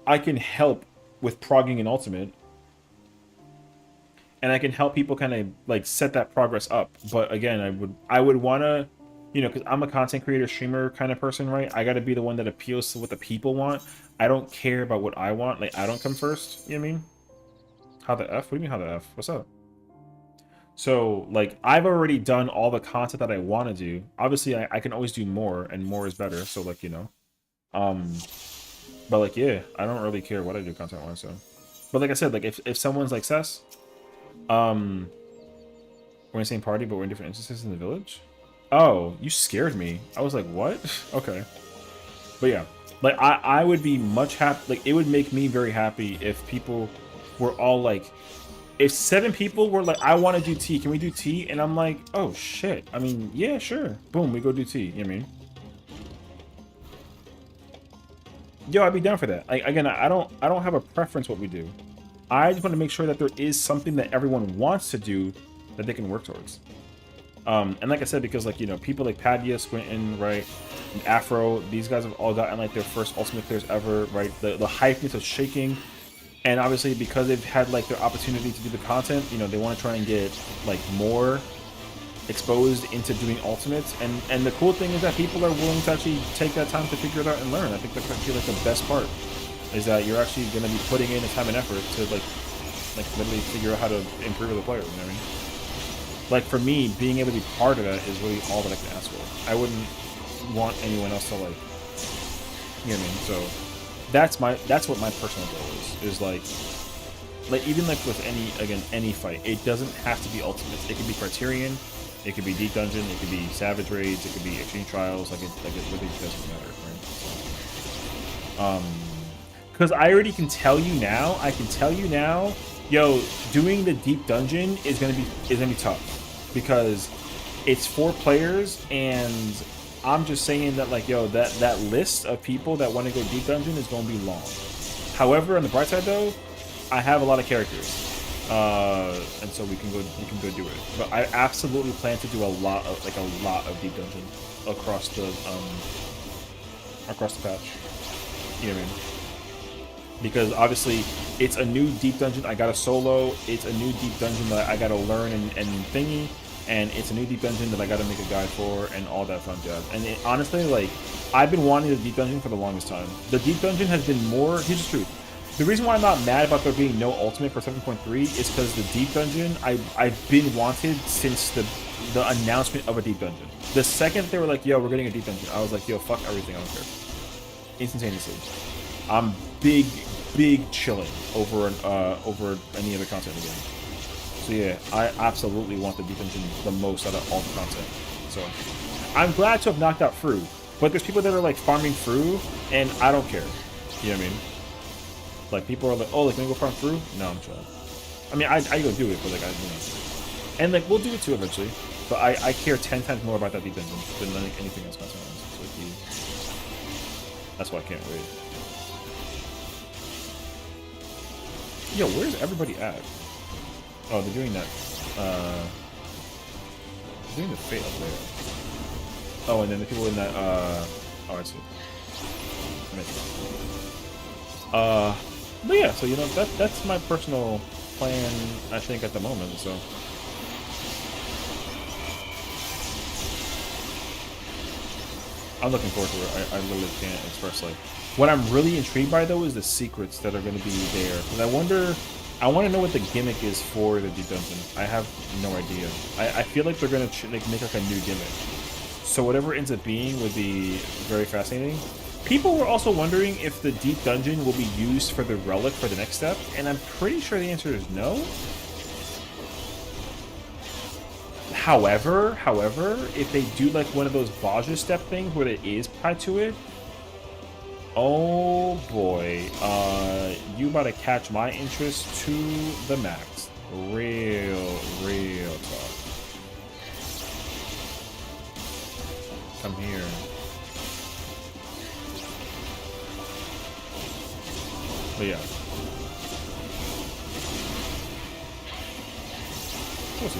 I can help with progging an ultimate, and I can help people kind of like set that progress up. But again, I would want to, you know, because I'm a content creator, streamer kind of person, right? I got to be the one that appeals to what the people want. I don't care about what I want. Like I don't come first. You know what I mean? How the F? What do you mean how the F? What's up? So like I've already done all the content that I want to do. Obviously, I can always do more, and more is better. So like, you know, but like, yeah, I don't really care what I do content-wise, so. But like I said, like if someone's like Sess, we're in the same party, but we're in different instances in the village. Oh, you scared me. I was like, what? Okay. But yeah, like I would be much happy. Like it would make me very happy if people were all like, if 7 people were like, I want to do tea. Can we do tea? And I'm like, oh shit. I mean, yeah, sure. Boom, we go do tea. You know what I mean? Yo, I'd be down for that. Like, again, I don't have a preference what we do. I just want to make sure that there is something that everyone wants to do that they can work towards. And like I said, because like, you know, people like Padilla, Squinton, right, and Afro, these guys have all gotten like their first ultimate clears ever, right? The hypeness of shaking, and obviously because they've had like their opportunity to do the content, you know, they want to try and get like more exposed into doing ultimates, and the cool thing is that people are willing to actually take that time to figure it out and learn. I think that's actually like the best part, is that you're actually going to be putting in the time and effort to like literally figure out how to improve as a player. You know what I mean? Like for me, being able to be part of that is really all that I can ask for. I wouldn't want anyone else to like, you know what I mean? So that's what my personal goal is like even like with any fight, it doesn't have to be ultimates. It can be Criterion. It could be Deep Dungeon, it could be Savage Raids, it could be Extreme Trials, like it really doesn't matter, right? Because I already can tell you now, yo, doing the Deep Dungeon is gonna be tough. Because it's 4 players, and I'm just saying that like, yo, that list of people that want to go Deep Dungeon is gonna be long. However, on the bright side though, I have a lot of characters. And so we can go do it. But I absolutely plan to do a lot of Deep Dungeon across the patch. You know what I mean? Because obviously it's a new Deep Dungeon I gotta solo, it's a new Deep Dungeon that I gotta learn and thingy, and it's a new Deep Dungeon that I gotta make a guide for and all that fun jazz. And honestly, like, I've been wanting the Deep Dungeon for the longest time. The Deep Dungeon has been more, here's the truth, The reason why I'm not mad about there being no ultimate for 7.3 is because the deep dungeon I've been wanted since the announcement of a deep dungeon. The second they were like, yo, we're getting a deep dungeon, I was like, yo, fuck everything, I don't care. Instantaneously. I'm big chilling over any other content in the game. So yeah, I absolutely want the deep dungeon the most out of all the content. So I'm glad to have knocked out Fru, but there's people that are like farming Fru, and I don't care. You know what I mean? Like people are like, oh, like can we go farm Fru? No, I'm chilling. I mean, I go do it, but like and like we'll do it too eventually. But I care 10 times more about that deep dungeon than anything else content-wise. So like that's why I can't wait. Yo, where's everybody at? Oh, they're doing that. They're doing the fate up there. Oh, and then the people in that. Oh, I see. But yeah, so you know that's my personal plan. I think at the moment. So. I'm looking forward to it. I literally can't express like. What I'm really intrigued by though is the secrets that are going to be there. Because I want to know what the gimmick is for the deep dungeon. I have no idea. I feel like they're going to make like a new gimmick. So whatever it ends up being would be very fascinating. People were also wondering if the deep dungeon will be used for the relic for the next step, and I'm pretty sure the answer is no. However, if they do like one of those Baja step things where it is tied to it, oh boy, you about to catch my interest to the max. Real talk. Come here. But yeah. We'll see.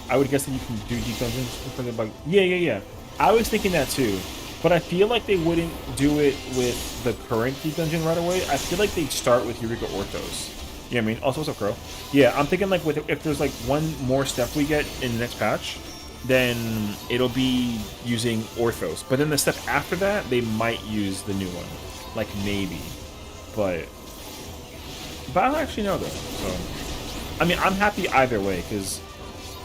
I would guess that you can do deep dungeons for the bug. Yeah. I was thinking that too. But I feel like they wouldn't do it with the current deep dungeon right away. I feel like they'd start with Eureka Orthos. You know what I mean? Also, what's up, Crow? Yeah, I'm thinking like if there's like one more step we get in the next patch, then it'll be using Orthos. But then the step after that, they might use the new one. Like maybe. But I don't actually know though. So I mean, I'm happy either way because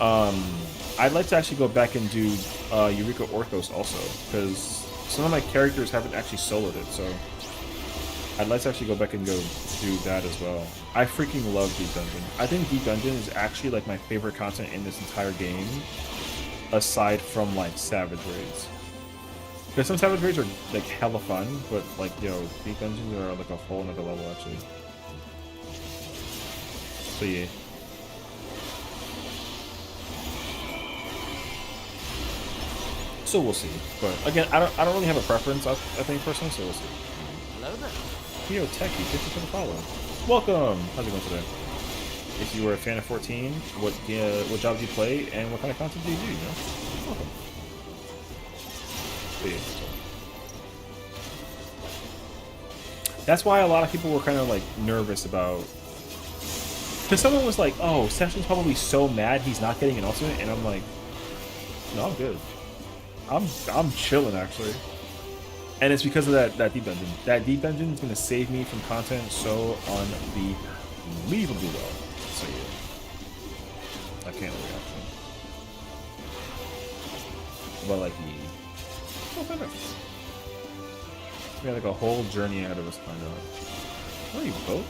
I'd like to actually go back and do Eureka Orthos also because some of my characters haven't actually soloed it, so I'd like to actually go back and go do that as well. I freaking love Deep Dungeon. I think Deep Dungeon is actually like my favorite content in this entire game, aside from like Savage Raids. Because some Savage Raids are like hella fun, but like yo, Deep Dungeons are like a whole nother level actually. So yeah. So we'll see. But again, I don't really have a preference. I think personally, so we'll see. Hello there. Yo, Techie, thank you for the follow. Welcome. How's it going today? If you were a fan of 14, what jobs do you play and what kind of content do you do? You know? Welcome. So, yeah, that's why a lot of people were kind of like nervous about. Because someone was like, "Oh, Sessiion's probably so mad he's not getting an ultimate," and I'm like, "No, I'm good. I'm chilling actually." And it's because of that deep dungeon. That deep dungeon is gonna save me from content so unbelievably well. So yeah, I can't wait actually. But like we had like a whole journey ahead of us, kind of. Where are you, both?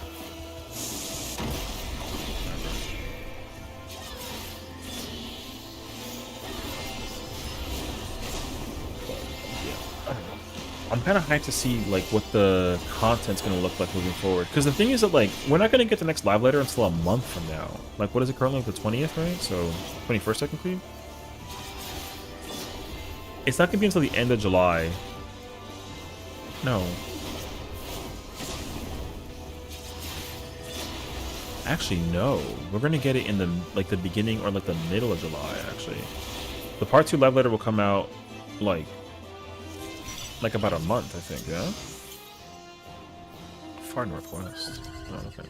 I'm kind of hyped to see like what the content's gonna look like moving forward. Because the thing is that like we're not gonna get the next live letter until a month from now. Like what is it currently? Like the 20th, right? So 21st technically. It's not gonna be until the end of July. No. Actually, no. We're gonna get it in the like the beginning or like the middle of July. Actually, the part 2 live letter will come out like about a month, I think. Yeah. Far Northwest. Oh, okay.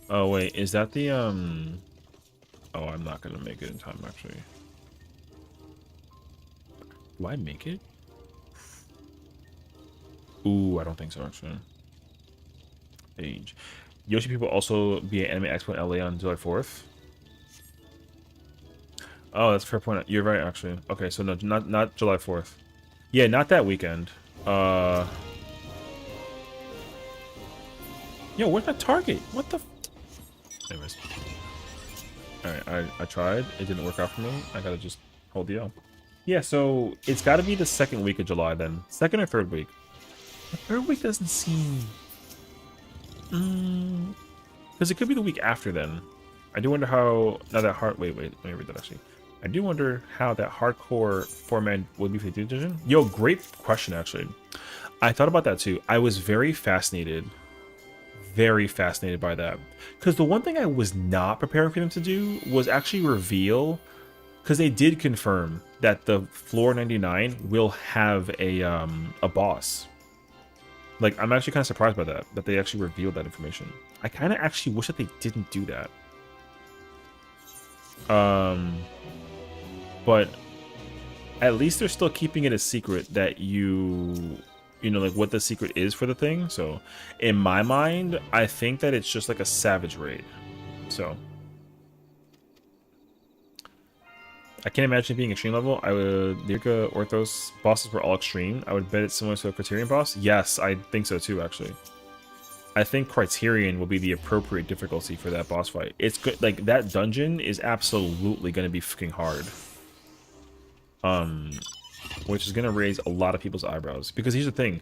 Oh wait, is that the Oh, I'm not gonna make it in time actually. Do I make it? Ooh, I don't think so actually. Age. Yoshi people also be at Anime Expo in LA on July 4th. Oh, that's a fair point. You're right, actually. Okay, so no, not July 4th. Yeah, not that weekend. Yo, where's my target? What the? Anyways. Alright, I tried. It didn't work out for me. I gotta just hold the L. Yeah, so it's gotta be the second week of July then. Second or third week. The third week doesn't seem... Because it could be the week after then. I do wonder how... Now that hard... Wait, let me read that actually. I do wonder how that hardcore format would be for the division. Yo, great question, actually. I thought about that too. I was very fascinated by that. Because the one thing I was not prepared for them to do was actually reveal... Because they did confirm that the Floor 99 will have a boss. Like, I'm actually kind of surprised by that they actually revealed that information. I kind of actually wish that they didn't do that. But at least they're still keeping it a secret that you know, like what the secret is for the thing. So in my mind, I think that it's just like a savage raid. So I can't imagine it being extreme level. I would... Lyrica, Orthos bosses were all extreme. I would bet it's similar to a Criterion boss. Yes, I think so too, actually. I think Criterion will be the appropriate difficulty for that boss fight. It's good. Like, that dungeon is absolutely going to be fucking hard. Which is going to raise a lot of people's eyebrows. Because here's the thing.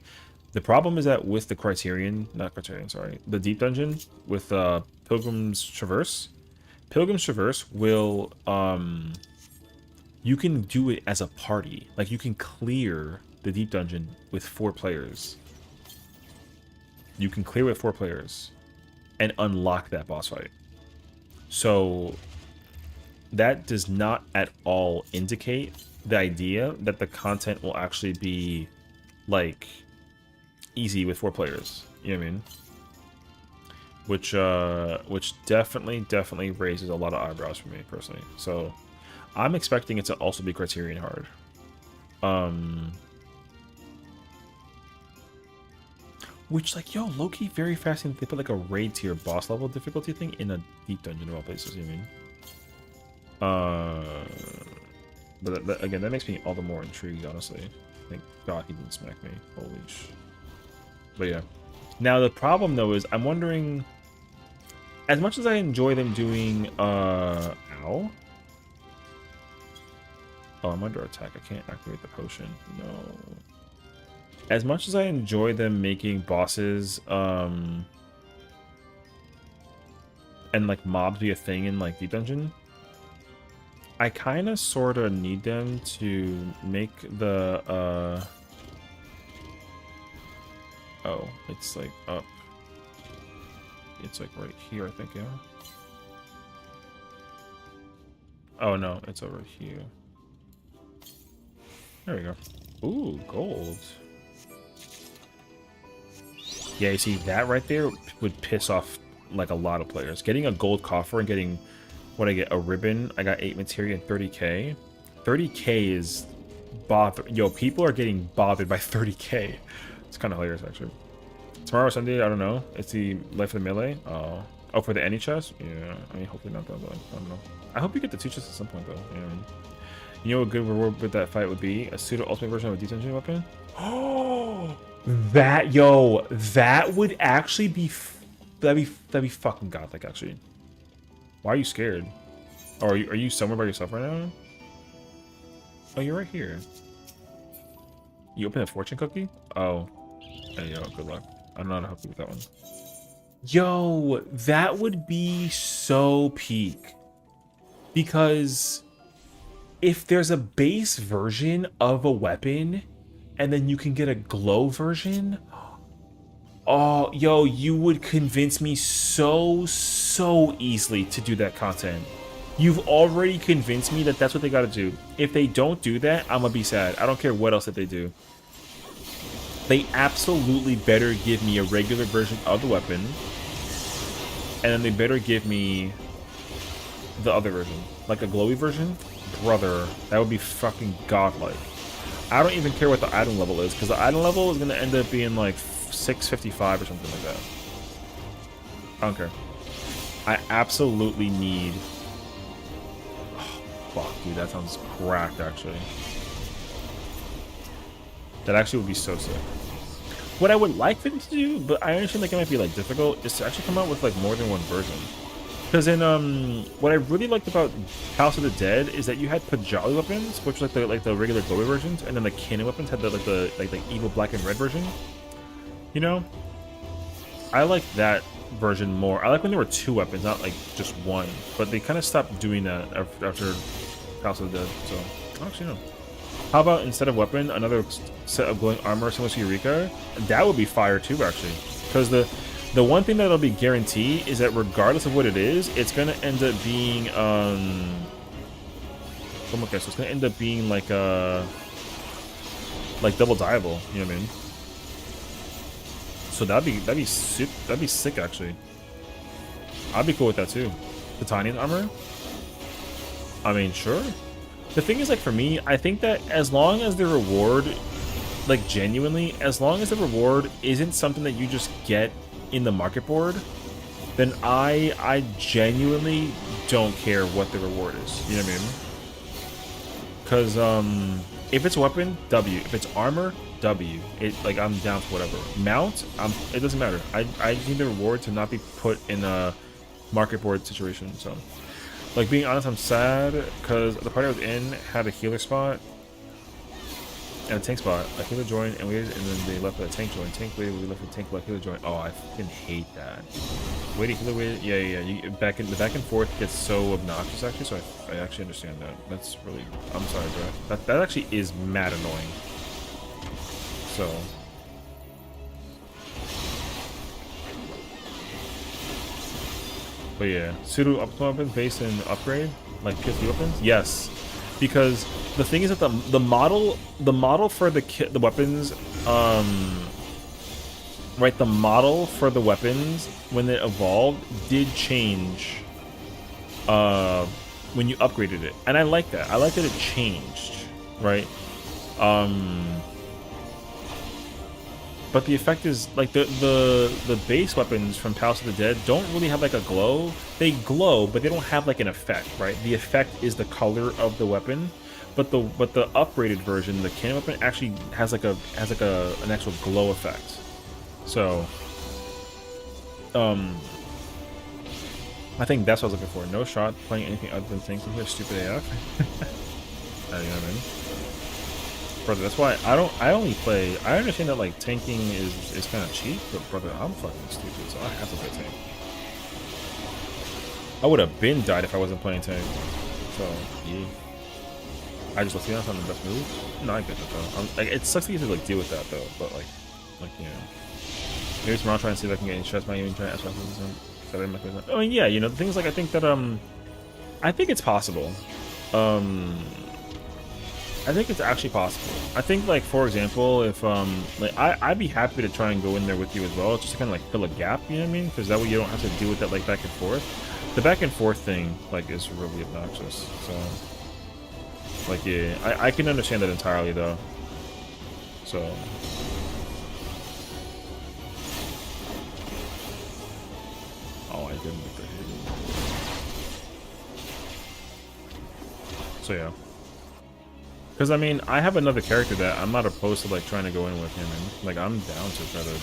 The problem is that with the Criterion... Not Criterion, sorry. The Deep Dungeon with Pilgrim's Traverse. Pilgrim's Traverse will... You can do it as a party. Like, you can clear the Deep Dungeon with 4 players. You can clear with 4 players and unlock that boss fight. So that does not at all indicate the idea that the content will actually be like easy with 4 players. You know what I mean? Which definitely raises a lot of eyebrows for me personally. So I'm expecting it to also be Criterion hard. Which, like, yo, low-key very fascinating. They put, like, a raid tier boss level difficulty thing in a deep dungeon of all places, you mean? But again, that makes me all the more intrigued, honestly. Thank God he didn't smack me. Holy sh... But yeah. Now, the problem, though, is I'm wondering... As much as I enjoy them doing, Ow? Oh, I'm under attack. I can't activate the potion. No. As much as I enjoy them making bosses, and like mobs be a thing in like Deep Dungeon, I kind of sort of need them to make the, oh, it's like up. It's like right here, I think, yeah. Oh no, it's over here. There we go. Ooh, gold. Yeah, you see, that right there would piss off, like, a lot of players. Getting a gold coffer and getting, what I get, a ribbon. I got 8 materia and 30k. 30k is bother. Yo, people are getting bothered by 30k. It's kind of hilarious, actually. Tomorrow or Sunday, I don't know. It's the Life of the Melee. Oh, for the any chest? Yeah, I mean, hopefully not, though, but I don't know. I hope you get the 2 chests at some point, though. Yeah. You know what a good reward with that fight would be? A pseudo ultimate version of a Deep Dungeon weapon? Oh! That, yo, that would actually be, that'd be fucking godlike, actually. Why are you scared? Oh, are you somewhere by yourself right now? Oh, you're right here. You open a fortune cookie? Oh. Hey, yo, good luck. I don't know how to help you with that one. Yo, that would be so peak. Because if there's a base version of a weapon and then you can get a glow version, oh, yo, you would convince me so easily to do that content. You've already convinced me that that's what they gotta do. If they don't do that, I'm gonna be sad. I don't care what else that they do. They absolutely better give me a regular version of the weapon, and then they better give me the other version, like a glowy version. Brother, that would be fucking godlike. I don't even care what the item level is, because the item level is going to end up being like 655 or something like that. I don't care. I absolutely need... Oh, fuck, dude, that sounds cracked, actually. That actually would be so sick. What I would like for them to do, but I understand like it might be like difficult, is to actually come out with like more than one version. Because in what I really liked about House of the Dead is that you had Pajali weapons, which was like the regular glowy versions, and then the cannon weapons had the evil black and red version. You know, I like that version more. I like when there were two weapons, not like just one. But they kind of stopped doing that after House of the Dead. So actually no. How about instead of weapon, another set of glowing armor similar to Eureka? That would be fire too, actually. Because the one thing that'll be guaranteed is that regardless of what it is, it's gonna end up being okay, so it's gonna end up being like double dieable, you know what I mean? So that'd be sick actually. I'd be cool with that too. Titanium armor? I mean, sure. The thing is, like, for me, I think that as long as the reward, like, genuinely, as long as the reward isn't something that you just get in the market board, then I genuinely don't care what the reward is. You know what I mean? Because, if it's weapon, W. If it's armor, W. Like, I'm down for whatever. Mount, it doesn't matter. I need the reward to not be put in a market board situation, so... Like, being honest, I'm sad because the party I was in had a healer spot and a tank spot. A healer joined and then they left a tank join. Tank waited, we left a tank left, healer join. Oh, I fucking hate that. Waiting, healer waited. Yeah. The back and forth gets so obnoxious actually. So I actually understand that. That's really. I'm sorry, bro. That actually is mad annoying. So. But yeah, pseudo optimal weapons based in upgrade, like PSV weapons. Yes, because the thing is that the model for the weapons, right? The model for the weapons when it evolved did change, when you upgraded it, and I like that. I like that it changed, right? But the effect is like the base weapons from House of the Dead don't really have like a glow. They glow, but they don't have like an effect, right? The effect is the color of the weapon, but the upgraded version, the cannon weapon, actually has like an actual glow effect. So, I think that's what I was looking for. No shot playing anything other than things in here. Stupid AF. You know what I mean? Brother, that's why I only play. I understand that like tanking is kind of cheap, but brother, I'm fucking stupid, so I have to play tank. I would have been died if I wasn't playing tank. So yeah, I just let's see that's not the best move. No, I get that though. Like, it sucks that you have to like deal with that though, but like you know, maybe tomorrow trying to see if I can get any stress by even trying to ask myself. I mean, yeah, you know, the things like I think that I think it's possible. I think it's actually possible. I think, like, for example, if like I'd be happy to try and go in there with you as well, just to kind of like fill a gap. You know what I mean? Because that way you don't have to deal with that like back and forth. The back and forth thing like is really obnoxious. So, like, yeah, I can understand that entirely though. So. Oh, I didn't make the hit. So yeah. Because, I mean, I have another character that I'm not opposed to, like, trying to go in with him, and, like, I'm down to try to...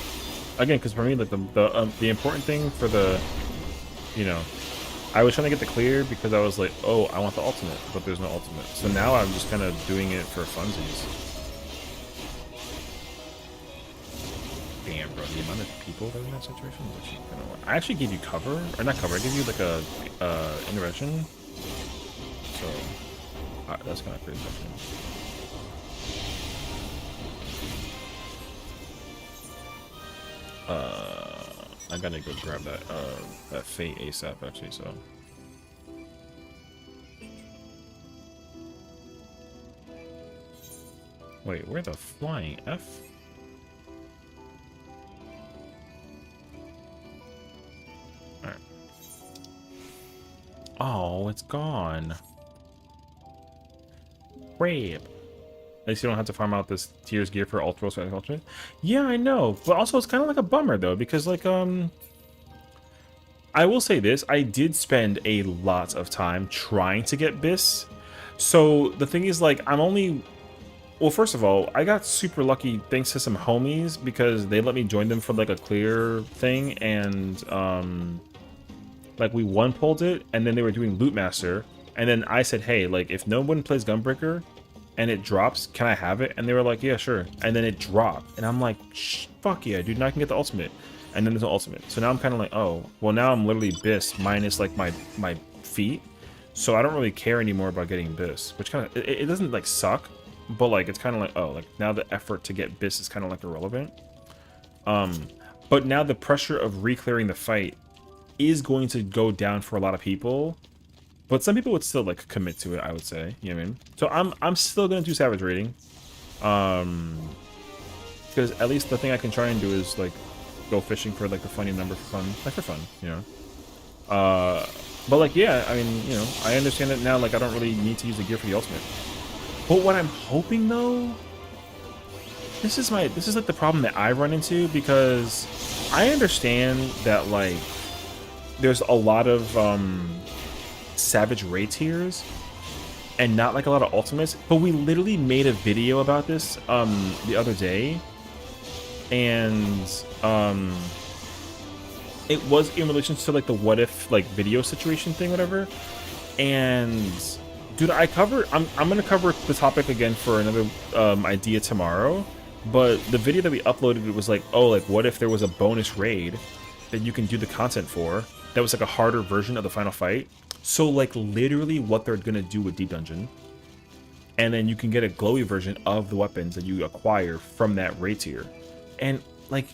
Again, because for me, like, the important thing for the... You know, I was trying to get the clear because I was like, oh, I want the ultimate, but there's no ultimate. So now I'm just kind of doing it for funsies. Damn, bro, the amount of people that are in that situation is actually kind of... I actually gave you cover, or not cover, I gave you, like, a intervention. So... that's kind of crazy, actually. I gotta go grab that Fate ASAP, actually, so. Wait, where the flying F? Alright. Oh, it's gone. Crap. At least you don't have to farm out this tier's gear for ultra ultimate. Yeah, I know, but also it's kind of like a bummer though, because like I will say this, I did spend a lot of time trying to get Biss. So the thing is, like, I'm only... Well, first of all, I got super lucky thanks to some homies because they let me join them for, like, a clear thing, and, like, we one-pulled it, and then they were doing Loot Master, and then I said, hey, like, if no one plays Gunbreaker, and it drops, can I have it? And they were like, yeah, sure. And then it dropped, and I'm like, fuck yeah, dude, now I can get the ultimate. And then there's an ultimate. So now I'm kind of like, oh, well, now I'm literally Biss minus, like, my feet, so I don't really care anymore about getting Biss, which kind of, it doesn't, like, suck, but, like, it's kind of like, oh, like, now the effort to get Biss is kind of, like, irrelevant. But now the pressure of re-clearing the fight is going to go down for a lot of people, but some people would still, like, commit to it, I would say, you know what I mean? So I'm still gonna do Savage Rating, because at least the thing I can try and do is, like, go fishing for, like, the funny number for fun, like, for fun, you know? But, like, yeah, I mean, you know, I understand it now, like, I don't really need to use the gear for the ultimate. But what I'm hoping, though, this is, like, the problem that I run into, because I understand that, like, there's a lot of, Savage Raid tiers, and not, like, a lot of ultimates, but we literally made a video about this, the other day, and, it was in relation to, like, the what if, like, video situation thing, whatever, and... Dude, I'm gonna cover the topic again for another idea tomorrow, but the video that we uploaded, it was like, oh, like, what if there was a bonus raid that you can do the content for that was like a harder version of the final fight? So, like, literally what they're gonna do with Deep Dungeon, and then you can get a glowy version of the weapons that you acquire from that raid tier. And, like,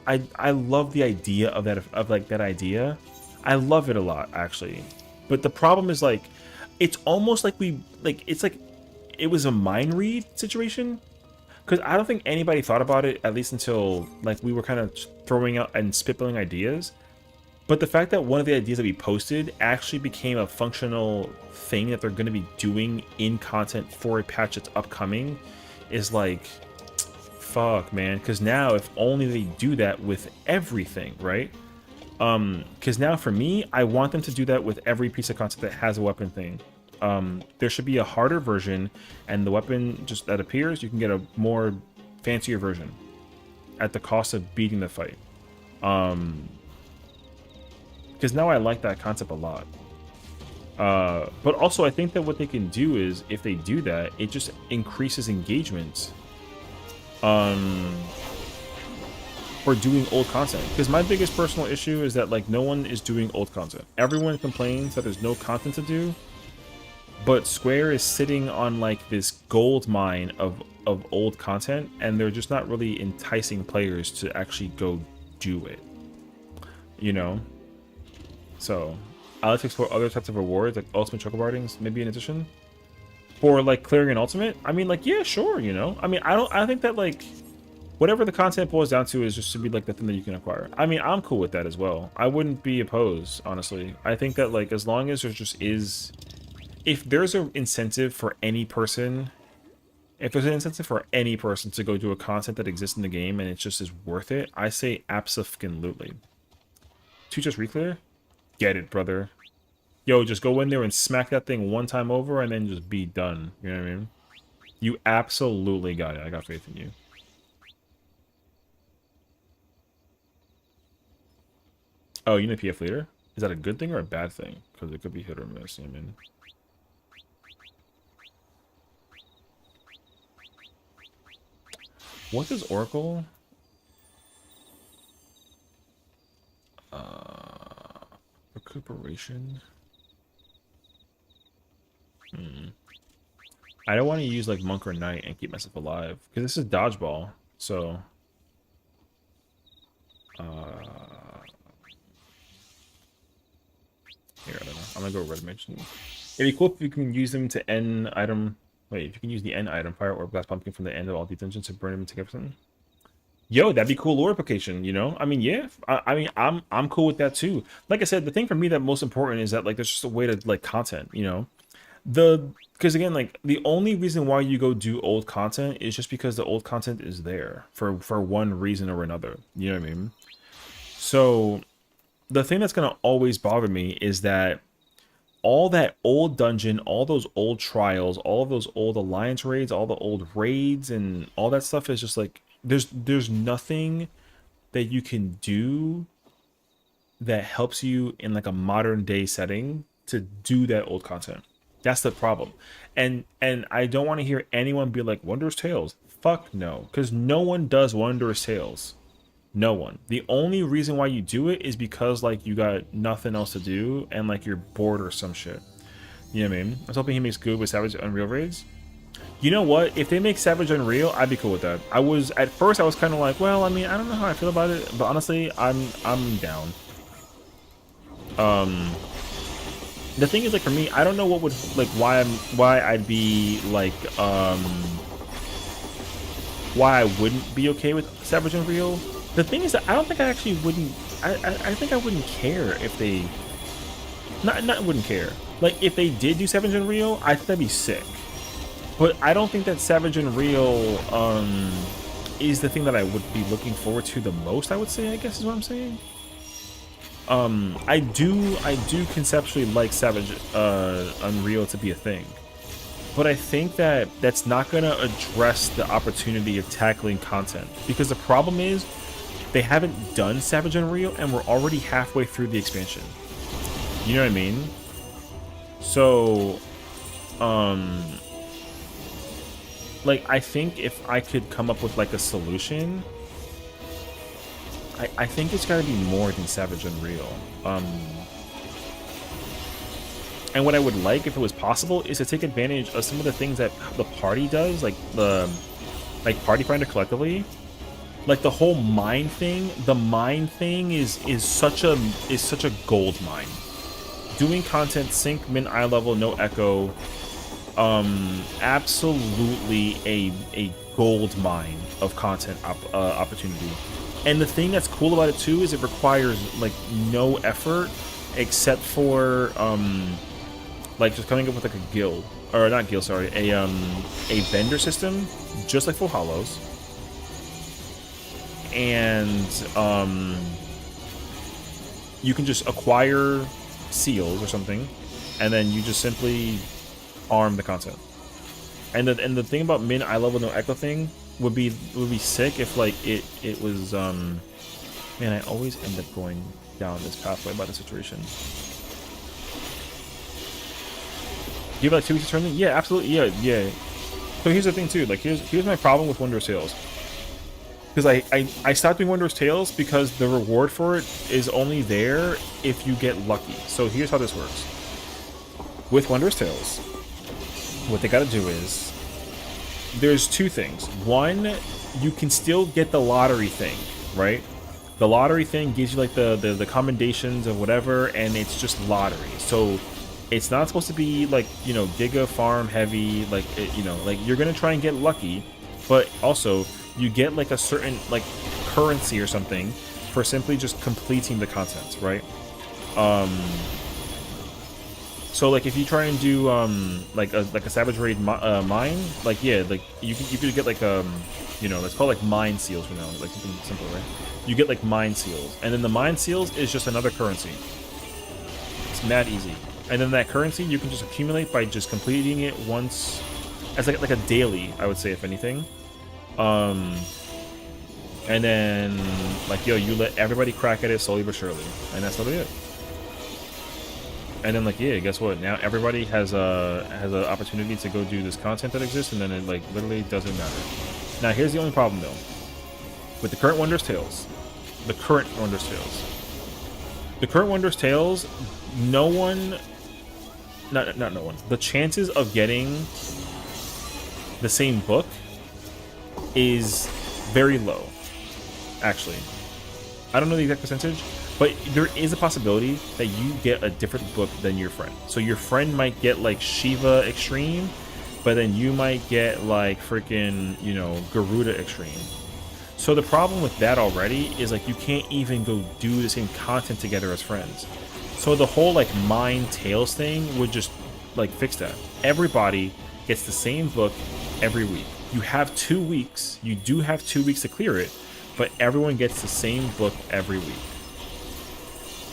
I love the idea of that, like, that idea. I love it a lot, actually. But the problem is, like, it's almost like it's like it was a mind read situation, because I don't think anybody thought about it, at least until, like, we were kind of throwing out and spitballing ideas. But the fact that one of the ideas that we posted actually became a functional thing that they're going to be doing in content for a patch that's upcoming is like, fuck, man. Because now, if only they do that with everything, right? Because now for me, I want them to do that with every piece of content that has a weapon thing. There should be a harder version, and the weapon just that appears, you can get a more fancier version at the cost of beating the fight. Because now I like that concept a lot. But also I think that what they can do is, if they do that, it just increases engagement for doing old content. Because my biggest personal issue is that, like, no one is doing old content. Everyone complains that there's no content to do, but Square is sitting on, like, this gold mine of old content, and they're just not really enticing players to actually go do it, you know? So I like to explore other types of rewards, like ultimate chocobardings, maybe in addition, for, like, clearing an ultimate. I mean, like, yeah, sure, you know? I mean, I think that, like, whatever the content boils down to is just to be, like, the thing that you can acquire. I mean, I'm cool with that as well. I wouldn't be opposed, honestly. I think that, like, as long as there just is... If there's an incentive for any person... If there's an incentive for any person to go do a content that exists in the game and it just is worth it, I say abso-fucking-lutely. To just reclear? Get it, brother. Yo, just go in there and smack that thing one time over and then just be done. You know what I mean? You absolutely got it. I got faith in you. Oh, you know PF leader? Is that a good thing or a bad thing? Because it could be hit or miss, I mean. What does Oracle? Recuperation? I don't want to use, like, Monk or Knight and keep myself alive. Because this is dodgeball, so... Here, I don't know. I'm gonna go red mage. It'd be cool if you can use them to end item. Wait, if you can use the end item, fire or blast pumpkin from the end of all detentions to burn them and take up something. Yo, that'd be cool lore application, you know? I mean, yeah. I mean, I'm cool with that too. Like I said, the thing for me that most important is that, like, there's just a way to, like, content, you know? Because again, like, the only reason why you go do old content is just because the old content is there for one reason or another. You know what I mean? So the thing that's gonna always bother me is that all that old dungeon, all those old trials, all of those old alliance raids, all the old raids, and all that stuff is just like there's nothing that you can do that helps you in like a modern day setting to do that old content. That's the problem. And I don't want to hear anyone be like Wondrous Tales. Fuck no, because no one does Wondrous Tales. No one. The only reason why you do it is because like you got nothing else to do and like you're bored or some shit. You know what I mean? I was hoping he makes good with Savage Unreal raids. You know what? If they make Savage Unreal, I'd be cool with that. I was at first I was kind of like, well, I mean, I don't know how I feel about it, but honestly, I'm down. The thing is, like, for me, I don't know what would like why I'd be like why I wouldn't be okay with Savage Unreal. The thing is that I don't think I actually wouldn't. I think I wouldn't care if they not wouldn't care. Like if they did do Savage Unreal, I think that'd be sick. But I don't think that Savage Unreal is the thing that I would be looking forward to the most. I would say, I guess is what I'm saying. I do conceptually like Savage Unreal to be a thing, but I think that that's not gonna address the opportunity of tackling content, because the problem is they haven't done Savage Unreal and we're already halfway through the expansion. You know what I mean? So, like I think if I could come up with like a solution, I think it's got to be more than Savage Unreal. And what I would like, if it was possible, is to take advantage of some of the things that the party does, like the Party Finder collectively, like the whole mine thing. The mine thing is such a gold mine. Doing content sync, min, eye level, no echo, absolutely a gold mine of content opportunity. And the thing that's cool about it too is it requires like no effort except for like just coming up with like a guild, or not guild, sorry, a vendor system, just like Full Hollows. And you can just acquire seals or something, and then you just simply farm the content. And the thing about min, eye level, no echo thing would be sick if like it was man, I always end up going down this pathway by the situation. Do you have like 2 weeks to turn them? Yeah, absolutely. Yeah. So here's the thing too, like here's my problem with Wondrous Tales. Because I stopped doing Wondrous Tales because the reward for it is only there if you get lucky. So here's how this works. With Wondrous Tales, what they gotta do is, there's 2 things. One, you can still get the lottery thing, right? The lottery thing gives you like the commendations of whatever, and it's just lottery. So it's not supposed to be like, you know, giga farm heavy, like it, you know, like you're gonna try and get lucky, but also you get like a certain like currency or something for simply just completing the content, right? So like if you try and do like a Savage Raid mine, like yeah, like you could get like you know, let's call it like mine seals for now, like something simple, right? You get like mine seals, and then the mine seals is just another currency. It's mad easy, and then that currency you can just accumulate by just completing it once, as like a daily, I would say, if anything. And then like yo, you let everybody crack at it slowly but surely, and that's literally it. And then like yeah, guess what? Now everybody has a opportunity to go do this content that exists, and then it like literally doesn't matter. Now here's the only problem though, with the current Wondrous Tales, the current Wondrous Tales, no one, not no one. The chances of getting the same book is very low. Actually, I don't know the exact percentage, but there is a possibility that you get a different book than your friend. So your friend might get like Shiva Extreme, but then you might get like freaking, you know, Garuda Extreme. So the problem with that already is like you can't even go do the same content together as friends. So the whole like Mine Tales thing would just like fix that. Everybody gets the same book every week. You have 2 weeks. You do have 2 weeks to clear it, but everyone gets the same book every week.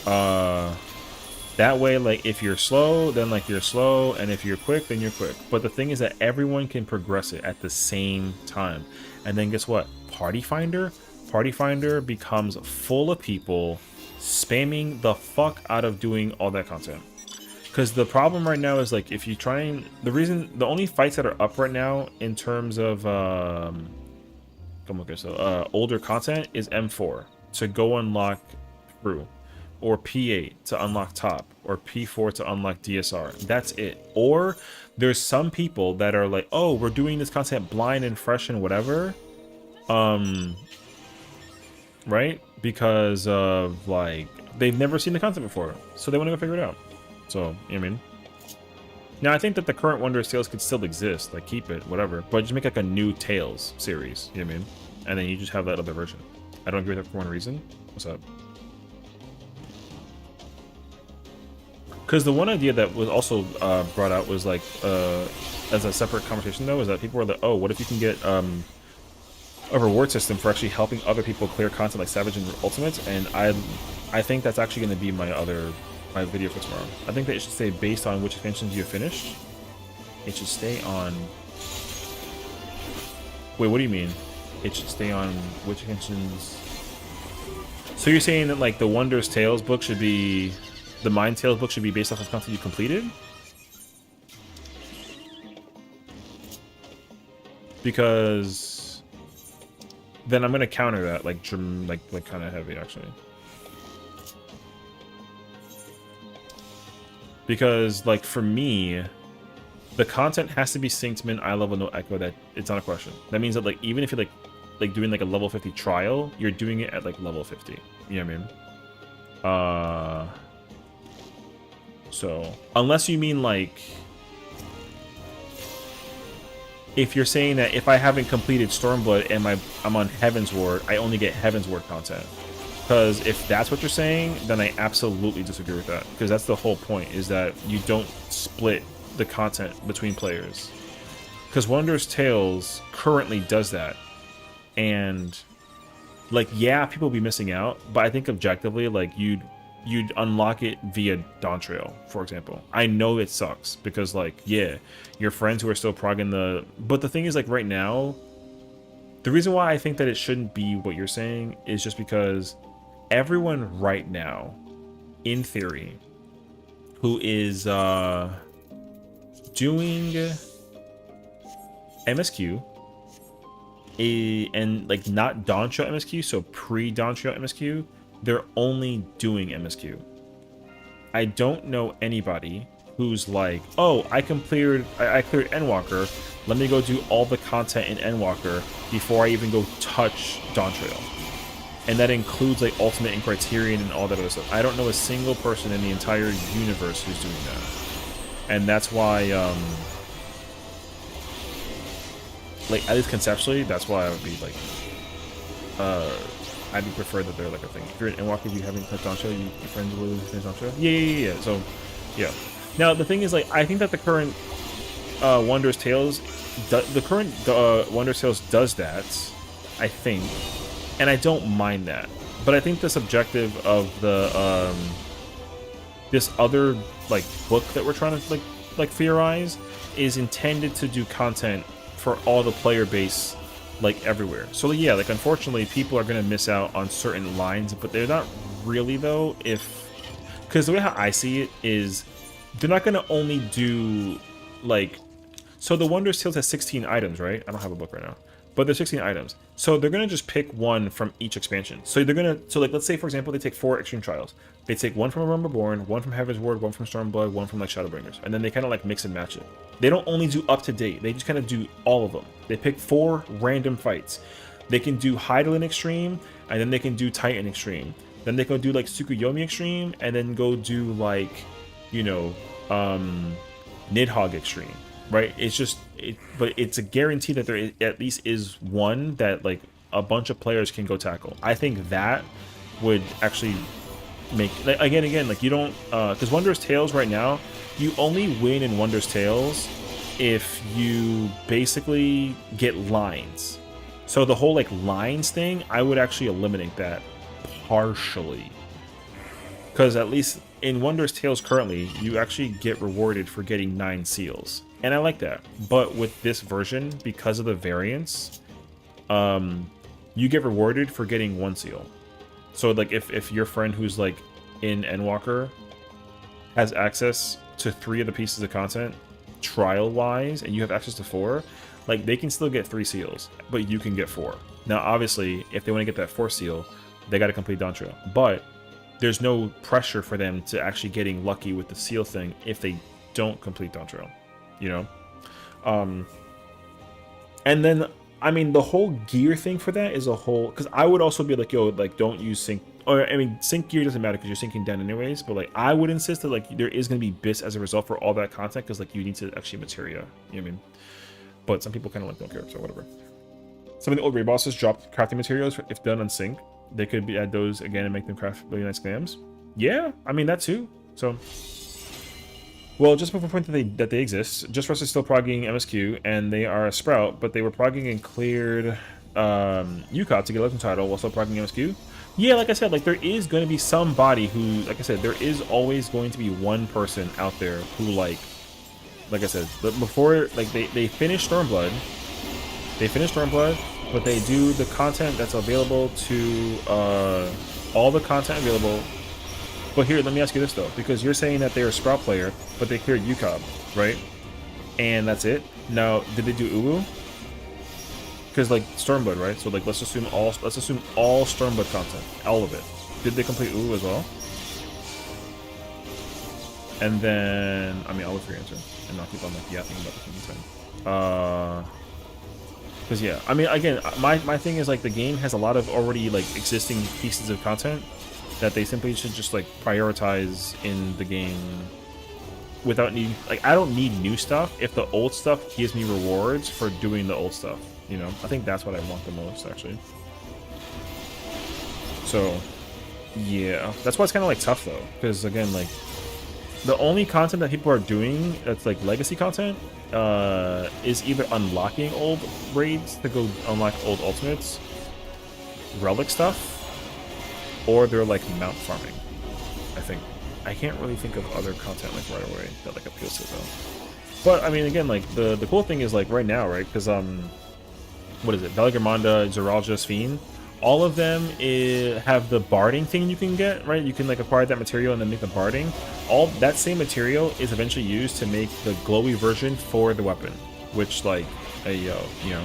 That way, like, if you're slow, then like you're slow, and if you're quick, then you're quick. But the thing is that everyone can progress it at the same time. And then guess what? Party Finder becomes full of people spamming the fuck out of doing all that content. Because the problem right now is, like, if you try and... The only fights that are up right now in terms of older content is M4 to go unlock through, or P8 to unlock top, or P4 to unlock DSR. That's it. Or there's some people that are like, oh, we're doing this content blind and fresh and whatever, right? Because of, like, they've never seen the content before, so they want to go figure it out. So, you know what I mean? Now, I think that the current Wondrous Tales could still exist, like, keep it, whatever, but just make, like, a new Tales series, you know what I mean? And then you just have that other version. I don't agree with that for one reason. What's up? Because the one idea that was also brought out was, like, as a separate conversation, though, is that people were like, oh, what if you can get a reward system for actually helping other people clear content like Savage and Ultimate? And I think that's actually going to be my video for tomorrow. I think that it should stay based on which expansions you finished. It should stay on... Wait, what do you mean? It should stay on which expansions... So you're saying that, like, the Wondrous Tales book should be... The Mind Tales book should be based off of content you completed? Because... Then I'm gonna counter that, like kind of heavy, actually. Because, like, for me, the content has to be synced min, eye level, no echo. That it's not a question. That means that, like, even if you're like doing like a level 50 trial, you're doing it at like level 50. You know what I mean? So unless you mean, like, if you're saying that if I haven't completed Stormblood and I'm on Heaven's Ward, I only get Heaven's Ward content. Because if that's what you're saying, then I absolutely disagree with that. Because that's the whole point, is that you don't split the content between players. Because Wondrous Tales currently does that. And, like, yeah, people will be missing out, but I think objectively, like, you'd unlock it via Dawn Trail, for example. I know it sucks, because, like, yeah, your friends who are still progging the... But the thing is, like, right now, the reason why I think that it shouldn't be what you're saying is just because... Everyone right now, in theory, who is doing MSQ, and like not Dawn Trail MSQ, so pre-Dawn Trail MSQ, they're only doing MSQ. I don't know anybody who's like, oh, I cleared Endwalker, let me go do all the content in Endwalker before I even go touch Dawn Trail. And that includes, like, Ultimate and Criterion and all that other stuff. I don't know a single person in the entire universe who's doing that. And that's why, like, at least conceptually, that's why I would be, like, I'd prefer that they're, like, a thing. If you're in Endwalker, you haven't touched Dawn Trail, your friends will finish Dawn Trail? Yeah. So, yeah. Now, the thing is, like, I think that the current Wondrous Tales, Wondrous Tales does that, I think. And I don't mind that, but I think this objective of the this other, like, book that we're trying to like theorize is intended to do content for all the player base, like, everywhere. So yeah, like, unfortunately, people are gonna miss out on certain lines, but they're not really, though. Because the way how I see it is, they're not gonna only do, like, so the Wondrous Tales has 16 items, right? I don't have a book right now. But there's 16 items. So they're going to just pick one from each expansion. So they're going to... So, like, let's say, for example, they take 4 Extreme Trials. They take one from Remember Born, one from Heaven's Ward, one from Stormblood, one from, like, Shadowbringers. And then they kind of, like, mix and match it. They don't only do up to date. They just kind of do all of them. They pick 4 random fights. They can do Hydaelyn Extreme, and then they can do Titan Extreme. Then they can do, like, Tsukuyomi Extreme, and then go do, like, you know, Nidhogg Extreme. Right? It's just, but it's a guarantee that there at least is one that, like, a bunch of players can go tackle. I think that would actually make, like, again, like, you don't, because Wondrous Tales right now, you only win in Wondrous Tales if you basically get lines. So the whole, like, lines thing, I would actually eliminate that partially. Because at least in Wondrous Tales currently, you actually get rewarded for getting 9 seals. And I like that. But with this version, because of the variance, you get rewarded for getting 1 seal. So like if your friend who's like in Endwalker has access to 3 of the pieces of content, trial-wise, and you have access to 4, like they can still get 3 seals, but you can get 4. Now, obviously, if they want to get that 4th seal, they got to complete Dawn Trail. But there's no pressure for them to actually getting lucky with the seal thing if they don't complete Dawn Trail, you know? And then, I mean, the whole gear thing for that is a whole... Because I would also be like, yo, like, don't use sync... Or, I mean, sync gear doesn't matter because you're syncing down anyways, but, like, I would insist that, like, there is going to be bits as a result for all that content because, like, you need to actually materia, you know what I mean? But some people kind of, like, don't care, so whatever. Some of the old raid bosses drop crafting materials if done on sync. They could add those again and make them craft really nice clams. Yeah, I mean, that too. So... Well, just before point that they exist, Just Rush is still progging MSQ, and they are a Sprout, but they were progging and cleared UCOT to get a legend title while still progging MSQ. Yeah, like I said, like there is going to be somebody who, like I said, there is always going to be one person out there who, like I said, before, like they finish Stormblood, but they do the content that's available to all the content available. But here, let me ask you this though, because you're saying that they're a Sprout player, but they cleared UCOB, right? And that's it. Now, did they do Uwu? Because like Stormblood, right? So like let's assume all Stormblood content, all of it. Did they complete Uwu as well? And then, I mean, I'll look for your answer and not keep on like yapping about the thing. Because yeah, I mean, again, my thing is like the game has a lot of already like existing pieces of content that they simply should just like prioritize in the game without needing, like, I don't need new stuff if the old stuff gives me rewards for doing the old stuff, you know? I think that's what I want the most, actually. So yeah, that's why it's kind of like tough though, because again, like the only content that people are doing that's like legacy content is either unlocking old raids to go unlock old ultimates, relic stuff, or they're like mount farming. I think I can't really think of other content like right away that like appeals to it though. But I mean, again, like the cool thing is like right now, right? Because what is it? Valigramonda, Zeralja, Fiend, all of them have the barding thing you can get, right? You can like acquire that material and then make the barding. All that same material is eventually used to make the glowy version for the weapon, which like, hey yo, you know,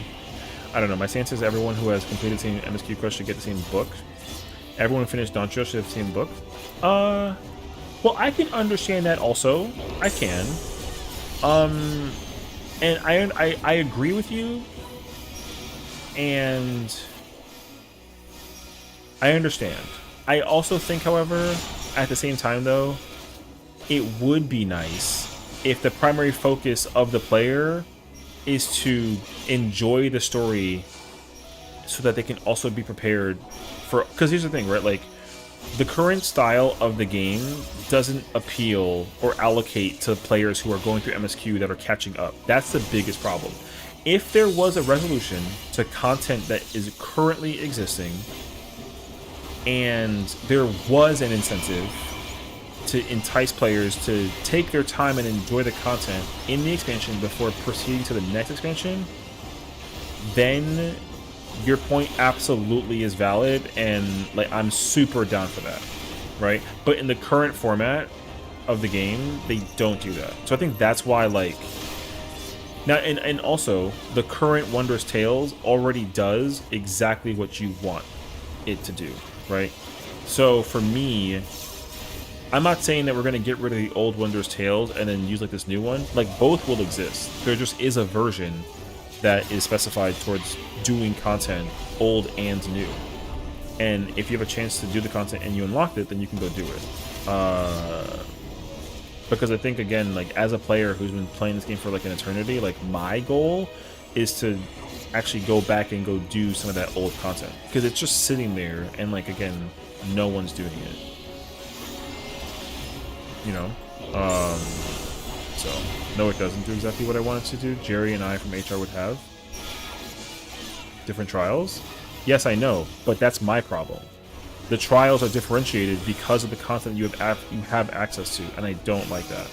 I don't know. My stance is everyone who has completed the same MSQ quest should get the same book. Everyone who finished Dawn Trail should have the same book. Well, I can understand that also. I can. And I agree with you. And I understand. I also think, however, at the same time, though, it would be nice if the primary focus of the player is to enjoy the story so that they can also be prepared for... Because here's the thing, right? Like, the current style of the game doesn't appeal or allocate to players who are going through MSQ that are catching up. That's the biggest problem. If there was a resolution to content that is currently existing, and there was an incentive to entice players to take their time and enjoy the content in the expansion before proceeding to the next expansion, then your point absolutely is valid, and like I'm super down for that, right? But in the current format of the game, they don't do that. So I think that's why, like, now, and also the current Wondrous Tales already does exactly what you want it to do, right? So for me, I'm not saying that we're going to get rid of the old Wondrous Tales and then use like this new one. Like, both will exist. There just is a version that is specified towards doing content old and new. And if you have a chance to do the content and you unlocked it, then you can go do it. Because I think, again, like as a player who's been playing this game for like an eternity, like my goal is to actually go back and go do some of that old content, because it's just sitting there and like, again, no one's doing it, you know. So no, it doesn't do exactly what I wanted to do. Jerry and I from HR would have different trials. Yes, I know, but that's my problem. The trials are differentiated because of the content you have access to, and I don't like that.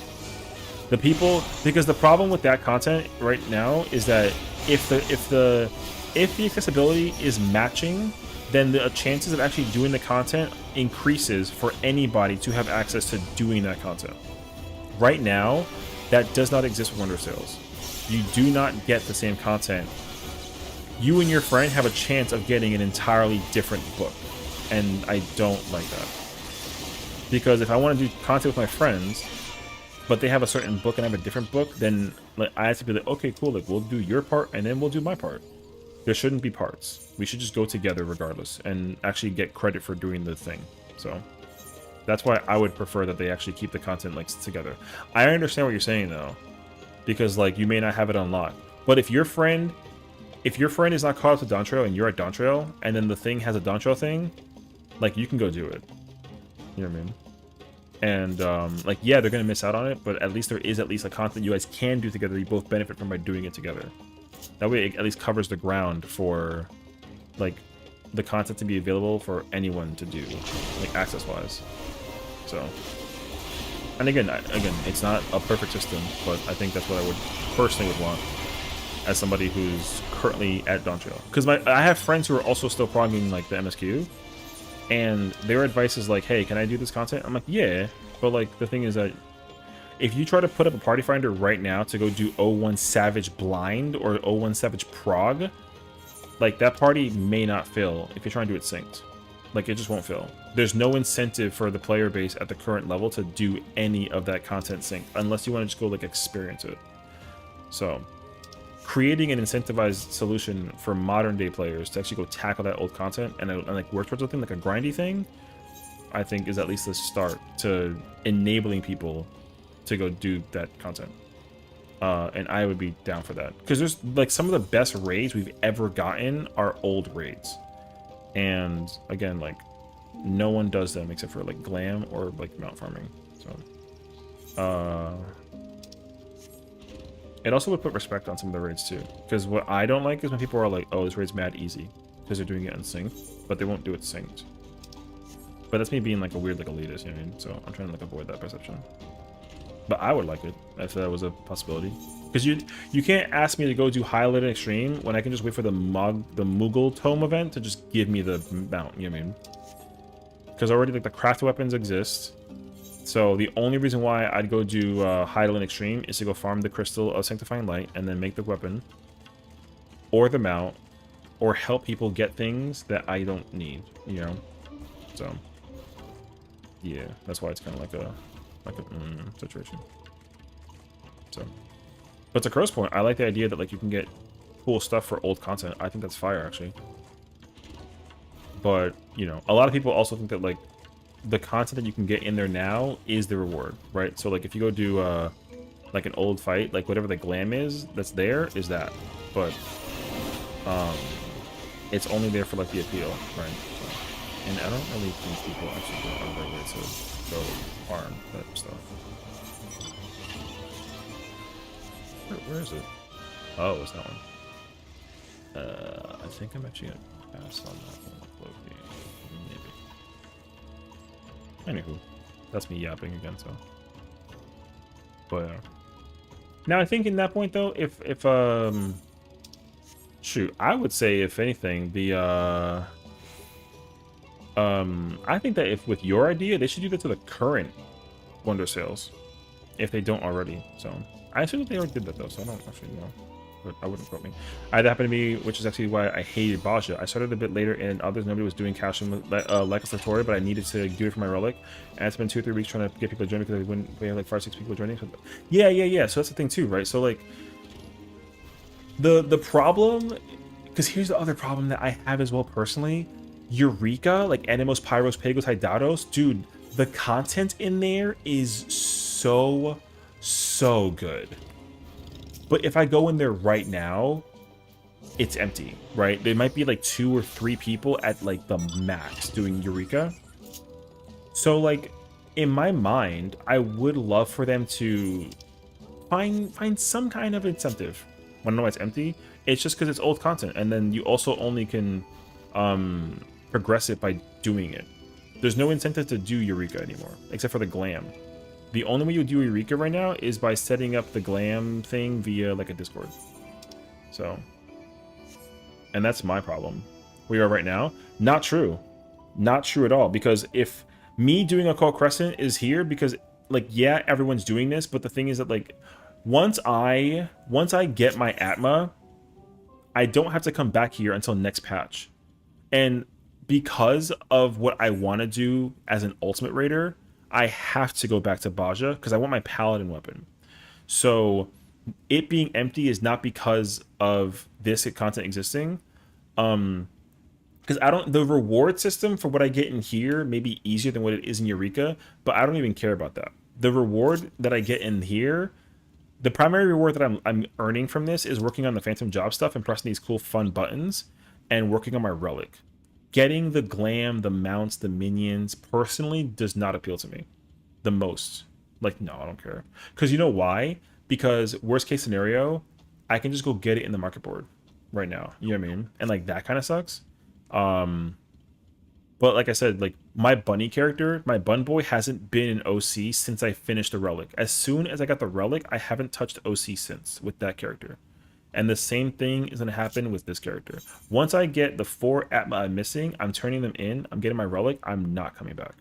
The people, because the problem with that content right now is that if the accessibility is matching, then the chances of actually doing the content increases for anybody to have access to doing that content. Right now, that does not exist with Wonder Sales. You do not get the same content. You and your friend have a chance of getting an entirely different book, and I don't like that. Because if I want to do content with my friends, but they have a certain book and I have a different book, then like, I have to be like, okay, cool, like we'll do your part and then we'll do my part. There shouldn't be parts. We should just go together regardless and actually get credit for doing the thing. So that's why I would prefer that they actually keep the content links together. I understand what you're saying though, because like you may not have it unlocked, but if your friend is not caught up to Dawn Trail and you're at Dawn Trail and then the thing has a Dawn Trail thing, like you can go do it. You know what I mean? And like yeah, they're gonna miss out on it, but at least there is at least a content you guys can do together that you both benefit from by doing it together. That way it at least covers the ground for like the content to be available for anyone to do, like access wise. So, and again, it's not a perfect system, but I think that's what I would personally would want as somebody who's currently at Dawn Trail. Because I have friends who are also still progging like the MSQ, and their advice is like, hey, can I do this content? I'm like, yeah, but like the thing is that if you try to put up a party finder right now to go do 01 Savage Blind or 01 Savage Prog, like that party may not fill if you're trying to do it synced. Like it just won't fill. There's no incentive for the player base at the current level to do any of that content synced unless you want to just go like experience it. So creating an incentivized solution for modern day players to actually go tackle that old content and like work towards something like a grindy thing, I think is at least the start to enabling people to go do that content. And I would be down for that. Because there's like some of the best raids we've ever gotten are old raids. And again, like no one does them except for like glam or like mount farming. So it also would put respect on some of the raids too. Because what I don't like is when people are like, oh, this raid's mad easy. Because they're doing it unsynced, but they won't do it synced. But that's me being like a weird like elitist, you know what I mean? So I'm trying to like avoid that perception. But I would like it if that was a possibility. Because you can't ask me to go do highlight and extreme when I can just wait for the Moogle Tome event to just give me the mount, you know what I mean? Because already like the craft weapons exist. So the only reason why I'd go do highlight and extreme is to go farm the crystal of sanctifying light and then make the weapon or the mount or help people get things that I don't need, you know? So yeah, that's why it's kind of like a situation. So, but to Crow's point, I like the idea that like you can get cool stuff for old content. I think that's fire actually. But you know, a lot of people also think that like the content that you can get in there now is the reward, right? So like if you go do like an old fight, like whatever the glam is that's there is that, but it's only there for like the appeal, right? So, and I don't really think people actually go out of their way to go farm that stuff. Where is it? Oh, it's that one. I think I'm actually gonna pass on that one. Maybe. Anywho, that's me yapping again. So, but now I think in that point though, if shoot, I would say if anything, the I think that if with your idea, they should do that to the current Wonder Sales, if they don't already. So I assume that they already did that though, so I don't actually know. But I wouldn't quote me. That happened to me, which is actually why I hated Baja. I started a bit later and others, nobody was doing cash like a Satori, but I needed to do it for my relic. And it's been 2 or 3 weeks trying to get people to join because we have like 5 or 6 people joining. So, yeah. So that's the thing too, right? So like the problem, because here's the other problem that I have as well personally. Eureka, like Animos, Pyros, Pagos, Hydados, dude, the content in there is so good. But if I go in there right now, it's empty, right? There might be like 2 or 3 people at like the max doing Eureka. So like in my mind, I would love for them to find some kind of incentive. Wanna know why it's empty? It's just because it's old content, and then you also only can progress it by doing it. There's no incentive to do Eureka anymore, except for the glam. The only way you do Eureka right now is by setting up the glam thing via like a Discord. So, and that's my problem. Where you are right now, not true. Not true at all, because if me doing Occult Crescent is here, because like, yeah, everyone's doing this, but the thing is that like, once I get my Atma, I don't have to come back here until next patch. And because of what I want to do as an ultimate raider, I have to go back to Baja because I want my paladin weapon. So it being empty is not because of this content existing. Because the reward system for what I get in here may be easier than what it is in Eureka, but I don't even care about that. The reward that I get in here, the primary reward that I'm earning from this is working on the Phantom Job stuff and pressing these cool fun buttons and working on my relic. Getting the glam, the mounts, the minions, personally does not appeal to me the most. Like, no, I don't care. Because you know why? Because worst case scenario, I can just go get it in the market board right now. You know what I mean? And like that kind of sucks. But like I said, like my bunny character, my bun boy hasn't been in OC since I finished the relic. As soon as I got the relic, I haven't touched OC since with that character. And the same thing is going to happen with this character. Once I get the 4 Atma I'm missing, I'm turning them in, I'm getting my relic, I'm not coming back.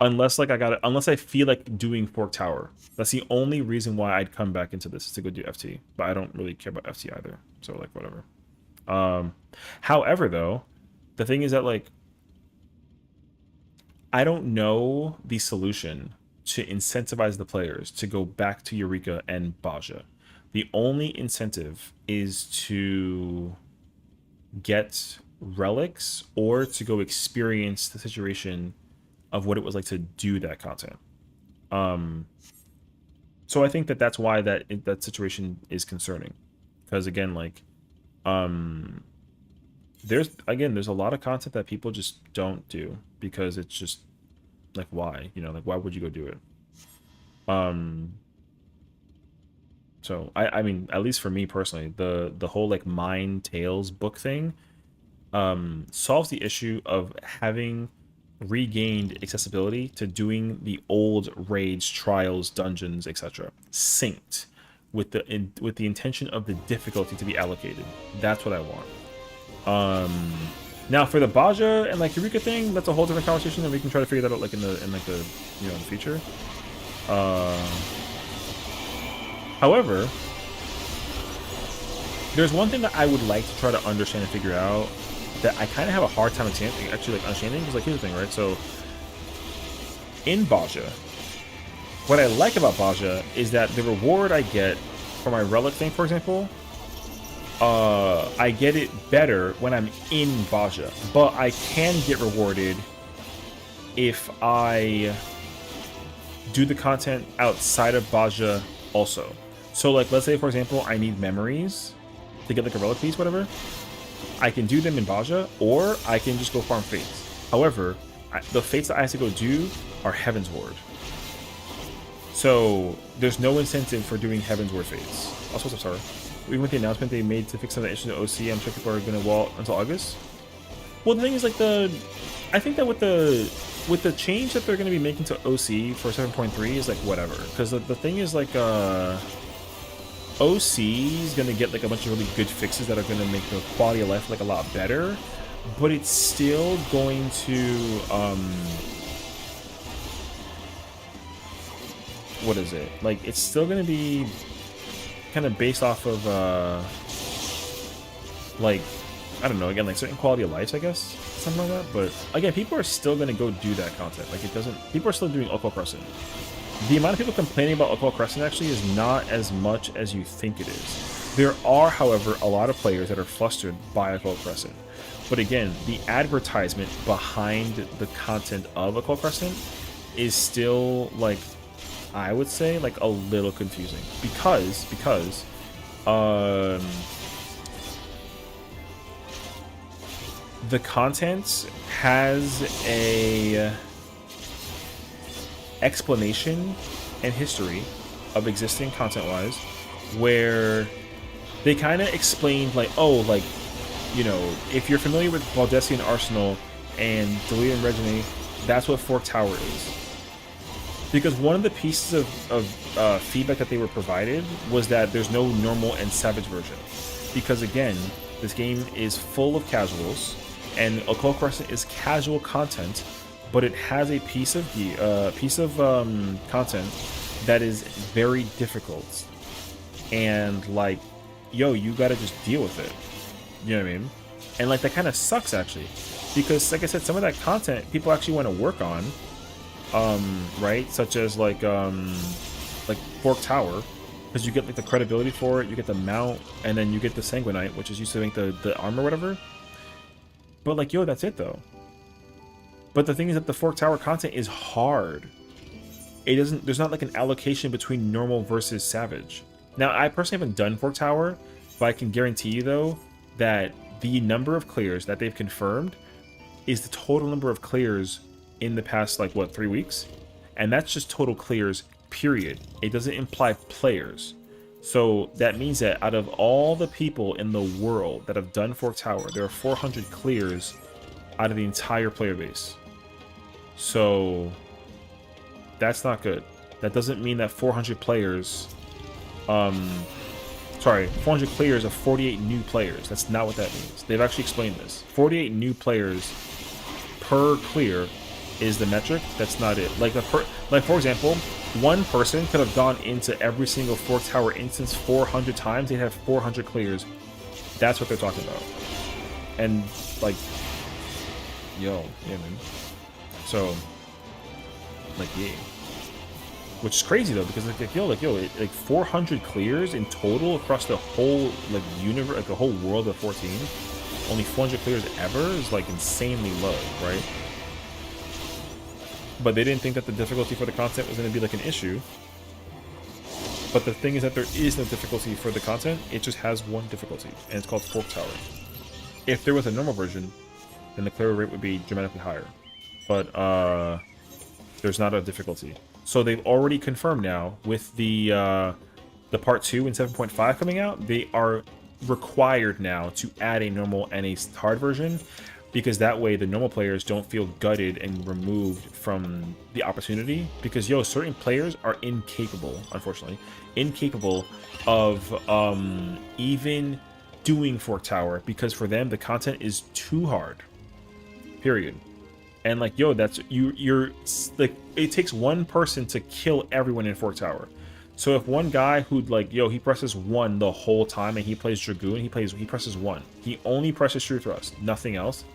Unless I feel like doing Fork Tower. That's the only reason why I'd come back into this, is to go do FT. But I don't really care about FT either. So like whatever. However though, the thing is that like I don't know the solution to incentivize the players to go back to Eureka and Baja. The only incentive is to get relics or to go experience the situation of what it was like to do that content. So I think that that's why that situation is concerning, because again, like, there's a lot of content that people just don't do because it's just like, why, you know, like why would you go do it? So I mean, at least for me personally, the whole like Mine Tales book thing solves the issue of having regained accessibility to doing the old raids, trials, dungeons, etc. synced with the intention of the difficulty to be allocated. That's what I want. Now for the Baja and like Eureka thing, that's a whole different conversation, and we can try to figure that out like in the you know, in the future. However, there's one thing that I would like to try to understand and figure out that I kind of have a hard time actually like understanding, because like here's the thing, right? So in Baja, what I like about Baja is that the reward I get for my relic thing, for example, I get it better when I'm in Baja, but I can get rewarded if I do the content outside of Baja also. So like, let's say for example, I need memories to get like a relic piece, whatever. I can do them in Baja, or I can just go farm fates. However, the fates that I have to go do are Heaven's Ward. So there's no incentive for doing Heaven's Ward fates. Also, I'm sorry. Even with the announcement they made to fix some of the issues in OC, I'm sure people are going to wall until August. Well, the thing is, like, I think that with the change that they're going to be making to OC for 7.3 is like whatever. Because the thing is like, OC is going to get like a bunch of really good fixes that are going to make the quality of life like a lot better, but it's still going to what is it, like, it's still going to be kind of based off of like, I don't know, again, like certain quality of life, I guess, something like that. But again, people are still going to go do that content. Like, it doesn't, people are still doing Occult Crescent. The amount of people complaining about Occult Crescent actually is not as much as you think it is. There are, however, a lot of players that are flustered by Occult Crescent. But again, the advertisement behind the content of Occult Crescent is still, like, I would say, like, a little confusing. Because the content has a explanation and history of existing content-wise, where they kind of explained like, oh, like, you know, if you're familiar with Baldessian Arsenal and Delium Regime, that's what Fork Tower is. Because one of the pieces of feedback that they were provided was that there's no normal and savage version. Because again, this game is full of casuals, and Occult Crescent is casual content, but it has a piece of content that is very difficult. And like, yo, you gotta just deal with it. You know what I mean? And like that kind of sucks actually, because like I said, some of that content people actually want to work on, right? Such as like Fork Tower, because you get like the credibility for it, you get the mount, and then you get the Sanguinite, which is used to make the armor or whatever. But like, yo, that's it though. But the thing is that the Fork Tower content is hard. It doesn't. There's not like an allocation between normal versus savage. Now, I personally haven't done Fork Tower, but I can guarantee you though that the number of clears that they've confirmed is the total number of clears in the past, like, what, 3 weeks? And that's just total clears, period. It doesn't imply players. So that means that out of all the people in the world that have done Fork Tower, there are 400 clears out of the entire player base. So that's not good. That doesn't mean that 400 players... 400 clears of 48 new players. That's not what that means. They've actually explained this. 48 new players per clear is the metric. That's not it. Like for example, one person could have gone into every single Fork Tower instance 400 times. They'd have 400 clears. That's what they're talking about. And like, yo, yeah, man. So, like, yeah. Which is crazy though, because like 400 clears in total across the whole like universe, like the whole world of 14. Only 400 clears ever is like insanely low, right? But they didn't think that the difficulty for the content was going to be like an issue. But the thing is that there is no difficulty for the content. It just has one difficulty, and it's called Fork Tower. If there was a normal version, then the clear rate would be dramatically higher. But there's not a difficulty. So they've already confirmed now with the part 2 and 7.5 coming out, they are required now to add a normal and a hard version, because that way the normal players don't feel gutted and removed from the opportunity. Because yo, certain players are incapable, unfortunately, incapable of even doing Fork Tower, because for them the content is too hard. Period. And like, yo, that's you're like, it takes one person to kill everyone in Fork Tower. So if one guy who'd like, yo, he presses 1 the whole time and he plays Dragoon, he presses 1. He only presses True Thrust, nothing else.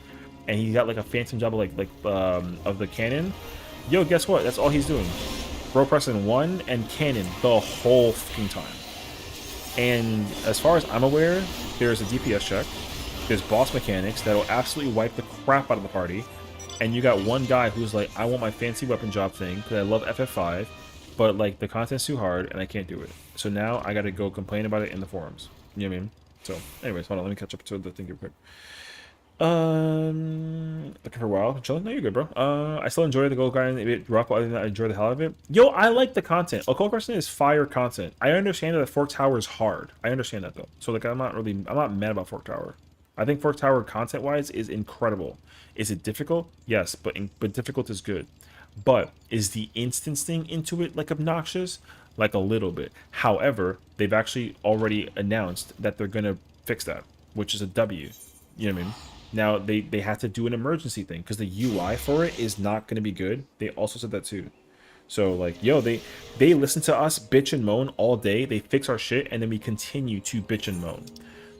And he got like a phantom jab of the cannon. Yo, guess what? That's all he's doing. Bro pressing 1 and cannon the whole fucking time. And as far as I'm aware, there's a DPS check. There's boss mechanics that'll absolutely wipe the crap out of the party. And you got one guy who's like, I want my fancy weapon job thing because I love FF5, but like the content's too hard and I can't do it. So now I got to go complain about it in the forums. You know what I mean? So, anyways, hold on, let me catch up to the thing real quick. Looking for a while, chilling. No, you're good, bro. I still enjoy the gold grind. It rough, but other than that, I enjoy the hell out of it. Yo, I like the content. Occult Crescent is fire content. I understand that Fork Tower is hard. I understand that though. So like, I'm not mad about Fork Tower. I think Fork Tower content-wise is incredible. Is it difficult? Yes, but difficult is good. But is the instancing into it like obnoxious? Like a little bit. However, they've actually already announced that they're gonna fix that, which is a W. You know what I mean? Now they have to do an emergency thing because the UI for it is not gonna be good. They also said that too. So like, yo, they listen to us bitch and moan all day. They fix our shit and then we continue to bitch and moan.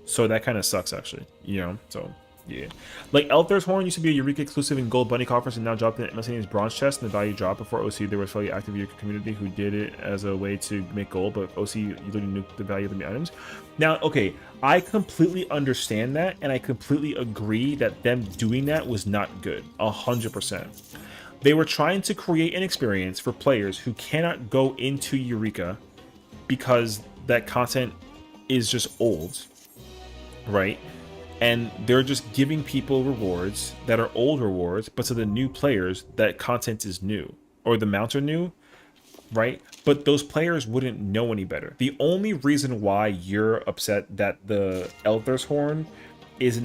So that kind of sucks, actually, you know. So yeah, like Elther's Horn used to be a Eureka exclusive in Gold Bunny coffers and now dropped in MSN's bronze chest, and the value dropped. Before OC, there was a fairly active Eureka community who did it as a way to make gold, but OC literally nuked the value of the items. Now, okay, I completely understand that, and I completely agree that them doing that was not good, 100%. They were trying to create an experience for players who cannot go into Eureka because that content is just old. Right? And they're just giving people rewards that are old rewards, but to the new players, that content is new. Or the mounts are new, right? But those players wouldn't know any better. The only reason why you're upset that the Elder's Horn is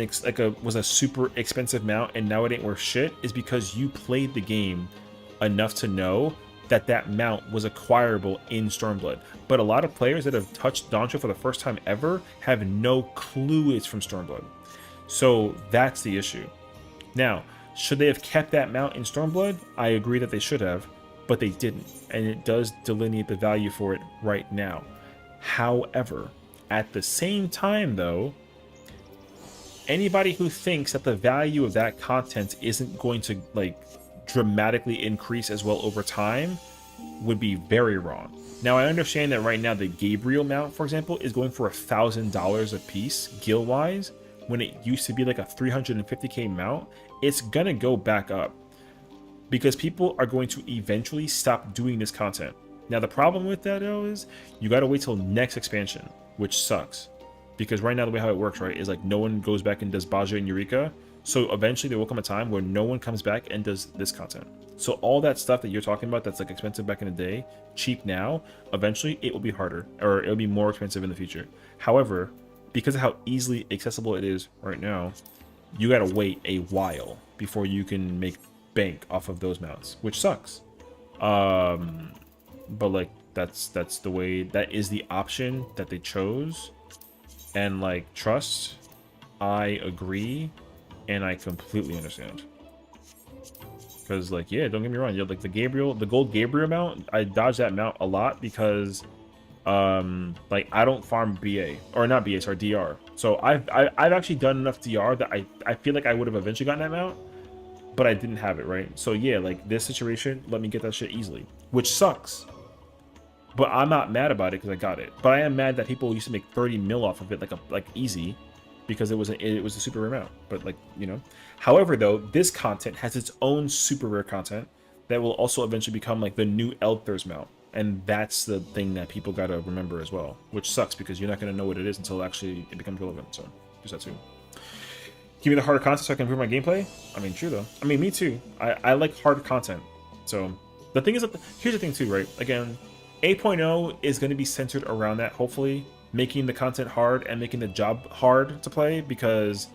was a super expensive mount and now it ain't worth shit is because you played the game enough to know that that mount was acquirable in Stormblood. But a lot of players that have touched Doncho for the first time ever have no clue it's from Stormblood. So that's the issue. Now, should they have kept that mount in Stormblood? I agree that they should have, but they didn't. And it does delineate the value for it right now. However, at the same time though, anybody who thinks that the value of that content isn't going to like dramatically increase as well over time would be very wrong. Now, I understand that right now the Gabriel mount, for example, is going for $1,000 a piece, gil-wise, when it used to be like a 350k mount. It's gonna go back up because people are going to eventually stop doing this content. Now, the problem with that, though, is you gotta wait till next expansion, which sucks. Because right now, the way how it works, right, is like no one goes back and does Baja and Eureka. So eventually there will come a time where no one comes back and does this content. So all that stuff that you're talking about that's like expensive back in the day, cheap now, eventually it will be harder or it'll be more expensive in the future. However, because of how easily accessible it is right now, you gotta wait a while before you can make bank off of those mounts, which sucks. But like that's the way, that is the option that they chose. And like, trust, I agree, and I completely understand. Because like, yeah, don't get me wrong, you're like the gold Gabriel mount, I dodge that mount a lot because like I don't farm BA, or not BA, sorry, DR. So I've actually done enough DR that I feel like I would have eventually gotten that mount, but I didn't have it, right? So yeah, like this situation let me get that shit easily, which sucks. But I'm not mad about it because I got it. But I am mad that people used to make 30 mil off of it like easy, because it was a super rare mount. But like, you know. However, though, this content has its own super rare content that will also eventually become like the new Eldthir's mount. And that's the thing that people gotta remember as well, which sucks because you're not gonna know what it is until actually it becomes relevant. So just that too. Give me the harder content so I can improve my gameplay. I mean, true though. I mean, me too. I like hard content. So the thing is that here's the thing too, right? Again, 8.0 is going to be centered around that, hopefully, making the content hard and making the job hard to play, because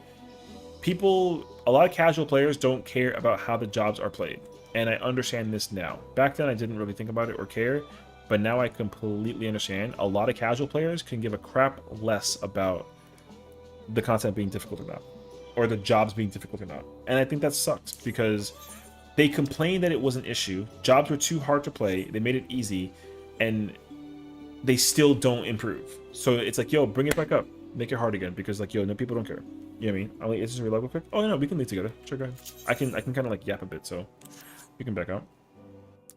a lot of casual players don't care about how the jobs are played. And I understand this now. Back then, I didn't really think about it or care, but now I completely understand. A lot of casual players can give a crap less about the content being difficult or not, or the jobs being difficult or not. And I think that sucks because they complained that it was an issue. Jobs were too hard to play. They made it easy. And they still don't improve. So it's like, yo, bring it back up. Make it hard again. Because like, yo, no, people don't care. You know what I mean? I'm like, is this real quick? Oh, no, we can leave together. Sure, go ahead. I can kind of like yap a bit, so we can back out.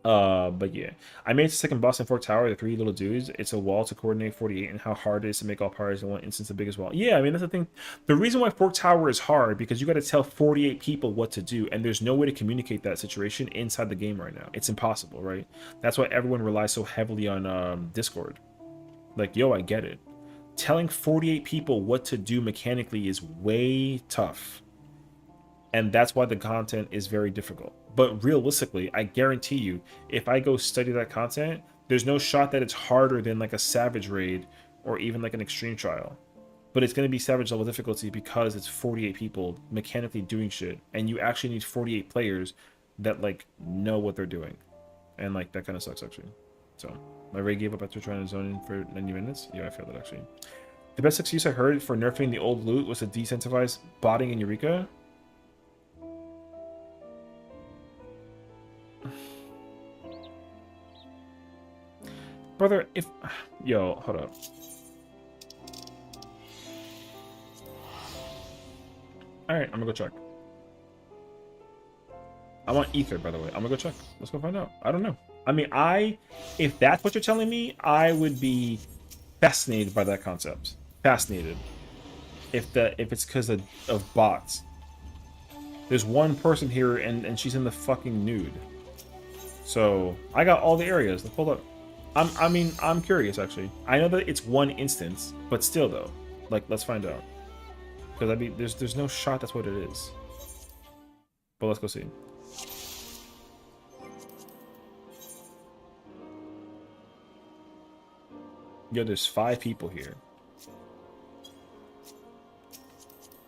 But yeah. I made the second boss in Fork Tower, the 3 little dudes. It's a wall to coordinate 48 and how hard it is to make all parties in one instance the biggest wall. Yeah, I mean, that's the thing. The reason why Fork Tower is hard, because you got to tell 48 people what to do, and there's no way to communicate that situation inside the game right now. It's impossible, right? That's why everyone relies so heavily on Discord. Like, yo, I get it. Telling 48 people what to do mechanically is way tough. And that's why the content is very difficult. But realistically, I guarantee you, if I go study that content, there's no shot that it's harder than like a Savage raid or even like an extreme trial. But it's going to be Savage level difficulty because it's 48 people mechanically doing shit. And you actually need 48 players that like know what they're doing. And like that kind of sucks actually. So my raid gave up after trying to zone in for 90 minutes. Yeah, I feel that actually. The best excuse I heard for nerfing the old loot was to decentivize botting in Eureka. Brother, if... Yo, hold up. Alright, I'm gonna go check. I want ether, by the way. I'm gonna go check. Let's go find out. I don't know. I mean, if that's what you're telling me, I would be fascinated by that concept. Fascinated. If it's because of bots. There's one person here, and she's in the fucking nude. So, I got all the areas. Let's hold up. I'm curious, actually. I know that it's one instance, but still, though. Like, let's find out. Because, I mean, there's no shot that's what it is. But let's go see. Yo, there's 5 people here.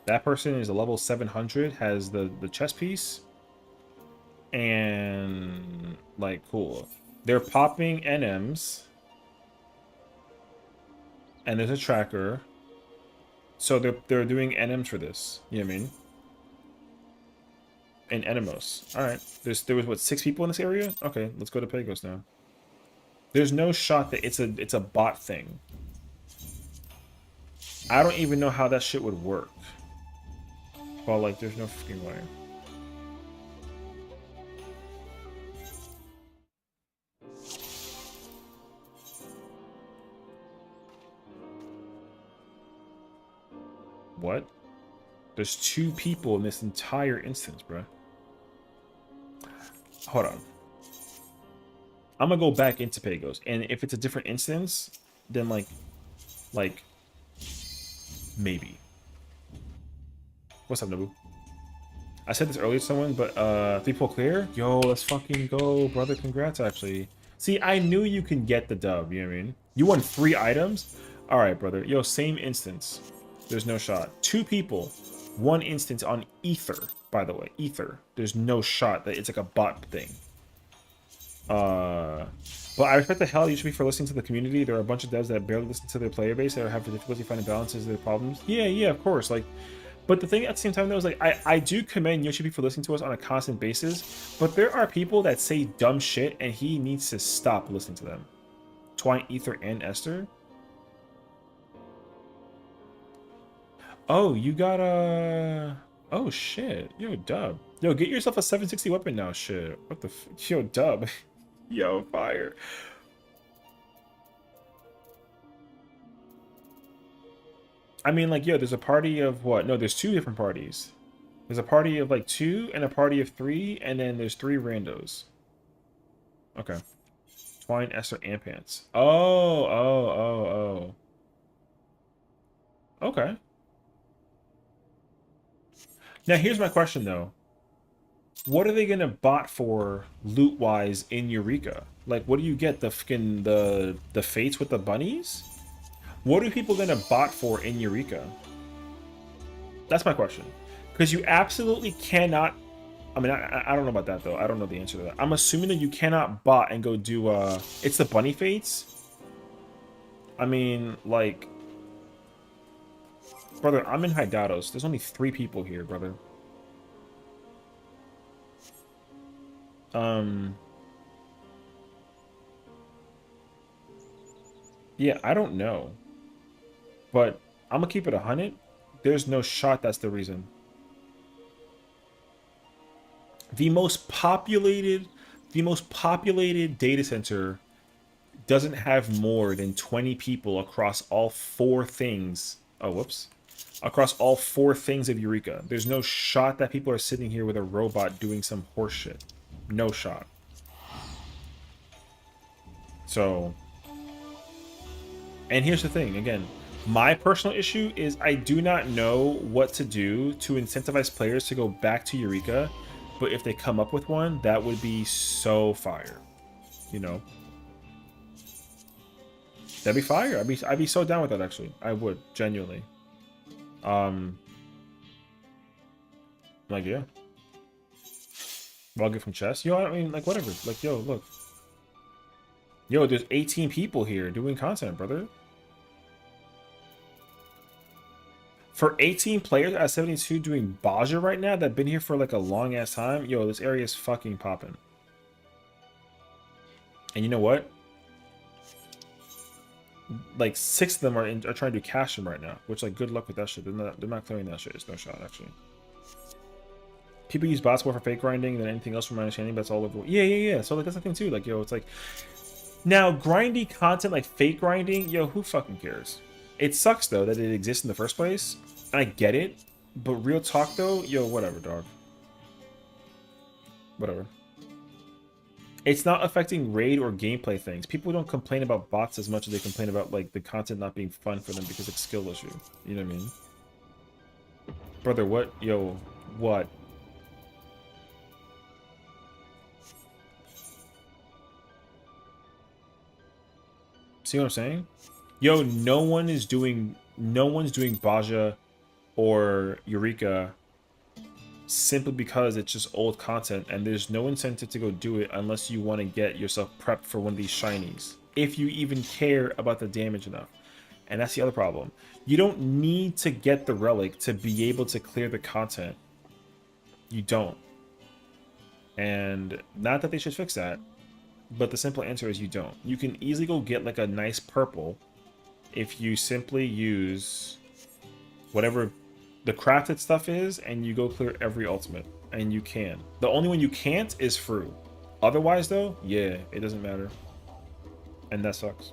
That person is a level 700, has the chest piece, and like cool. They're popping NMs, and there's a tracker. So they're doing NMs for this. You know what I mean? And Enemos. All right. There was what, 6 people in this area? Okay, let's go to Pagos now. There's no shot that it's a bot thing. I don't even know how that shit would work. Well, like, there's no freaking way. What? There's 2 people in this entire instance, bro. Hold on. I'm gonna go back into Pagos, and if it's a different instance, then like, maybe. What's up, Nabu? I said this earlier to someone, but 3 pull clear? Yo, let's fucking go, brother. Congrats, actually. See, I knew you can get the dub, you know what I mean? You won 3 items? Alright, brother. Yo, same instance. There's no shot. 2 people. 1 instance on Ether, by the way. Ether. There's no shot that it's like a bot thing. But I respect the hell out of you for listening to the community. There are a bunch of devs that barely listen to their player base that have difficulty finding balances of their problems. Yeah, of course. Like, but the thing at the same time, though, is like I do commend Yoshi for listening to us on a constant basis. But there are people that say dumb shit, and he needs to stop listening to them. Twine, Ether, and Esther. Oh, you got a. Oh shit, yo, dub. Yo, get yourself a 760 weapon now. Shit, what the? Yo, dub. Yo, fire. I mean, like, yo, there's a party of what? No, there's 2 different parties. There's a party of like 2 and a party of 3, and then there's 3 randos. Okay. Twine, Esther, and Pants. Oh. Okay. Now, here's my question, though. What are they gonna bot for loot-wise in Eureka? Like, what do you get? The fucking the fates with the bunnies? What are people gonna bot for in Eureka? That's my question. Because you absolutely cannot. I mean, I don't know about that though. I don't know the answer to that. I'm assuming that you cannot bot and go do it's the bunny fates. I mean, like, brother, I'm in Hydados. There's only 3 people here, brother. Yeah, I don't know. But I'm gonna keep it 100. There's no shot that's the reason. The most populated data center doesn't have more than 20 people across all 4 things. Oh, whoops. Across all 4 things of Eureka. There's no shot that people are sitting here with a robot doing some horse shit. No shot. So, and here's the thing, again, my personal issue is I do not know what to do to incentivize players to go back to Eureka, but if they come up with one, that would be so fire, you know? That'd be fire. I'd be so down with that, actually. I would, genuinely. Like, yeah. Log it from chess. Yo, I mean, like, whatever. Like, yo, look. Yo, there's 18 people here doing content, brother. For 18 players at 72 doing Baja right now that have been here for like a long ass time, yo, this area is fucking popping. And you know what? Like 6 of them are trying to cash them right now, which, like, good luck with that shit. They're not clearing that shit. It's no shot, actually. People use bots more for fake grinding than anything else, from my understanding. But that's all over. Yeah. So like that's the thing too. Like, yo, it's like now grindy content like fake grinding. Yo, who fucking cares? It sucks though that it exists in the first place. And I get it, but real talk though, yo, whatever, dog. Whatever. It's not affecting raid or gameplay things. People don't complain about bots as much as they complain about like the content not being fun for them because it's a skill issue. You know what I mean? Brother, what? Yo, what? See what I'm saying? Yo, no one's doing Baja or Eureka simply because it's just old content and there's no incentive to go do it unless you want to get yourself prepped for one of these shinies, if you even care about the damage enough. And that's the other problem. You don't need to get the relic to be able to clear the content. You don't. And not that they should fix that, but the simple answer is you don't. You can easily go get like a nice purple if you simply use whatever the crafted stuff is and you go clear every ultimate, and you can. The only one you can't is Fru. Otherwise though, yeah, it doesn't matter. And that sucks.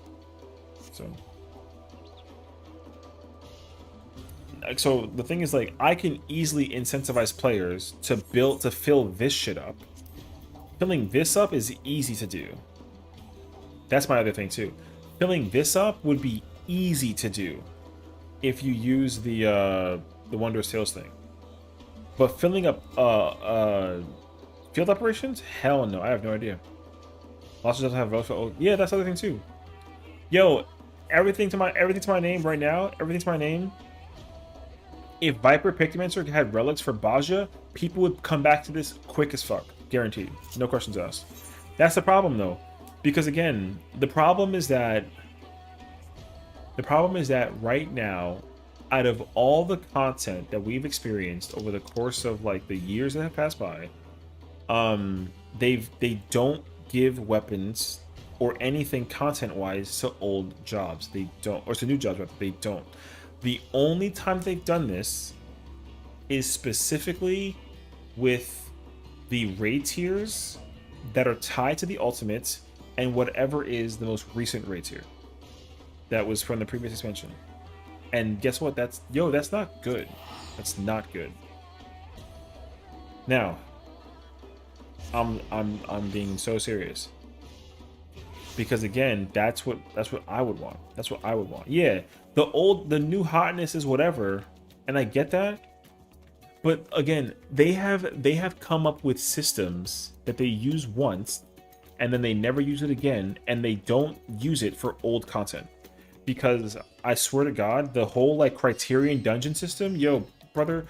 So the thing is, like, I can easily incentivize players to fill this shit up. Filling this up is easy to do. That's my other thing too. Filling this up would be easy to do if you use the Wondrous Tales thing. But filling up field operations? Hell no, I have no idea. Also doesn't have relics. Oh, yeah, that's the other thing too. Yo, everything to my name right now. Everything to my name. If Viper Pictomancer had relics for Baja, people would come back to this quick as fuck. Guaranteed. No questions asked. That's the problem though. Because again, the problem is that right now, out of all the content that we've experienced over the course of like the years that have passed by, they don't give weapons or anything content-wise to old jobs. They don't, or to new jobs, but they don't. The only time they've done this is specifically with the raid tiers that are tied to the ultimates and whatever is the most recent raid tier that was from the previous expansion. And guess what? That's not good. That's not good. Now, I'm being so serious. Because again, that's what I would want. That's what I would want. Yeah, the new hotness is whatever, and I get that. But again, they have come up with systems that they use once, and then they never use it again, and they don't use it for old content. Because I swear to God, the whole like Criterion dungeon system, yo, brother,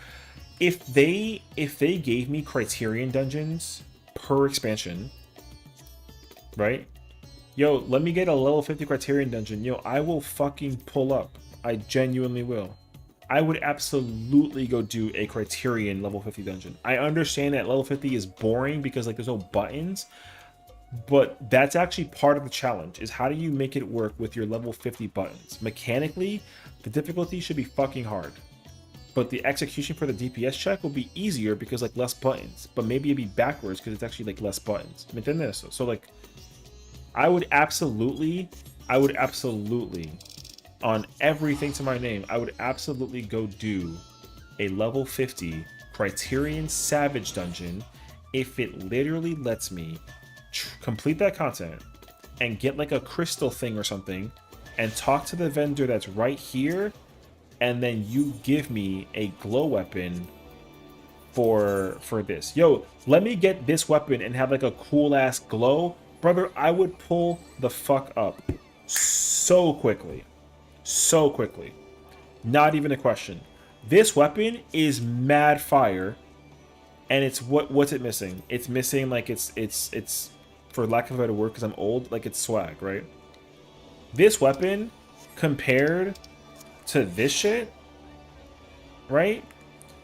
if they gave me Criterion dungeons per expansion, right? Yo, let me get a level 50 Criterion dungeon. Yo, I will fucking pull up. I genuinely will. I would absolutely go do a Criterion level 50 dungeon. I understand that level 50 is boring because like there's no buttons, but that's actually part of the challenge, is how do you make it work with your level 50 buttons? Mechanically, the difficulty should be fucking hard. But the execution for the DPS check will be easier because like less buttons. But maybe it'd be backwards because it's actually like less buttons. ¿Me entiendes? So like, I would absolutely, on everything to my name, I would absolutely go do a level 50 Criterion Savage dungeon if it literally lets me complete that content and get like a crystal thing or something and talk to the vendor that's right here, and then you give me a glow weapon for this. Yo, let me get this weapon and have like a cool ass glow. Brother, I would pull the fuck up so quickly. So quickly. Not even a question. This weapon is mad fire. And it's what's it missing? It's missing like it's for lack of a better word, because I'm old, like it's swag, right? This weapon compared to this shit, right?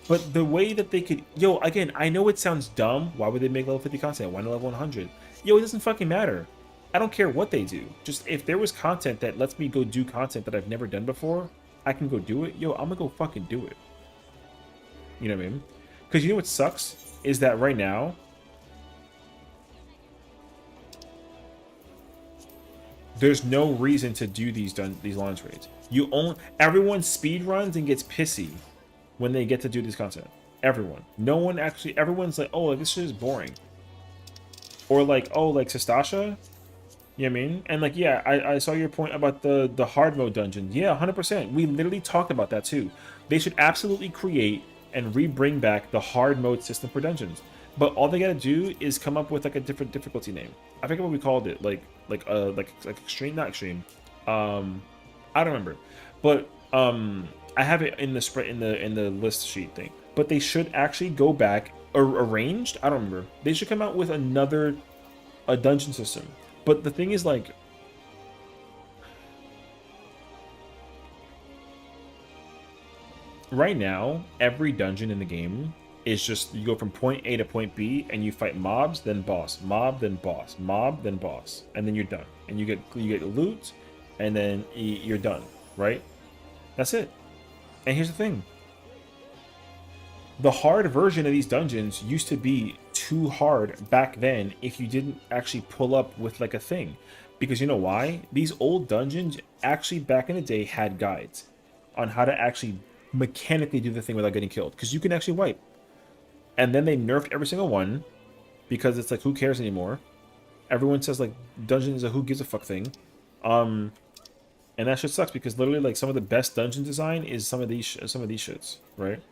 But the way that they could, yo, again, I know it sounds dumb. Why would they make level 50 content? Why not level 100? Yo, it doesn't fucking matter. I don't care what they do. Just if there was content that lets me go do content that I've never done before, I can go do it. Yo, I'm gonna go fucking do it. You know what I mean? Because you know what sucks is that right now, there's no reason to do these launch raids. Everyone speed runs and gets pissy when they get to do this content. Everyone. Everyone's like, oh, this shit is boring. Or like, oh, like Sestasha? You know what I mean? And like, yeah, I saw your point about the hard mode dungeon. Yeah, 100%. We literally talked about that too. They should absolutely create and bring back the hard mode system for dungeons. But all they gotta do is come up with like a different difficulty name. I forget what we called it. Like extreme, not extreme. I don't remember. But I have it in the spread in the list sheet thing. But they should actually go back or arranged. I don't remember. They should come out with a dungeon system. But the thing is, like, right now, every dungeon in the game is just you go from point A to point B and you fight mobs, then boss, mob, then boss, mob, then boss, and then you're done. And you get loot, and then you're done, right? That's it. And here's the thing. The hard version of these dungeons used to be too hard back then if you didn't actually pull up with like a thing. Because you know why? These old dungeons actually back in the day had guides on how to actually mechanically do the thing without getting killed. Because you can actually wipe. And then they nerfed every single one because it's like, who cares anymore? Everyone says like dungeon is a who gives a fuck thing. And that shit sucks because literally like some of the best dungeon design is some of these shits, right?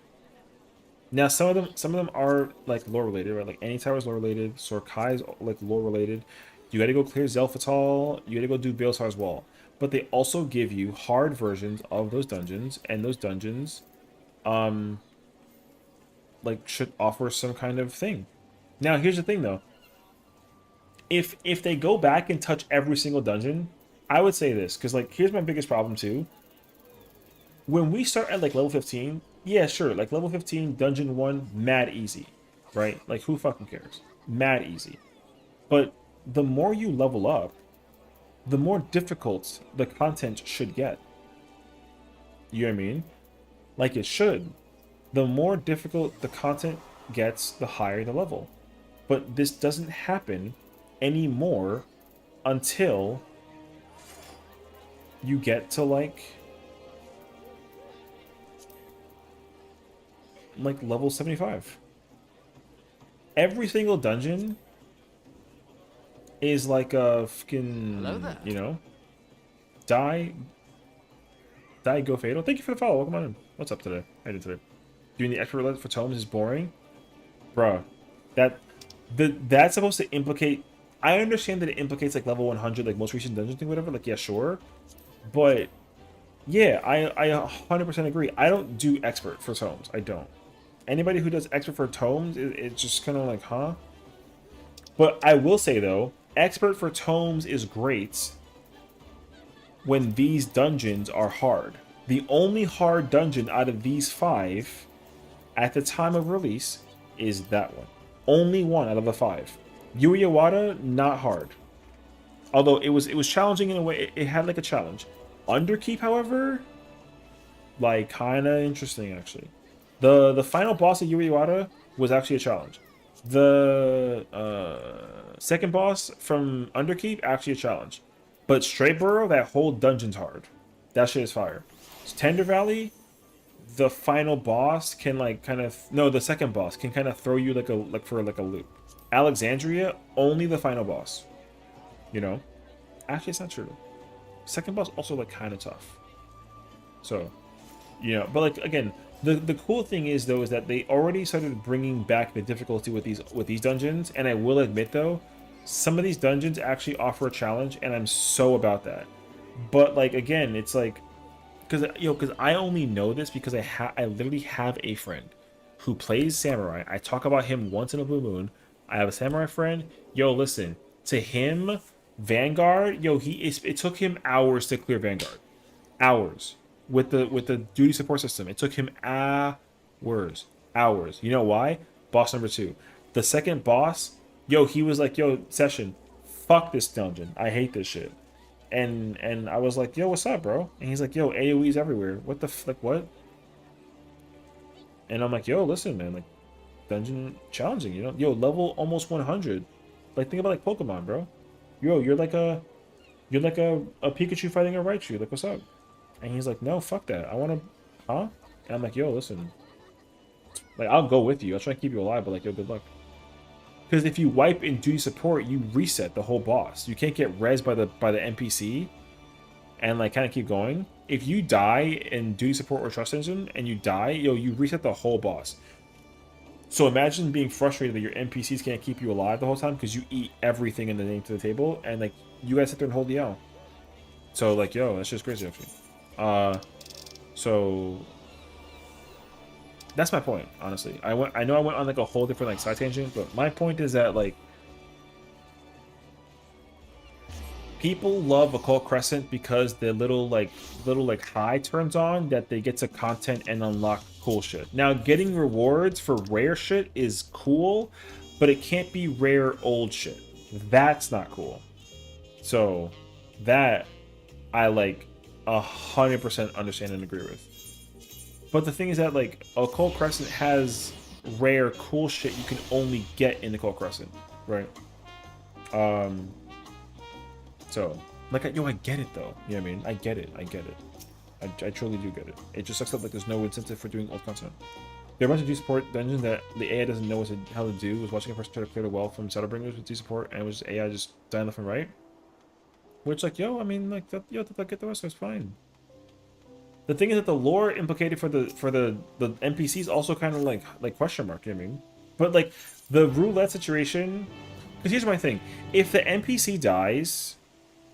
Now some of them are like lore related, right? Like Any Tower is lore related, Sorkai's like lore related. You gotta go clear Zelfatal, you gotta go do Baelsar's Wall. But they also give you hard versions of those dungeons, and those dungeons like should offer some kind of thing. Now here's the thing though. If they go back and touch every single dungeon, I would say this, because like here's my biggest problem too. When we start at like level 15, yeah, sure, like level 15, dungeon 1, mad easy, right? Like who fucking cares? Mad easy. But the more you level up, the more difficult the content should get. You know what I mean? Like it should. The more difficult the content gets, the higher the level. But this doesn't happen anymore until you get to like level 75. Every single dungeon is like a fucking, you know, die, go fatal. Thank you for the follow. Welcome on in. What's up today? How you doing today? Doing the expert for tomes is boring, bruh. That's supposed to implicate. I understand that it implicates like level 100, like most recent dungeon thing, whatever. Like yeah, sure, but yeah, I 100% agree. I don't do expert for tomes. I don't. Anybody who does expert for tomes, it's just kind of like, huh? But I will say though, expert for tomes is great when these dungeons are hard. The only hard dungeon out of these 5 at the time of release is that one. Only one out of the 5. Yuiwada, not hard. Although it was challenging in a way. It had like a challenge. Underkeep, however, like kind of interesting actually. The final boss of Yuiwada was actually a challenge. The second boss from Underkeep, actually a challenge. But Straight Burrow, that whole dungeon's hard. That shit is fire. So Tender Valley, the final boss can like kind of the second boss can kind of throw you for a loop. Alexandria, only the final boss. You know, actually it's not true. Second boss also like kind of tough. So, you know, but like again, the cool thing is though is that they already started bringing back the difficulty with these dungeons, and I will admit though, some of these dungeons actually offer a challenge, and I'm so about that. But like again, it's like because I only know this because I literally have a friend who plays samurai. I talk about him once in a blue moon. I have a samurai friend. Yo, listen, to him, Vanguard, it took him hours to clear Vanguard. Hours. With the duty support system. It took him hours. You know why? Boss number 2. The second boss, he was like, Sessiion, fuck this dungeon. I hate this shit. And I was like, what's up, bro? And he's like, AoE's everywhere. What the what? And I'm like, listen, man, like dungeon challenging, you know? Level almost 100. Like think about like Pokemon, bro. You're like a Pikachu fighting a Raichu. Like, what's up? And he's like, no, fuck that. I want to, huh? And I'm like, listen. Like, I'll go with you. I'll try to keep you alive, but like, good luck. Because if you wipe in duty support, you reset the whole boss. You can't get rezzed by the NPC and like kind of keep going. If you die in duty support or trust engine and you die, you reset the whole boss. So imagine being frustrated that your NPCs can't keep you alive the whole time because you eat everything in the name to the table, and like you guys sit there and hold the L. So like, that's just crazy actually. So that's my point, honestly. I know I went on like a whole different like side tangent, but my point is that like people love Occult Crescent because the little high turns on that they get to content and unlock cool shit. Now getting rewards for rare shit is cool, but it can't be rare old shit. That's not cool. So that I like 100% understand and agree with. But the thing is that like Occult Crescent has rare cool shit you can only get in the Occult Crescent, right? So like yo, I get it though. You know what I mean? I get it. I truly do get it. It just sucks that like there's no incentive for doing old content. There are a bunch of D-support dungeons that the AI doesn't know what how to do. Was watching a person try to clear the well from Shadowbringers with D-support, and it was AI just dying left and right. Which like yo, I mean like that yo, that get the rest, so it's fine. The thing is that the lore implicated for the NPCs also kind of like question mark, you know what I mean? But like the roulette situation, because here's my thing: if the NPC dies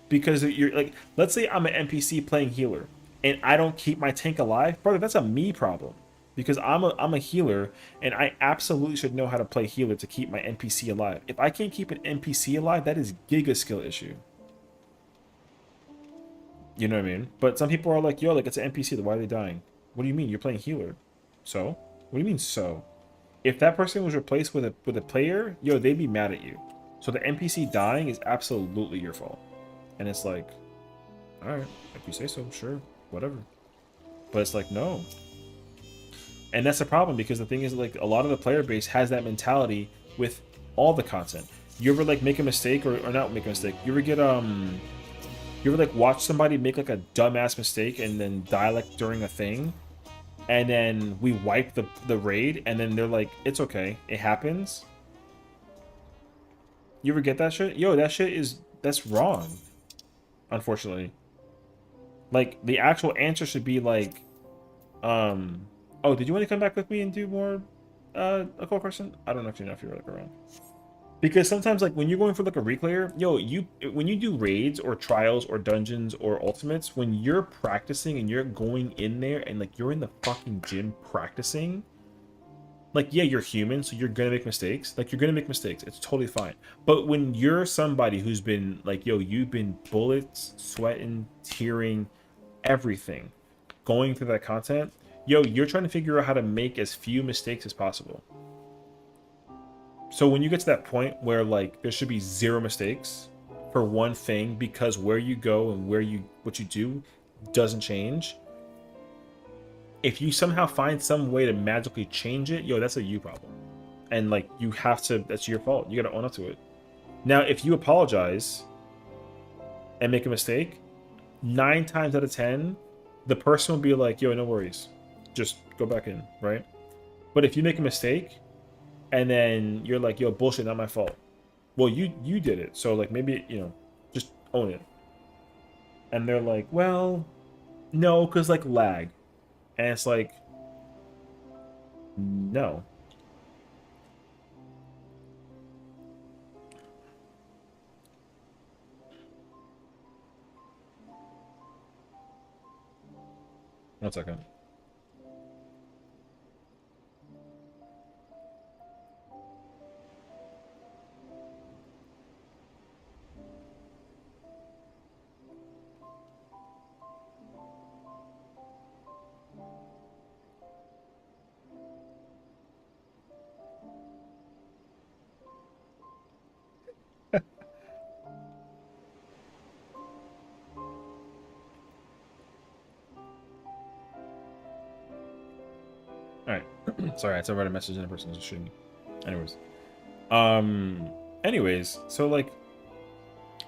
because you're like, let's say I'm an NPC playing healer and I don't keep my tank alive, brother, that's a me problem because I'm a healer and I absolutely should know how to play healer to keep my NPC alive. If I can't keep an NPC alive, that is giga skill issue. You know what I mean? But some people are like, yo, like it's an NPC, why are they dying? What do you mean? You're playing healer. So? What do you mean so? If that person was replaced with a player, yo, they'd be mad at you. So the NPC dying is absolutely your fault. And it's like, alright, if you say so, sure, whatever. But it's like, no. And that's the problem because the thing is like a lot of the player base has that mentality with all the content. You ever like make a mistake or not make a mistake? You ever get you ever like watch somebody make like a dumbass mistake and then die like during a thing, and then we wipe the raid and then they're like, it's okay, it happens? You ever get that shit? Yo, that's wrong. Unfortunately. Like the actual answer should be like, oh, did you want to come back with me and do more Occult Crescent? I don't actually know if you're like around. Because sometimes, like, when you're going for, like, a reclear, yo, when you do raids or trials or dungeons or ultimates, when you're practicing and you're going in there and, like, you're in the fucking gym practicing, like, yeah, you're human, so you're gonna make mistakes. Like, you're gonna make mistakes. It's totally fine. But when you're somebody who's been, like, yo, you've been bullets, sweating, tearing, everything, going through that content, yo, you're trying to figure out how to make as few mistakes as possible. So when you get to that point where like there should be zero mistakes for one thing because where you go and what you do doesn't change, if you somehow find some way to magically change it, yo, that's a you problem. And like you have to, that's your fault. You got to own up to it. Now, if you apologize and make a mistake, 9 times out of 10, the person will be like, yo, no worries. Just go back in, right? But if you make a mistake and then you're like, yo, bullshit, not my fault. Well, you did it. So, like, maybe, you know, just own it. And they're like, well, no, because, like, lag. And it's like, no. One second. Alright. Sorry, I had to write a message in a person just shooting me. Anyways, so like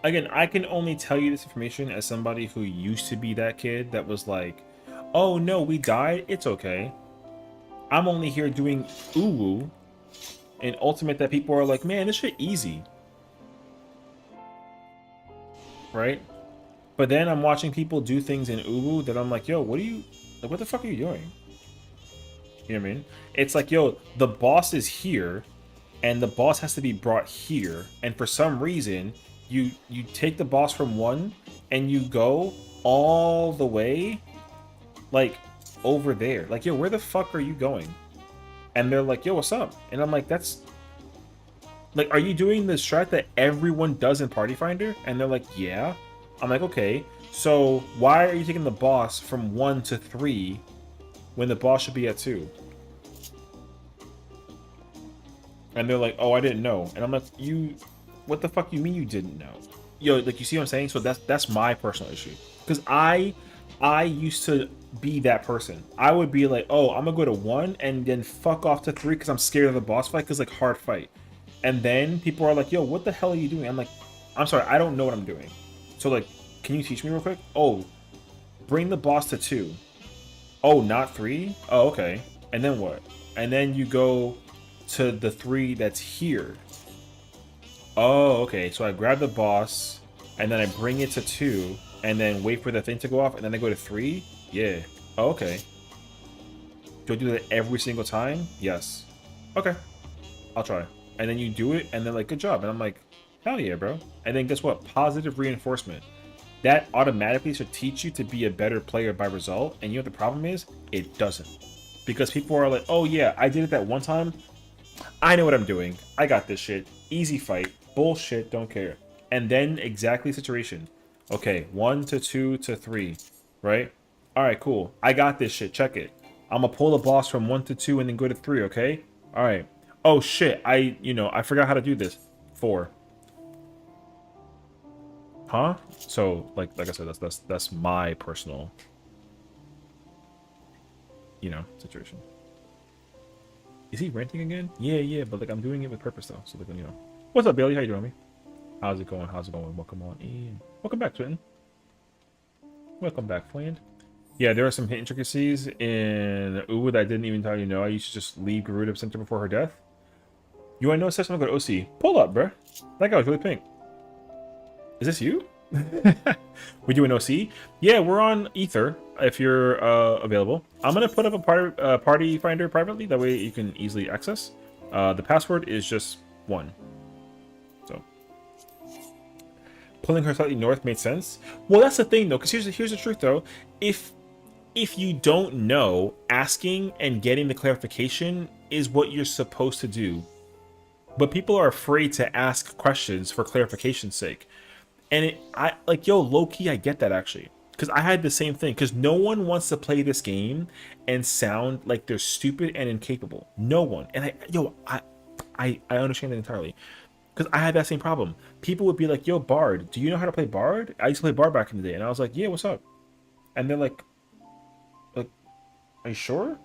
again, I can only tell you this information as somebody who used to be that kid that was like, oh no, we died, it's okay. I'm only here doing uwu and ultimate that people are like, man, this shit easy. Right? But then I'm watching people do things in uwu that I'm like, yo, what the fuck are you doing? You know what I mean? It's like, yo, the boss is here, and the boss has to be brought here, and for some reason, you take the boss from one, and you go all the way, like, over there. Like, yo, where the fuck are you going? And they're like, yo, what's up? And I'm like, that's like, are you doing the strat that everyone does in Party Finder? And they're like, yeah. I'm like, okay, so why are you taking the boss from 1 to 3 when the boss should be at 2? And they're like, oh, I didn't know. And I'm like, what the fuck you mean you didn't know? Yo, like, you see what I'm saying? So that's my personal issue. Because I used to be that person. I would be like, oh, I'm gonna go to 1 and then fuck off to 3 because I'm scared of the boss fight because, like, hard fight. And then people are like, yo, what the hell are you doing? I'm like, I'm sorry, I don't know what I'm doing. So, like, can you teach me real quick? Oh, bring the boss to 2. Oh, not 3? Oh, okay. And then what? And then you go to the 3 that's here. Oh, okay. So I grab the boss, and then I bring it to 2, and then wait for the thing to go off, and then I go to 3? Yeah. Oh, okay. Do I do that every single time? Yes. Okay. I'll try. And then you do it, and they're like, good job. And I'm like, hell yeah, bro. And then guess what? Positive reinforcement. That automatically should teach you to be a better player by result. And you know what the problem is? It doesn't. Because people are like, oh yeah, I did it that one time. I know what I'm doing. I got this shit. Easy fight. Bullshit. Don't care. And then exactly situation. Okay, 1 to 2 to 3. Right? Alright, cool. I got this shit. Check it. I'm gonna pull the boss from 1 to 2 and then go to 3, okay? Alright. Oh shit, I forgot how to do this. 4. Huh? So, like I said, that's my personal, situation. Is he renting again? Yeah, but like I'm doing it with purpose though. So like, what's up, Bailey? How you doing, me? How's it going? Welcome on in. Welcome back, Twitten. Welcome back, Fland. Yeah, there are some intricacies in Uwu that I didn't even tell you. I used to just leave Garuda Center before her death. You want to know a session? I'll go to OC. Pull up, bruh. That guy was really pink. Is this you? We doing OC? Yeah, we're on Ether if you're available. I'm gonna put up a party finder privately. That way you can easily access. The password is just 1. So pulling her slightly north made sense. Well, that's the thing though, because here's the truth though. If you don't know, asking and getting the clarification is what you're supposed to do. But people are afraid to ask questions for clarification's sake. And low-key, I get that, actually. Because I had the same thing. Because no one wants to play this game and sound like they're stupid and incapable. No one. And I understand that entirely. Because I had that same problem. People would be like, yo, Bard, do you know how to play Bard? I used to play Bard back in the day. And I was like, yeah, what's up? And they're like, are you sure?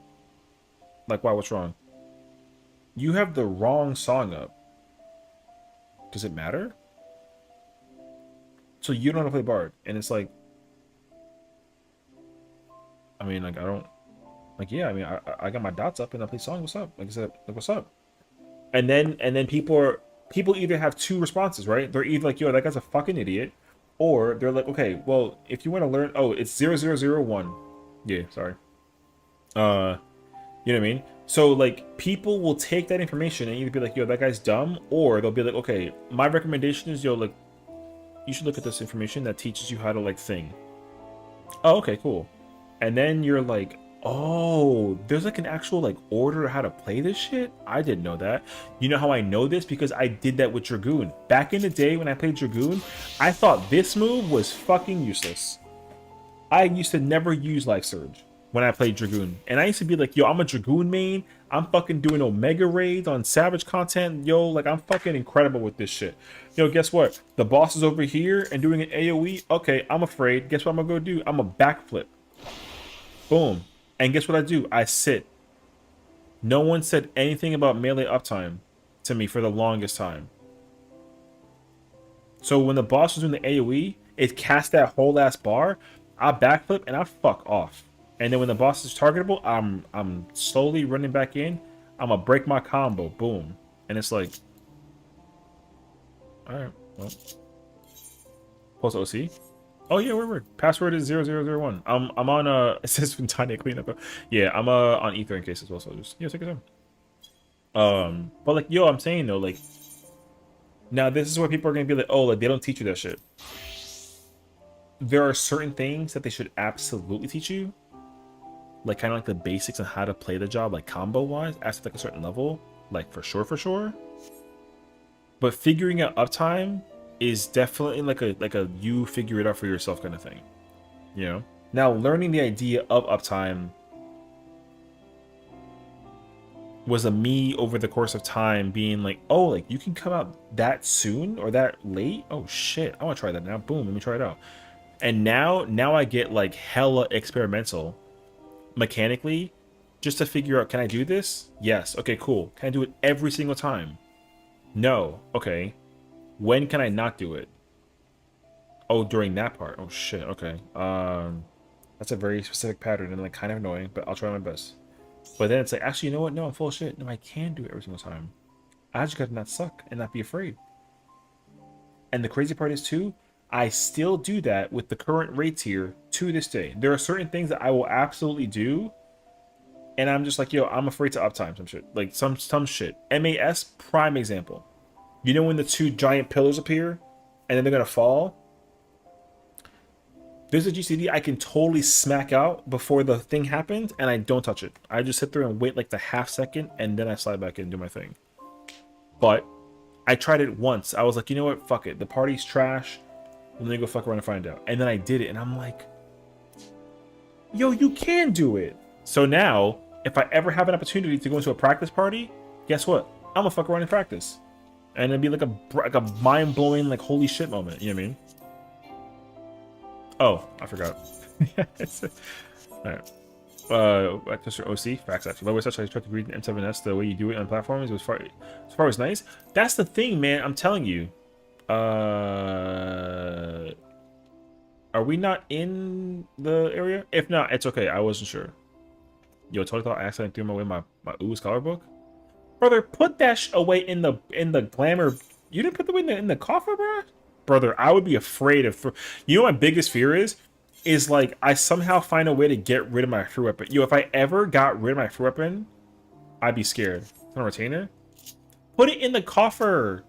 Like, why, what's wrong? You have the wrong song up. Does it matter? So you don't know how to play Bard. And it's like, I mean, like, I don't, like, yeah, I mean, I got my dots up and I play song, what's up? Like I said, like, what's up? And then people either have 2 responses, right? They're either like, yo, that guy's a fucking idiot. Or they're like, okay, well, if you want to learn, oh, it's 0001. Yeah, sorry. You know what I mean? So, like, people will take that information and either be like, yo, that guy's dumb, or they'll be like, okay, my recommendation is, yo, like, you should look at this information that teaches you how to, like, sing. Oh, okay, cool. And then you're like, oh, there's, like, an actual, like, order of how to play this shit? I didn't know that. You know how I know this? Because I did that with Dragoon. Back in the day when I played Dragoon, I thought this move was fucking useless. I used to never use Life Surge when I played Dragoon. And I used to be like, yo, I'm a Dragoon main. I'm fucking doing Omega raids on Savage content. Yo, like, I'm fucking incredible with this shit. Yo, guess what? The boss is over here and doing an AoE. Okay, I'm afraid. Guess what I'm gonna go do? I'm a backflip. Boom. And guess what I do? I sit. No one said anything about melee uptime to me for the longest time. So when the boss was doing the AoE, it cast that whole ass bar. I backflip and I fuck off. And then when the boss is targetable, I'm slowly running back in. I'm gonna break my combo. Boom. And it's like, alright, well. Post OC. Oh yeah, word. Password is 0001. I'm on it says Tanya cleanup. Yeah, I'm on Ether in case as well, so just take your time. But like, yo, I'm saying though, like, now this is where people are gonna be like, oh, like, they don't teach you that shit. There are certain things that they should absolutely teach you. like kind of like the basics on how to play the job, like combo wise, at like a certain level, like for sure. But figuring out uptime is definitely like a you figure it out for yourself kind of thing, you know. Now learning the idea of uptime was a me over the course of time being like, oh, like you can come out that soon or that late. Oh shit, I want to try that now. Boom, let me try it out. And now I get like hella experimental mechanically just to figure out, can I do this? Yes. Okay, cool. Can I do it every single time? No. Okay. When can I not do it? Oh, during that part. Oh shit. Okay. That's a very specific pattern and like kind of annoying, but I'll try my best. But then it's like, actually, you know what? No, I'm full of shit. No, I can do it every single time. I just gotta not suck and not be afraid. And the crazy part is too, I still do that with the current rates here to this day. There are certain things that I will absolutely do, and I'm just like, yo, I'm afraid to uptime some shit. Like some shit. MAS, prime example. You know when the two giant pillars appear, and then they're gonna fall? There's a GCD I can totally smack out before the thing happens, and I don't touch it. I just sit there and wait like the half second, and then I slide back in and do my thing. But I tried it once. I was like, you know what? Fuck it. The party's trash. Let me go fuck around and find out. And then I did it, and I'm like, yo, you can do it. So now, if I ever have an opportunity to go into a practice party, guess what? I'm gonna fuck around and practice. And it'd be like a mind-blowing, like, holy shit moment. You know what I mean? Oh, I forgot. Alright. Mr. OC, facts actually. By the way, such I tried to read M7S the way you do it on platforms. It was as far as nice. That's the thing, man. I'm telling you. Are we not in the area? If not, it's okay. I wasn't sure. Yo, totally thought I accidentally threw away my Ooze color book. Brother, put that away in the glamour. You didn't put the way in the coffer, bro? Brother, I would be afraid of. You know, my biggest fear is like I somehow find a way to get rid of my free weapon. Yo, if I ever got rid of my free weapon, I'd be scared. On a retainer? Put it in the coffer.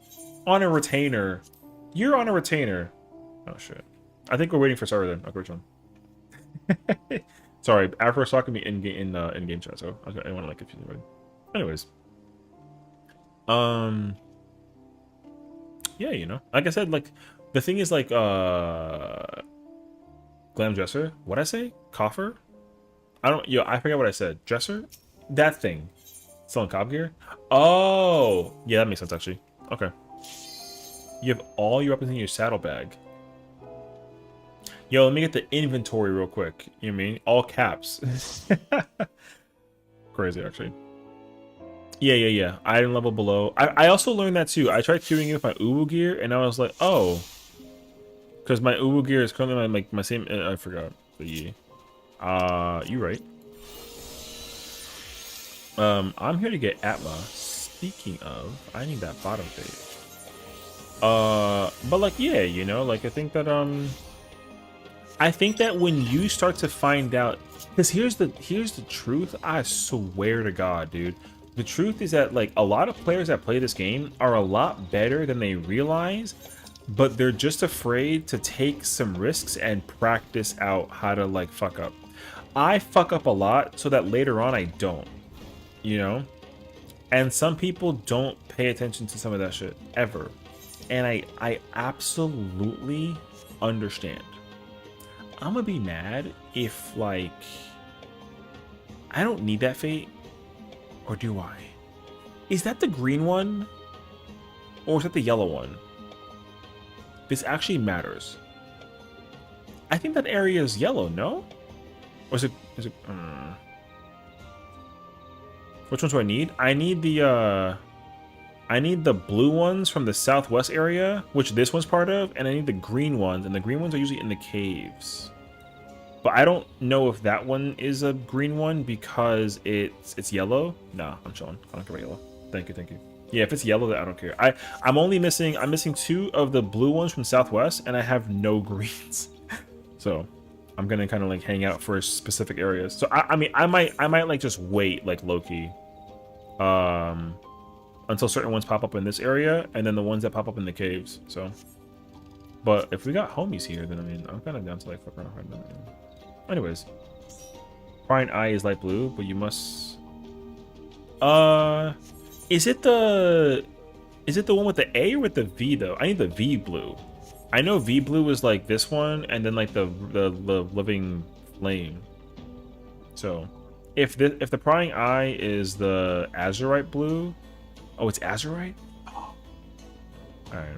On a retainer. You're on a retainer. Oh shit. I think we're waiting for Sarah then. Okay, which one? Sorry, Afro talking to me in game chat, so I don't want to like confuse anybody. Anyways. Yeah, you know. Like I said, like the thing is like glam dresser. What'd I say? Coffer? I forget what I said. Dresser? That thing. Selling cop gear? Oh yeah, that makes sense actually. Okay. You have all your weapons in your saddlebag. Yo, let me get the inventory real quick. You know what I mean? All caps. Crazy, actually. Yeah. Item level below. I also learned that too. I tried queuing in with my Uwu gear, and I was like, oh. Because my Uwu gear is currently my same... I forgot. But yeah. You right. I'm here to get Atma. Speaking of, I need that bottom page. But like, yeah, you know, like I think that when you start to find out, because here's the truth. I swear to God, dude, the truth is that like a lot of players that play this game are a lot better than they realize, but they're just afraid to take some risks and practice out how to like fuck up. I fuck up a lot so that later on I don't, you know, and some people don't pay attention to some of that shit ever. And I absolutely understand. I'm gonna be mad if, like, I don't need that fate. Or do I? Is that the green one? Or is that the yellow one? This actually matters. I think that area is yellow, no? Or is it... Which ones do I need? I need the blue ones from the southwest area, which this one's part of, and I need the green ones, and the green ones are usually in the caves. But I don't know if that one is a green one because it's yellow. Nah, I'm chilling. I don't care about yellow. Thank you. Yeah, if it's yellow, then I don't care. I'm missing 2 of the blue ones from southwest, and I have no greens. So I'm gonna kind of like hang out for specific areas. So I mean I might like just wait like low-key. Until certain ones pop up in this area, and then the ones that pop up in the caves. So, but if we got homies here, then I mean, I'm kind of down to like fuck around right now. Anyways, prying eye is light blue, but you must. Is it the one with the A or with the V though? I need the V blue. I know V blue is like this one, and then like the living flame. So, if the prying eye is the azurite blue, oh, it's azurite. Oh. All right.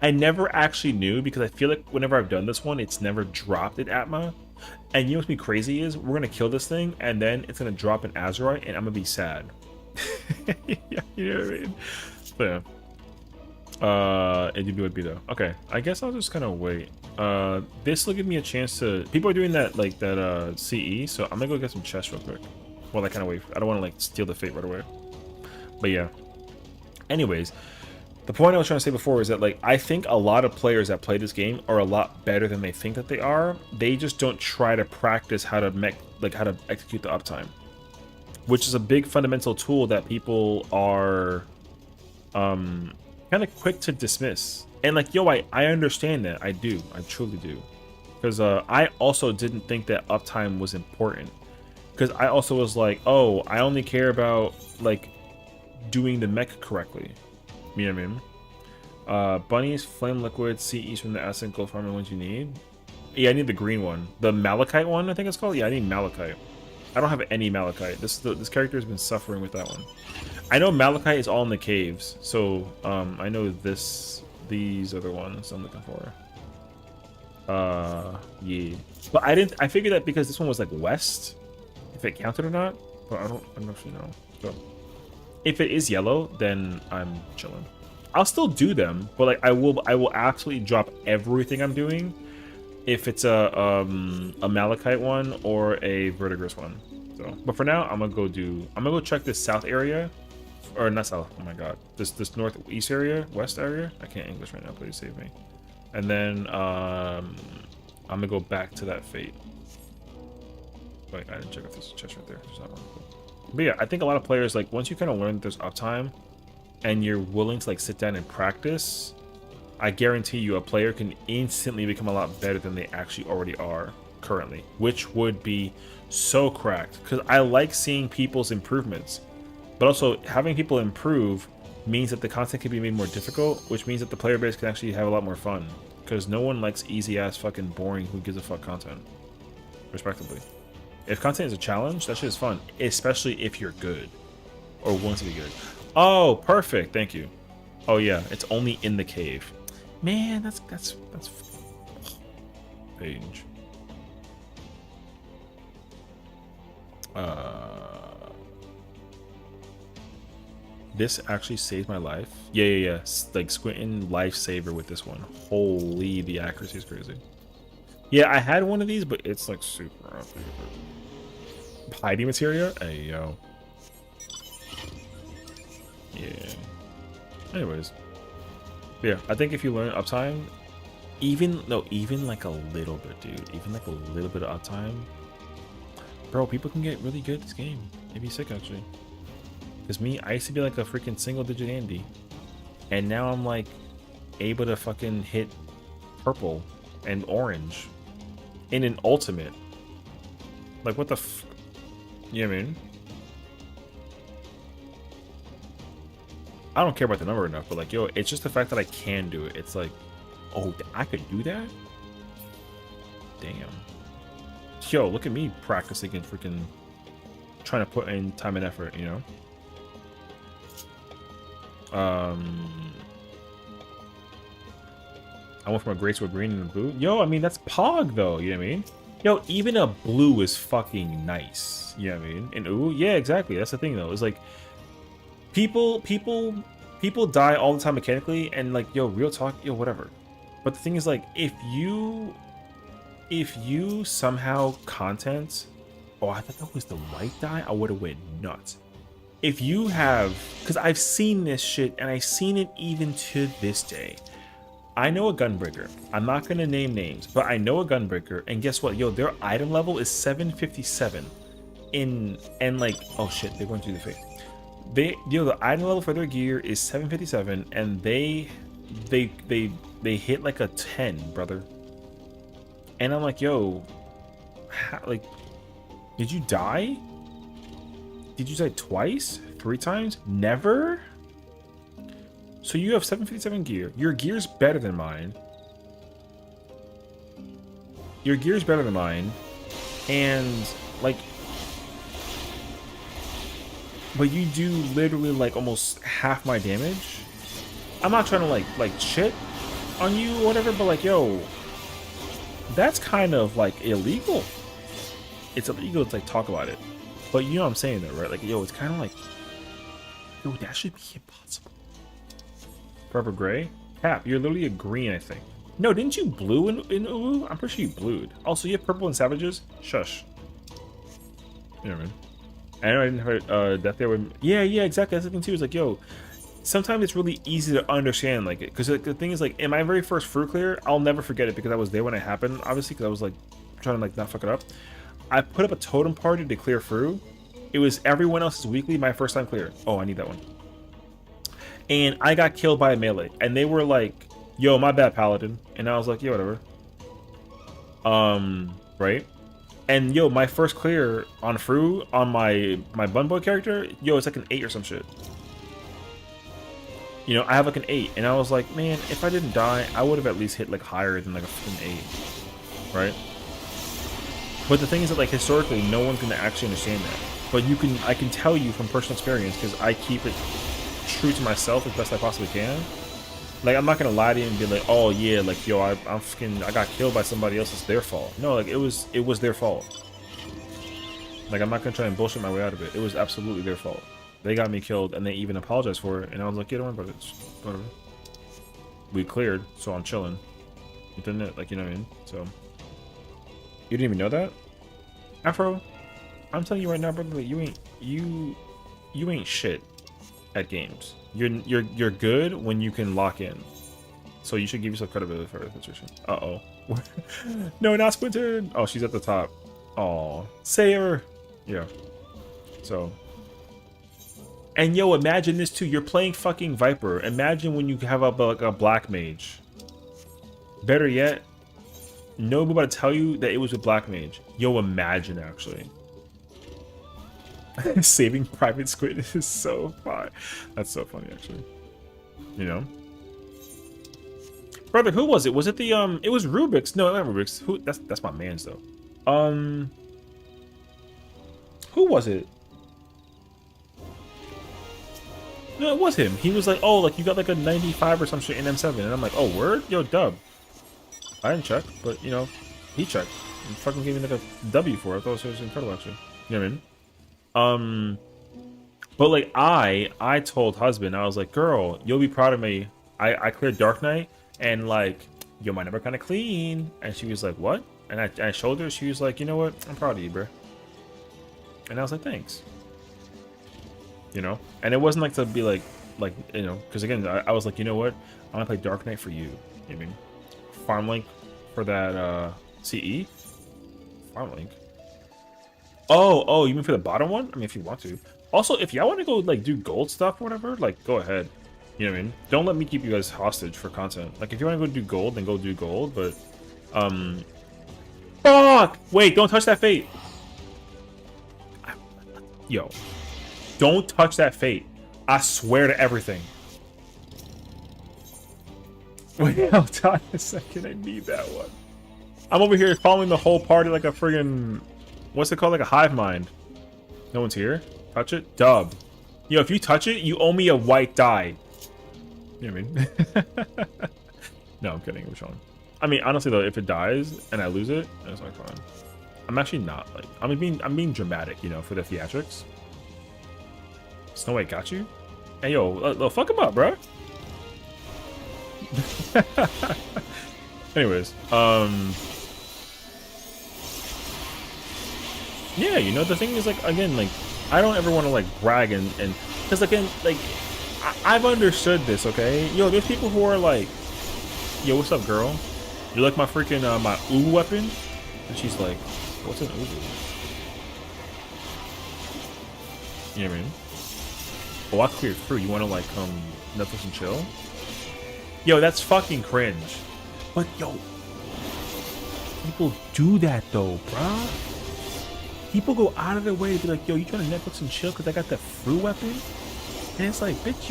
I never actually knew because I feel like whenever I've done this one, it's never dropped in Atma. And you know what's be crazy is we're gonna kill this thing and then it's gonna drop an azurite and I'm gonna be sad. Yeah, you know what I mean? So yeah. It would be though. Okay, I guess I'll just kind of wait. This will give me a chance to. People are doing that like that CE, so I'm gonna go get some chests real quick. Well, I kind of wait. I don't want to like steal the fate right away. But yeah. Anyways, the point I was trying to say before is that like I think a lot of players that play this game are a lot better than they think that they are. They just don't try to practice how to how to execute the uptime, which is a big fundamental tool that people are kind of quick to dismiss. And like, yo, I understand that. I truly do, because I also didn't think that uptime was important, because I also was like, oh, I only care about like doing the mech correctly. You know what I mean? Bunnies, flame liquid, CEs from the acid and gold farming ones you need. Yeah, I need the green one. The malachite one, I think it's called. Yeah, I need malachite. I don't have any malachite. This character has been suffering with that one. I know malachite is all in the caves, so I know these are the ones I'm looking for. Yeah. But I figured that because this one was like west, if it counted or not, but I don't actually know. So if it is yellow, then I'm chilling. I'll still do them, but like I will absolutely drop everything I'm doing if it's a malachite one or a verdigris one. So, but for now, I'm gonna go check this south area, or not south. Oh my god, this northeast area, west area. I can't English right now. Please save me. And then I'm gonna go back to that fate. Wait, I didn't check if there's a chest right there. There's not one. But yeah, I think a lot of players, like, once you kind of learn that there's uptime and you're willing to like sit down and practice, I guarantee you a player can instantly become a lot better than they actually already are currently, which would be so cracked, because I like seeing people's improvements, but also having people improve means that the content can be made more difficult, which means that the player base can actually have a lot more fun, because no one likes easy ass fucking boring who gives a fuck content, respectively. If content is a challenge, that shit is fun, especially if you're good or want to be good. Oh, perfect. Thank you. Oh yeah, it's only in the cave. Man, that's page. This actually saved my life. Yeah. Like squinting lifesaver with this one. Holy, the accuracy is crazy. Yeah, I had one of these, but it's like super rough. Hiding materia? Hey, yo. Yeah. Anyways. Yeah, I think if you learn uptime, even like a little bit, dude. Even like a little bit of uptime. Bro, people can get really good at this game. It'd be sick, actually. Because me, I used to be like a freaking single-digit Andy. And now I'm like able to fucking hit purple and orange in an ultimate. Like, what the f... You know what I mean? I don't care about the number enough, but like, yo, it's just the fact that I can do it. It's like, oh, I could do that? Damn. Yo, look at me practicing and freaking trying to put in time and effort, you know? I went from a gray to a green and a blue. Yo, I mean, that's Pog, though, you know what I mean? Yo, even a blue is fucking nice, you know what I mean? And ooh, yeah, exactly. That's the thing, though. It's like, people die all the time mechanically, and like, yo, real talk, yo, whatever. But the thing is, like, if you somehow content, oh, I thought that was the white die, I would have went nuts. If you have, because I've seen this shit, and I've seen it even to this day. I know a gunbreaker. I'm not gonna name names, but I know a gunbreaker, and guess what? Yo, their item level is 757. And like, oh shit, they're going through the face. The item level for their gear is 757, and they hit like a 10, brother. And I'm like, yo, like, Did you die? Did you die twice? 3 times? Never? So you have 757 gear. Your gear's better than mine. Your gear's better than mine. And, like... But you do literally, like, almost half my damage. I'm not trying to, like shit on you or whatever, but, like, yo... That's kind of, like, illegal. It's illegal to, like, talk about it. But you know what I'm saying, though, right? Like, yo, it's kind of like... Yo, that should be impossible. Forever Gray? Cap, you're literally a green, I think. No, didn't you blue in Ulu? I'm pretty sure you blued. Also, you have purple in Savages? Shush. You know what I mean? I know I didn't hurt Death there with... Yeah, exactly. That's the thing, too. It's like, yo... Sometimes it's really easy to understand, like, because like, the thing is, like, in my very first fruit clear, I'll never forget it because I was there when it happened, obviously, because I was, like, trying to, like, not fuck it up. I put up a totem party to clear through. It was everyone else's weekly, my first time clear. Oh, I need that one. And I got killed by a melee, and they were like, yo, my bad, Paladin. And I was like, yeah, whatever. Right? And, yo, my first clear on Fru, on my Bun Boy character, yo, it's like an 8 or some shit. You know, I have like an 8, and I was like, man, if I didn't die, I would have at least hit like higher than like an 8, right? But the thing is that like historically, no one's gonna actually understand that. But I can tell you from personal experience because I keep it true to myself as best I possibly can. Like I'm not gonna lie to you and be like, oh yeah, like yo, I got killed by somebody else. It's their fault. No, like it was their fault. Like I'm not gonna try and bullshit my way out of it. It was absolutely their fault. They got me killed, and they even apologized for it. And I was like, yeah, don't worry about it. Whatever. We cleared, so I'm chilling. It didn't, like, you know what I mean? So, you didn't even know that, Afro? I'm telling you right now, brother, you ain't shit at games. You're good when you can lock in. So you should give yourself credibility for that situation. Uh-oh. No, not Splintered. Oh, she's at the top. Oh, say her. Yeah. So. And yo, imagine this too. You're playing fucking Viper. Imagine when you have like a black mage. Better yet, nobody about to tell you that it was a black mage. Yo, imagine actually. Saving Private Squid is so fun. That's so funny actually. You know? Brother, who was it? Was it the it was Rubik's. No, not Rubik's. Who that's my man's though. Who was it? No, it was him. He was like, oh, like you got like a 95 or some shit in M7. And I'm like, oh, word? Yo, dub. I didn't check, but you know, he checked. And fucking gave me like a W for it. I thought it was incredible actually. You know what I mean? But like I told husband, I was like, girl, you'll be proud of me. I cleared Dark Knight and like, yo, my number kind of clean. And she was like, what? And I showed her, she was like, you know what? I'm proud of you, bro. And I was like, thanks. You know, and it wasn't like to be like you know, because again, I was like, you know what, I'm gonna play Dark Knight for you. I mean, farm link for that CE farm link. Oh, you mean for the bottom one? I mean, if you want to. Also, if y'all want to go like do gold stuff or whatever, like go ahead. You know what I mean? Don't let me keep you guys hostage for content. Like if you want to go do gold, then go do gold. But fuck! Wait, don't touch that fate. Yo. Don't touch that fate. I swear to everything. Wait, hold on a second. I need that one. I'm over here following the whole party like a friggin'... What's it called? Like a hive mind. No one's here? Touch it? Dub. Yo, if you touch it, you owe me a white die. You know what I mean? No, I'm kidding. Which one? I mean, honestly though, if it dies and I lose it, that's like fine. I'm actually not like... I'm being dramatic, you know, for the theatrics. Snow White got you? Hey, yo, fuck him up, bro. Anyways, yeah, you know, the thing is, like, again, like, I don't ever want to, like, brag and, because, again, like, I've understood this, okay? Yo, there's people who are like, yo, what's up, girl? You like my freaking, my Uwu weapon? And she's like, what's an Uwu? You know what I mean? Oh, I cleared through. You want to, like, Netflix and chill? Yo, that's fucking cringe. But, yo, people do that, though, bruh. people go out of their way to be like, yo, you trying to Netflix and chill because I got that fruit weapon? And it's like, bitch,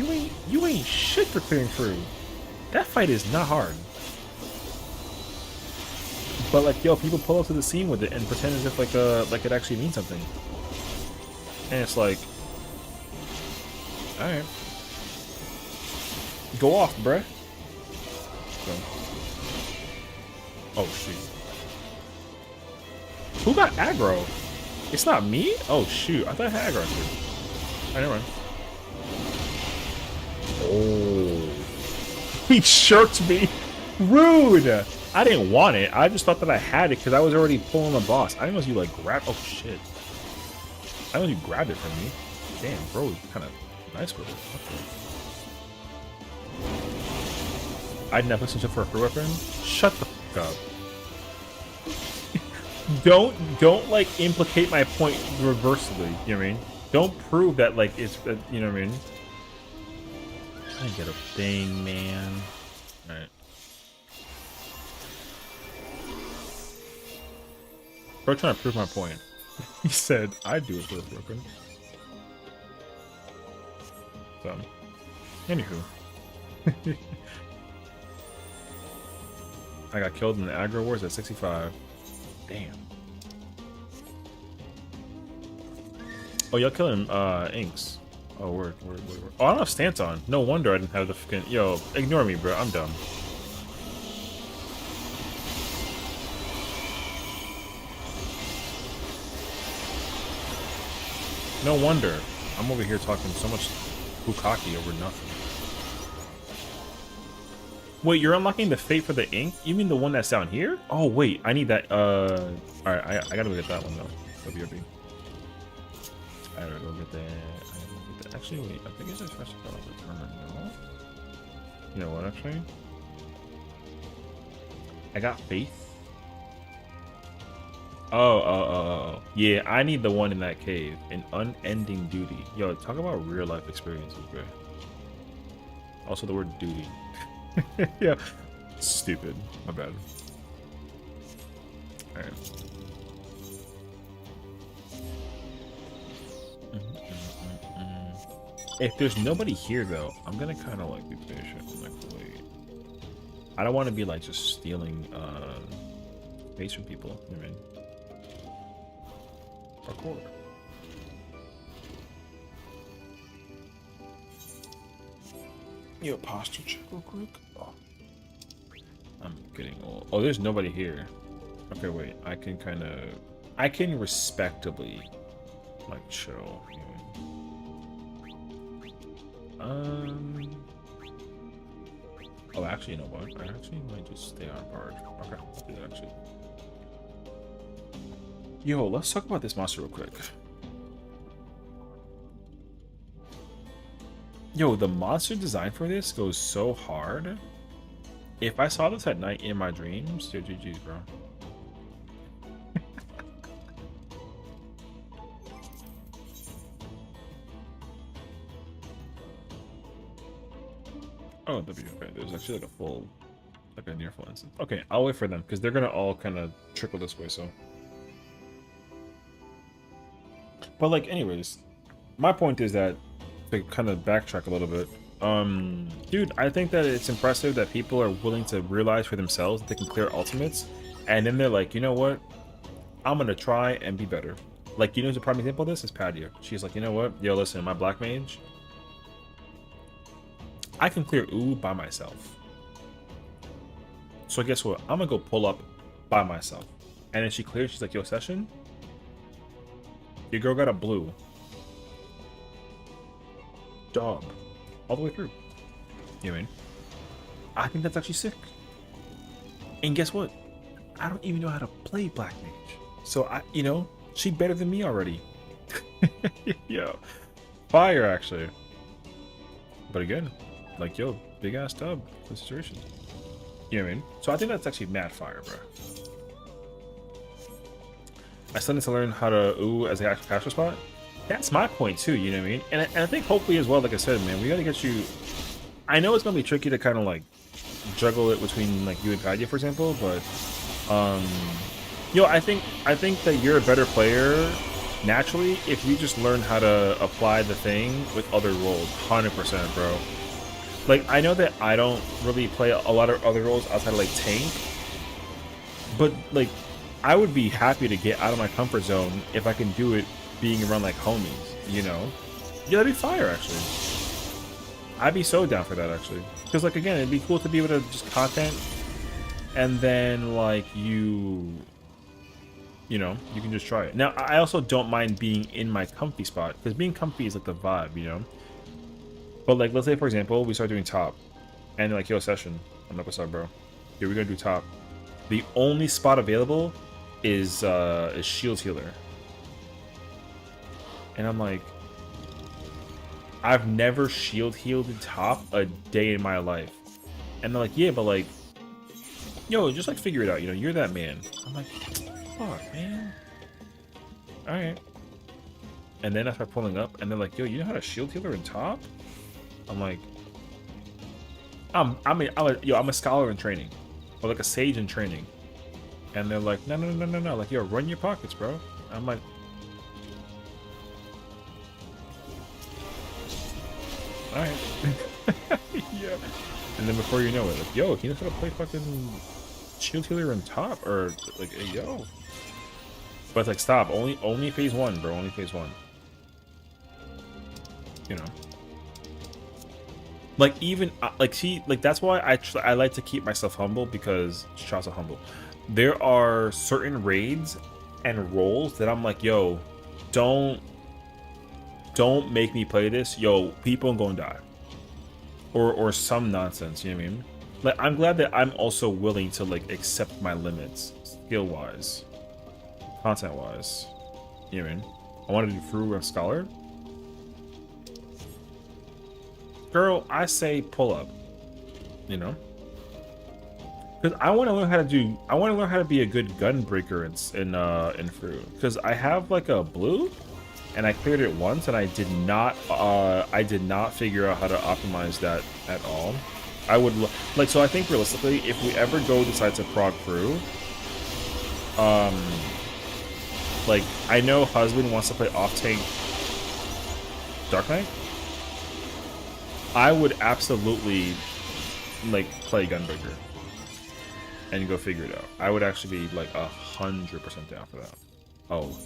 you ain't shit for clearing fruit. That fight is not hard. But like, yo, people pull up to the scene with it and pretend as if like it actually means something. And it's like, all right, go off, bruh. So. Oh shoot. Who got aggro? It's not me? Oh shoot, I thought I had aggro too. Alright, never mind. Oh. He shirked me. Rude! I didn't want it. I just thought that I had it because I was already pulling the boss. I didn't know you like grab. Oh shit. I didn't know you grabbed it from me. Damn, bro, you're kind of nice with it. Okay. I didn't have listen for a free weapon. Shut the fuck up. Don't like implicate my point reversely. You know what I mean? Don't prove that like it's you know what I mean? I didn't get a thing, man. All right. Bro, trying to prove my point. He said I'd do it for a broken. So, anywho. I got killed in the aggro wars at 65. Damn. Oh, y'all killing inks. Oh, word. Oh, I don't have stance on. No wonder I didn't have the fucking. Yo, ignore me, bro. I'm dumb. No wonder. I'm over here talking so much bukkake over nothing. Wait, you're unlocking the fate for the ink? You mean the one that's down here? Oh, wait. I need that. Alright, I gotta go get that one, though. WRB. I gotta go get that. Actually, wait. I think it's just fresh about the terminal. You know what, actually? I got faith. Oh. Yeah, I need the one in that cave. An unending duty. Yo, talk about real life experiences, bro. Also, the word duty. Yeah. Stupid. My bad. Alright. If there's nobody here, though, I'm gonna kind of like be patient. I'm like, wait. I don't want to be like just stealing space from people. You know what I mean? Record. Yo, posture check real quick. Oh. I'm getting old. Oh, there's nobody here. Okay, wait. I can respectably like chill. Oh, actually, you know what? I actually might just stay on barge. Okay, let's do that actually. Yo, let's talk about this monster real quick. Yo, the monster design for this goes so hard. If I saw this at night in my dreams, yo, GG's, bro. Oh, W. Okay, there's actually like a full, like a near full instance. Okay, I'll wait for them because they're gonna all kind of trickle this way. So, but like, anyways, my point is that to kind of backtrack a little bit. Dude, I think that it's impressive that people are willing to realize for themselves that they can clear ultimates, and then they're like, you know what? I'm gonna try and be better. Like, you know, the prime example of this is Padia. She's like, you know what? Yo, listen, my black mage, I can clear ooh by myself. So guess what? I'm gonna go pull up by myself. And then she clears, she's like, yo, Sessiion, your girl got a blue. Dog. All the way through. You know what I mean? I think that's actually sick. And guess what? I don't even know how to play black mage. So you know, she better than me already. Yo. Fire, actually. But again, like, yo, big ass tub situation. You know what I mean? So I think that's actually mad fire, bro. I still need to learn how to ooh as an actual caster spot. That's my point too, you know what I mean? And I think hopefully as well, like I said, man, we gotta get you. I know it's gonna be tricky to kind of like juggle it between like you and Kadia, for example, but yo, I think that you're a better player naturally, if you just learn how to apply the thing with other roles, 100%, bro. Like, I know that I don't really play a lot of other roles outside of, like, tank. But, like, I would be happy to get out of my comfort zone if I can do it being around, like, homies, you know? Yeah, that'd be fire, actually. I'd be so down for that, actually. Because, like, again, it'd be cool to be able to just content, and then, like, you know, you can just try it. Now, I also don't mind being in my comfy spot, because being comfy is, like, the vibe, you know? But, like, let's say, for example, we start doing top, and they're like, yo, Sessiion, I'm like, what's up, bro? Here, we're gonna do top. The only spot available is shield healer. And I'm like, I've never shield healed in top a day in my life. And they're like, yeah, but like, yo, just like figure it out, you know, you're that man. I'm like, fuck, man. Alright. And then I start pulling up, and they're like, yo, you know how to shield healer in top? I'm like, I'm a scholar in training. Or like a sage in training. And they're like, no. Like, yo, run your pockets, bro. I'm like, alright. Yeah. And then before you know it, like, yo, can you know how to play fucking shield healer on top? Or like, hey, yo. But it's like, stop. Only phase 1, bro. Only phase 1. You know. Like, even like, see, like, that's why I like to keep myself humble, because shots are humble. There are certain raids and roles that I'm like, yo, don't make me play this. Yo, people are gonna die, or some nonsense. You know what I mean? Like, I'm glad that I'm also willing to like accept my limits, skill wise, content wise. You know what I mean? I wanted to do through a scholar. Girl, I say pull up, you know, because I want to learn how to do. I want to learn how to be a good gun breaker in Fru, because I have like a blue, and I cleared it once, and I did not figure out how to optimize that at all. I would like, so I think realistically, if we ever decide to prog Fru, like, I know husband wants to play off tank Dark Knight. I would absolutely like play Gunbreaker and go figure it out. I would actually be like 100% down for that. Oh,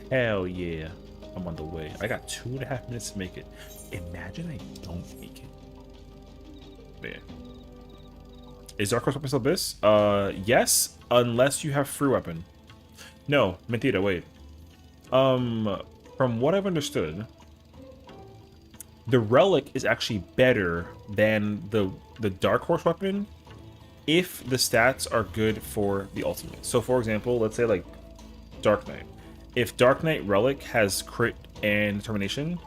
hell yeah. I'm on the way. I got 2.5 minutes to make it. Imagine I don't make it. Man. Is Dark Horse Weapon still Abyss? Yes, unless you have free weapon. No, mentira, wait. From what I've understood, the relic is actually better than the Dark Horse weapon if the stats are good for the ultimate. So for example, let's say like Dark Knight. If Dark Knight relic has crit and determination,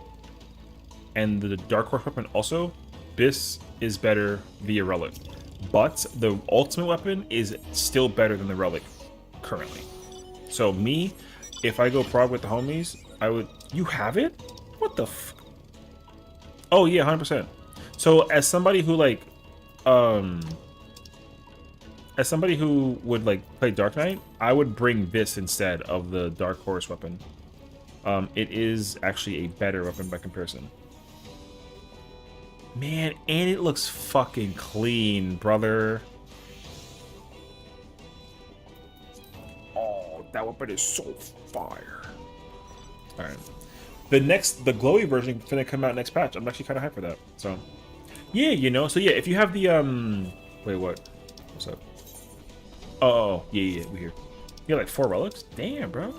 and the Dark Horse weapon also, this is better via relic. But the ultimate weapon is still better than the relic currently. So me, if I go prog with the homies, I would... You have it? What the f... Oh yeah, 100%. So as somebody who like, as somebody who would like play Dark Knight, I would bring this instead of the Dark Horse weapon. It is actually a better weapon by comparison. Man, and it looks fucking clean, brother. Oh, that weapon is so fire. All right. The glowy version is gonna come out next patch. I'm actually kind of hyped for that. So, yeah, you know. So yeah, if you have the wait, what? What's up? Oh, yeah, we here. You got like 4 relics. Damn, bro.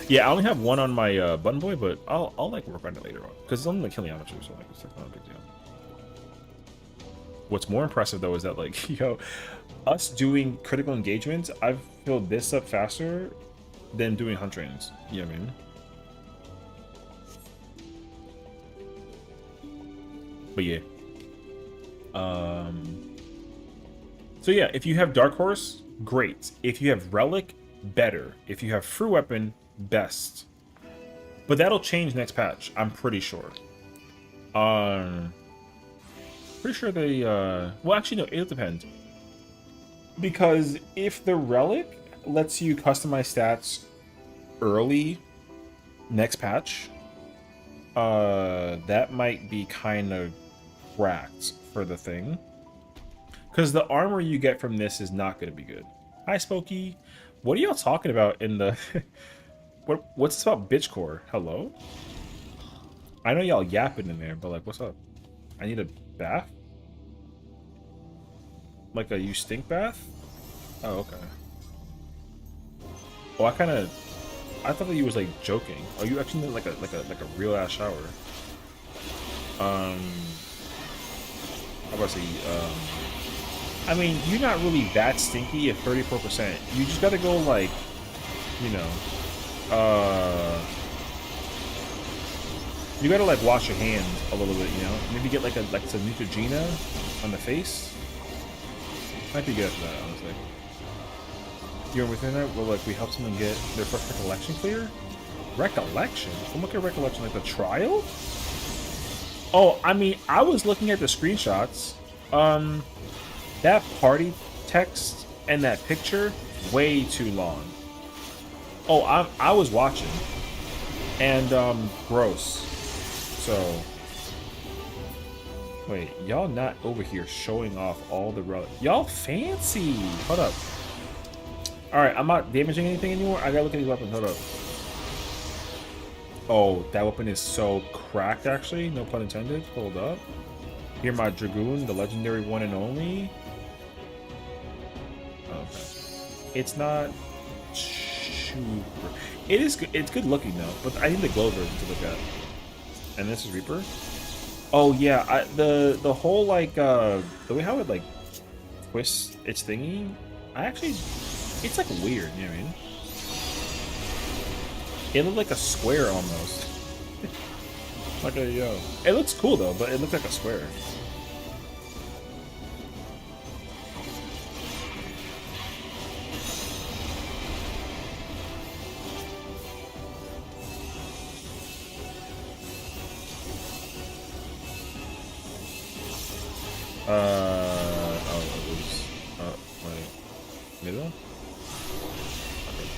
Yeah, I only have 1 on my button boy, but I'll like work on it later on because it's only like killing amateur, so like it's like not a big deal. What's more impressive though is that like, yo, us doing critical engagements, I've filled this up faster than doing hunt trains. You know what I mean? But yeah. So yeah, if you have Dark Horse, great. If you have Relic, better. If you have Free Weapon, best. But that'll change next patch, I'm pretty sure. Pretty sure they well actually no, it'll depend. Because if the Relic lets you customize stats early, next patch, that might be kind of cracked for the thing. Because the armor you get from this is not going to be good. Hi, Spooky. What are y'all talking about in the... what's this about bitchcore? Hello? I know y'all yapping in there, but like, what's up? I need a bath? Like a you stink bath? Oh, okay. Oh, I thought that you was like joking. Oh, you actually need like a real ass shower. I was about to say, I mean, you're not really that stinky at 34%. You just gotta go like, you know, you gotta like wash your hands a little bit, you know. Maybe get like some Neutrogena on the face. Might be good for that, honestly. You're within that? Well, like we help someone get their first recollection clear. Recollection? I'm looking at recollection like the trial. Oh, I mean, I was looking at the screenshots. That party text and that picture, way too long. Oh, I was watching. And, gross. So, wait, y'all not over here showing off all the y'all fancy. Hold up. Alright, I'm not damaging anything anymore. I gotta look at these weapons. Hold up. Oh, that weapon is so cracked, actually. No pun intended. Hold up. Here, my Dragoon, the legendary one and only. Okay. It's not super... It is good. It's good looking, though. But I need the glow version to look at. And this is Reaper. Oh, yeah. The whole, like, the way how it, like, twists its thingy, I actually... It's, like, weird, you know what I mean? It looked like a square, almost. Like a, yo. It looks cool, though, but it looks like a square. Oh, it was, wait, middle? Okay.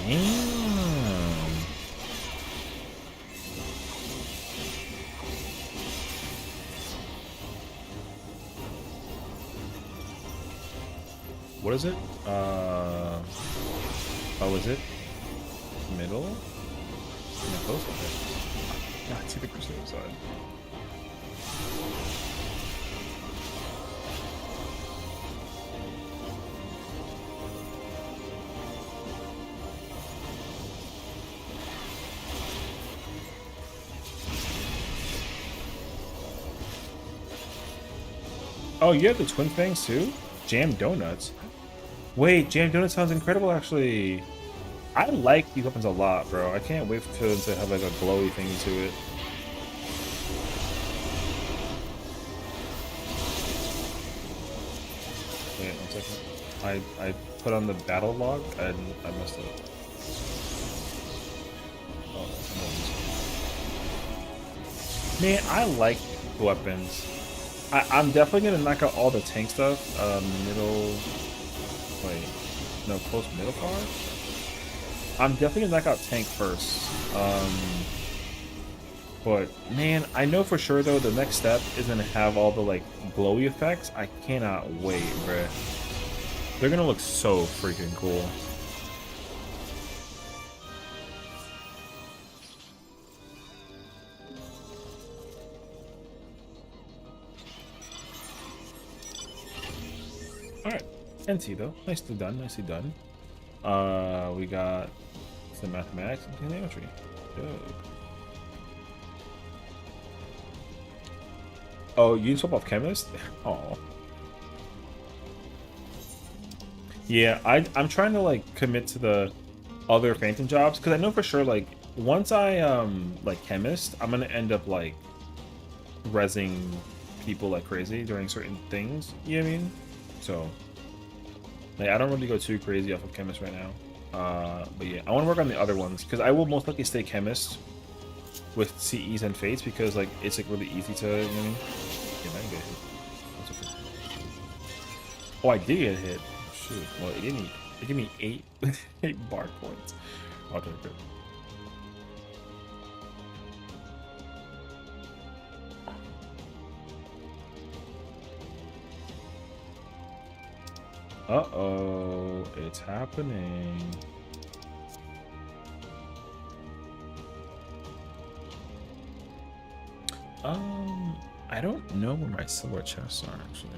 Damn. What is it? Oh, is it? Middle? No, close. Okay. God, see the crystal inside. Oh, you have the twin fangs too? Jam donuts. Wait, jam donuts sounds incredible actually. I like these weapons a lot, bro. I can't wait for them to have like a glowy thing to it. Wait, 1 second. I put on the battle log and I messed up. Oh, no. Man, I like weapons. I'm definitely gonna knock out all the tank stuff. Middle. Wait, no, close middle part. I'm definitely gonna knock out tank first. But man, I know for sure though the next step is gonna have all the like glowy effects. I cannot wait, bruh. They're gonna look so freaking cool. Alright, NT though. Nicely done, nicely done. We got some mathematics and geometry. Dope. Oh, you swap off chemist? Oh. Yeah, I'm trying to like commit to the other phantom jobs because I know for sure like once I like chemist, I'm gonna end up like rezzing people like crazy during certain things. You know what I mean? So, like, I don't really go too crazy off of chemist right now. But yeah, I want to work on the other ones because I will most likely stay chemist with CEs and fates because like it's like really easy to. You know what I mean? Yeah, I didn't get hit. That's okay. Oh, I did get hit. Shoot. Well, it didn't. It gave me 8 bar points. Okay, good. Uh-oh, it's happening. I don't know where my silver chests are actually.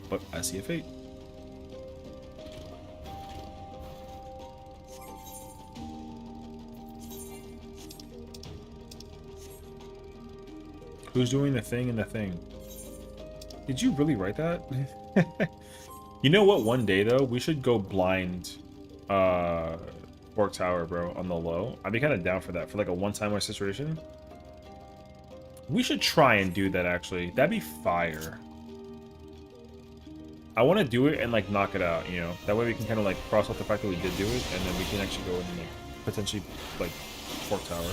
But I see a fate. Who's doing the thing and the thing? Did you really write that? You know what? One day though, we should go blind Fork Tower, bro, on the low. I'd be kind of down for that, for like a one-time situation. We should try and do that actually. That'd be fire. I want to do it and like knock it out, you know. That way we can kind of like cross off the fact that we did do it, and then we can actually go and like potentially like Fork Tower.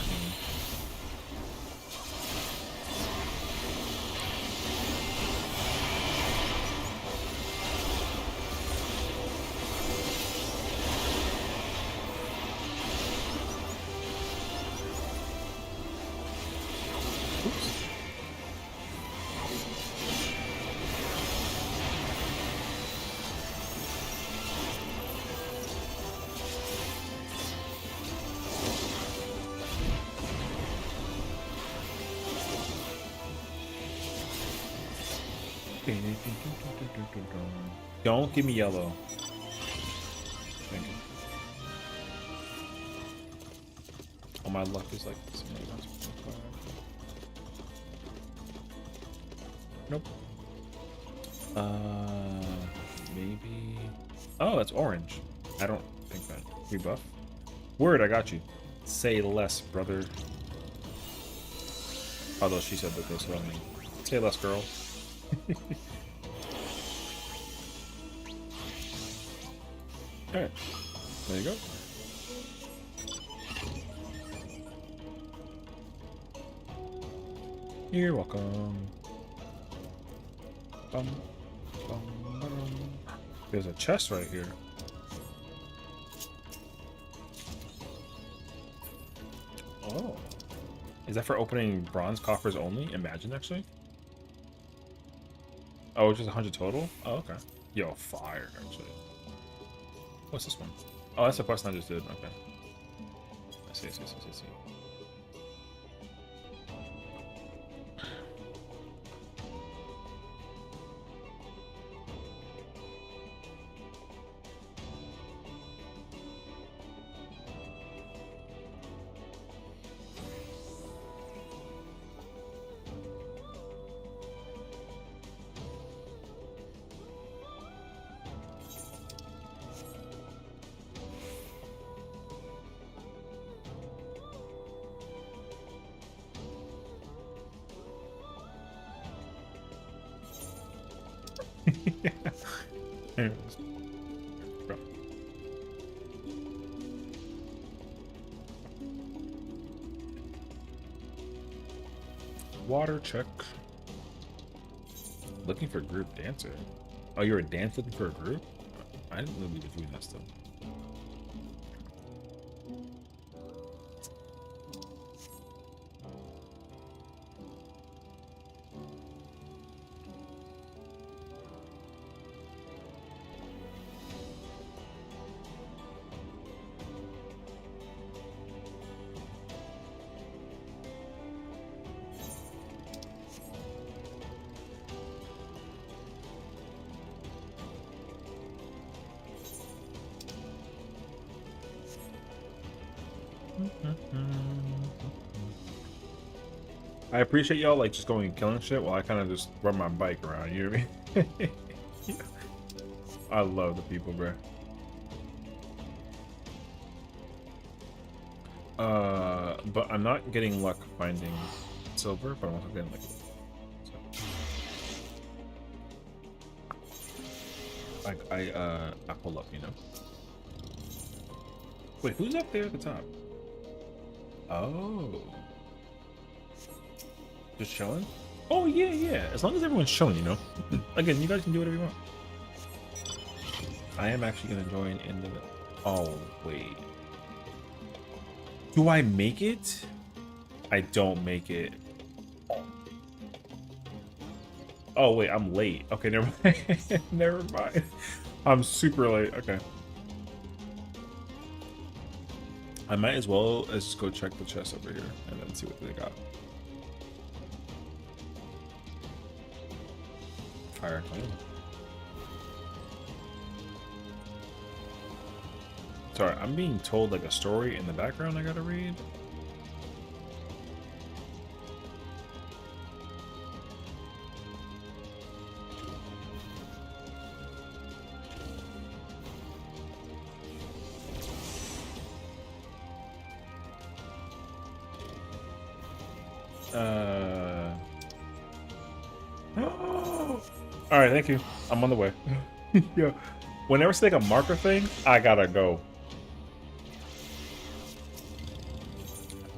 Don't give me yellow. Thank you. Oh, my luck is like this. Nope. Maybe. Oh, that's orange. I don't think that. Rebuff. Word, I got you. Say less, brother. Although she said that this, so I mean, say less, girl. Alright, there you go. You're welcome. Bum, bum, bum. There's a chest right here. Oh. Is that for opening bronze coffers only? Imagine, actually. Oh, just 100 total? Oh, okay. Yo, fire, actually. What's this one? Oh, that's the quest I just did. Okay. I see. Anyways. Bro. Water check. Looking for a group dancer. Oh, you're a dance looking for a group? I didn't really be doing that stuff. I appreciate y'all like just going and killing shit while I kind of just run my bike around. You know what I mean? Yeah. I love the people, bro. But I'm not getting luck finding silver, but I'm also getting like. So. I pull up, you know. Wait, who's up there at the top? Oh. Just chilling? Oh, yeah, yeah. As long as everyone's chilling, you know. Again, you guys can do whatever you want. I am actually going to join in the... Oh, wait. Do I make it? I don't make it. Oh, wait, I'm late. Okay, never mind. Never mind. I'm super late. Okay. I might as well as just go check the chest over here and then see what they got. Fire. Sorry, I'm being told like a story in the background I gotta read. All right, thank you. I'm on the way. Yeah. Whenever it's like a marker thing, I gotta go.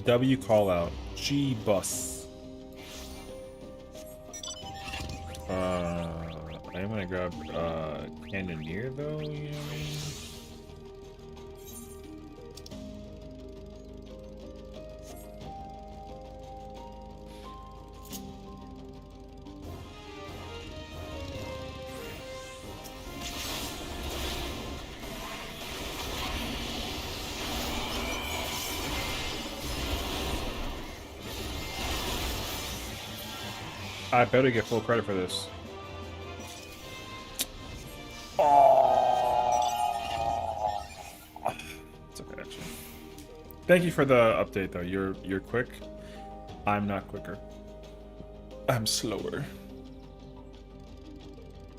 W call out. G bus. I'm gonna grab Cannoneer though, you know what I mean? I better get full credit for this. Oh. It's okay, actually. Thank you for the update, though. You're quick. I'm not quicker. I'm slower.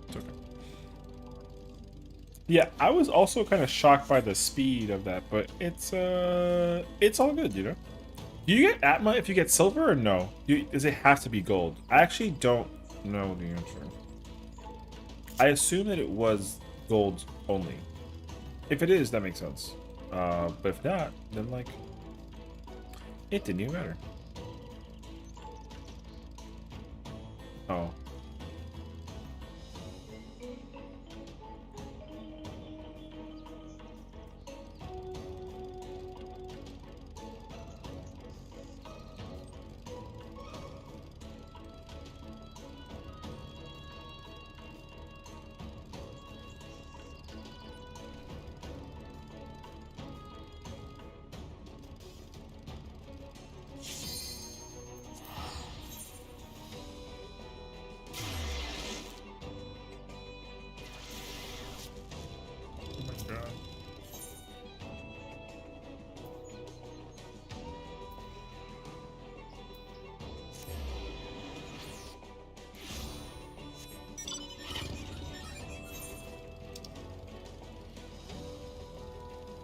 It's okay. Yeah, I was also kind of shocked by the speed of that, but it's all good, you know. Do you get Atma if you get silver or no? Does it have to be gold? I actually don't know the answer. I assume that it was gold only. If it is, that makes sense. But if not, then like, it didn't even matter. Oh.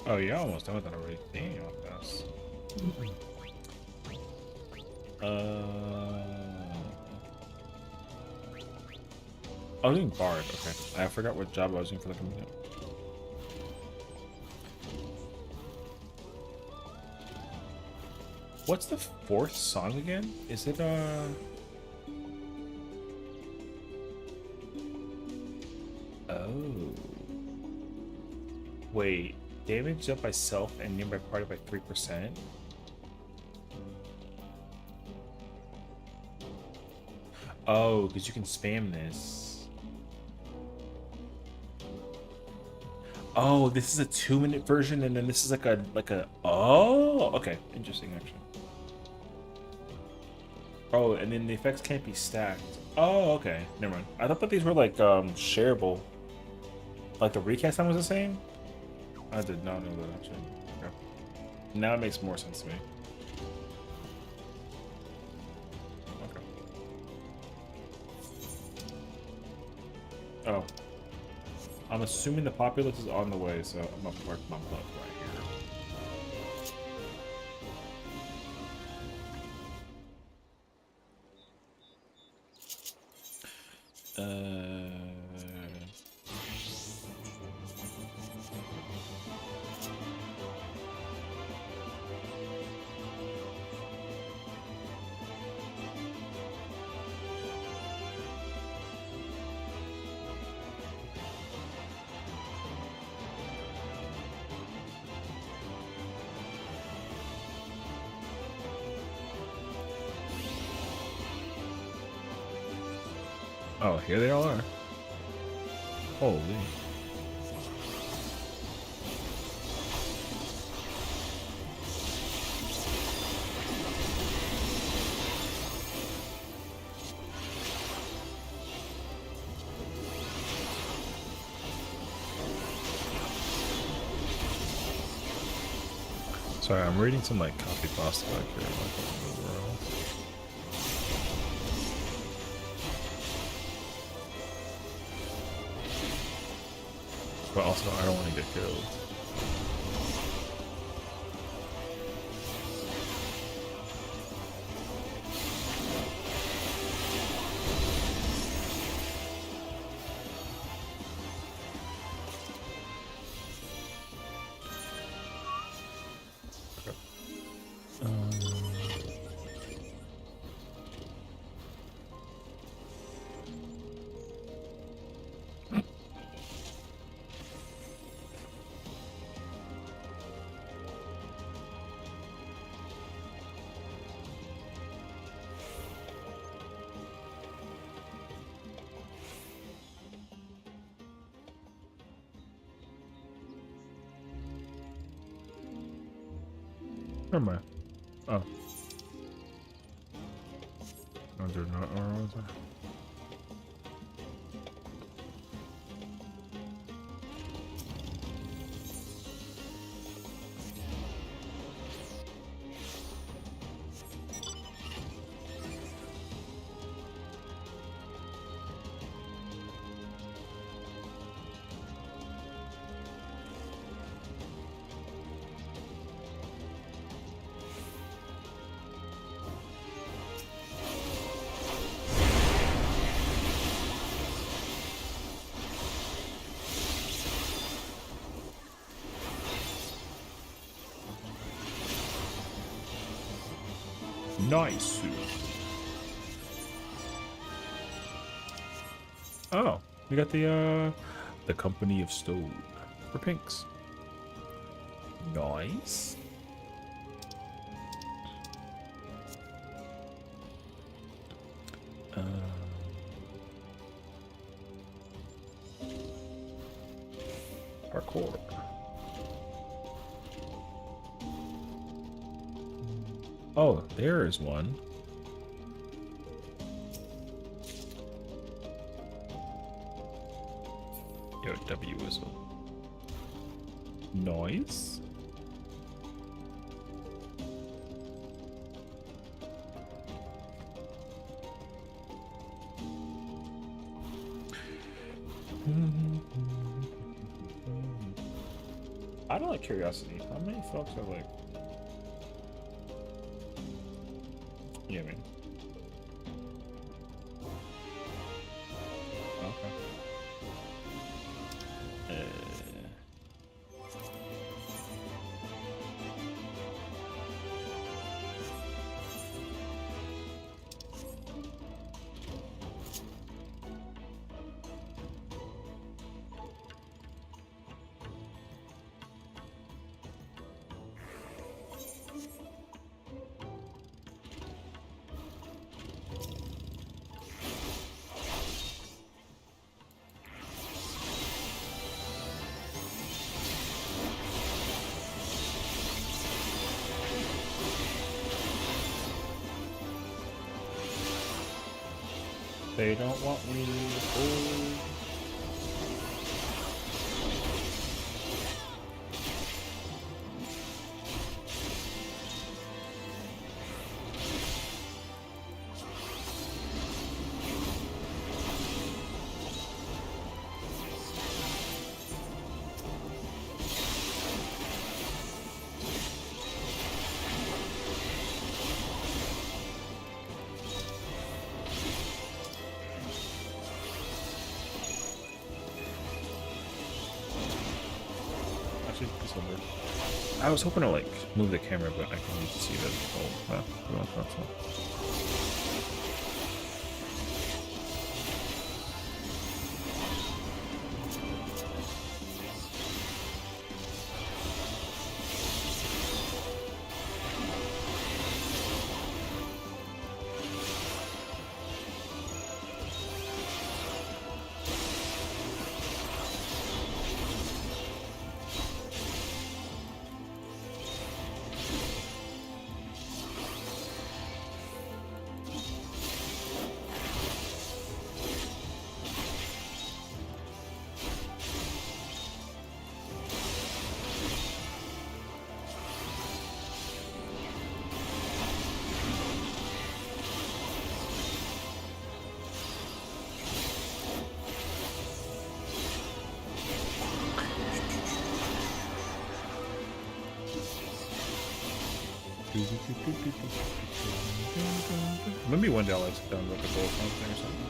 Oh, you're almost done with that already. Damn, fast. I was doing Bard, okay. I forgot what job I was doing for the community. What's the fourth song again? Is it Oh. Wait. Damage up by self and nearby party by 3%? Oh, because you can spam this. Oh, this is a 2-minute version, and then this is like a. Oh, okay, interesting actually. Oh, and then the effects can't be stacked. Oh, okay, never mind. I thought that these were like shareable. Like the recast time was the same. I did not know that actually. Okay. Now it makes more sense to me. Okay. Oh. I'm assuming the populace is on the way, so I'm gonna park my butt right here. Oh, here they all are. Holy. Sorry, I'm reading some like copy pasta back here. But also, I don't want to get killed. Never mind. Oh. Oh, there's not arrows there. Nice. Oh, we got the Company of Stone for pinks. Nice. Parkour. Oh, there is one. Yo, W whistle. Noise. I don't like curiosity. How many folks are like? Yeah, man. Okay. They don't want me. Oh. over. I was hoping to like move the camera, but I can see that. Oh, well, that's all. Maybe one day I'll like sit down and look at gold something or something.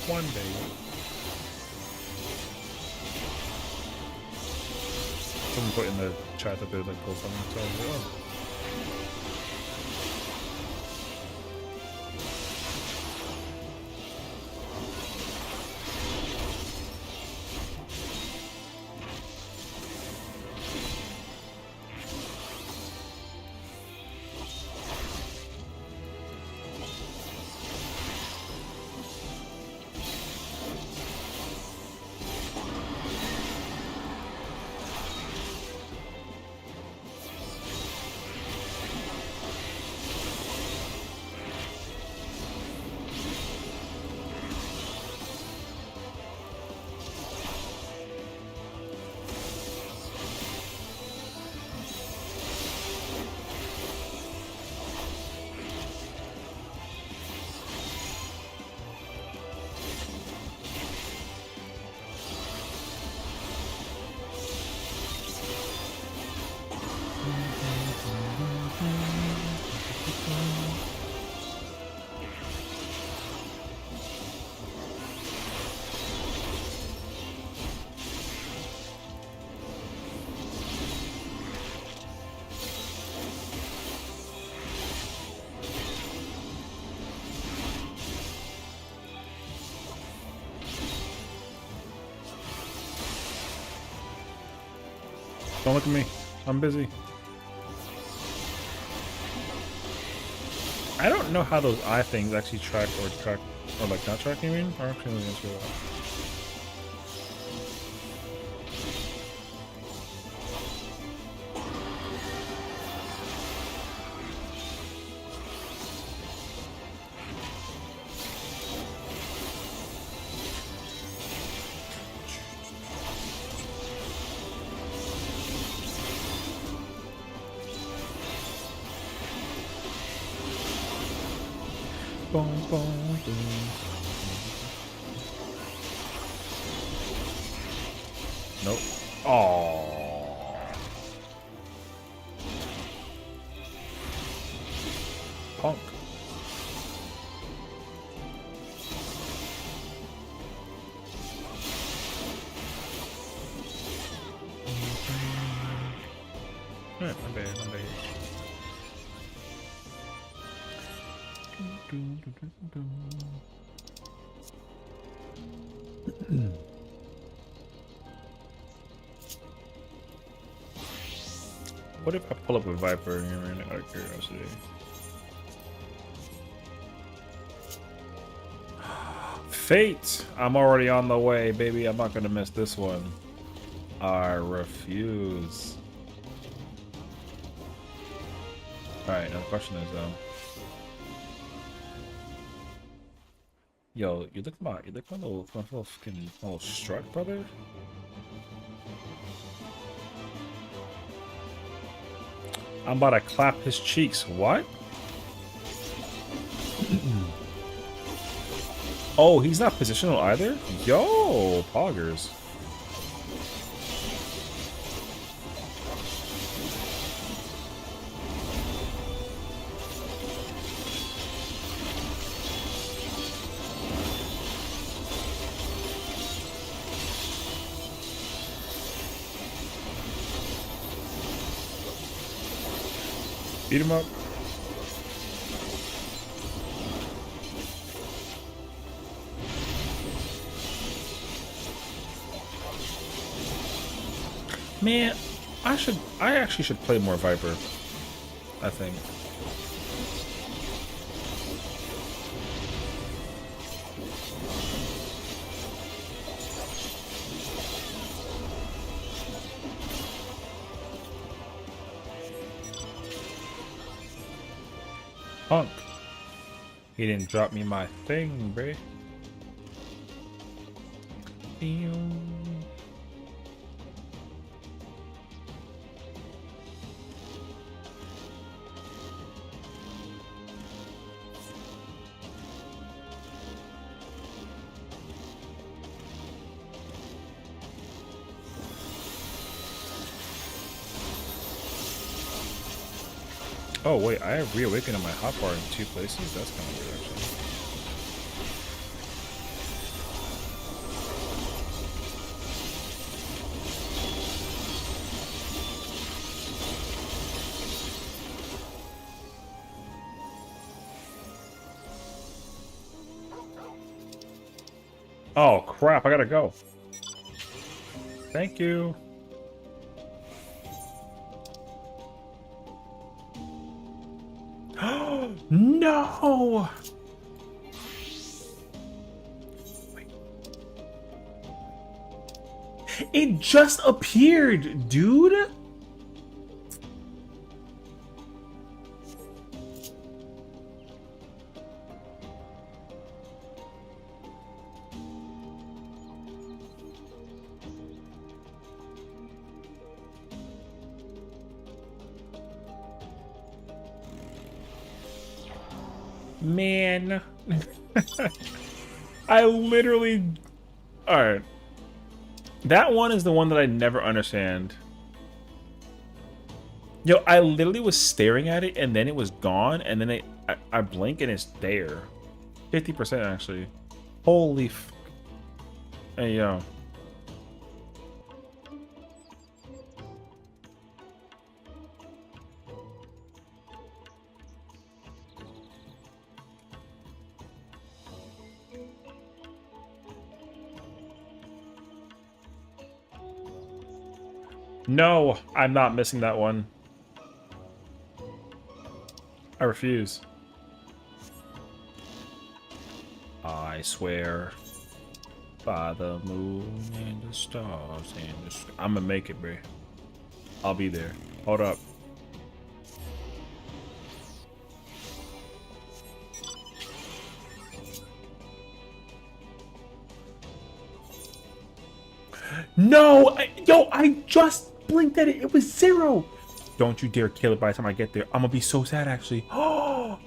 One day. Someone put in the chat that they like gold something. So I was like, oh. Don't look at me. I'm busy. I don't know how those eye things actually track or like not track, you mean? I actually know the answer to that. Nope. Oh. Punk. My bad, my bad. What if I pull up a Viper and you're in it out of curiosity? Fate! I'm already on the way, baby. I'm not gonna miss this one. I refuse. Alright, now the question is yo, you look my little fucking little strut, brother. I'm about to clap his cheeks. What? Oh, he's not positional either? Yo, poggers. Beat him up. Man, I actually should play more Viper, I think. Punk. He didn't drop me my thing, bruh. Oh wait, I have reawakened on my hotbar in 2 places? That's kind of weird actually. Oh crap, I gotta go. Thank you. No! Wait. It just appeared, dude! Man. I literally... Alright. That one is the one that I never understand. Yo, I literally was staring at it and then it was gone and then I blink and it's there. 50% actually. Holy f... Hey, yo. No, I'm not missing that one. I refuse. I swear by the moon and the stars and the sky. I'm gonna make it, bro. I'll be there. Hold up. No! I just blinked at it. It was 0. Don't you dare kill it by the time I get there. I'm gonna be so sad, actually. Oh!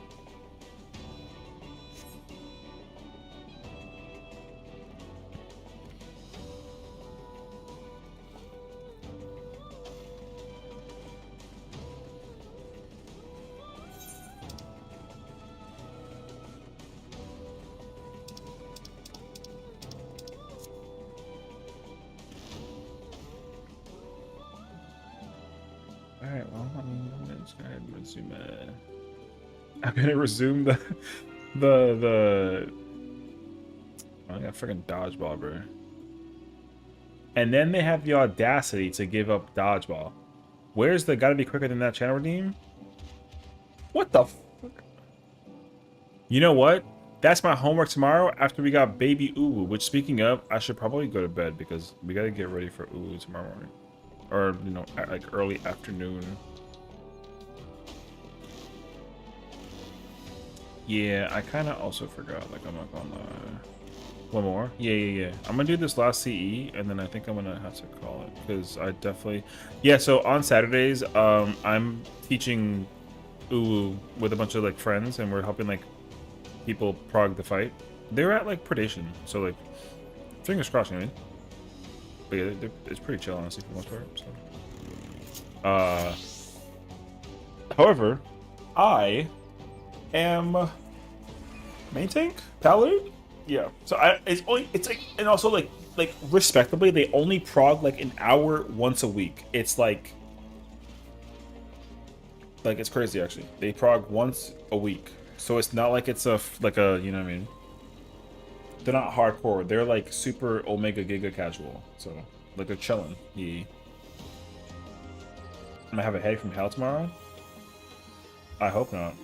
Alright, well, I'm gonna resume the I got freaking dodgeball, bro. And then they have the audacity to give up dodgeball. Where's the gotta be quicker than that channel redeem? What the fuck? You know what? That's my homework tomorrow after we got baby Uwu, which speaking of, I should probably go to bed because we gotta get ready for Uwu tomorrow morning. Or, you know, like early afternoon. Yeah, I kind of also forgot. Like, I'm not gonna lie. One more? Yeah. I'm gonna do this last CE, and then I think I'm gonna have to call it because I definitely. Yeah. So on Saturdays, I'm teaching Uwu with a bunch of like friends, and we're helping like people prog the fight. They're at like predation, so like fingers crossed, you know. But yeah, it's pretty chill, honestly, for the most part. So. However, I am main tank paladin. Yeah. So it's like, and also like respectably, they only prog like an hour once a week. It's like Like, it's crazy, actually. They prog once a week. So it's not like it's like a, you know what I mean? They're not hardcore. They're like super omega giga casual. So, like, they're chilling. Yeah. I'm gonna have a headache from hell tomorrow? I hope not.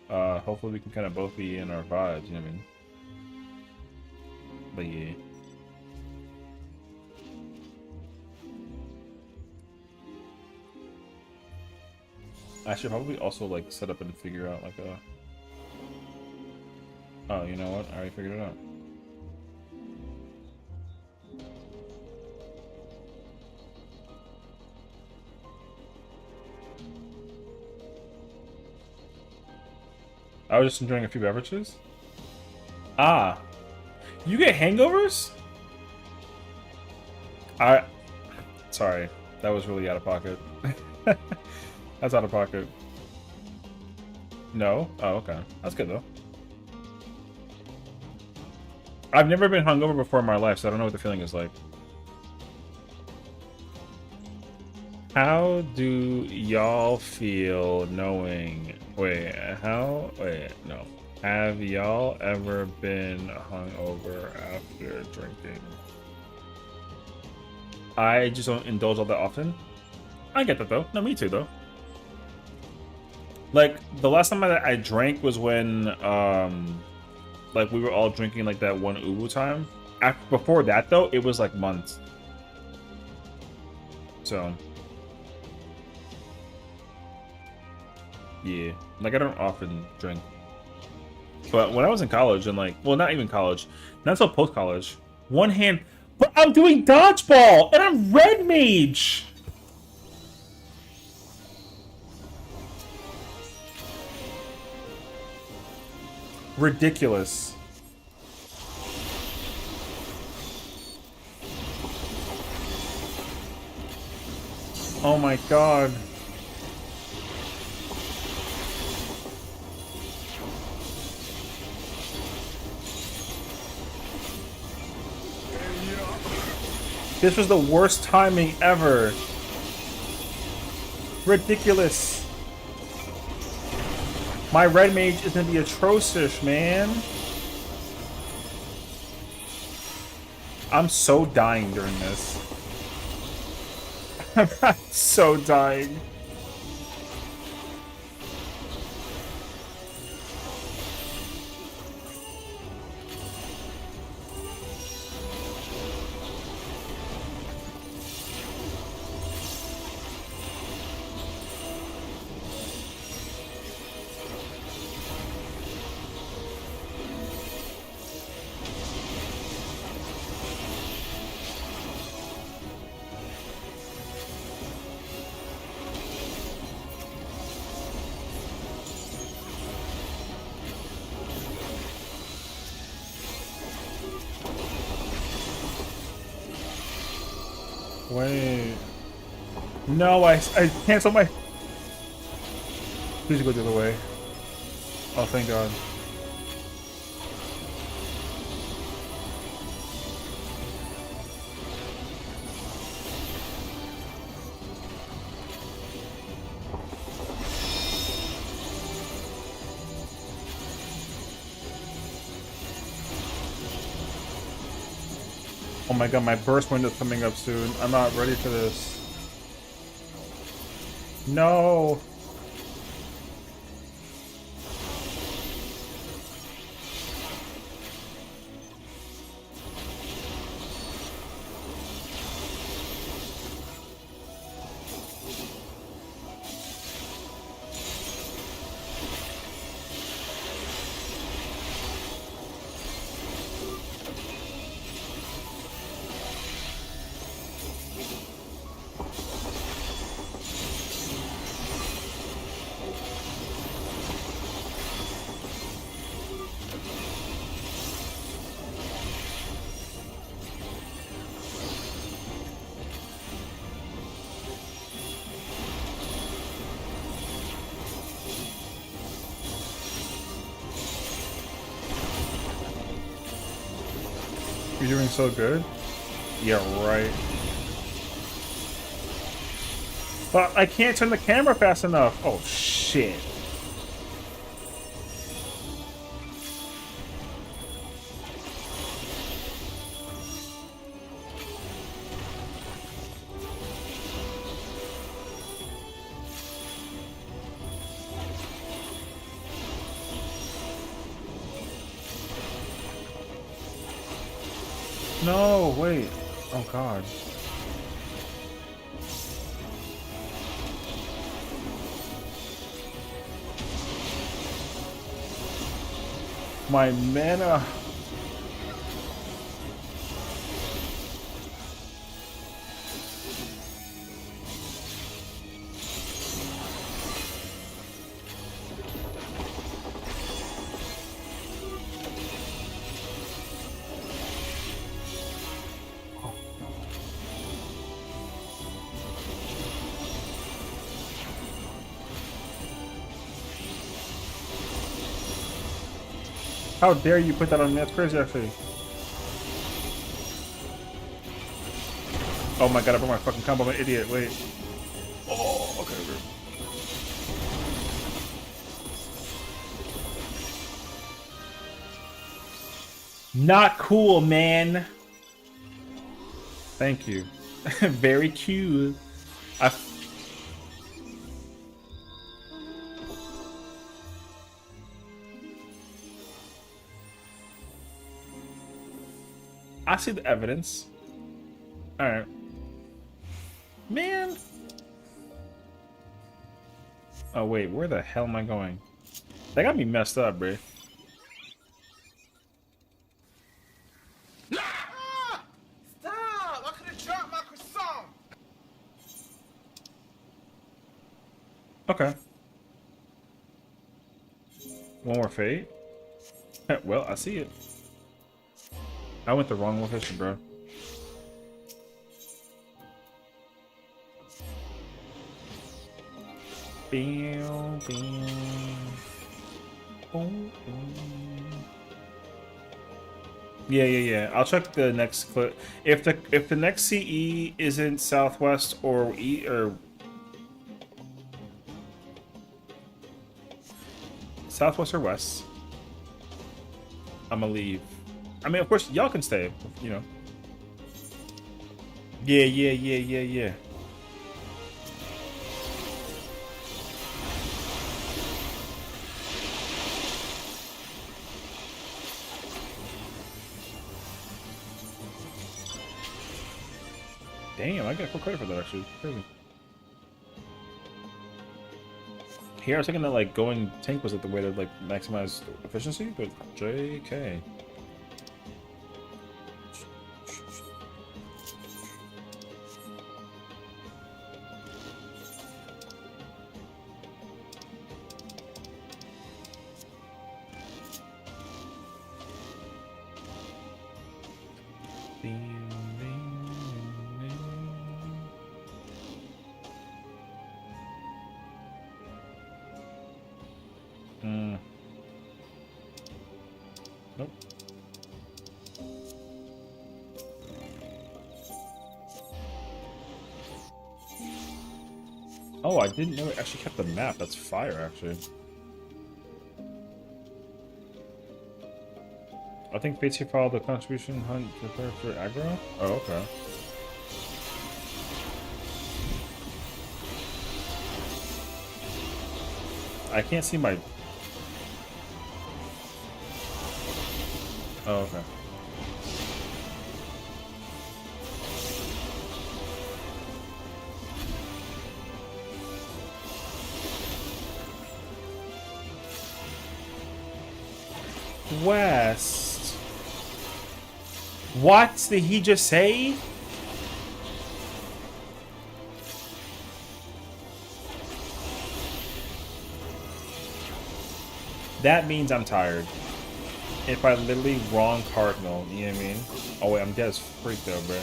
Hopefully we can kind of both be in our vibes, you know what I mean? But yeah. I should probably also like set up and figure out like a... Oh, you know what? I already figured it out. I was just enjoying a few beverages. Ah, you get hangovers? Sorry, that was really out of pocket. That's out of pocket. No? Oh, okay. That's good though. I've never been hungover before in my life, so I don't know what the feeling is like. How do y'all feel knowing... Wait, no. Have y'all ever been hungover after drinking? I just don't indulge all that often. I get that though. No, me too though. Like, the last time I drank was when, like, we were all drinking, like, that one Ubu time. Before that, though, it was, like, months. So. Yeah. Like, I don't often drink. But when I was in college and, like, well, not even college. Not until post-college. One hand... But I'm doing dodgeball! And I'm red mage! Ridiculous. Oh my god. This was the worst timing ever. Ridiculous. My red mage is gonna be atrocious, man. I'm so dying during this. I'm so dying. Wait. No, I canceled my... Please go the other way. Oh, thank God. Oh my god, my burst window's coming up soon. I'm not ready for this. No! You're doing so good? Yeah, right. But I can't turn the camera fast enough. Oh, shit. No, wait. Oh, God. My mana. How dare you put that on me? That's crazy, actually. Oh my god, I broke my fucking combo. I'm an idiot. Wait. Oh, okay. Not cool, man. Thank you. Very cute. I see the evidence. Alright. Man. Oh, wait. Where the hell am I going? They got me messed up, bro. Stop! I could have dropped my croissant. Okay. One more fate. Well, I see it. I went the wrong location, bro. Boom, boom. Boom, boom. Yeah. I'll check the next clip. If the next CE isn't Southwest or Southwest or West, I'm gonna leave. I mean, of course, y'all can stay, you know. Yeah. Damn, I get full credit for that, actually. Crazy. Here, I was thinking that, like, going tank was, like, the way to, like, maximize efficiency, but JK. Nope. Oh, I didn't know it actually kept the map. That's fire, actually. I think Fates here followed the contribution hunt prepare for aggro. Oh, okay. I can't see my... Oh, okay. West. What did he just say? That means I'm tired. If I literally wrong cardinal, you know what I mean? Oh wait, I'm dead as freak though, bro.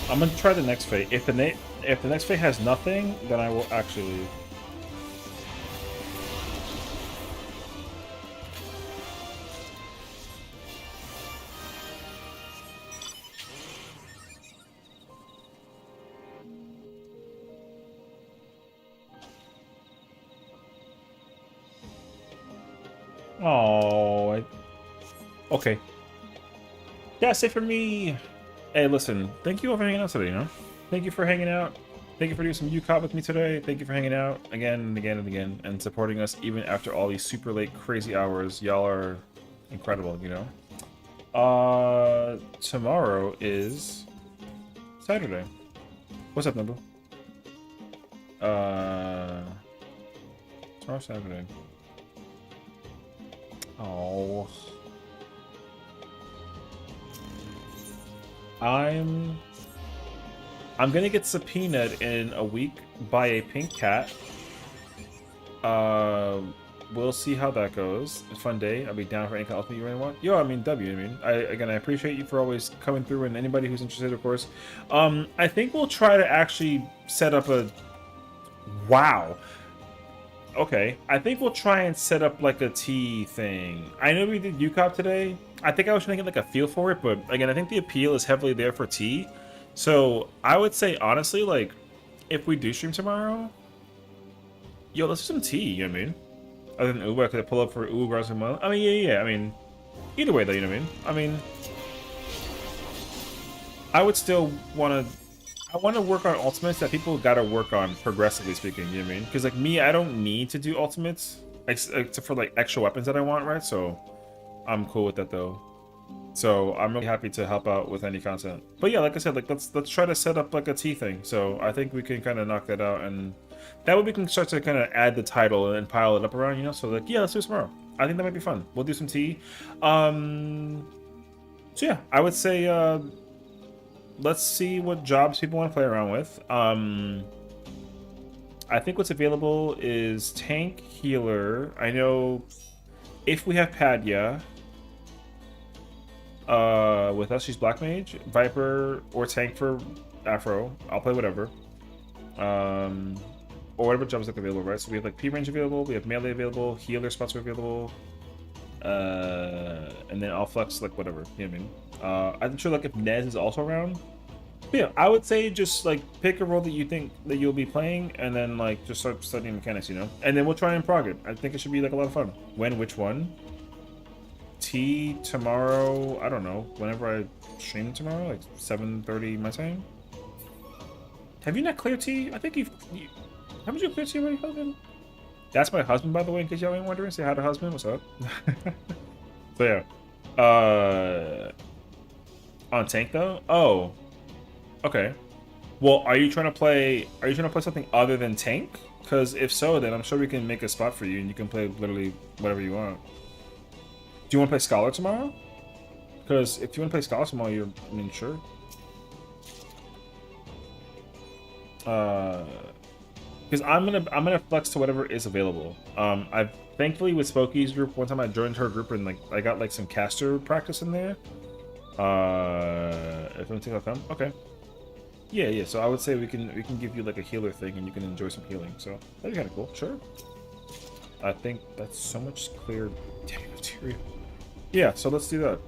I'm gonna try the next fate. If the next fate has nothing, then I will actually leave. Oh, okay. That's it for me. Hey, listen. Thank you all for hanging out today. You know, thank you for hanging out. Thank you for doing some UCOP with me today. Thank you for hanging out again and again and again and supporting us even after all these super late, crazy hours. Y'all are incredible. You know. Tomorrow is Saturday. What's up, Number? Tomorrow's Saturday. Oh. I'm gonna get subpoenaed in a week by a pink cat. We'll see how that goes. It's a fun day. I'll be down for any kind of ultimate you really want. Yo, I mean W. I mean, I appreciate you for always coming through, and anybody who's interested, of course. I think we'll try to actually set up a. Wow. Okay, I think we'll try and set up like a tea thing. I know we did UCOP today. I think I was trying to get like a feel for it, but again, I think the appeal is heavily there for tea. So I would say honestly, like, if we do stream tomorrow, yo, let's do some tea. You know what I mean? Other than Uber, I could pull up for Uber or something. I mean, yeah. I mean, either way though, you know what I mean? I mean, I would still want to. I want to work on ultimates that people got to work on, progressively speaking, you know what I mean? Because, like, me, I don't need to do ultimates, except for, like, extra weapons that I want, right? So, I'm cool with that, though. So, I'm really happy to help out with any content. But, yeah, like I said, like, let's try to set up, like, a tea thing. So, I think we can kind of knock that out, and that way we can start to kind of add the title and pile it up around, you know? So, like, yeah, let's do it tomorrow. I think that might be fun. We'll do some tea. So, yeah, I would say, let's see what jobs people want to play around with. I think what's available is tank, healer. I know if we have Padya with us, she's black mage, viper, or tank for Afro. I'll play whatever. Or whatever jobs look available, right? So we have like P range available, we have melee available, healer spots are available, and then I'll flex like whatever. You know what I mean? I'm sure like if Nez is also around. But yeah, I would say just like pick a role that you think that you'll be playing, and then like just start studying mechanics, you know. And then we'll try and prog it. I think it should be like a lot of fun. When? Which one? Tea tomorrow? I don't know. Whenever I stream tomorrow, like 7:30 my time. Have you not cleared tea? I think haven't you cleared tea already, husband? That's my husband, by the way, in case y'all ain't wondering. Say hi to husband. What's up? So yeah. On tank though? Oh. Okay. Well, are you trying to play something other than tank? Because if so, then I'm sure we can make a spot for you and you can play literally whatever you want. Do you want to play Scholar tomorrow? Because if you want to play Scholar tomorrow, I mean, sure. Because I'm gonna flex to whatever is available. I've thankfully with Spokey's group, one time I joined her group and like I got like some caster practice in there. If anything will come, okay. Yeah. So I would say we can give you like a healer thing and you can enjoy some healing. So that'd be kind of cool. Sure. I think that's so much clear material. Yeah, so let's do that.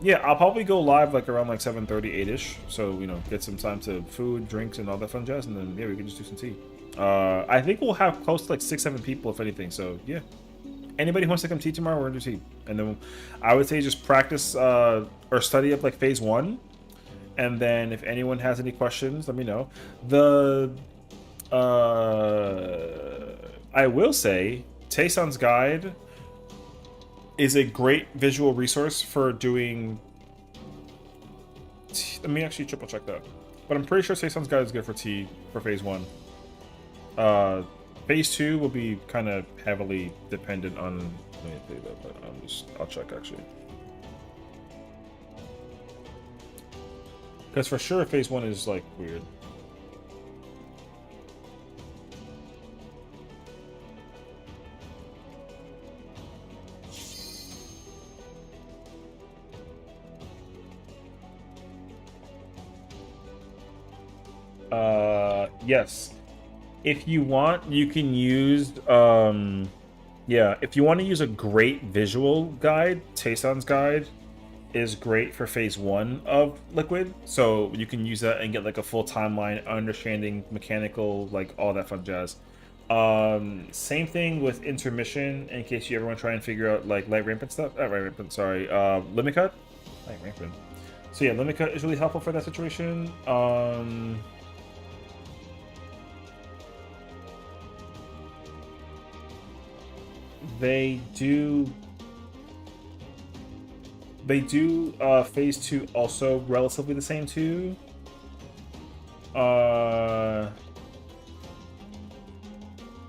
Yeah, I'll probably go live like around like 7:30, 8-ish. So, you know, get some time to food, drinks, and all that fun jazz, and then yeah, we can just do some tea. I think we'll have close to like 6-7 people if anything. So yeah, anybody who wants to come tea tomorrow, we're gonna do tea, and then I would say just practice or study up like phase 1, and then if anyone has any questions, let me know. I will say Taeson's guide is a great visual resource for doing. Let me actually triple check that, but I'm pretty sure Taeson's guide is good for tea for phase 1. Phase 2 will be kind of heavily dependent on. Let me say that, but I'll check actually. Because for sure, phase 1 is like weird. Yes. If you want, you can use yeah, if you want to use a great visual guide, Tayson's guide is great for phase 1 of Liquid. So you can use that and get like a full timeline, understanding mechanical, like all that fun jazz. Same thing with intermission, in case you ever want to try and figure out like light rampant stuff. Light rampant, sorry. Limit cut? Light rampant. So yeah, limit cut is really helpful for that situation. They do phase 2 also relatively the same too. And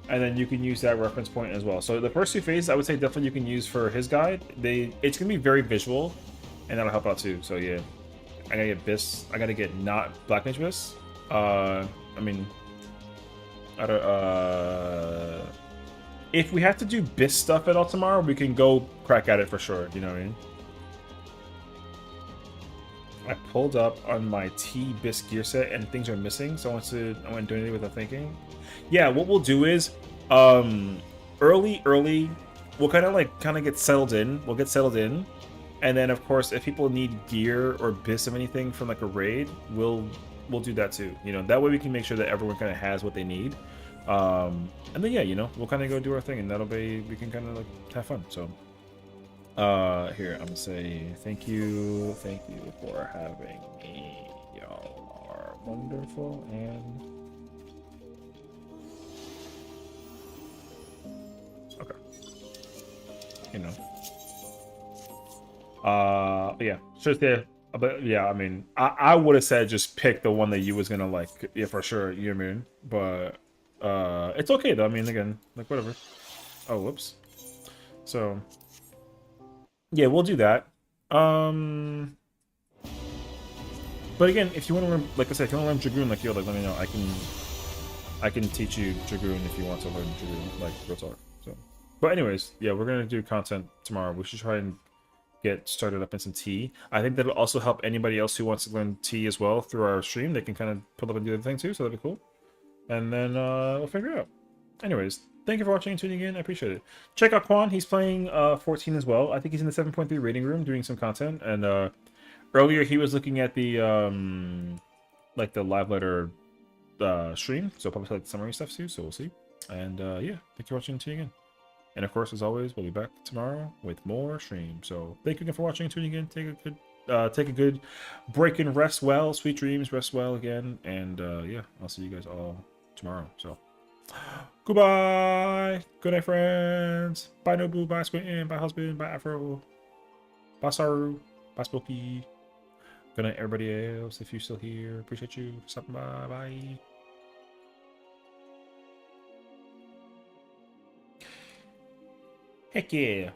then you can use that reference point as well. So the first 2 phases, I would say definitely you can use for his guide. It's gonna be very visual, and that'll help out too. So yeah, I gotta get Bis. I gotta get not Black Mage Bis. I mean, I don't. If we have to do Bis stuff at all tomorrow, we can go crack at it for sure. You know what I mean? I pulled up on my T-Bis gear set and things are missing, so I want to do anything without thinking. Yeah, what we'll do is, early, we'll kind of get settled in. We'll get settled in, and then of course, if people need gear or Bis of anything from like a raid, we'll do that too. You know, that way we can make sure that everyone kind of has what they need. And then yeah, you know, we'll kind of go do our thing, and that'll be, we can kind of like have fun. So. Here, I'm gonna say thank you for having me. Y'all are wonderful, and okay, you know, yeah, should say, but yeah, I mean, I would have said just pick the one that you was gonna like, yeah, for sure, you know what I mean, but it's okay though. I mean, again, like whatever. Oh, whoops. So. Yeah, we'll do that. But again, if you want to learn, like I said, if you want to learn Dragoon, like yo, like let me know. I can teach you Dragoon if you want to learn Dragoon, like real talk. So, but anyways, yeah, we're gonna do content tomorrow. We should try and get started up in some T. I think that'll also help anybody else who wants to learn T as well through our stream. They can kind of pull up and do the thing too, so that'd be cool. And then we'll figure it out. Anyways, thank you for watching and tuning in. I appreciate it. Check out Quan. He's playing 14 as well. I think he's in the 7.3 rating room doing some content. And earlier he was looking at the like the live letter stream. So probably like summary stuff too. So we'll see. And yeah, thank you for watching and tuning in. And of course, as always, we'll be back tomorrow with more stream. So thank you again for watching and tuning in. Take a good break and rest well. Sweet dreams. Rest well again. And yeah, I'll see you guys all tomorrow. So. Goodbye. Good night, friends. Bye, Nobu. Bye, Squintin. Bye, husband. Bye, Afro. Bye, Saru. Bye, Spooky. Good night, everybody else. If you're still here, appreciate you for stopping by. Bye. Heck yeah.